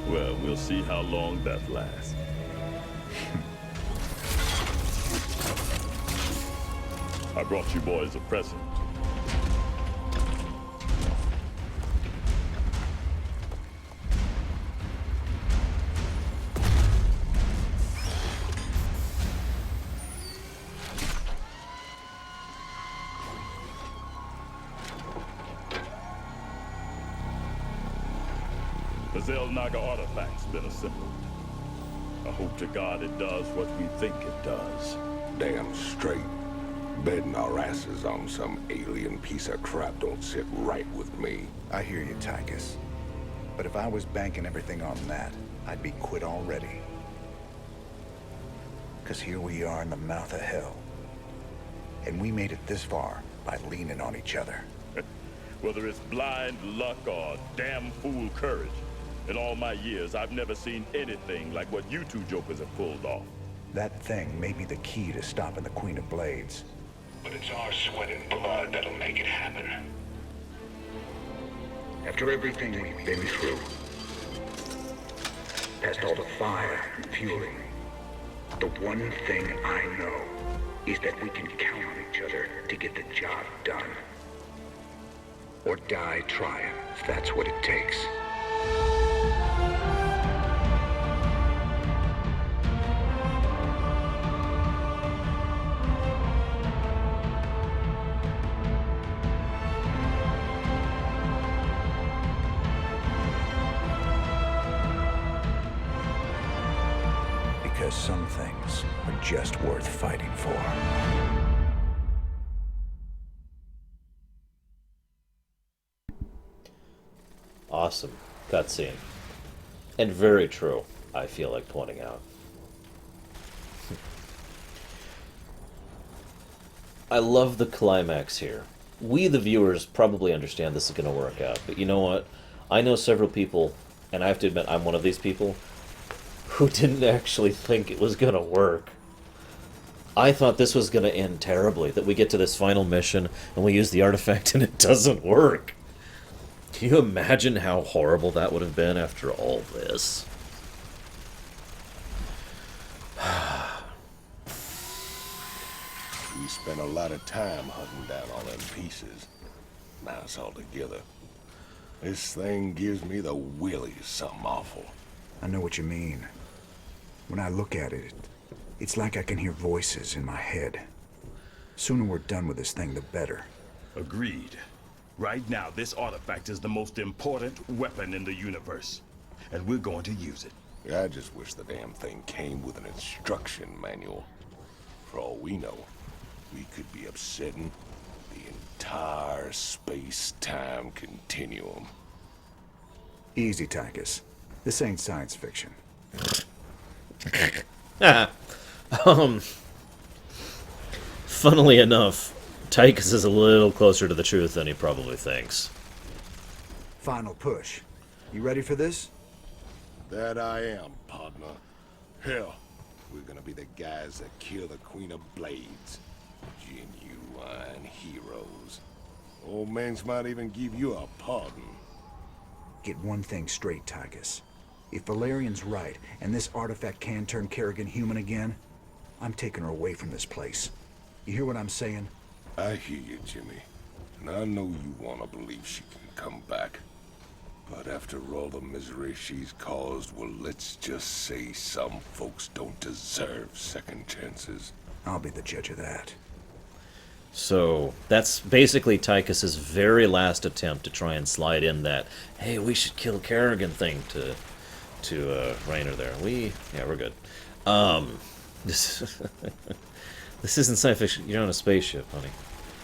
Well, we'll see how long that lasts. I brought you boys a present. The Zelnaga artifact's been assembled. I hope to God it does what we think it does. Damn straight. Betting our asses on some alien piece of crap don't sit right with me. I hear you, Tykus. But if I was banking everything on that, I'd be quit already. Because here we are in the mouth of hell. And we made it this far by leaning on each other. Whether it's blind luck or damn fool courage, in all my years, I've never seen anything like what you two jokers have pulled off. That thing may be the key to stopping the Queen of Blades. But it's our sweat and blood that'll make it happen. After everything we've been through, past all the fire and fury, the one thing I know is that we can count on each other to get the job done. Or die trying, if that's what it takes. Because some things are just worth fighting for. Awesome cutscene. And very true, I feel like pointing out. I love the climax here. We, the viewers, probably understand this is going to work out, but you know what? I know several people, and I have to admit I'm one of these people, who didn't actually think it was going to work. I thought this was going to end terribly, that we get to this final mission and we use the artifact and it doesn't work. Can you imagine how horrible that would have been after all this? We spent a lot of time hunting down all them pieces. Now it's all together. This thing gives me the willies, something awful. I know what you mean. When I look at it, it's like I can hear voices in my head. Sooner we're done with this thing, the better. Agreed. Right now, this artifact is the most important weapon in the universe. And we're going to use it. I just wish the damn thing came with an instruction manual. For all we know, we could be upsetting the entire space-time continuum. Easy, Tykus. This ain't science fiction. Funnily enough, Tykus is a little closer to the truth than he probably thinks. Final push. You ready for this? That I am, partner. Hell, we're gonna be the guys that kill the Queen of Blades. Genuine heroes. Old Manx might even give you a pardon. Get one thing straight, Tykus. If Valerian's right, and this artifact can turn Kerrigan human again, I'm taking her away from this place. You hear what I'm saying? I hear you, Jimmy. And I know you want to believe she can come back. But after all the misery she's caused, well, let's just say some folks don't deserve second chances. I'll be the judge of that. So, that's basically Tykus's very last attempt to try and slide in that, hey, we should kill Kerrigan thing to Rainer there. Yeah, we're good. This isn't science fiction. You're on a spaceship, honey.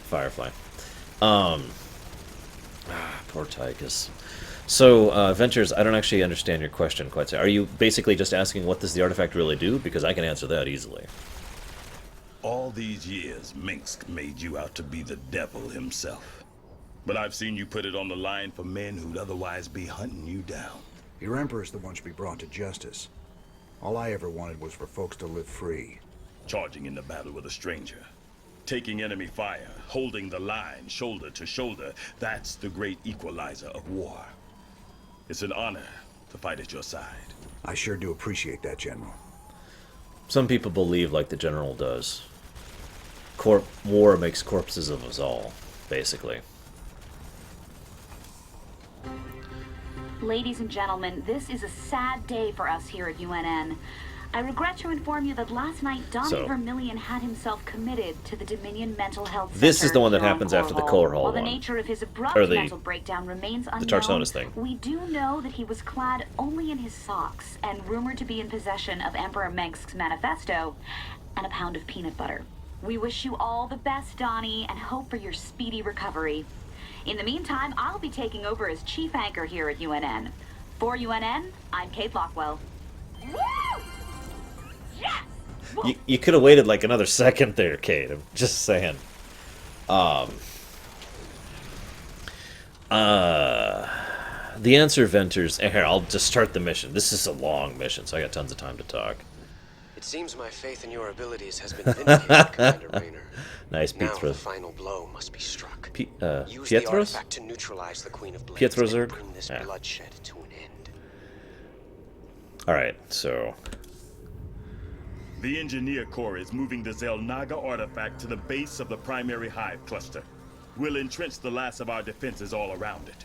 Firefly. Poor Tykus. So, Ventures, I don't actually understand your question quite so. Are you basically just asking what does the artifact really do? Because I can answer that easily. All these years, Minsk made you out to be the devil himself. But I've seen you put it on the line for men who'd otherwise be hunting you down. Your Emperor's the one should be brought to justice. All I ever wanted was for folks to live free. Charging in the battle with a stranger. Taking enemy fire, holding the line shoulder to shoulder. That's the great equalizer of war. It's an honor to fight at your side. I sure do appreciate that, General. Some people believe like the General does. War makes corpses of us all, basically. Ladies and gentlemen, this is a sad day for us here at UNN. I regret to inform you that last night Donnie Vermillion had himself committed to the Dominion Mental Health Center. This is the one that happens after the Core Hall While one. the nature of his abrupt Or the mental breakdown remains unknown, Tarsonis thing. we do know that he was clad only in his socks and rumored to be in possession of Emperor Mengsk's manifesto and a pound of peanut butter. We wish you all the best, Donnie, and hope for your speedy recovery. In the meantime, I'll be taking over as chief anchor here at UNN. For UNN, I'm Kate Lockwell. Woo! Yes! You could have waited like another second there, Kate. I'm just saying. The answer, Venters. Here, I'll just start the mission. This is a long mission, so I got tons of time to talk. It seems my faith in your abilities has been vindicated, Commander Raynor. Nice, Now Pietro. the final blow must be struck. Use Pietros? the artifact to neutralize the Queen of Blades Pietrozerg? and bring this bloodshed to an end. Alright, so... The Engineer Corps is moving the Zelnaga artifact to the base of the primary Hive cluster. We'll entrench the last of our defenses all around it.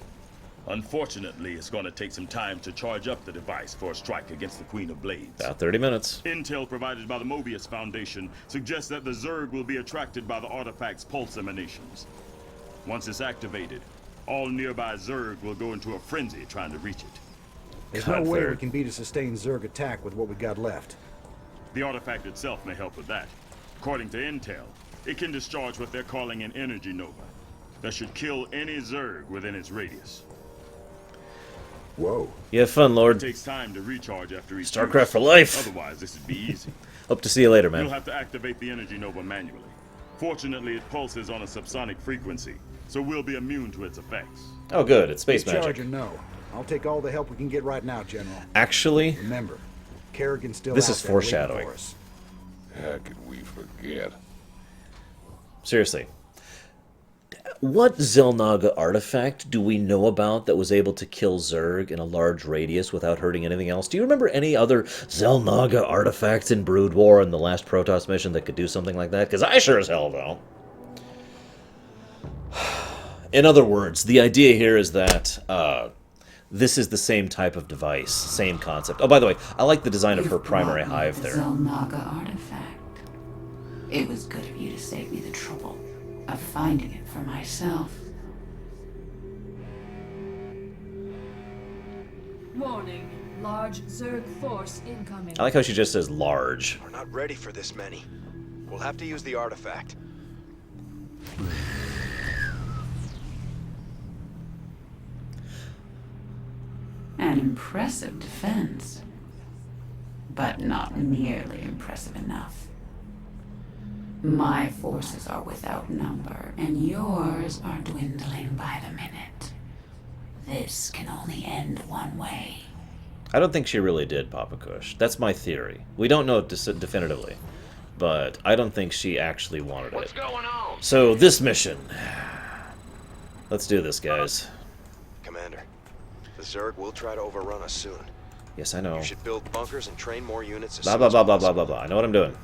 Unfortunately, it's going to take some time to charge up the device for a strike against the Queen of Blades. About 30 minutes. Intel provided by the Mobius Foundation suggests that the Zerg will be attracted by the artifact's pulse emanations. Once it's activated, all nearby Zerg will go into a frenzy trying to reach it. There's no way we can beat a sustained Zerg attack with what we got left. The artifact itself may help with that. According to Intel, it can discharge what they're calling an energy nova that should kill any Zerg within its radius. Whoa. You have fun, Lord. It takes time to recharge after each Starcraft use. for life. Otherwise, this would be easy. Hope to see you later, man. You'll have to activate the energy nova manually. Fortunately, it pulses on a subsonic frequency, so we'll be immune to its effects. Oh, good. It's space Good magic. charge or no. I'll take all the help we can get right now, General. Actually, remember, Kerrigan's still this out is there waiting foreshadowing. for us. How could we forget? Seriously. What Zelnaga artifact do we know about that was able to kill Zerg in a large radius without hurting anything else? Do you remember any other Zelnaga artifacts in Brood War and the last Protoss mission that could do something like that? Because I sure as hell don't. In other words, the idea here is that this is the same type of device, same concept. Oh, by the way, I like the design of her primary hive there. Zelnaga artifact. It was good of you to save me the trouble of finding it for myself. Warning. Large Zerg force incoming. I like how she just says large. We're not ready for this many. We'll have to use the artifact. An impressive defense, but not nearly impressive enough. My forces are without number, and yours are dwindling by the minute. This can only end one way. I don't think she really did, Papa Kush. That's my theory. We don't know it definitively, but I don't think she actually wanted it. What's going on? So, this mission. Let's do this, guys. Commander, the Zerg will try to overrun us soon. Yes, I know. You should build bunkers and train more units as Blah, soon blah, as blah, blah, possible. blah, blah, blah. I know what I'm doing.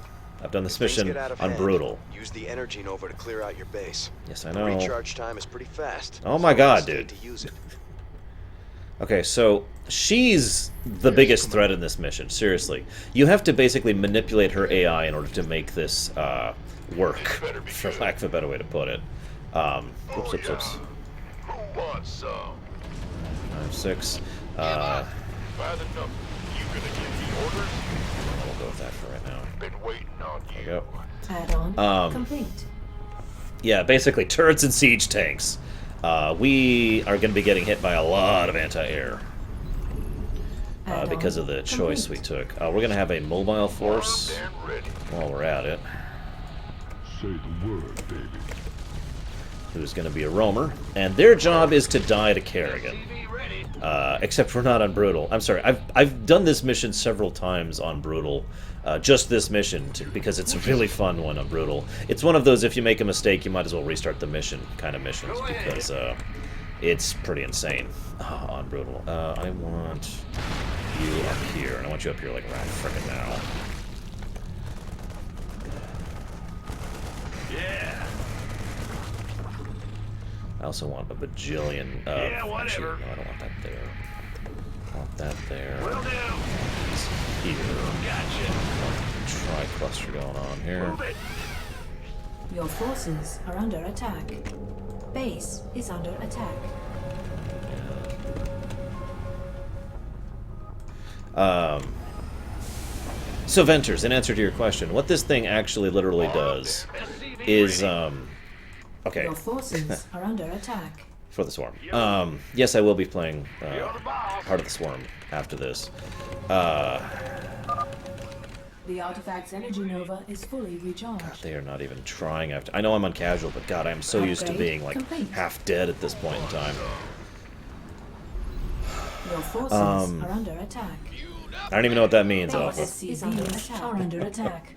I've done this If things mission get out of on hand, Brutal. Use the energy nova to clear out your base. Yes, I The know. recharge time is pretty fast. Oh my so god, don't dude. hesitate to use it. Okay, so she's the biggest threat in this mission, seriously. You have to basically manipulate her AI in order to make this work, for lack of a better way to put it. Whoops, whoops, whoops. Who wants some? 5, 6. By the number, you gonna give the orders? We'll go with that for right now. Been waiting on There we you. go. Add-on complete. Yeah, basically turrets and siege tanks. We are going to be getting hit by a lot of anti-air. Because of the choice we took. We're going to have a mobile force while we're at it. Say the word, baby. Who's going to be a roamer. And their job is to die to Kerrigan. Except we're not on Brutal. I'm sorry, I've done this mission several times on Brutal. Just this mission, because it's a really fun one on Brutal. It's one of those, if you make a mistake, you might as well restart the mission kind of missions, because it's pretty insane on Brutal. I want you up here, and I want you up here like right frickin' now. Yeah. I also want a bajillion. Yeah, whatever. Actually, no, I don't want that there. I want that there. Will do. It's here. Gotcha. Tri-cluster going on here. Move it. Your forces are under attack. Base is under attack. So Venters, in answer to your question, what this thing actually literally does is, okay. Your forces are under attack. For the Swarm. Yes, I will be playing Heart of the Swarm after this. The artifact's energy nova is fully recharged. God, they are not even trying after. I know I'm on casual, but God, I'm so used to being like half dead at this point in time. Your forces are under attack. I don't even know what that means, Alpha. SCVs are under attack.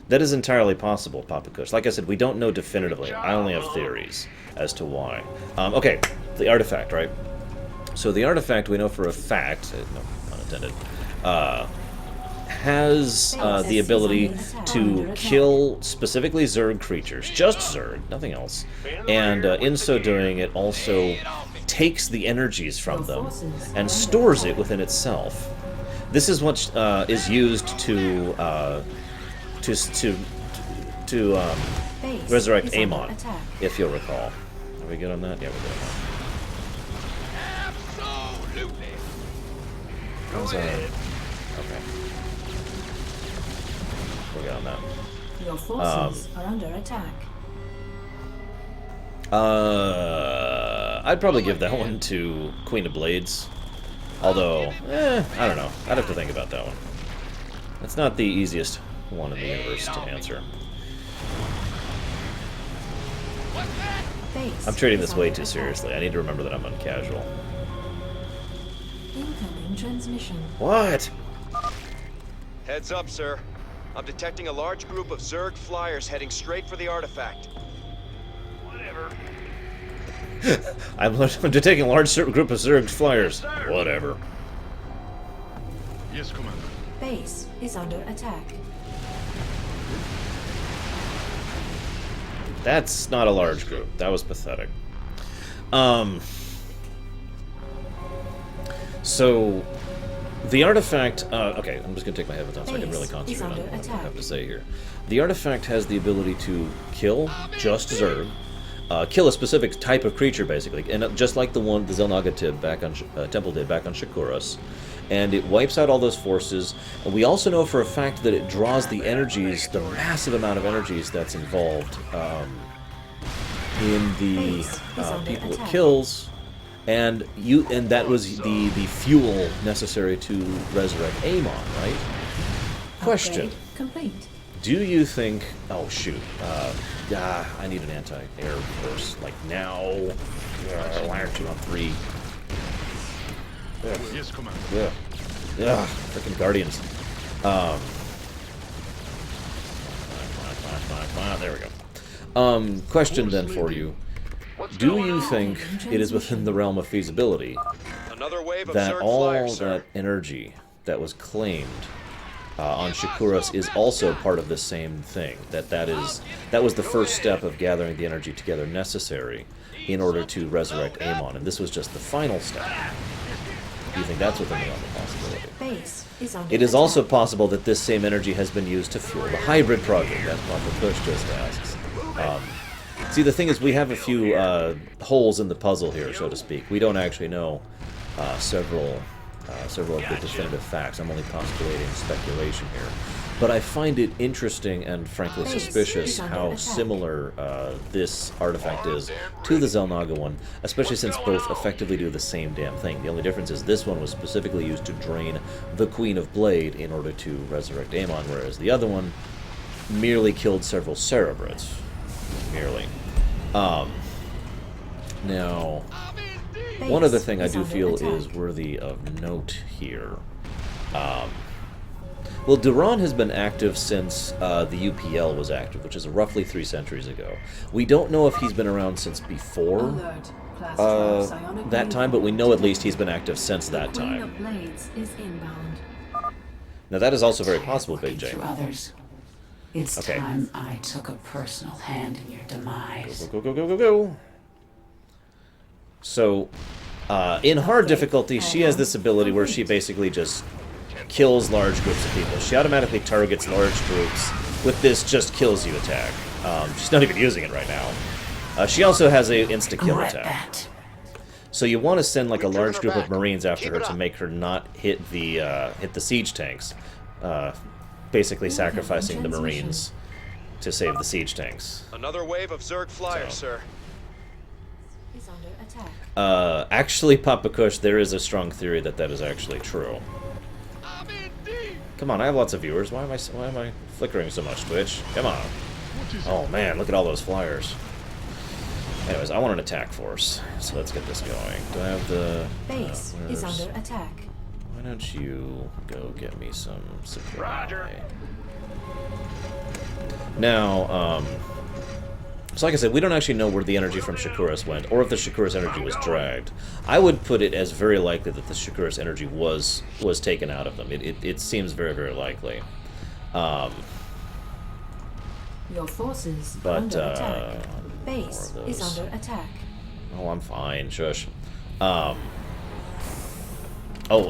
That is entirely possible, Papa Kush. Like I said, we don't know definitively. I only have theories as to why. Okay, the artifact, right? So the artifact, we know for a fact, no pun intended, has the ability to kill specifically Zerg creatures, just Zerg, nothing else. And in so doing, it also takes the energies from them and stores it within itself. This is what is used to resurrect Amon, if you'll recall. Are we good on that? Yeah, we're good on that. Absolutely. How's that? Okay. We're good on that. Your forces are under attack. I'd probably give that one to Queen of Blades. Although, I don't know. I'd have to think about that one. That's not the easiest one in the universe to answer. I'm treating this way too seriously. I need to remember that I'm on casual. Incoming transmission. What? Heads up, sir. I'm detecting a large group of Zerg flyers heading straight for the artifact. Whatever. I'm detecting a large group of Zerg flyers. Whatever. Yes, Commander. Base is under attack. That's not a large group. That was pathetic. So, the artifact... okay, I'm just going to take my headphones off so I can really concentrate on what I have to say here. The artifact has the ability to kill just Zerg, kill a specific type of creature, basically, and just like the one the Zelnaga Temple did back on Shakuras. And it wipes out all those forces. And we also know for a fact that it draws the energies, the massive amount of energies that's involved in the people it kills, and that was the fuel necessary to resurrect Amon, right? Question: complete. Do you think? Oh shoot! I need an anti-air force like now. Why aren't you on 3? Yes, Commander. Yeah, freaking Guardians. Come on, there we go. Question then for you. Do you think it is within the realm of feasibility that all that energy that was claimed on Shakuras is also part of the same thing? That was the first step of gathering the energy together necessary in order to resurrect Amon, and this was just the final step. Do you think that's within the realm of possibility? Base is under It is also possible that this same energy has been used to fuel the hybrid project, as Papa Kush just asks. See, the thing is, we have a few holes in the puzzle here, so to speak. We don't actually know several of the definitive facts. I'm only postulating speculation here. But I find it interesting and frankly suspicious how similar this artifact is to the Xel'Naga one, especially since both effectively do the same damn thing. The only difference is this one was specifically used to drain the Queen of Blade in order to resurrect Amon, whereas the other one merely killed several Cerebrates. Merely. Now, one other thing I do feel is worthy of note here. Well, Duran has been active since the UPL was active, which is roughly 3 centuries ago. We don't know if he's been around since before that time, but we know at least he's been active since that time. Now that is also very possible, Big J. It's time I took a personal hand in your demise. Go, go, go, go, go, go. So, in hard difficulty, she has this ability where she basically just kills large groups of people. She automatically targets large groups with this just kills you attack. She's not even using it right now. She also has a insta-kill attack. So you want to send like a large group of Marines after her to make her not hit the siege tanks, basically sacrificing the Marines to save the siege tanks. Another wave of Zerg flyers, sir. Actually, Papa Kush, there is a strong theory that that is actually true. Come on, I have lots of viewers. Why am I flickering so much, Twitch? Come on. Oh man, look at all those flyers. Anyways, I want an attack force, so let's get this going. Do I have the base is under attack? Why don't you go get me some supply? Roger. Now, so like I said, we don't actually know where the energy from Shakuras went, or if the Shakuras energy was dragged. I would put it as very likely that the Shakuras energy was taken out of them. It seems very, very likely. Your forces are under attack. Base is under attack. Oh, I'm fine. Shush. Oh,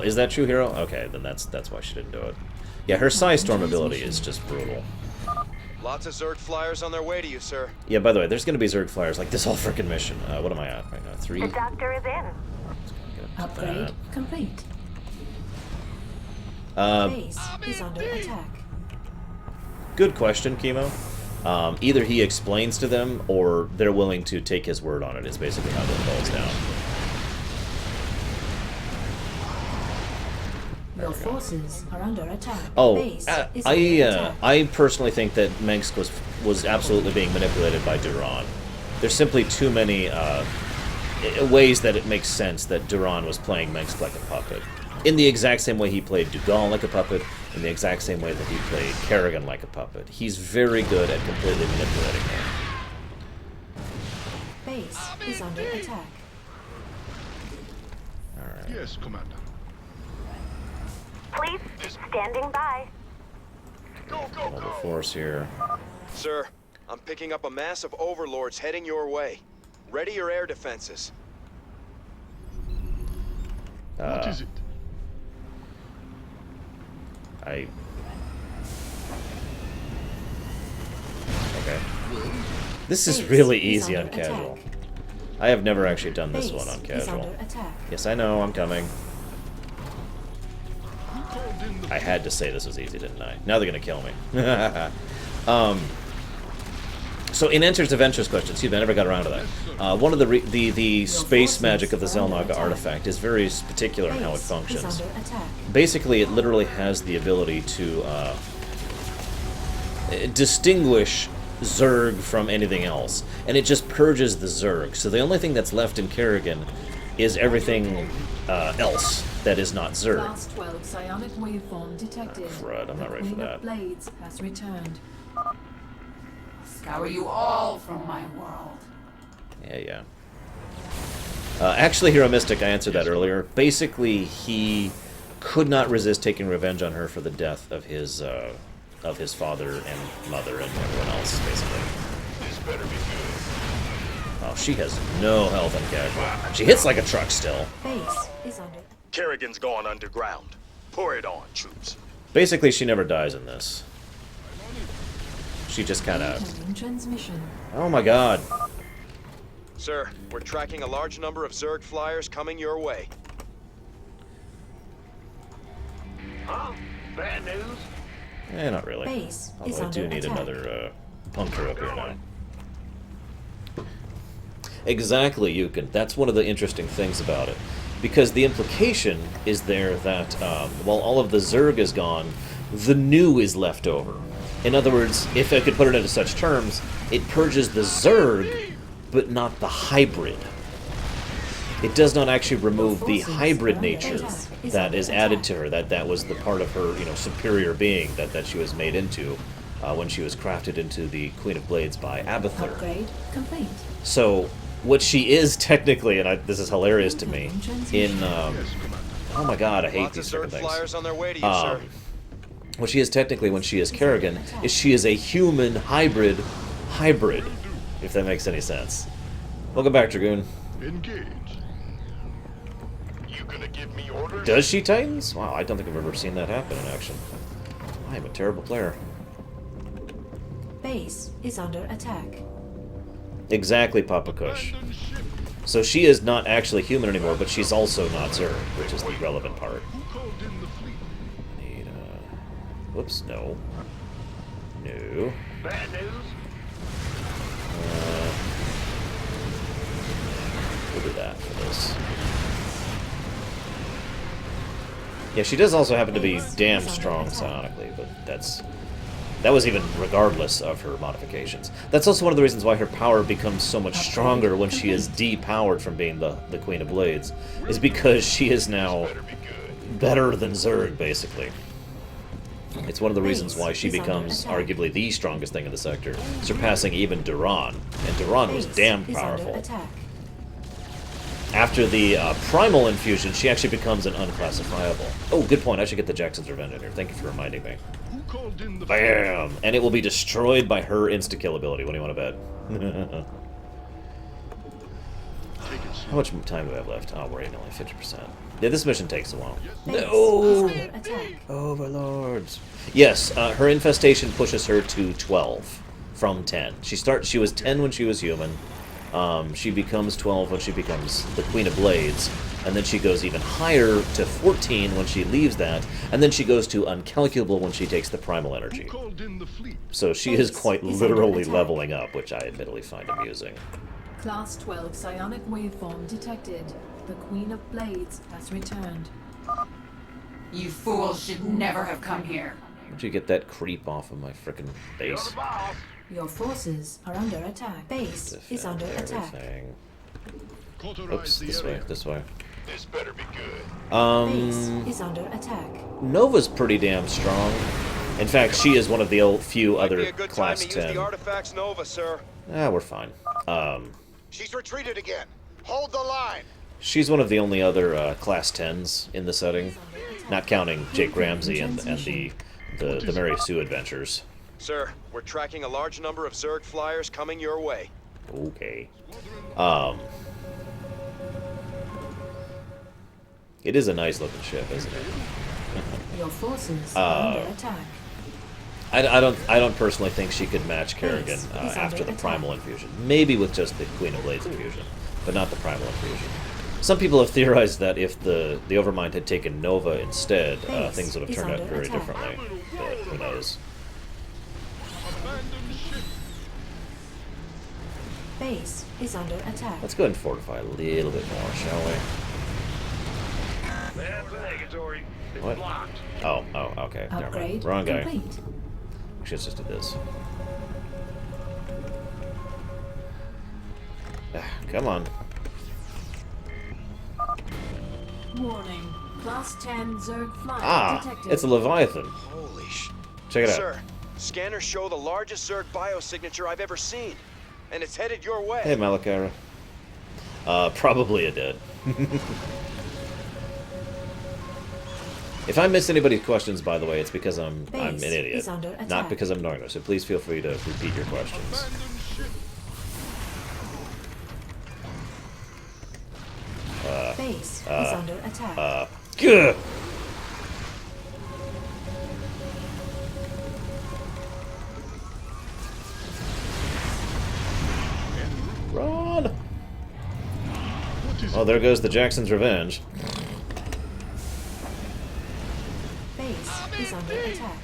is that true, Hero? Okay, then that's why she didn't do it. Yeah, her Psystorm ability is just brutal. Lots of Zerg flyers on their way to you, sir. Yeah, by the way, there's going to be Zerg flyers like this whole freaking mission. What am I at right now? 3? The doctor is in. Upgrade complete. Base is under attack. Good question, Chemo. Either he explains to them, or they're willing to take his word on it. Is basically how that falls down. Your forces are under attack. Oh, Base is under attack. I personally think that Mengsk was absolutely being manipulated by Duran. There's simply too many ways that it makes sense that Duran was playing Mengsk like a puppet. In the exact same way he played Dugal like a puppet, in the exact same way that he played Kerrigan like a puppet. He's very good at completely manipulating him. Base is under attack. Alright. Yes, Commander. Please, standing by. Hold the force here. Sir, I'm picking up a mass of overlords heading your way. Ready your air defenses. What is it? Okay. This is really easy on casual. I have never actually done this one on casual. Yes, I know, I'm coming. I had to say this was easy, didn't I? Now they're gonna kill me. So in answers to Venture's question, excuse me, I never got around to that. One of the space magic of the Xel'Naga artifact is very particular in how it functions. Basically, it literally has the ability to distinguish Zerg from anything else, and it just purges the Zerg. So the only thing that's left in Kerrigan is everything else that is not Zerg. Class 12 psionic waveform detected. Crud, I'm not ready for that. Blades has returned. Scour you all from my world. Yeah. Actually, Hero Mystic, I answered that earlier. Basically, he could not resist taking revenge on her for the death of his father and mother and everyone else, basically. This better be good. Oh, she has no health on casual. She hits like a truck still. Base is under. Kerrigan's gone underground. Pour it on, troops. Basically, she never dies in this. She just kind of... Transmission. Oh my god. Sir, we're tracking a large number of Zerg flyers coming your way. Huh? Bad news? Not really. Base is Although I do under need attack. another bunker up here now. Exactly, Yukon. That's one of the interesting things about it. Because the implication is there that while all of the Zerg is gone, the new is left over. In other words, if I could put it into such terms, it purges the Zerg, but not the hybrid. It does not actually remove the hybrid nature that is added to her. That was the part of her, superior being that she was made into when she was crafted into the Queen of Blades by Abathur. Upgrade complete. So, what she is technically, and this is hilarious to me, in oh my god, I hate these certain things. Flyers on their way to you, sir. What she is technically when she is Kerrigan is she is a human hybrid, if that makes any sense. Welcome back, Dragoon. Engage. You gonna give me orders? Does she Titans? Wow, I don't think I've ever seen that happen in action. I am a terrible player. Base is under attack. Exactly, Papa Kush. So she is not actually human anymore, but she's also not Zerg, which is the relevant part. Need, whoops, no. No. Bad news. We'll do that for this. Yeah, she does also happen to be damn strong psionically, but that was even regardless of her modifications. That's also one of the reasons why her power becomes so much stronger when she is depowered from being the Queen of Blades, is because she is now better than Zerg, basically. It's one of the reasons why she becomes arguably the strongest thing in the sector, surpassing even Duran, and Duran was damn powerful. After the primal infusion, she actually becomes an unclassifiable. Oh, good point. I should get the Jackson's Revenge in here. Thank you for reminding me. Bam! And it will be destroyed by her insta-kill ability. What do you want to bet? How much time do we have left? Oh, we're only 50%. Yeah, this mission takes a while. No! Overlords. Yes, her infestation pushes her to 12 from 10. She was 10 when she was human. She becomes 12 when she becomes the Queen of Blades, and then she goes even higher to 14 when she leaves that, and then she goes to uncalculable when she takes the primal energy. So she is quite literally leveling up, which I admittedly find amusing. Class 12 psionic waveform detected. The Queen of Blades has returned. You fools should never have come here. Where'd you get that creep off of my frickin' base? Your forces are under attack. Base is under attack. Oops, this way, this way. This better be good. Base is under attack. Nova's pretty damn strong. In fact, she is one of the few other class 10. Use the artifacts, Nova, sir. We're fine. She's retreated again. Hold the line. She's one of the only other class 10s in the setting, not counting Jake Ramsey and the Mary Sue adventures. Sir, we're tracking a large number of Zerg flyers coming your way. Okay. It is a nice looking ship, isn't it? Your forces are under attack. I don't personally think she could match Kerrigan after the primal infusion. Maybe with just the Queen of Blades infusion, but not the primal infusion. Some people have theorized that if the Overmind had taken Nova instead, things would have turned out very differently. But who knows? Base is under attack. Let's go ahead and fortify a little bit more, shall we? That's negatory. It's What? blocked. Oh, okay. Never mind. Wrong guy. Complete. Actually, let's just do this. Come on. Warning. Class 10 Zerg flyer detected. It's a Leviathan. Holy sh... Check it out. Sir, scanners show the largest Zerg biosignature I've ever seen. And it's headed your way. Hey, Malakara. Probably a dead. If I miss anybody's questions, by the way, it's because I'm an idiot, not because I'm ignoring them. So please feel free to repeat your questions. Base is under attack. Gah! Run! Oh, there goes the Jackson's Revenge. Base is under attack.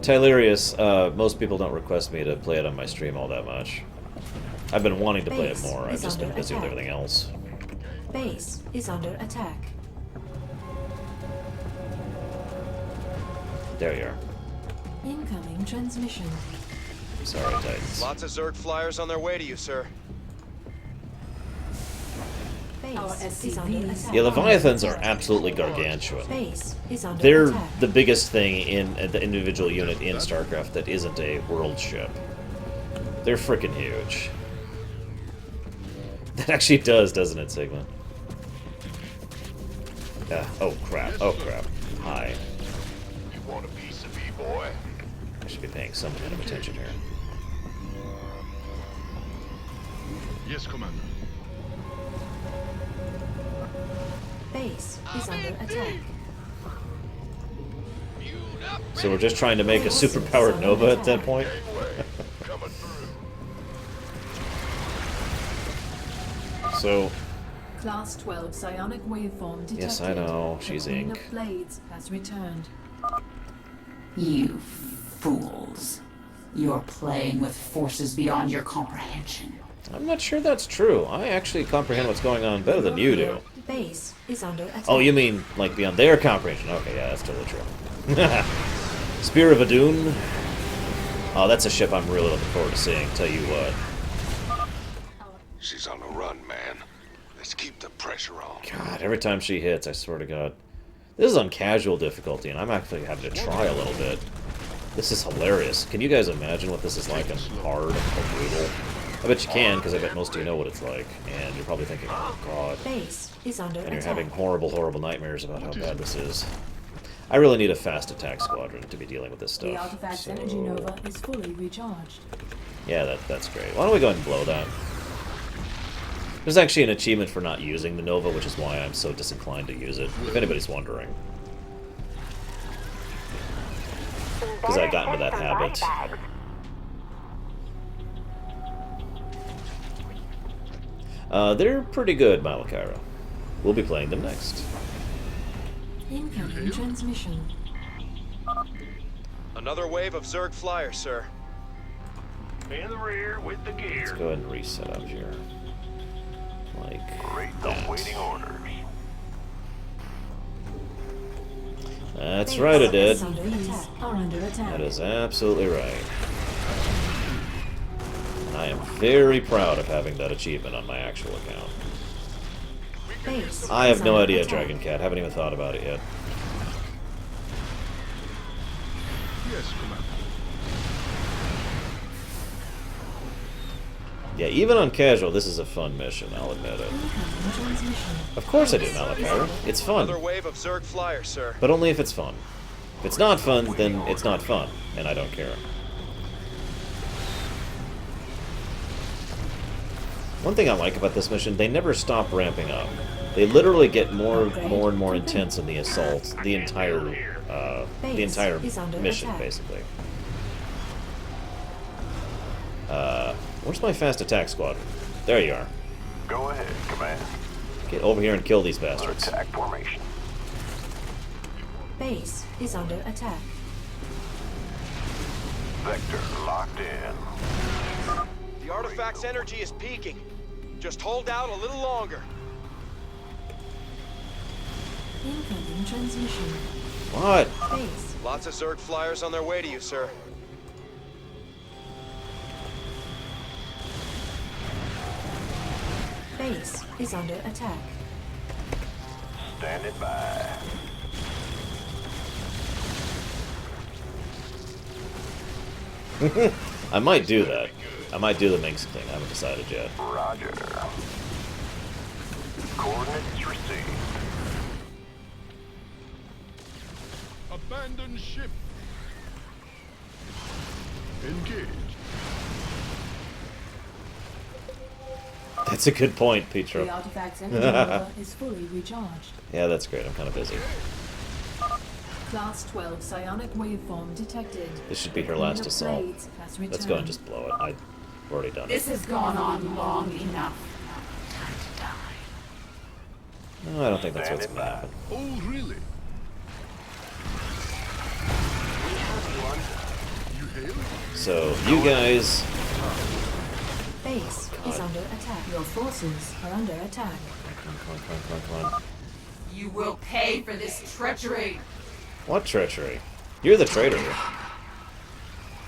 Tylerius, most people don't request me to play it on my stream all that much. I've been wanting to play it more, I've just been busy with everything else. Base is under attack. There you are. Incoming transmission. Sorry, Titans. Lots of Zerg flyers on their way to you, sir. Base is under attack. Yeah, Leviathans are absolutely gargantuan. Base is under They're attack. the biggest thing in the individual unit in Starcraft that isn't a Worldship. They're freaking huge. That actually does, doesn't it, Sigma? Oh crap, oh crap. Hi. You want a piece of me, boy? I should be paying some kind of attention here. Yes, Commander. Base is under attack. So we're just trying to make a superpowered Nova at that point? So... Class 12 psionic waveform detected. Yes, I know. She's the Queen ink. of Blades has returned. You fools. You're playing with forces beyond your comprehension. I'm not sure that's true. I actually comprehend what's going on better than you do. Base is under attack. Oh, you mean, like, beyond their comprehension? Okay, yeah, that's totally true. Spear of Adun. Oh, that's a ship I'm really looking forward to seeing, tell you what. She's on the run, man. Let's keep the pressure on. God, every time she hits, I swear to God. This is on casual difficulty, and I'm actually having to try a little bit. This is hilarious. Can you guys imagine what this is like on hard or brutal? I bet you can, because I bet most of you know what it's like. And you're probably thinking, oh God. Base is under And you're attack. having horrible, horrible nightmares about how bad this is. I really need a fast attack squadron to be dealing with this The stuff. artifact's So... energy nova is fully recharged. Yeah, that's great. Why don't we go ahead and blow that? There's actually an achievement for not using the Nova, which is why I'm so disinclined to use it, if anybody's wondering. Because I got into that habit. They're pretty good, Malakara. We'll be playing them next. Incoming transmission. Another wave of Zerg flyers, sir. In the rear with the gear. Let's go ahead and reset up here. Like Rate that. awaiting orders. That's right, it did. Are under attack. That is absolutely right. And I am very proud of having that achievement on my actual account. Base I have is no under idea, attack. Dragon Cat. Haven't even thought about it yet. Yes, Commander. Yeah, even on casual, this is a fun mission, I'll admit it. Incoming transmission. Of course I do, Malakara. It's fun. Another wave of Zerg flyers, sir. But only if it's fun. If it's not fun, then it's not fun, and I don't care. One thing I like about this mission, they never stop ramping up. They literally get more and more intense in the assault, the entire mission, basically. Where's my fast attack squadron? There you are. Go ahead, Command. Get over here and kill these bastards. Attack formation. Base is under attack. Vector locked in. The artifact's energy is peaking. Just hold out a little longer. Incoming transmission. What? Base. Lots of Zerg flyers on their way to you, sir. Base is under attack. Standing by. I might do that. I might do the Minx thing. I haven't decided yet. Roger. Coordinates received. Abandon ship. Engage. That's a good point, Petro. The artifact's energy nova is fully recharged. Yeah, that's great. I'm kind of busy. Class 12 psionic waveform detected. This should be her The last Queen of assault. Blades has Let's go and just blow it. I've already done This it. has gone on long enough. No, I don't think that's what's going to happen. Oh, really? So, you guys... Base is under attack. Your forces are under attack. Come on. You will pay for this treachery. What treachery? You're the traitor.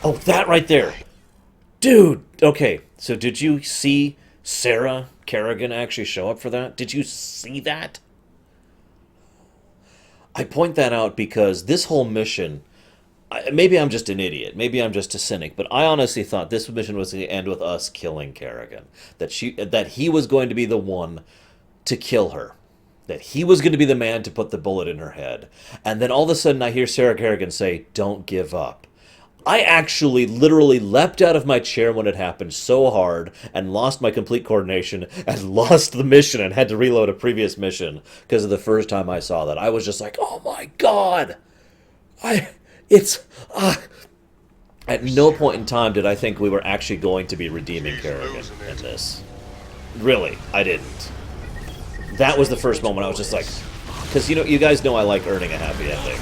Oh, that right there. Dude! Okay, so did you see Sarah Kerrigan actually show up for that? Did you see that? I point that out because this whole mission... Maybe I'm just an idiot. Maybe I'm just a cynic. But I honestly thought this mission was going to end with us killing Kerrigan. That he was going to be the one to kill her. That he was going to be the man to put the bullet in her head. And then all of a sudden I hear Sarah Kerrigan say, "Don't give up." I actually literally leapt out of my chair when it happened so hard and lost my complete coordination and lost the mission and had to reload a previous mission because of the first time I saw that. I was just like, oh my god! At no point in time did I think we were actually going to be redeeming Kerrigan in this. Really, I didn't. That was the first moment I was just like... Because, you guys know I like earning a happy ending.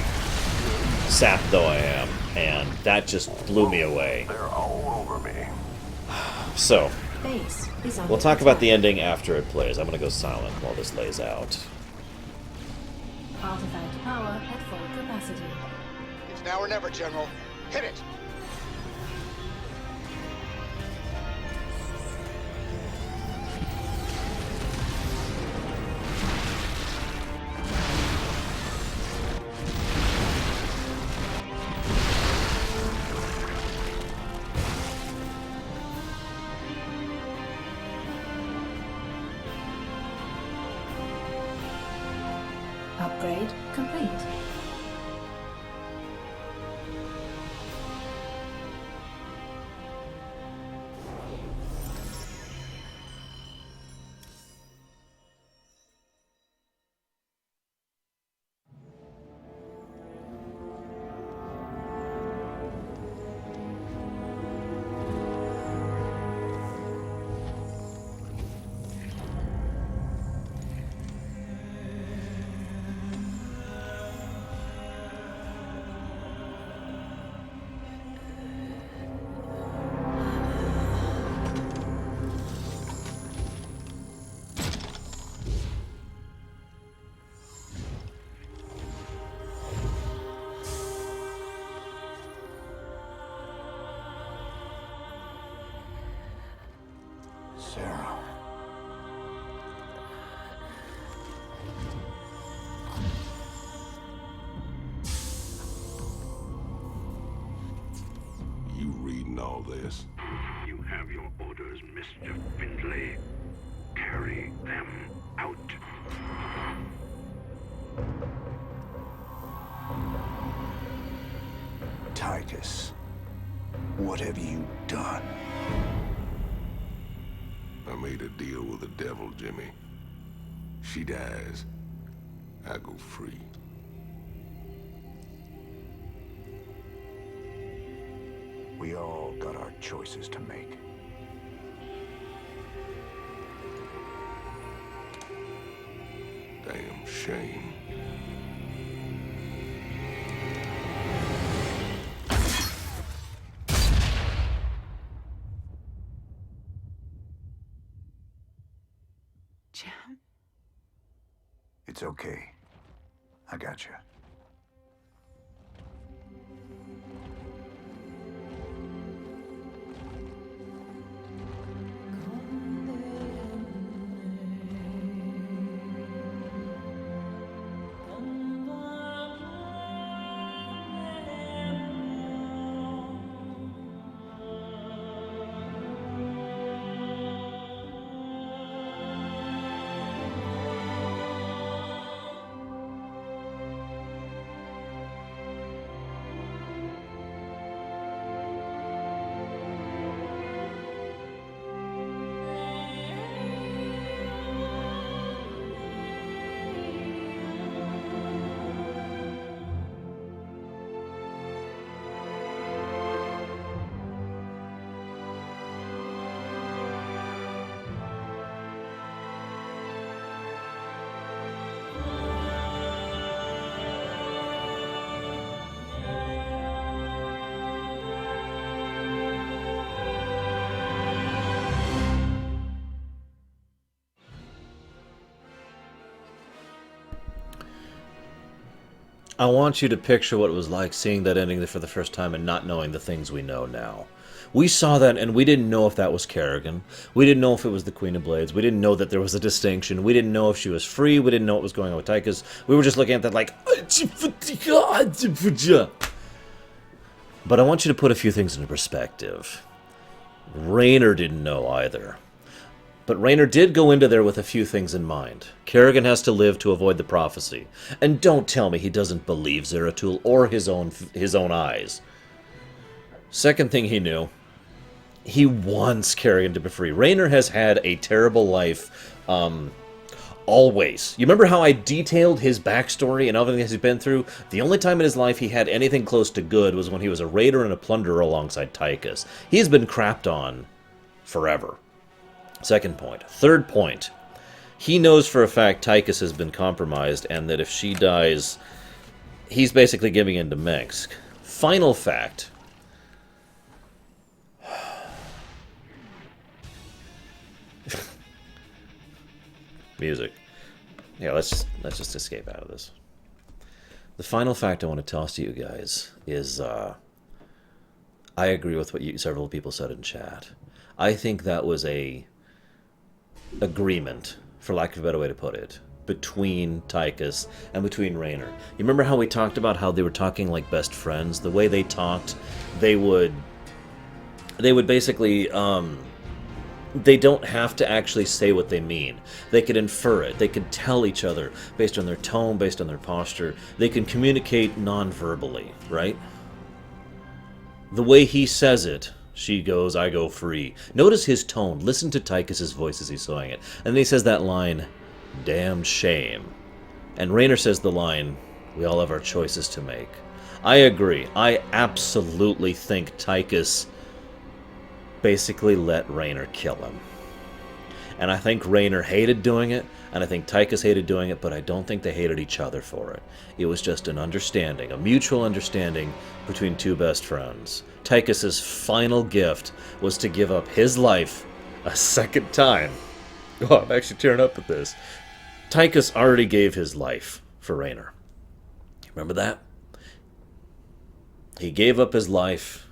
Sapped though I am. And that just blew me away. They're all over me. So, we'll talk about the ending after it plays. I'm going to go silent while this lays out. Artifact power at full capacity. It's now or never, General. Hit it! Upgrade complete. Sarah. You reading all this? You have your orders, Mr. Findlay. Carry them out. Tykus, what have you done? I made a deal with the devil, Jimmy. She dies, I go free. We all got our choices to make. Damn shame. It's okay. I got you. I want you to picture what it was like seeing that ending for the first time and not knowing the things we know now. We saw that and we didn't know if that was Kerrigan. We didn't know if it was the Queen of Blades. We didn't know that there was a distinction. We didn't know if she was free. We didn't know what was going on with Tykus. We were just looking at that like... But I want you to put a few things into perspective. Raynor didn't know either. But Raynor did go into there with a few things in mind. Kerrigan has to live to avoid the prophecy. And don't tell me he doesn't believe Zeratul or his own eyes. Second thing he knew, he wants Kerrigan to be free. Raynor has had a terrible life, always. You remember how I detailed his backstory and everything he's been through? The only time in his life he had anything close to good was when he was a raider and a plunderer alongside Tykus. He's been crapped on forever. Second point. Third point. He knows for a fact Tykus has been compromised and that if she dies, he's basically giving in to Mengsk. Final fact. Music. Yeah, let's just escape out of this. The final fact I want to toss to you guys is I agree with what several people said in chat. I think that was a agreement, for lack of a better way to put it, between Tykus and between Raynor. You remember how we talked about how they were talking like best friends? The way they talked, they would basically, they don't have to actually say what they mean. They could infer it. They could tell each other based on their tone, based on their posture. They can communicate non-verbally, right? The way he says it, she goes, I go free. Notice his tone. Listen to Tykus' voice as he's saying it. And then he says that line, damn shame. And Raynor says the line, we all have our choices to make. I agree. I absolutely think Tykus basically let Raynor kill him. And I think Raynor hated doing it, and I think Tykus hated doing it, but I don't think they hated each other for it. It was just an understanding, a mutual understanding between two best friends. Tykus' final gift was to give up his life a second time. Oh, I'm actually tearing up at this. Tykus already gave his life for Raynor. Remember that? He gave up his life,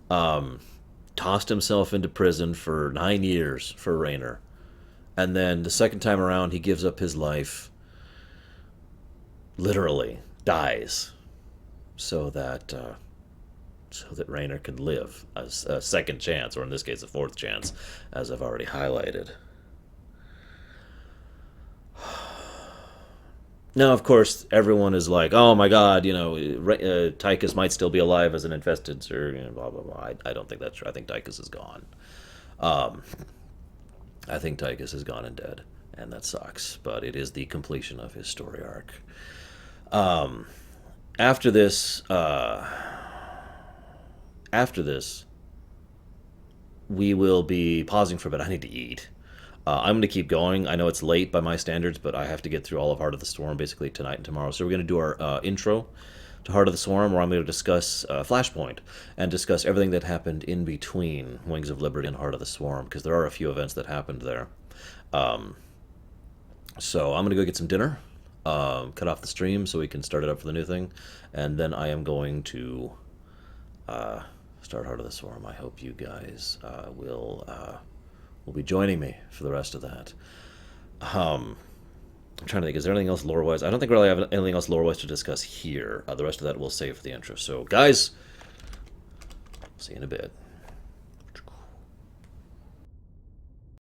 tossed himself into prison for 9 years for Raynor. And then the second time around, he gives up his life, literally dies, so that Raynor could live as a second chance, or in this case, a fourth chance, as I've already highlighted. Now, of course, everyone is like, oh my god, you know, Tykus might still be alive as an infested Zerg, you know, blah, blah, blah. I don't think that's true. I think Tykus is gone. I think Tykus is gone and dead, and that sucks, but it is the completion of his story arc. After this, we will be pausing for a bit. I need to eat. I'm going to keep going. I know it's late by my standards, but I have to get through all of Heart of the Swarm basically tonight and tomorrow. So we're going to do our intro to Heart of the Swarm, where I'm going to discuss Flashpoint and discuss everything that happened in between Wings of Liberty and Heart of the Swarm, because there are a few events that happened there. So I'm going to go get some dinner, cut off the stream so we can start it up for the new thing, and then I am going to start Heart of the Swarm. I hope you guys will be joining me for the rest of that. I'm trying to think, is there anything else lore-wise? I don't think we really have anything else lore-wise to discuss here. The rest of that we'll save for the intro. So, guys, see you in a bit.